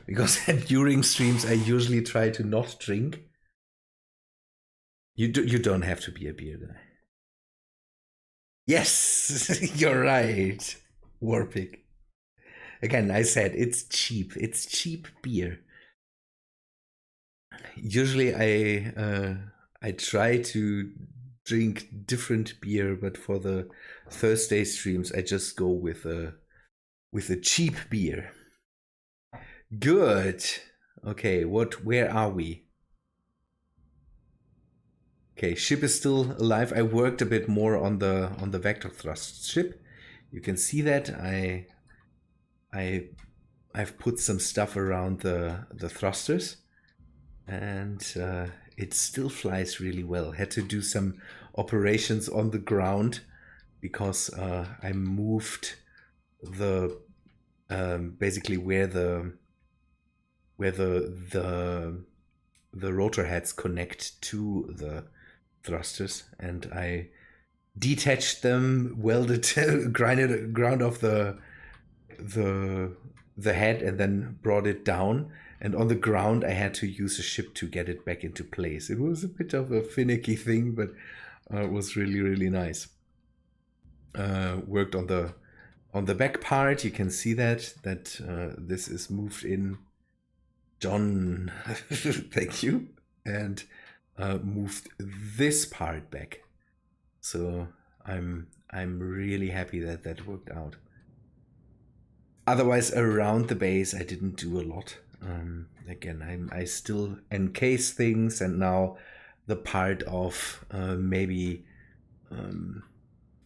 Speaker 1: Because during streams, I usually try to not drink. You don't have to be a beer guy. Yes, you're right, Warpig. Again, I said it's cheap. It's cheap beer. Usually I try to drink different beer, but for the Thursday streams I just go with a cheap beer. Good. Okay, where are we? Okay, ship is still alive. I worked a bit more on the vector thrust ship. You can see that I've put some stuff around the thrusters. And it still flies really well. Had to do some operations on the ground because I moved the basically where the rotor heads connect to the thrusters, and I detached them, welded, ground off the head, and then brought it down. And on the ground, I had to use a ship to get it back into place. It was a bit of a finicky thing, but it was really, really nice. Worked on the back part. You can see that this is moved in. John, thank you, and moved this part back. So I'm really happy that worked out. Otherwise, around the base, I didn't do a lot. Again, I still encase things, and now the part of maybe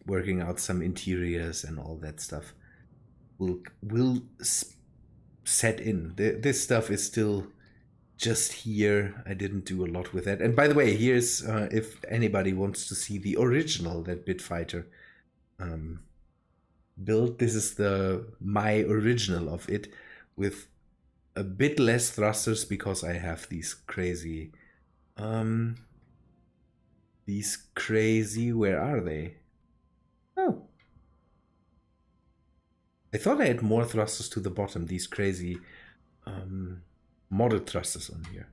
Speaker 1: working out some interiors and all that stuff will set in. This stuff is still just here. I didn't do a lot with that. And by the way, here's if anybody wants to see the original that Bitfighter built. This is my original of it with a bit less thrusters because I have these crazy where are they? Oh, I thought I had more thrusters to the bottom, these crazy modded thrusters on here,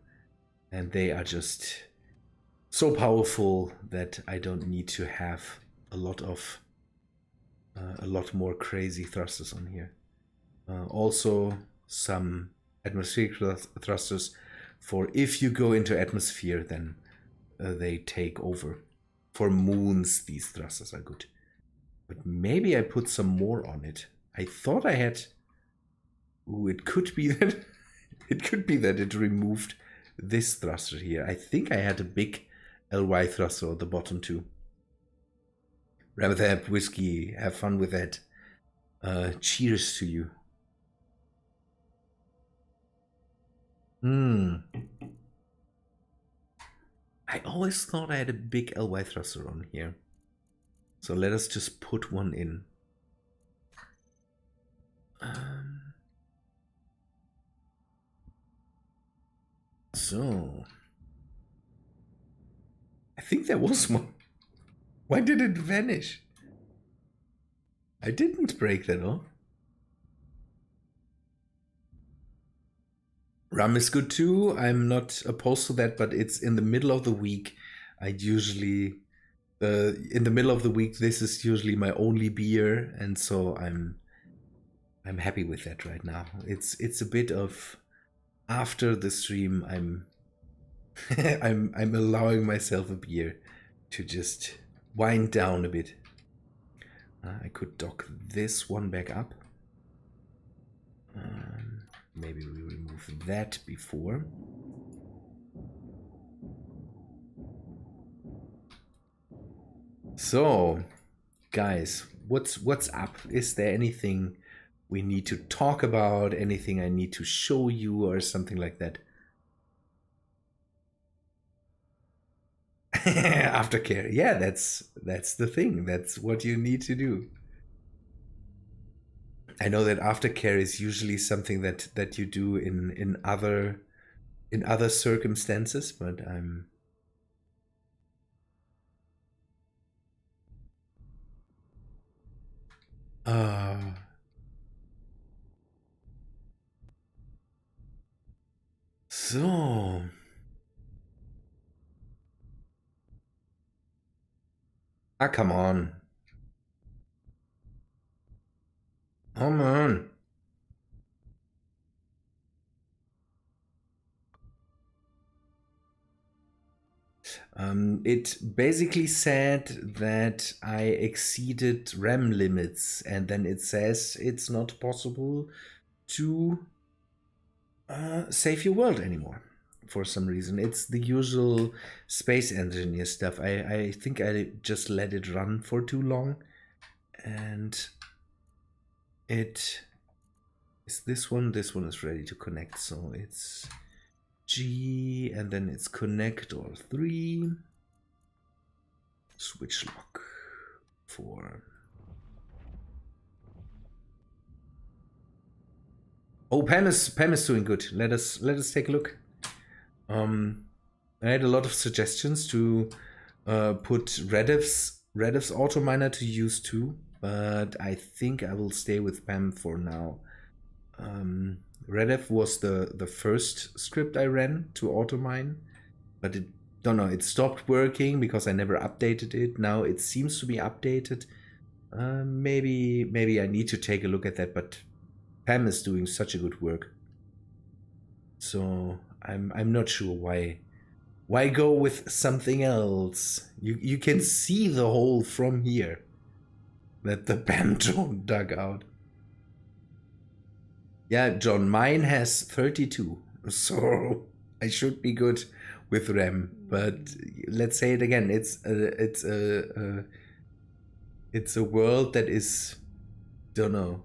Speaker 1: and they are just so powerful that I don't need to have a lot more crazy thrusters on here. Also some atmospheric thrusters for if you go into atmosphere, then they take over. For moons, these thrusters are good. But maybe I put some more on it. I thought I had... Ooh, it could be that... It could be that it removed this thruster here. I think I had a big LY thruster at the bottom too. Remethep, whiskey, have fun with that. Cheers to you. I always thought I had a big LY thruster on here. So let us just put one in. So I think there was one. Why did it vanish? I didn't break that off. Rum is good too. I'm not opposed to that, but it's in the middle of the week. I usually, in the middle of the week, this is usually my only beer, and so I'm happy with that right now. It's a bit of after the stream. I'm I'm allowing myself a beer to just wind down a bit. I could dock this one back up. Maybe we remove that before. So, guys, what's up? Is there anything we need to talk about? Anything I need to show you or something like that? Aftercare. Yeah, that's the thing. That's what you need to do. I know that aftercare is usually something that you do in other circumstances, but I'm so come on. Come on. It basically said that I exceeded RAM limits, and then it says it's not possible to save your world anymore for some reason. It's the usual space engineer stuff. I think I just let it run for too long, and it is this one. This one is ready to connect, so it's G, and then it's connect or 3. Switch lock 4. Oh, Pam is doing good. Let us take a look. I had a lot of suggestions to put Redev's auto miner to use too, but I think I will stay with Pam for now. Redev was the first script I ran to auto mine, but it stopped working because I never updated it. Now it seems to be updated. Maybe I need to take a look at that, but Pam is doing such a good work. So I'm not sure why go with something else. You can see the hole from here that the Pam drone dug out. Yeah, John, mine has 32, so I should be good with Rem. But let's say it again. It's a world that is, don't know,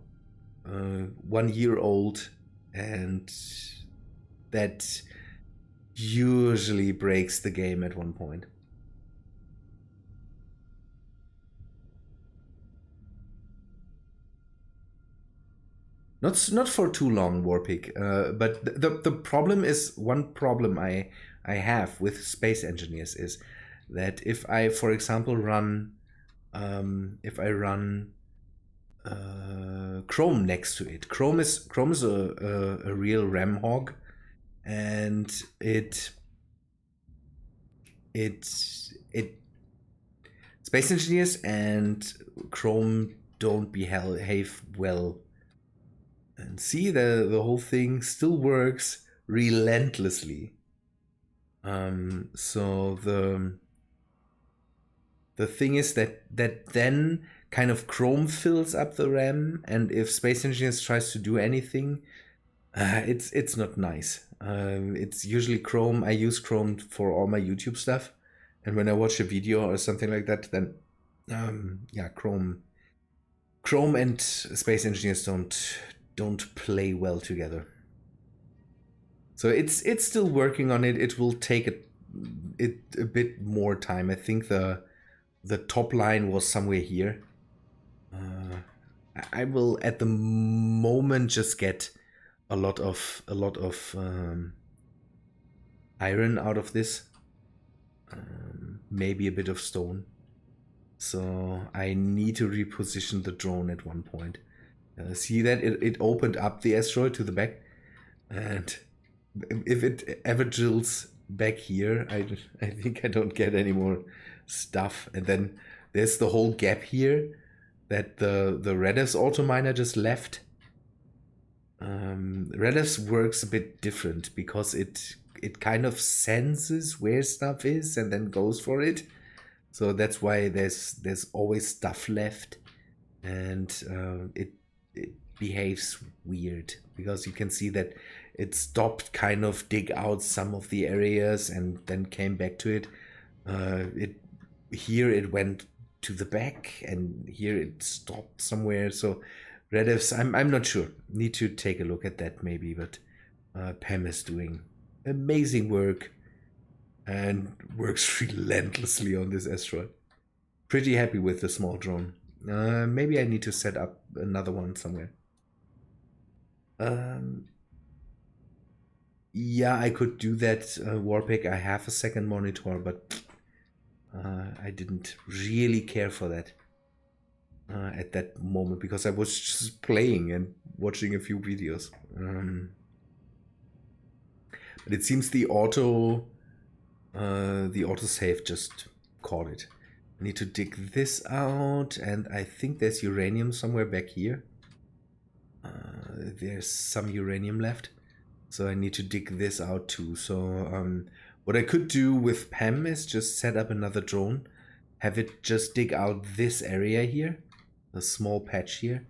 Speaker 1: 1 year old, and that usually breaks the game at one point. Not for too long, Warpig. But the problem is, one problem I have with Space Engineers is that if I, for example, run Chrome next to it. Chrome is a real RAM hog, and it Space Engineers and Chrome don't behave well. And see, the whole thing still works relentlessly. So the thing is that then kind of Chrome fills up the RAM, and if Space Engineers tries to do anything, it's not nice. It's usually Chrome. I use Chrome for all my YouTube stuff, and when I watch a video or something like that, then yeah, Chrome and Space Engineers don't play well together. So it's still working on it. It will take a bit more time. I think the top line was somewhere here. I will at the moment just get a lot of iron out of this, maybe a bit of stone. So I need to reposition the drone at one point. See that it opened up the asteroid to the back, and if it ever drills back here, I think I don't get any more stuff. And then there's the whole gap here that the Redis auto miner just left. Redis works a bit different because it kind of senses where stuff is and then goes for it. So that's why there's always stuff left, and it behaves weird because you can see that it stopped kind of dig out some of the areas and then came back to it. Here it went to the back, and here it stopped somewhere. So Redis, I'm not sure. Need to take a look at that maybe, but Pam is doing amazing work and works relentlessly on this asteroid. Pretty happy with the small drone. Maybe I need to set up another one somewhere. Yeah, I could do that, Warpick. I have a second monitor, but I didn't really care for that at that moment because I was just playing and watching a few videos. But it seems the autosave just caught it. I need to dig this out, and I think there's uranium somewhere back here. There's some uranium left, so I need to dig this out too. So what I could do with Pam is just set up another drone, have it just dig out this area here, a small patch here,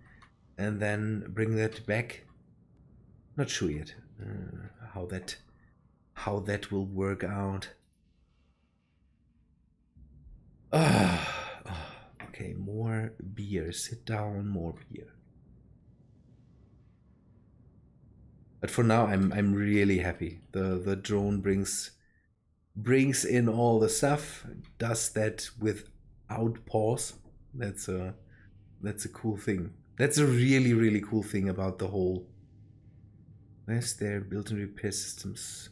Speaker 1: and then bring that back. Not sure yet how that will work out. Okay, more beer. Sit down, more beer. But for now, I'm really happy. The drone brings in all the stuff, does that without pause. That's a cool thing. That's a really cool thing about the whole. Where's their built-in repair systems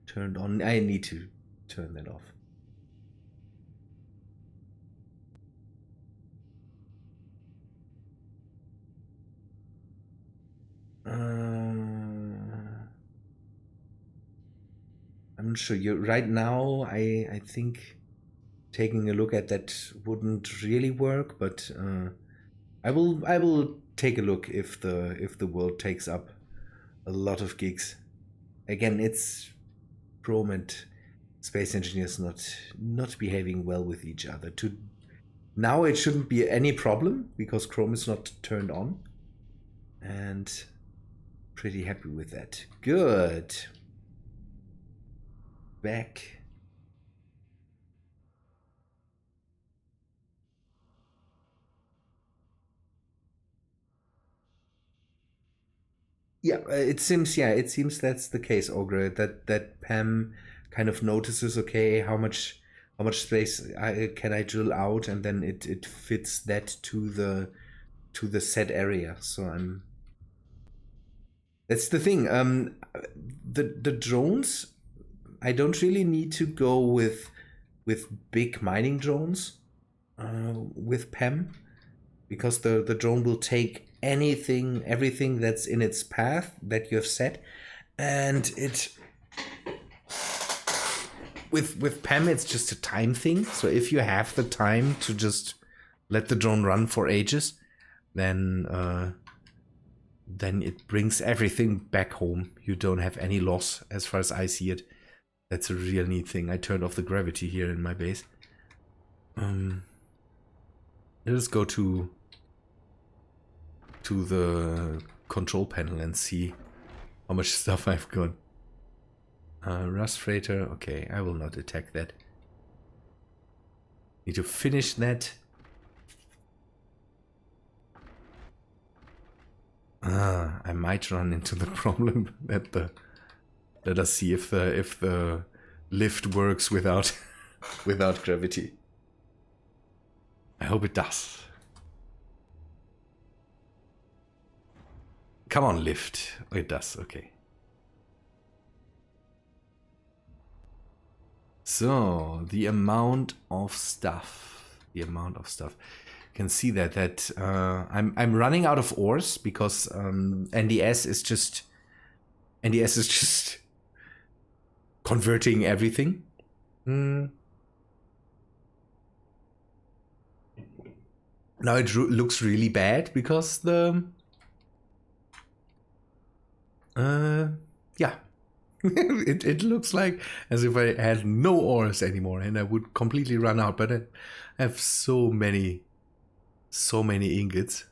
Speaker 1: turned on? I need to turn that off. I'm not sure. Right now, I think taking a look at that wouldn't really work, but I will take a look if the world takes up a lot of gigs. Again, it's Chrome and Space Engineers not behaving well with each other. Now it shouldn't be any problem because Chrome is not turned on, and pretty happy with that. Good. back. Yeah, it seems. Yeah, it seems that's the case, Ogre. That Pam kind of notices. Okay, how much space can I drill out, and then it fits that to the set area. So I'm. That's the thing. The drones. I don't really need to go with big mining drones. With Pam, because the drone will take everything that's in its path that you have set, and it with Pam it's just a time thing. So if you have the time to just let the drone run for ages, then it brings everything back home. You don't have any loss as far as I see it. That's a real neat thing. I turned off the gravity here in my base. Let's go to the control panel and see how much stuff I've got. Rust freighter. Okay, I will not attack that. Need to finish that. I might run into the problem that let us see if the lift works without without gravity. I hope it does. Come on, lift. Oh, it does, okay. So, the amount of stuff. You can see that I'm running out of ores because NDS is just converting everything. Now it looks really bad because yeah. it looks like as if I had no ores anymore and I would completely run out, but I have so many ingots.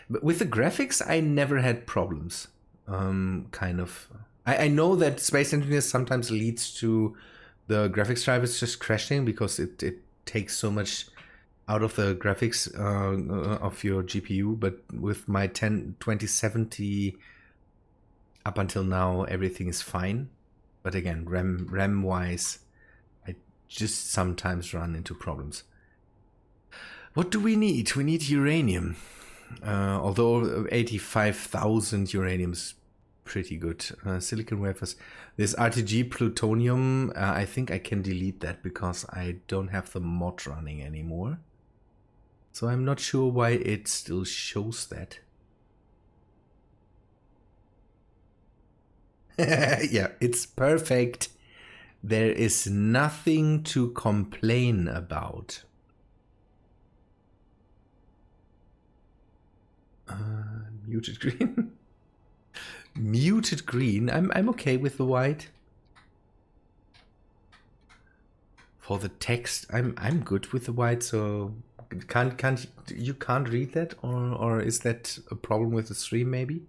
Speaker 1: But with the graphics, I never had problems. Kind of. I know that Space Engineers sometimes leads to the graphics drivers just crashing because it takes so much out of the graphics of your GPU. But with my 2070 up until now, everything is fine. But again, RAM wise, I just sometimes run into problems. What do we need? We need uranium. Although 85,000 uranium is pretty good. Silicon wafers. This RTG plutonium, I think I can delete that because I don't have the mod running anymore. So I'm not sure why it still shows that. Yeah, it's perfect. There is nothing to complain about. Muted green. Muted green. I'm okay with the white. For the text, I'm good with the white. So you can't read that, or is that a problem with the stream maybe?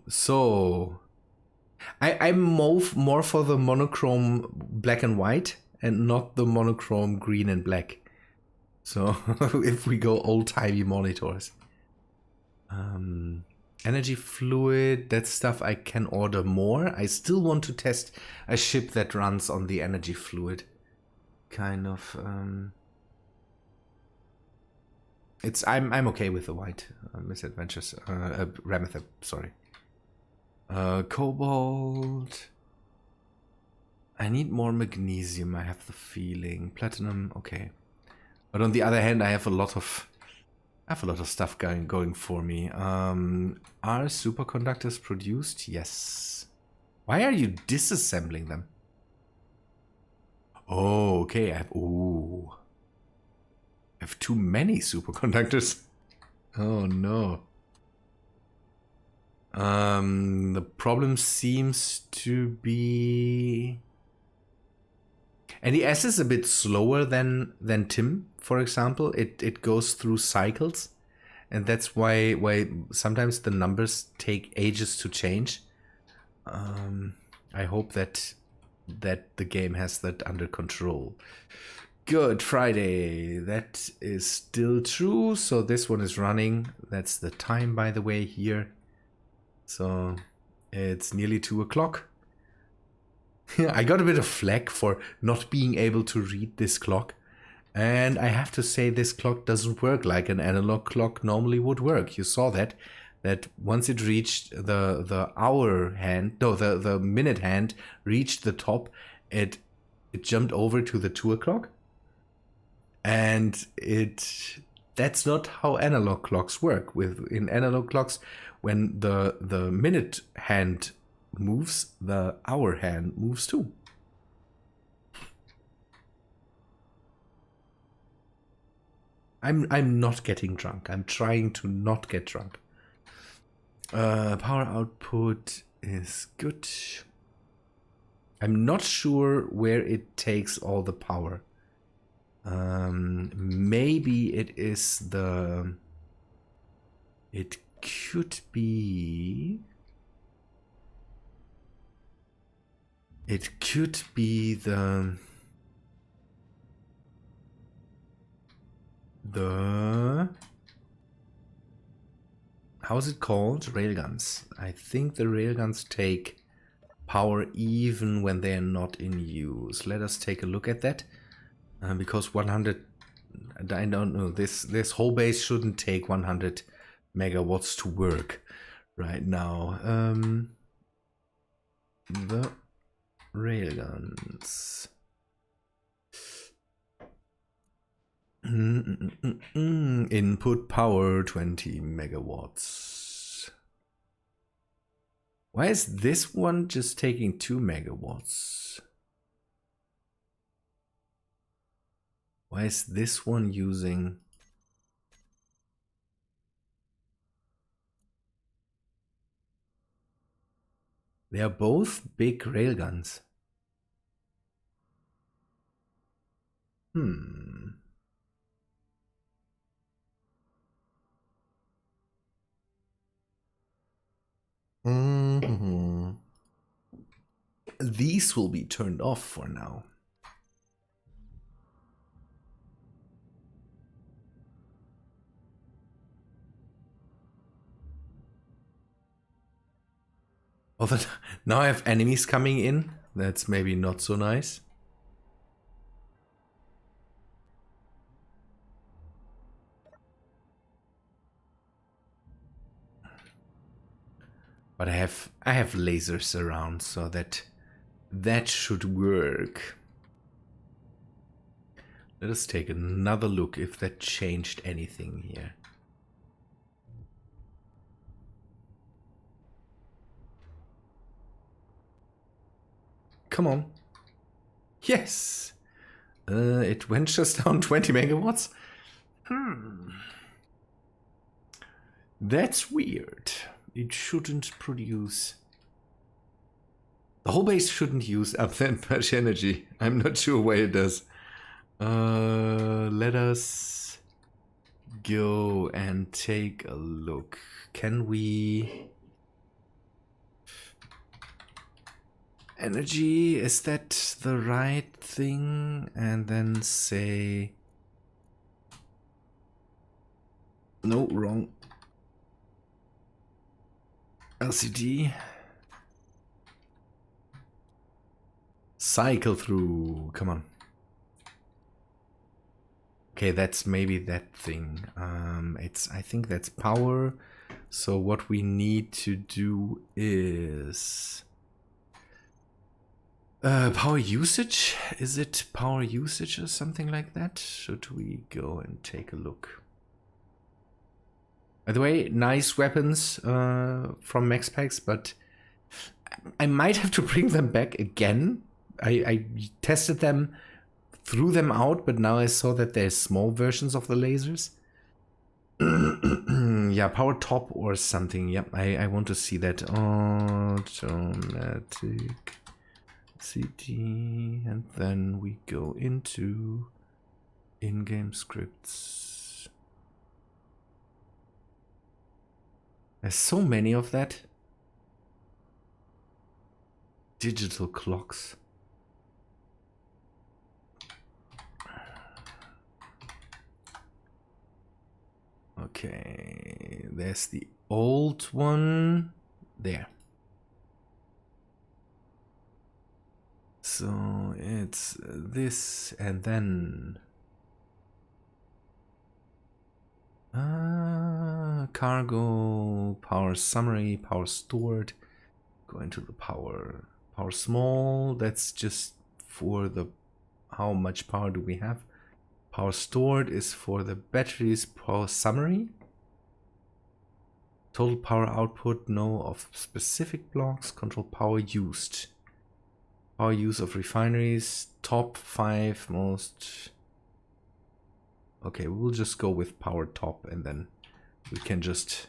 Speaker 1: So I'm more for the monochrome black and white and not the monochrome green and black. So if we go old-timey monitors. Energy fluid, that stuff I can order more. I still want to test a ship that runs on the energy fluid. Kind of I'm okay with the white misadventures. Remethep, sorry. Cobalt. I need more magnesium, I have the feeling. Platinum, okay. But on the other hand, I have a lot of stuff going for me. Are superconductors produced? Yes. Why are you disassembling them? Oh, okay. I have too many superconductors. Oh no. The problem seems to be. NES is a bit slower than Tim, for example. It goes through cycles, and that's why sometimes the numbers take ages to change. I hope that the game has that under control. Good Friday. That is still true. So this one is running. That's the time, by the way, here. So it's nearly 2 o'clock. I got a bit of flack for not being able to read this clock. And I have to say this clock doesn't work like an analog clock normally would work. You saw that once it reached the hour hand, no, the minute hand reached the top, it jumped over to the 2 o'clock. And that's not how analog clocks work. In analog clocks, when the minute hand moves, the hour hand moves too. I'm not getting drunk. I'm trying to not get drunk. Power output is good. I'm not sure where it takes all the power. Maybe it is the... It could be... It could be the... How's it called? Railguns. I think the railguns take power even when they are not in use. Let us take a look at that. Because 100... I don't know. This whole base shouldn't take 100 megawatts to work right now. The railguns. Input power 20 megawatts. Why is this one just taking 2 megawatts? Why is this one using... They are both big railguns. These will be turned off for now. Oh, now I have enemies coming in. That's maybe not so nice. But I have lasers around, so that should work. Let us take another look if that changed anything here. Come on. Yes! It went just down 20 megawatts? That's weird. It shouldn't produce... The whole base shouldn't use up that much energy. I'm not sure why it does. Let us go and take a look. Can we... Energy, is that the right thing? And then say... No, wrong. LCD. Cycle through. Come on. Okay, that's maybe that thing. I think that's power. So what we need to do is power usage. Is it power usage or something like that? Should we go and take a look? By the way, nice weapons from Max Packs, but I might have to bring them back again. I tested them, threw them out, but now I saw that there's small versions of the lasers. Yeah, power top or something. Yep, I want to see that. Automatic cd, and then we go into in-game scripts. There's so many of that. Digital clocks. Okay, there's the old one there. So it's this and then cargo, power summary, power stored. Go into the power small. That's just for the how much power do we have. Power stored is for the batteries. Power summary. Total power output, no of specific blocks. Control power used. Power use of refineries. Top 5 most. Okay, we'll just go with power top and then we can just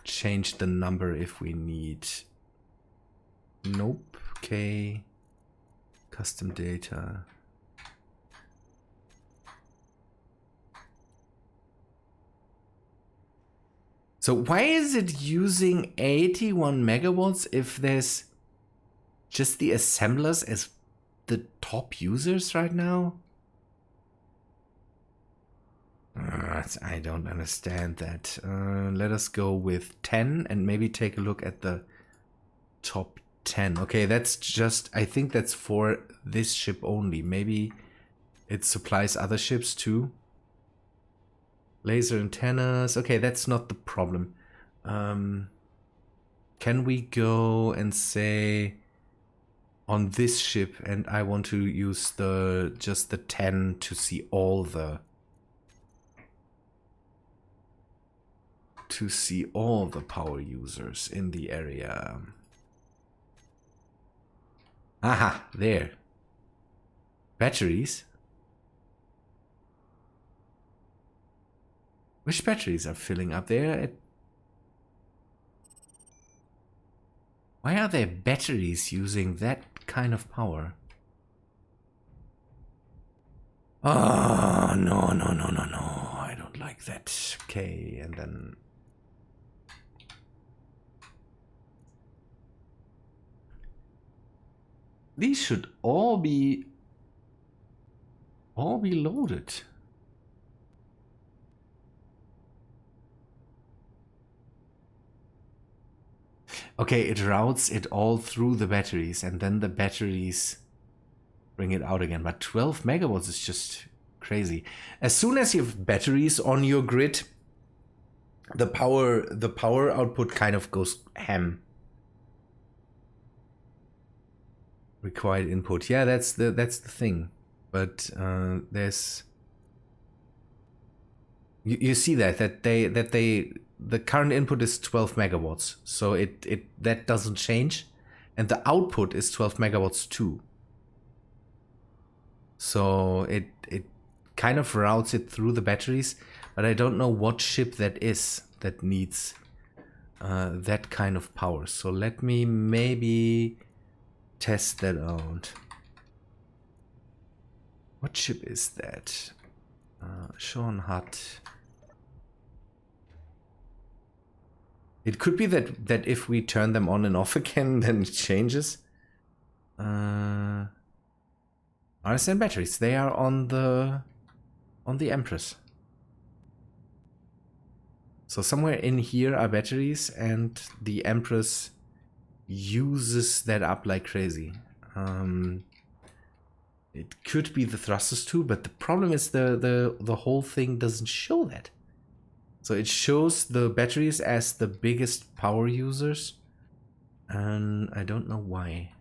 Speaker 1: change the number if we need. Nope. Okay. Custom data. So why is it using 81 megawatts if there's just the assemblers as the top users right now? I don't understand that. Let us go with 10 and maybe take a look at the top 10. Okay, that's just, I think that's for this ship only. Maybe it supplies other ships too. Laser antennas. Okay, that's not the problem. Can we go and say on this ship, and I want to use just the 10 to see all the power users in the area. Aha, there. Batteries. Which batteries are filling up there? Why are there batteries using that kind of power? Oh, no. I don't like that. Okay, and then... These should all be loaded. Okay, it routes it all through the batteries and then the batteries bring it out again. But 12 megawatts is just crazy. As soon as you have batteries on your grid, the power output kind of goes ham. Required input. Yeah, that's the thing. But there's you see that the current input is 12 megawatts, so that doesn't change, and the output is 12 megawatts too. So it kind of routes it through the batteries, but I don't know what ship that is that needs that kind of power. So let me maybe test that out. What ship is that? Show on HUD. It could be that if we turn them on and off again, then it changes. RSN batteries. They are on the Empress. So somewhere in here are batteries, and the Empress uses that up like crazy. It could be the thrusters too, but the problem is the whole thing doesn't show that. So it shows the batteries as the biggest power users, and I don't know why.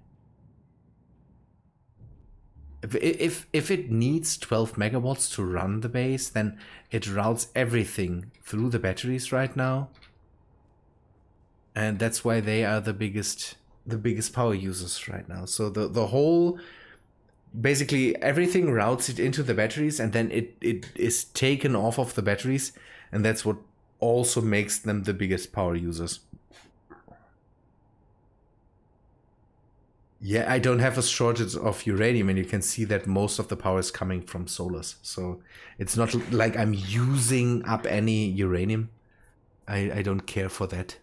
Speaker 1: If it needs 12 megawatts to run the base, then it routes everything through the batteries right now. And that's why they are the biggest power users right now. So the whole, basically everything routes it into the batteries, and then it is taken off of the batteries, and that's what also makes them the biggest power users. Yeah, I don't have a shortage of uranium, and you can see that most of the power is coming from solars. So it's not like I'm using up any uranium. I don't care for that.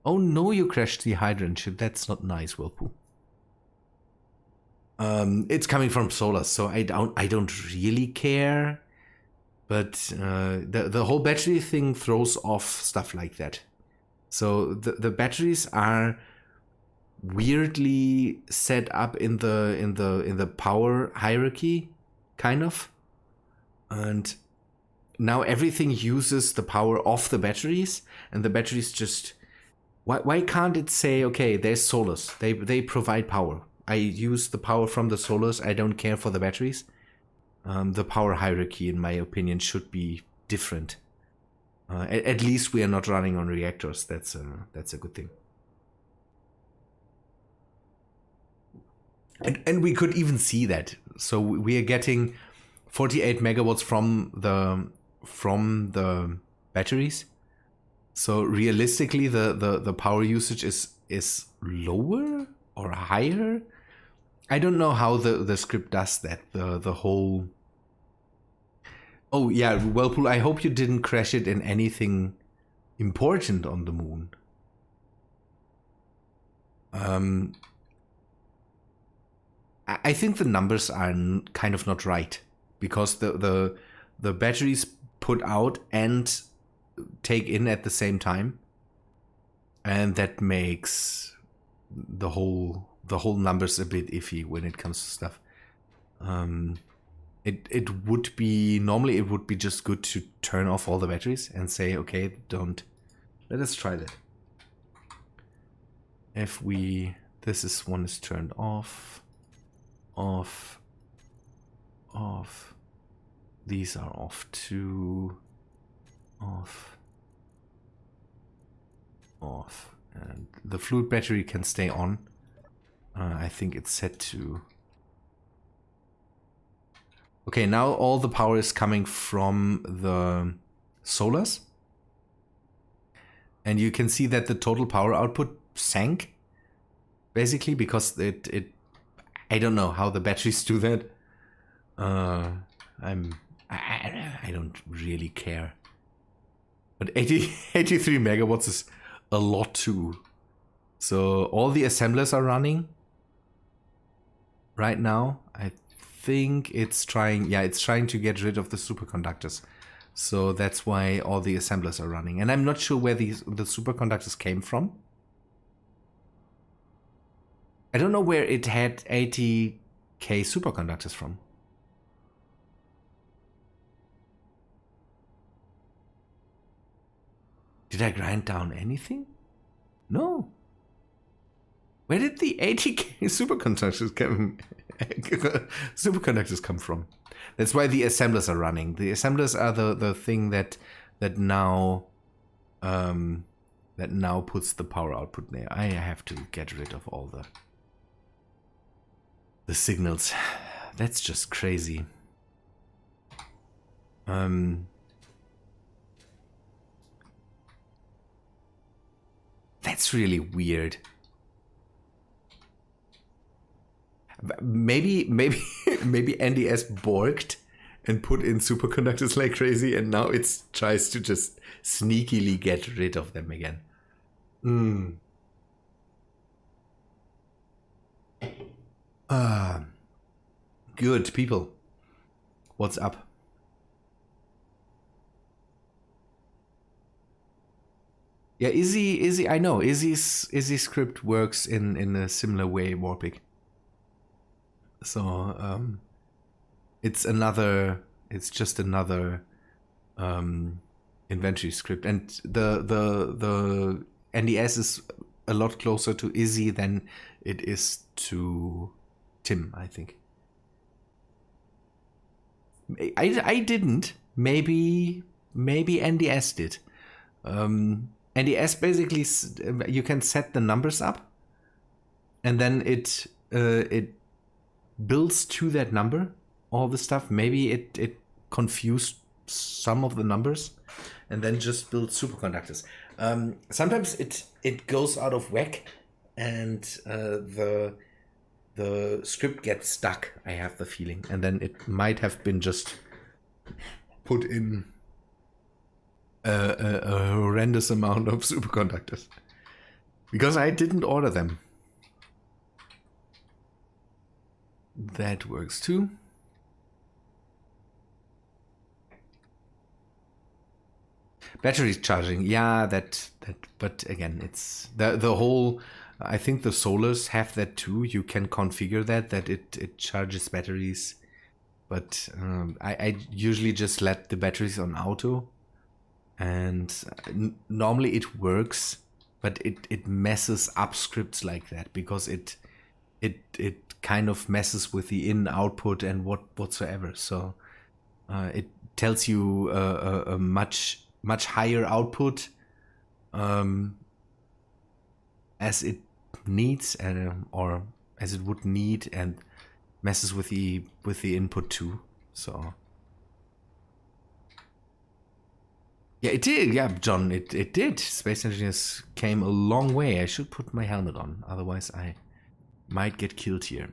Speaker 1: Oh no, you crashed the hydrogen ship. That's not nice, Whirlpool. It's coming from solars, so I don't really care. But the whole battery thing throws off stuff like that. So the batteries are weirdly set up in the power hierarchy, kind of. And now everything uses the power of the batteries, and the batteries just... Why can't it say, okay, there's solars, they provide power. I use the power from the solars, I don't care for the batteries. The power hierarchy, in my opinion, should be different. At least we are not running on reactors. That's a good thing. And we could even see that. So we are getting 48 megawatts from the batteries. So realistically, the power usage is lower or higher. I don't know how the script does that. The whole... Oh yeah, Whirlpool, I hope you didn't crash it in anything important on the moon. I think the numbers are kind of not right, because the batteries put out and take in at the same time, and that makes the whole numbers a bit iffy when it comes to stuff. It would be normally it would be just good to turn off all the batteries and say, okay, don't... Let us try that. If we... one is turned off, off. These are off too. Off. And the fluid battery can stay on. I think it's set to... Okay, now all the power is coming from the solars. And you can see that the total power output sank. Basically, because I don't know how the batteries do that. I don't really care. But 83 megawatts is a lot too. So all the assemblers are running right now. I think it's trying to get rid of the superconductors. So that's why all the assemblers are running. And I'm not sure where the superconductors came from. I don't know where it had 80k superconductors from. Did I grind down anything? No. Where did the 80k superconductors come from? That's why the assemblers are running. The assemblers are the thing that now puts the power output there. I have to get rid of all the signals. That's just crazy. That's really weird. Maybe NDS borked and put in superconductors like crazy, and now it tries to just sneakily get rid of them again. Good people. What's up? Yeah, Izzy, I know. Izzy's script works in a similar way, Warpig. So it's just another inventory script, and the NDS is a lot closer to Izzy than it is to Tim, I think. I didn't. Maybe NDS did. NDS basically, you can set the numbers up, and then it builds to that number all the stuff. Maybe it confused some of the numbers, and then just builds superconductors. Sometimes it goes out of whack, and the the script gets stuck, I have the feeling, and then it might have been just put in a horrendous amount of superconductors. Because I didn't order them. That works too. Battery charging, yeah, that. But again, it's the whole. I think the solars have that too. You can configure that it charges batteries, but I usually just let the batteries on auto, and normally it works, but it messes up scripts like that because it kind of messes with the in output and whatsoever. So it tells you a much higher output as it needs or as it would need, and messes with the input too. So yeah, it did. Yeah, John, it did. Space Engineers came a long way. I should put my helmet on, otherwise I might get killed here.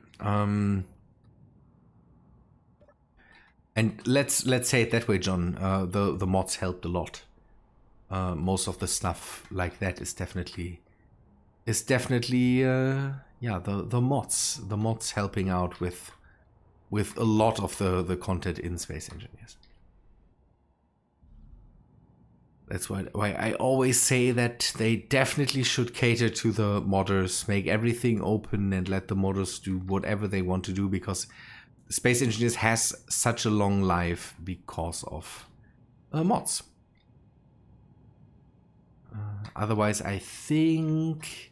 Speaker 1: And let's say it that way, John. The mods helped a lot. Most of the stuff like that is definitely yeah, the mods helping out with a lot of the content in Space Engineers. That's why I always say that they definitely should cater to the modders, make everything open and let the modders do whatever they want to do, because Space Engineers has such a long life because of mods. Otherwise, I think,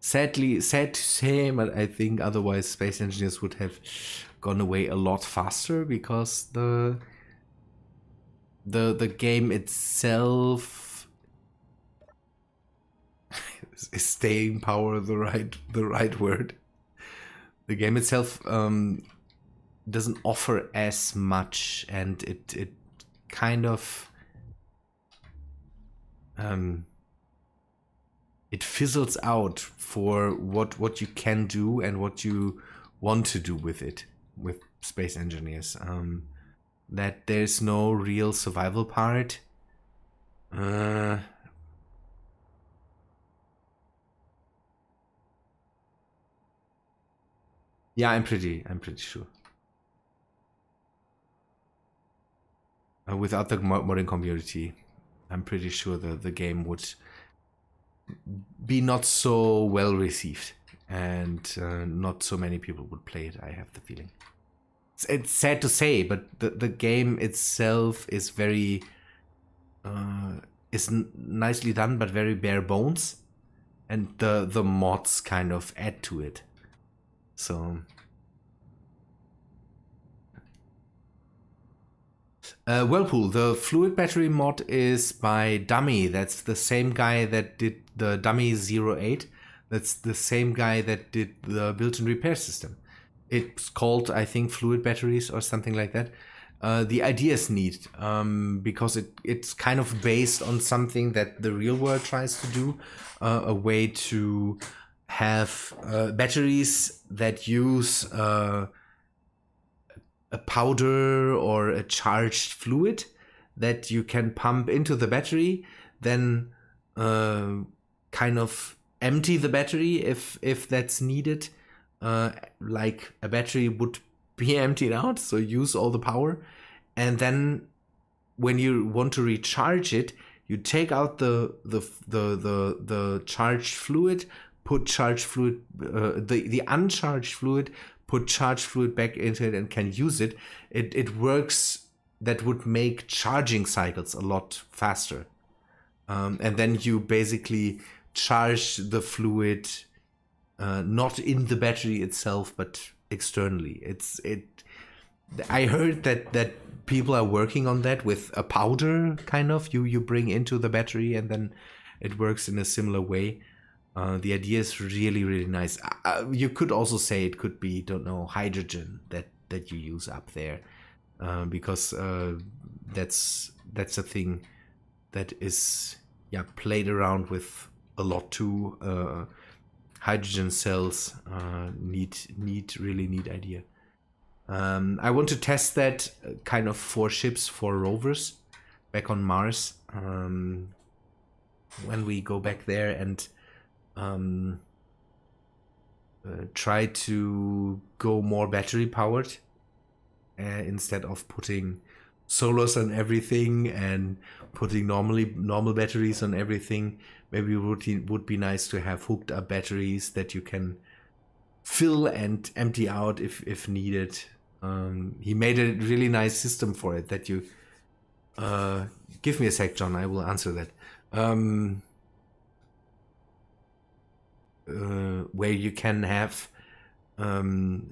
Speaker 1: sad to say, but I think otherwise Space Engineers would have gone away a lot faster, because the game itself is staying power the right word. The game itself doesn't offer as much, and it kind of it fizzles out for what you can do and what you want to do with it, with Space Engineers. That there's no real survival part. Yeah, I'm pretty sure. Without the modding community, I'm pretty sure the game would be not so well received, and not so many people would play it, I have the feeling. It's sad to say, but the game itself is very nicely done, but very bare bones, and the mods kind of add to it. So Whirlpool, the fluid battery mod is by Dummy. That's the same guy that did the Dummy 08. That's the same guy that did the built-in repair system. It's called, I think, fluid batteries or something like that. The idea is neat, because it's kind of based on something that the real world tries to do, a way to have batteries that use a powder or a charged fluid that you can pump into the battery, then kind of empty the battery if that's needed, like a battery would be emptied out, so use all the power, and then when you want to recharge it, you take out the charged fluid, put charged fluid, the uncharged fluid, put charged fluid back into it, and can use it. It works. That would make charging cycles a lot faster, and then you basically charge the fluid not in the battery itself, but externally. I heard that people are working on that with a powder, kind of. You bring into the battery, and then it works in a similar way. The idea is really, really nice. You could also say it could be, don't know, hydrogen that you use up there, because that's a thing that is played around with a lot too. hydrogen cells. Really neat idea. I want to test that kind of for ships for rovers back on Mars. When we go back there and try to go more battery powered instead of putting solars on everything and putting normal batteries on everything. Maybe it would be nice to have hooked up batteries that you can fill and empty out if needed. He made a really nice system for it that you give me a sec, John, I will answer that. Where you can have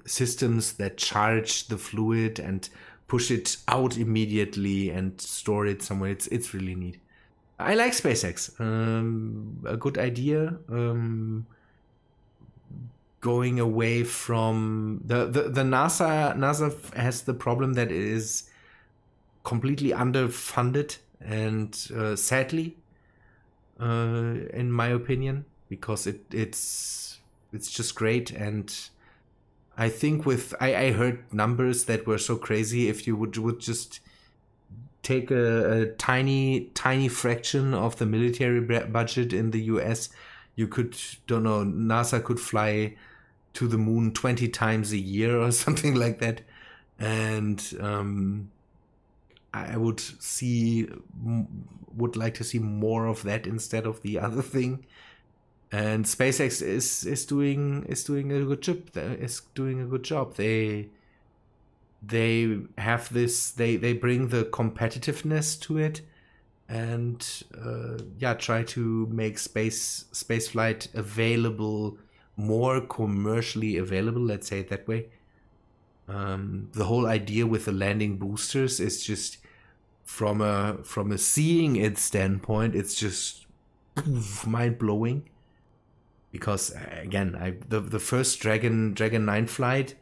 Speaker 1: systems that charge the fluid and push it out immediately and store it somewhere. It's really neat. I like SpaceX. A good idea. Going away from the NASA has the problem that it is completely underfunded and sadly, in my opinion, because it's just great. And I think I heard numbers that were so crazy. If you would just take a tiny fraction of the military budget in the US, you could, NASA could fly to the moon 20 times a year or something like that. And I would like to see more of that instead of the other thing. And SpaceX is doing a good job. They have this. They bring the competitiveness to it, and try to make space flight available, more commercially available. Let's say it that way. The whole idea with the landing boosters is just from a seeing it standpoint, it's just mind blowing. Because again, the first Dragon 9 flight,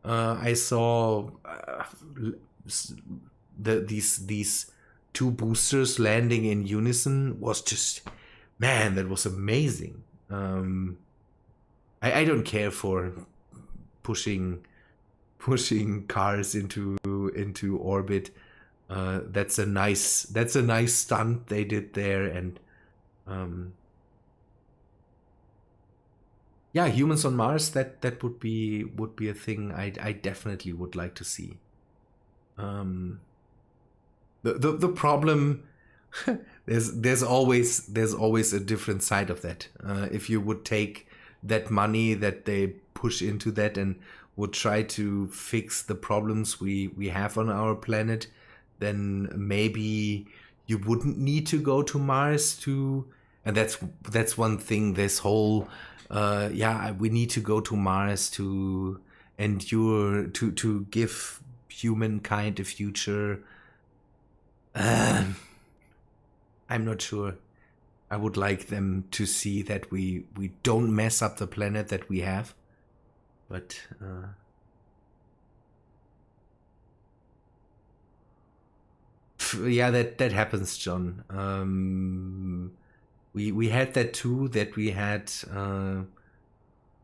Speaker 1: I saw these two boosters landing in unison was just, man, that was amazing. I don't care for pushing cars into orbit. That's a nice stunt they did there, and humans on Mars, that would be a thing I definitely would like to see. The problem, there's always a different side of that. If you would take that money that they push into that and would try to fix the problems we have on our planet, then maybe you wouldn't need to go to Mars and that's one thing, this whole we need to go to Mars to endure, to give humankind a future. I'm not sure. I would like them to see that we don't mess up the planet that we have. But that happens, John. We had that too, that we had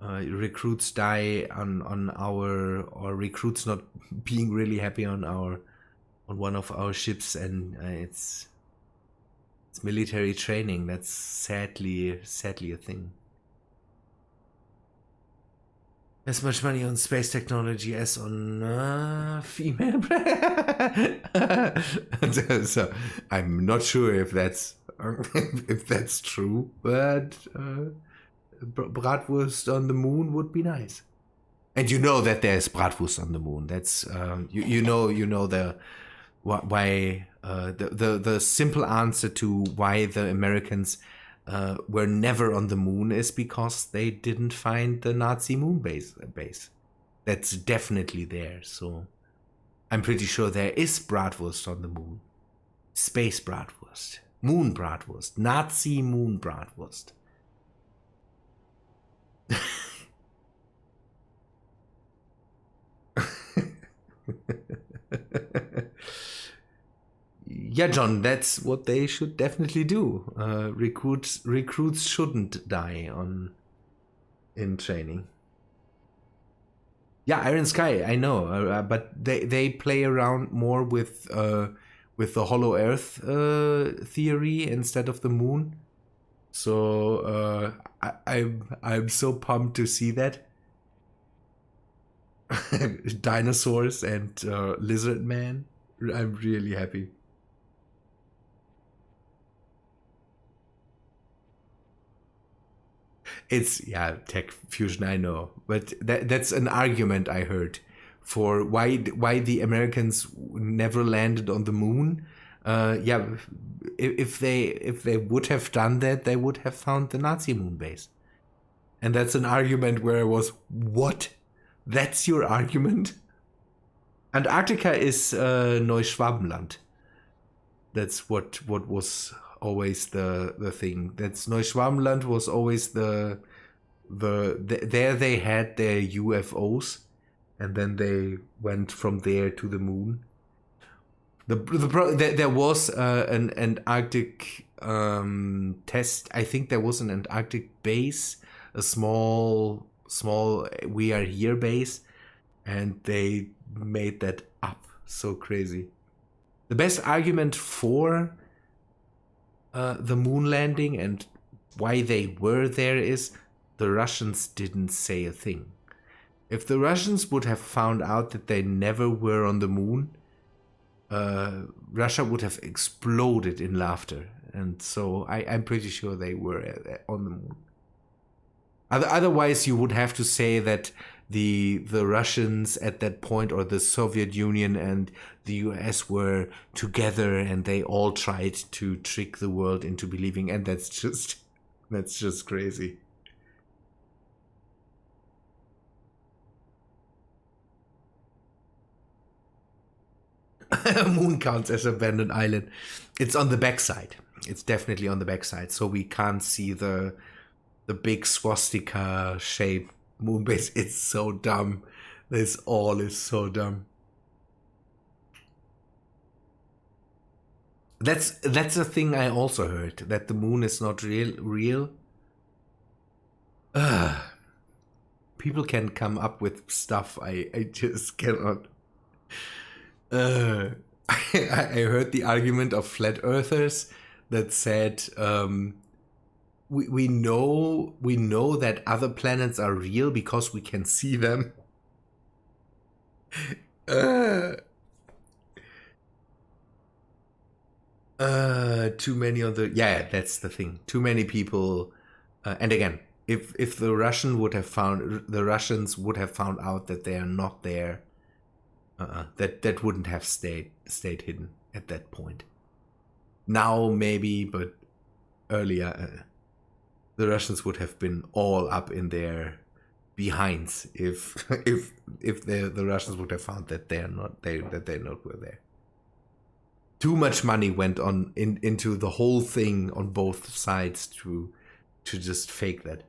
Speaker 1: recruits die on our, or recruits not being really happy on one of our ships, and it's military training. That's sadly a thing. As much money on space technology as on female. So I'm not sure if that's true, but bratwurst on the moon would be nice. And you know that there's bratwurst on the moon. That's you know the why the simple answer to why the Americans were never on the moon is because they didn't find the Nazi moon base. That's definitely there. So I'm pretty sure there is bratwurst on the moon. Space bratwurst. Moon bratwurst. Nazi moon bratwurst. Yeah, John, that's what they should definitely do. Recruits shouldn't die on in training. Yeah, Iron Sky, I know, but they play around more with the Hollow Earth theory instead of the moon. So I'm so pumped to see that. Dinosaurs and lizard man. I'm really happy. It's tech fusion, I know, but that's an argument I heard for why the Americans never landed on the moon. If they would have done that, they would have found the Nazi moon base, and that's an argument where I was, what? That's your argument? Antarctica is Neuschwabenland. That's what was always the thing. That's Neuschwabenland was always there they had their UFOs, and then they went from there to the moon. There was an Antarctic test. I think there was an Antarctic base, a small we are here base, and they made that up. So crazy. The best argument for the moon landing and why they were there is the Russians didn't say a thing. If the Russians would have found out that they never were on the moon, Russia would have exploded in laughter. And so I'm pretty sure they were on the moon. Otherwise, you would have to say that the Russians at that point, or the Soviet Union and the US, were together and they all tried to trick the world into believing, and that's just crazy. Moon counts as abandoned island. It's on the backside. It's definitely on the backside, so we can't see the big swastika shape moon base. It's so dumb. This all is so dumb. That's a thing I also heard, that the moon is not real. People can come up with stuff I just cannot. I heard the argument of flat earthers that said we know that other planets are real because we can see them. Too many on the that's the thing. Too many people, and again, if the Russians would have found out that they are not there, that wouldn't have stayed hidden at that point. Now maybe, but earlier, the Russians would have been all up in their behinds if the Russians would have found that they're not were there. Too much money went on into the whole thing on both sides to just fake that.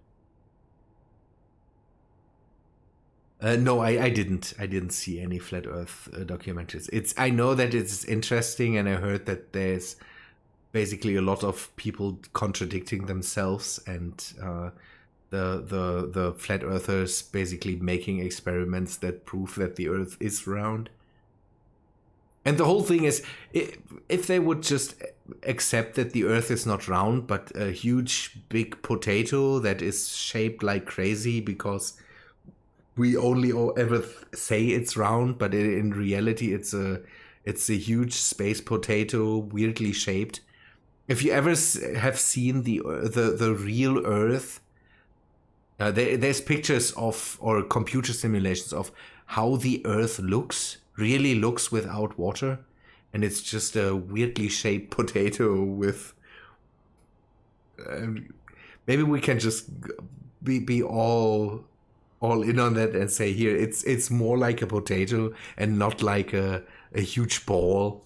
Speaker 1: No, I didn't see any flat Earth documentaries. I know that it's interesting, and I heard that there's basically a lot of people contradicting themselves, and the flat Earthers basically making experiments that prove that the Earth is round. And the whole thing is, if they would just accept that the Earth is not round, but a huge big potato that is shaped like crazy because we only ever say it's round, but in reality it's a huge space potato, weirdly shaped. If you ever have seen the real Earth, there's pictures of, or computer simulations of how the Earth really looks without water, and it's just a weirdly shaped potato with. Maybe we can just be all in on that and say here it's more like a potato and not like a huge ball.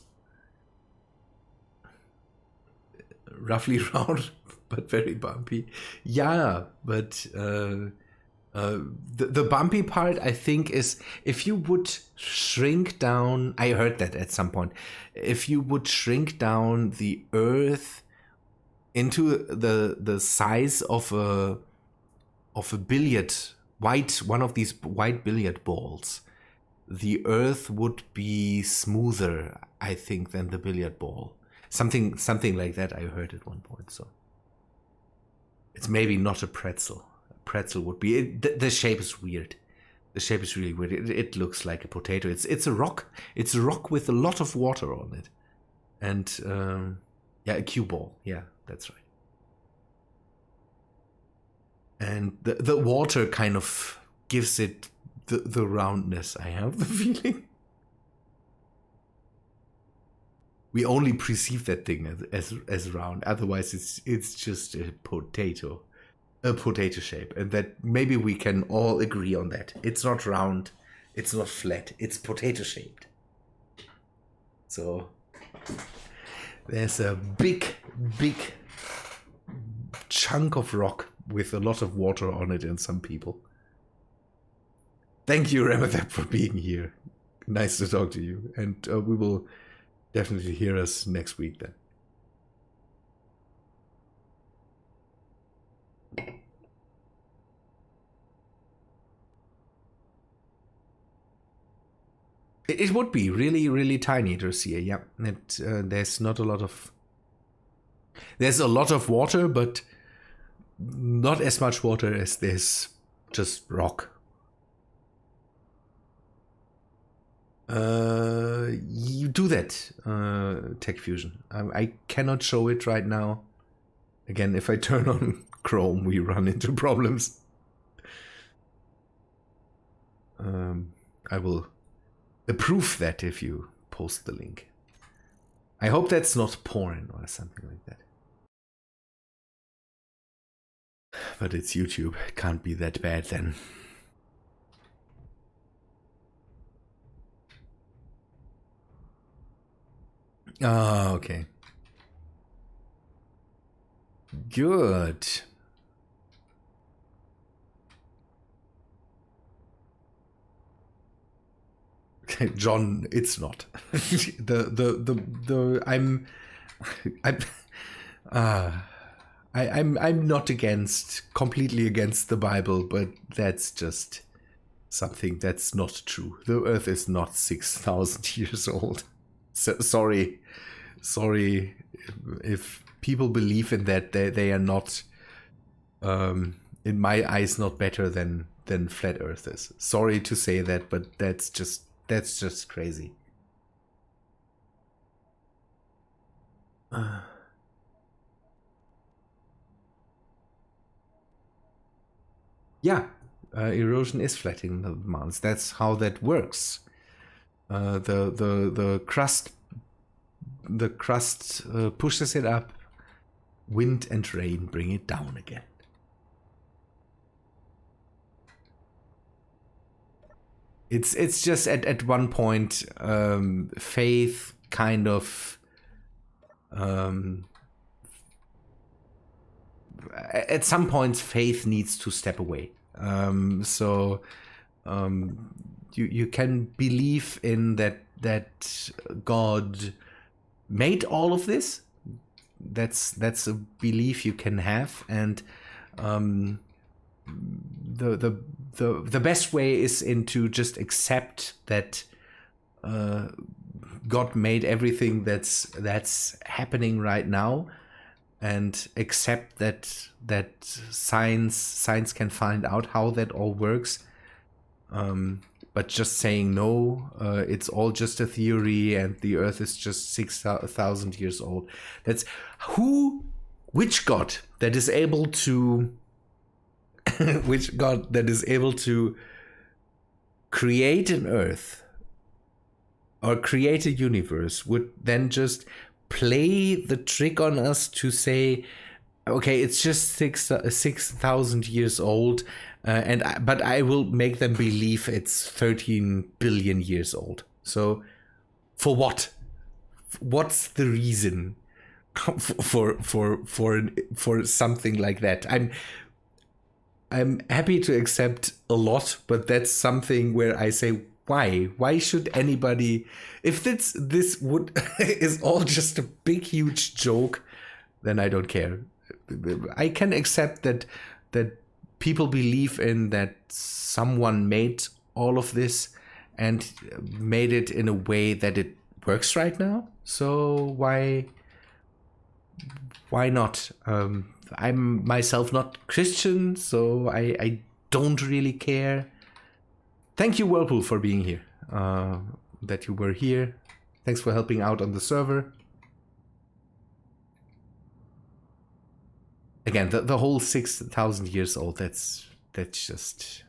Speaker 1: Roughly round, but very bumpy. Yeah, but the bumpy part, I think, is if you would shrink down. I heard that at some point. If you would shrink down the Earth into the size of of a one of these white billiard balls, the Earth would be smoother, I think, than the billiard ball. Something like that I heard at one point. So it's maybe not a pretzel. A pretzel would be. The shape is weird. The shape is really weird. It looks like a potato. It's a rock. It's a rock with a lot of water on it, and yeah, a cue ball. Yeah, that's right. And the water kind of gives it the roundness, I have the feeling. We only perceive that thing as round. Otherwise, it's just a potato shape. And that maybe we can all agree on that. It's not round. It's not flat. It's potato shaped. So there's a big chunk of rock with a lot of water on it and some people. Thank you, Remethep, for being here. Nice to talk to you. And we will definitely hear us next week then. It would be really, really tiny, Dercia. Yeah, there's not a lot of... There's a lot of water, but not as much water as there's just rock. You do that, Tech Fusion. I cannot show it right now. Again, if I turn on Chrome, we run into problems. I will approve that if you post the link. I hope that's not porn or something like that. But it's YouTube. It can't be that bad then. Ah, okay. Good. John, it's not. I'm not completely against the Bible, but that's just something that's not true. The Earth is not 6,000 years old. So, sorry if people believe in that. They are not, in my eyes, not better than flat earthers. Sorry to say that, but that's just crazy. Yeah, erosion is flattening the mountains. That's how that works. The crust pushes it up. Wind and rain bring it down again. It's just at one point, faith kind of at some points faith needs to step away. You can believe in that God made all of this. That's a belief you can have, and the best way is into just accept that God made everything that's happening right now, and accept that science can find out how that all works. But just saying no, it's all just a theory, and the Earth is just 6,000 years old. That's which God that is able to, which God that is able to create an Earth or create a universe would then just play the trick on us to say, okay, it's just 6,000 years old. But I will make them believe it's 13 billion years old. So, for what? What's the reason for something like that? I'm happy to accept a lot, but that's something where I say, why? Why should anybody? If this is all just a big huge joke, then I don't care. I can accept that people believe in that someone made all of this and made it in a way that it works right now. So why not? I'm myself not Christian, so I don't really care. Thank you, Whirlpool, for being here. That you were here. Thanks for helping out on the server. Again, the whole 6,000 years old, that's just...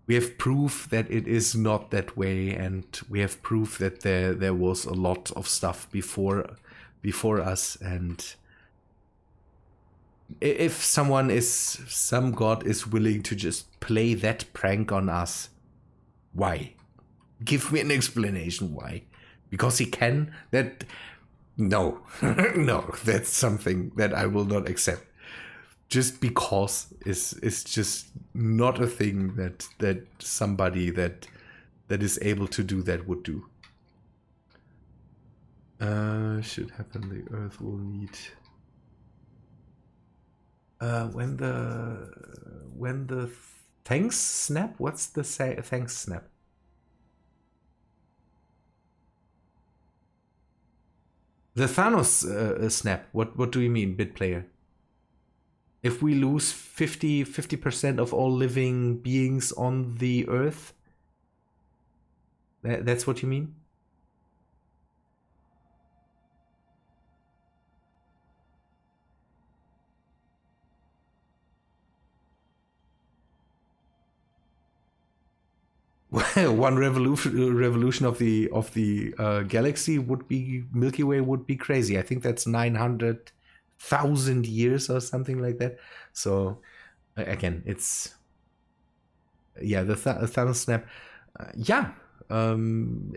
Speaker 1: We have proof that it is not that way, and we have proof that there was a lot of stuff before us, and if some god is willing to just play that prank on us, why? Give me an explanation why. Because he can? No. No, that's something that I will not accept. Just because is just not a thing that somebody that is able to do that would do. Should happen, the Earth will need... when the thanks snap? What's the thanks snap? The Thanos snap. What do you mean, BitPlayer? If we lose 50% of all living beings on the Earth, that's what you mean? One revolution of the galaxy would be Milky Way would be crazy. I think that's 900,000 years or something like that. So again, it's the Thanos snap.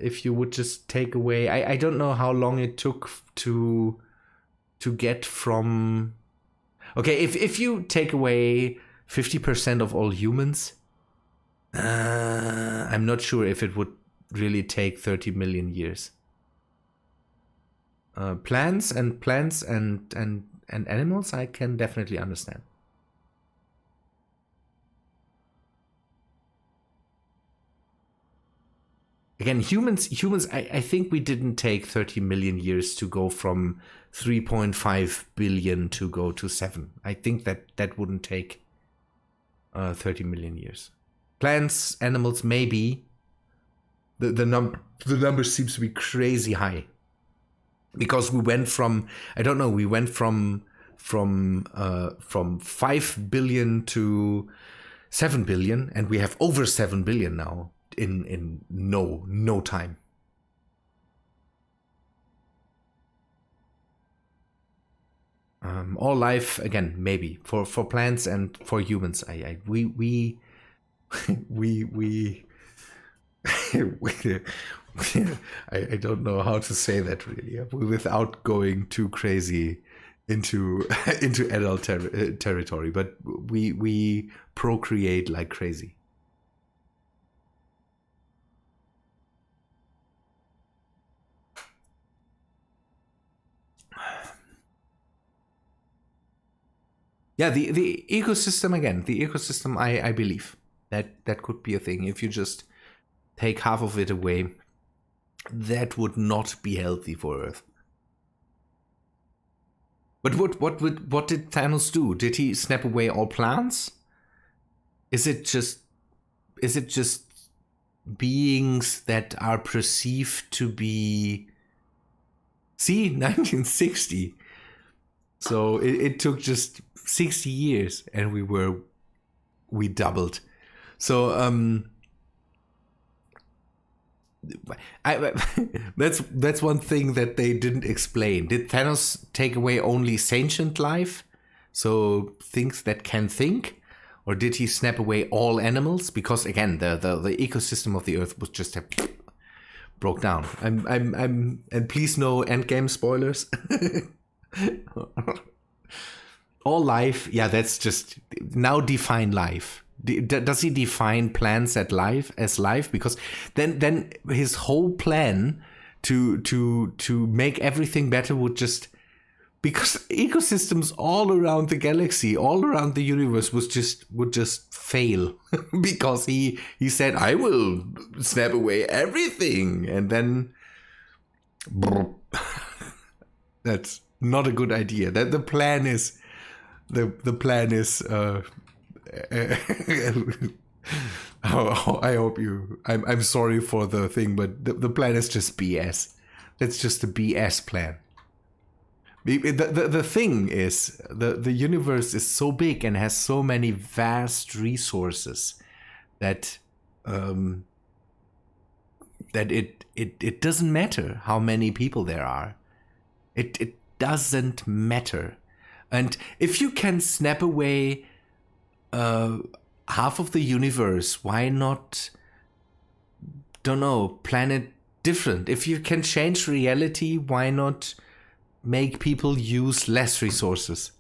Speaker 1: If you would just take away, I don't know how long it took to get from. Okay, if you take away 50% of all humans. I'm not sure if it would really take 30 million years. Plants and animals, I can definitely understand. Again, humans, I think we didn't take 30 million years to go from 3.5 billion to go to 7. I think that wouldn't take 30 million years. Plants, animals, maybe. The number seems to be crazy high. Because we went from, I don't know, we went from 5 billion to 7 billion, and we have over 7 billion now in no time. All life, again, maybe for plants and for humans. We I don't know how to say that really without going too crazy into adult territory, but we procreate like crazy. Yeah, the ecosystem again. The ecosystem, I believe that could be a thing. If you just take half of it away, that would not be healthy for Earth. But what did Thanos do? Did he snap away all plants? Is it just beings that are perceived to be? See, 1960. So it took just 60 years, and we doubled. So that's one thing that they didn't explain. Did Thanos take away only sentient life, so things that can think, or did he snap away all animals? Because again, the ecosystem of the Earth was just broke down. I'm and please no endgame spoilers. All life, yeah, that's just now define life. Does he define plants as life? Because then his whole plan to make everything better would just because ecosystems all around the galaxy, all around the universe would just fail because he said, I will snap away everything, and then that's not a good idea. That the plan is I hope you. I'm sorry for the thing, but the plan is just BS. It's just a BS plan. The thing is, the universe is so big and has so many vast resources that that it doesn't matter how many people there are. It doesn't matter. And if you can snap away half of the universe, why not, don't know, plan it different? If you can change reality, why not make people use less resources?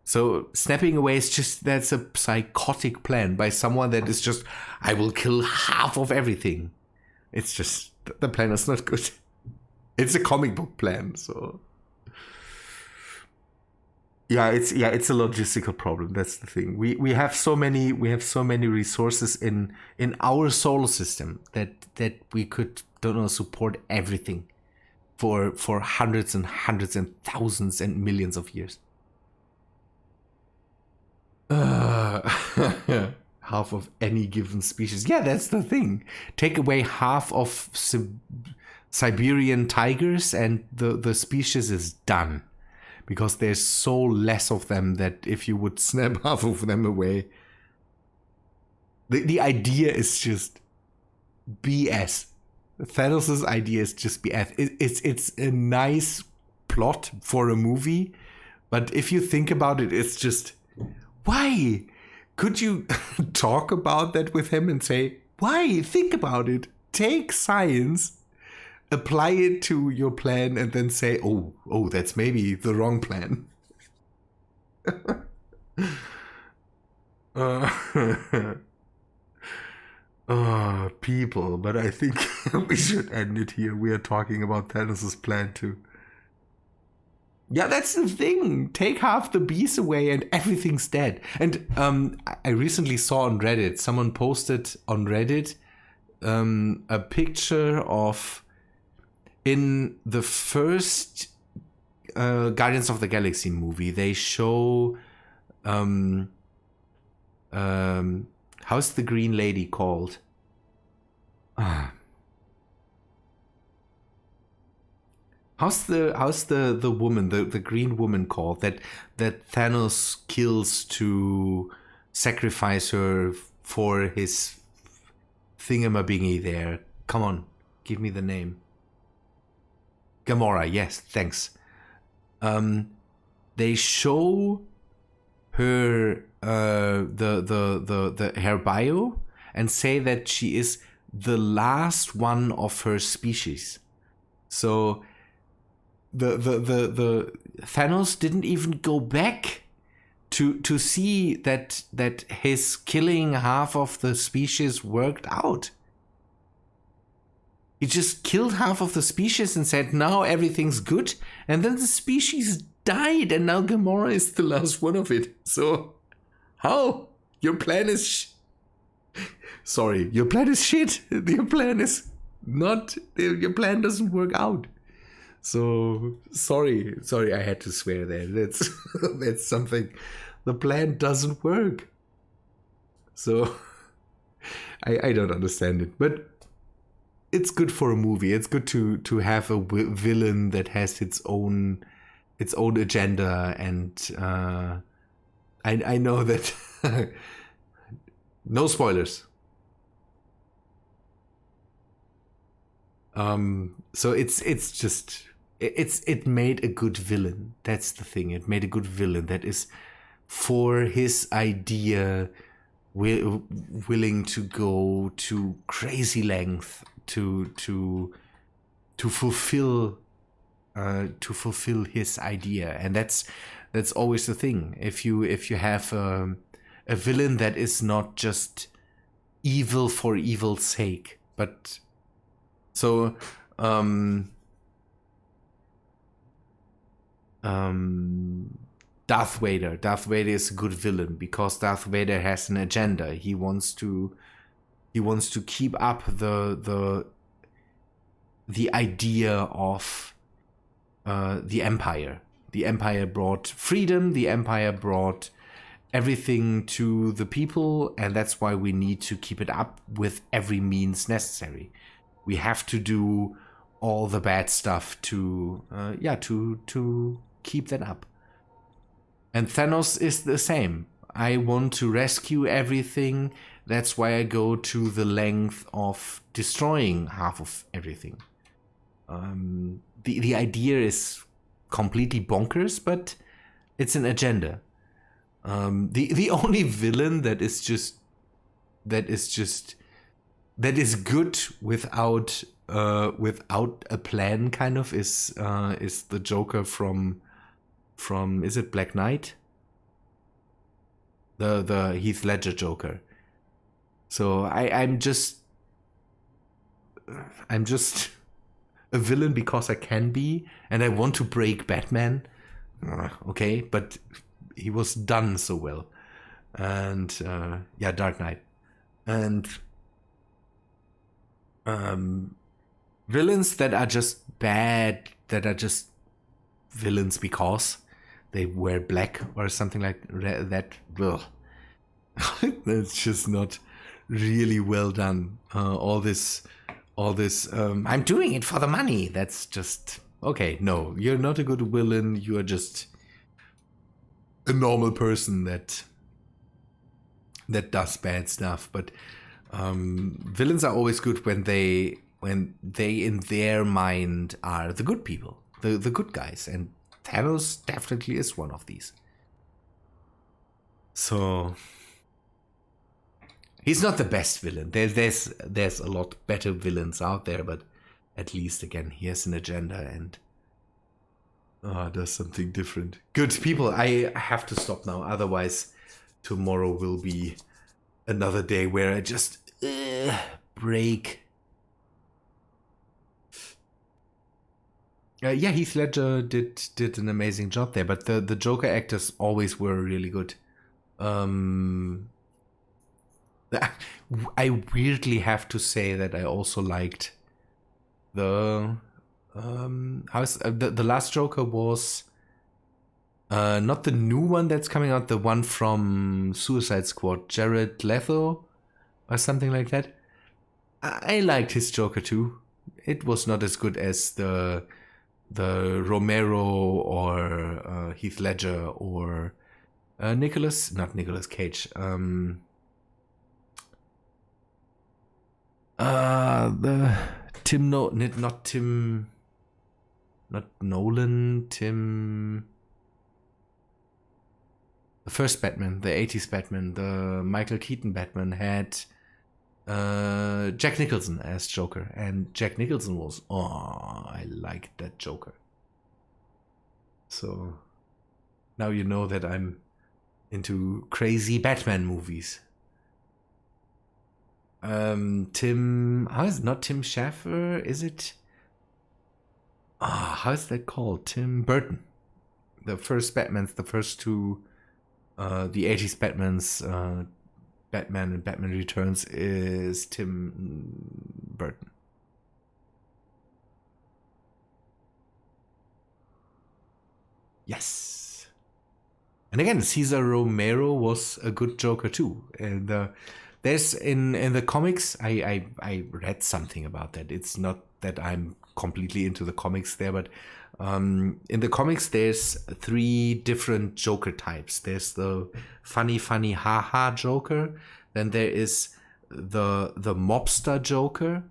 Speaker 1: So snapping away is just, that's a psychotic plan by someone that is just, I will kill half of everything. It's just, the plan is not good. It's a comic book plan, so... Yeah, it's a logistical problem. That's the thing. We have so many resources in our solar system that we could, don't know, support everything for hundreds and hundreds and thousands and millions of years. Half of any given species. Yeah, that's the thing. Take away half of Siberian tigers and the species is done. Because there's so less of them that if you would snap half of them away, the idea is just BS. Thanos' idea is just BS. It's a nice plot for a movie, but if you think about it, it's just, why? Could you talk about that with him and say, why? Think about it. Take science, apply it to your plan, and then say, oh, that's maybe the wrong plan. People, but I think we should end it here. We are talking about Thanos' plan too. Yeah, that's the thing. Take half the bees away and everything's dead. And I recently saw on Reddit, someone posted on Reddit a picture of, in the first Guardians of the Galaxy movie, they show how's the green lady called? How's the woman, the green woman called that Thanos kills to sacrifice her for his thingamabingy there? Come on, give me the name. Gamora, yes, thanks. They show her her bio and say that she is the last one of her species. So the Thanos didn't even go back to see that his killing half of the species worked out. He just killed half of the species and said, now everything's good. And then the species died, and now Gamora is the last one of it. So, how? Your plan is... Sorry, your plan is shit. Your plan is not... Your plan doesn't work out. So, sorry, I had to swear there. That's something. The plan doesn't work. So, I don't understand it. But it's good for a movie. It's good to have a villain that has its own agenda, and I know that no spoilers. So it made a good villain. That's the thing. It made a good villain that is for his idea willing to go to crazy length to fulfill his idea. And that's always the thing. If you have a villain that is not just evil for evil's sake, but so Darth Vader. Darth Vader is a good villain because Darth Vader has an agenda. He wants to keep up the idea of the Empire. The Empire brought freedom. The Empire brought everything to the people, and that's why we need to keep it up with every means necessary. We have to do all the bad stuff to keep that up. And Thanos is the same. I want to rescue everything. That's why I go to the length of destroying half of everything. The idea is completely bonkers, but it's an agenda. The only villain that is good without a plan, kind of, is the Joker from is it Black Knight? The Heath Ledger Joker. So I'm just a villain because I can be, and I want to break Batman. Okay, but he was done so well. And Dark Knight. And villains that are just bad, that are just villains because they wear black or something like that. Well, that's just not really well done. All this I'm doing it for the money. That's just okay. No, you're not a good villain. You are just a normal person that does bad stuff. But villains are always good when they in their mind are the good people, the good guys, and Thanos definitely is one of these. So he's not the best villain. There's a lot better villains out there, but at least again he has an agenda and does something different. Good people, I have to stop now. Otherwise, tomorrow will be another day where I just break. Heath Ledger did an amazing job there, but the Joker actors always were really good. I weirdly have to say that I also liked the the last Joker was not the new one that's coming out, the one from Suicide Squad, Jared Leto or something like that. I liked his Joker too. It was not as good as the Romero or Heath Ledger or not Nicolas Cage. The Tim not Nolan, Tim. The first Batman, the 80s Batman, the Michael Keaton Batman had Jack Nicholson as Joker, and Jack Nicholson was, I liked that Joker. So now you know that I'm into crazy Batman movies. How is it not Tim Schafer? Is it? How is that called? Tim Burton. The first Batman's, the first two, the 80s Batman's, Batman and Batman Returns is Tim Burton. Yes. And again, Cesar Romero was a good Joker too. And there's in the comics, I read something about that. It's not that I'm completely into the comics there, but in the comics there's 3 different Joker types. There's the funny haha Joker, then there is the mobster Joker,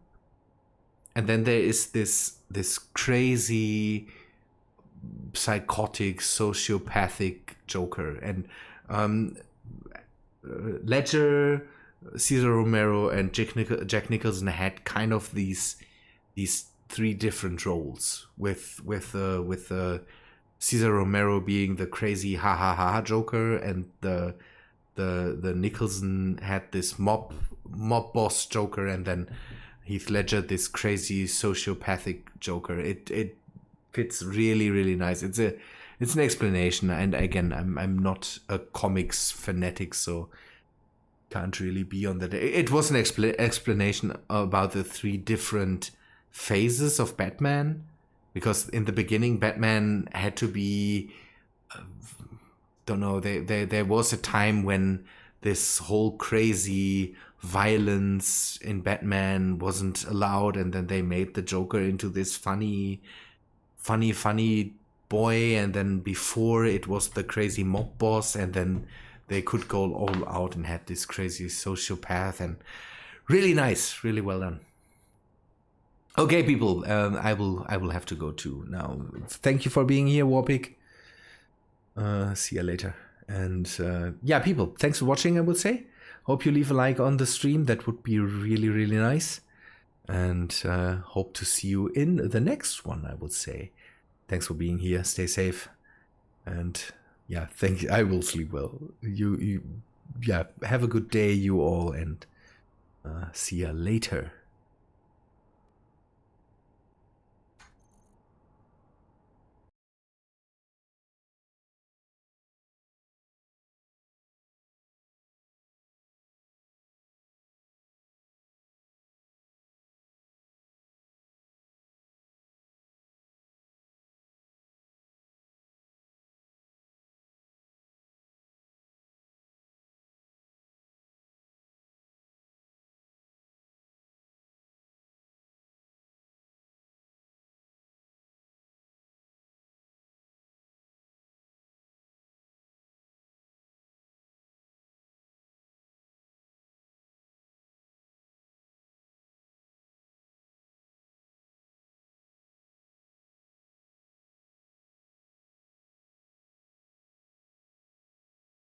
Speaker 1: and then there is this crazy psychotic sociopathic Joker. And Ledger, Cesar Romero, and Jack Nicholson had kind of these 3 different roles, with Cesar Romero being the crazy ha ha ha Joker, and the Nicholson had this mob boss Joker, and then Heath Ledger this crazy sociopathic Joker. It fits really, really nice. It's it's an explanation. And again, I'm not a comics fanatic, so can't really be on that. It was an explanation about the 3 different phases of Batman, because in the beginning Batman had to be don't know, there was a time when this whole crazy violence in Batman wasn't allowed, and then they made the Joker into this funny boy, and then before it was the crazy mob boss, and then they could go all out and had this crazy sociopath, and really nice, really well done. Okay, people, I will have to go too now. Thank you for being here, Warpig. See you later. And yeah, people, thanks for watching, I would say. Hope you leave a like on the stream. That would be really, really nice. And hope to see you in the next one, I would say. Thanks for being here. Stay safe. And yeah, thank you. I will sleep well. You yeah, have a good day, you all, and see you later.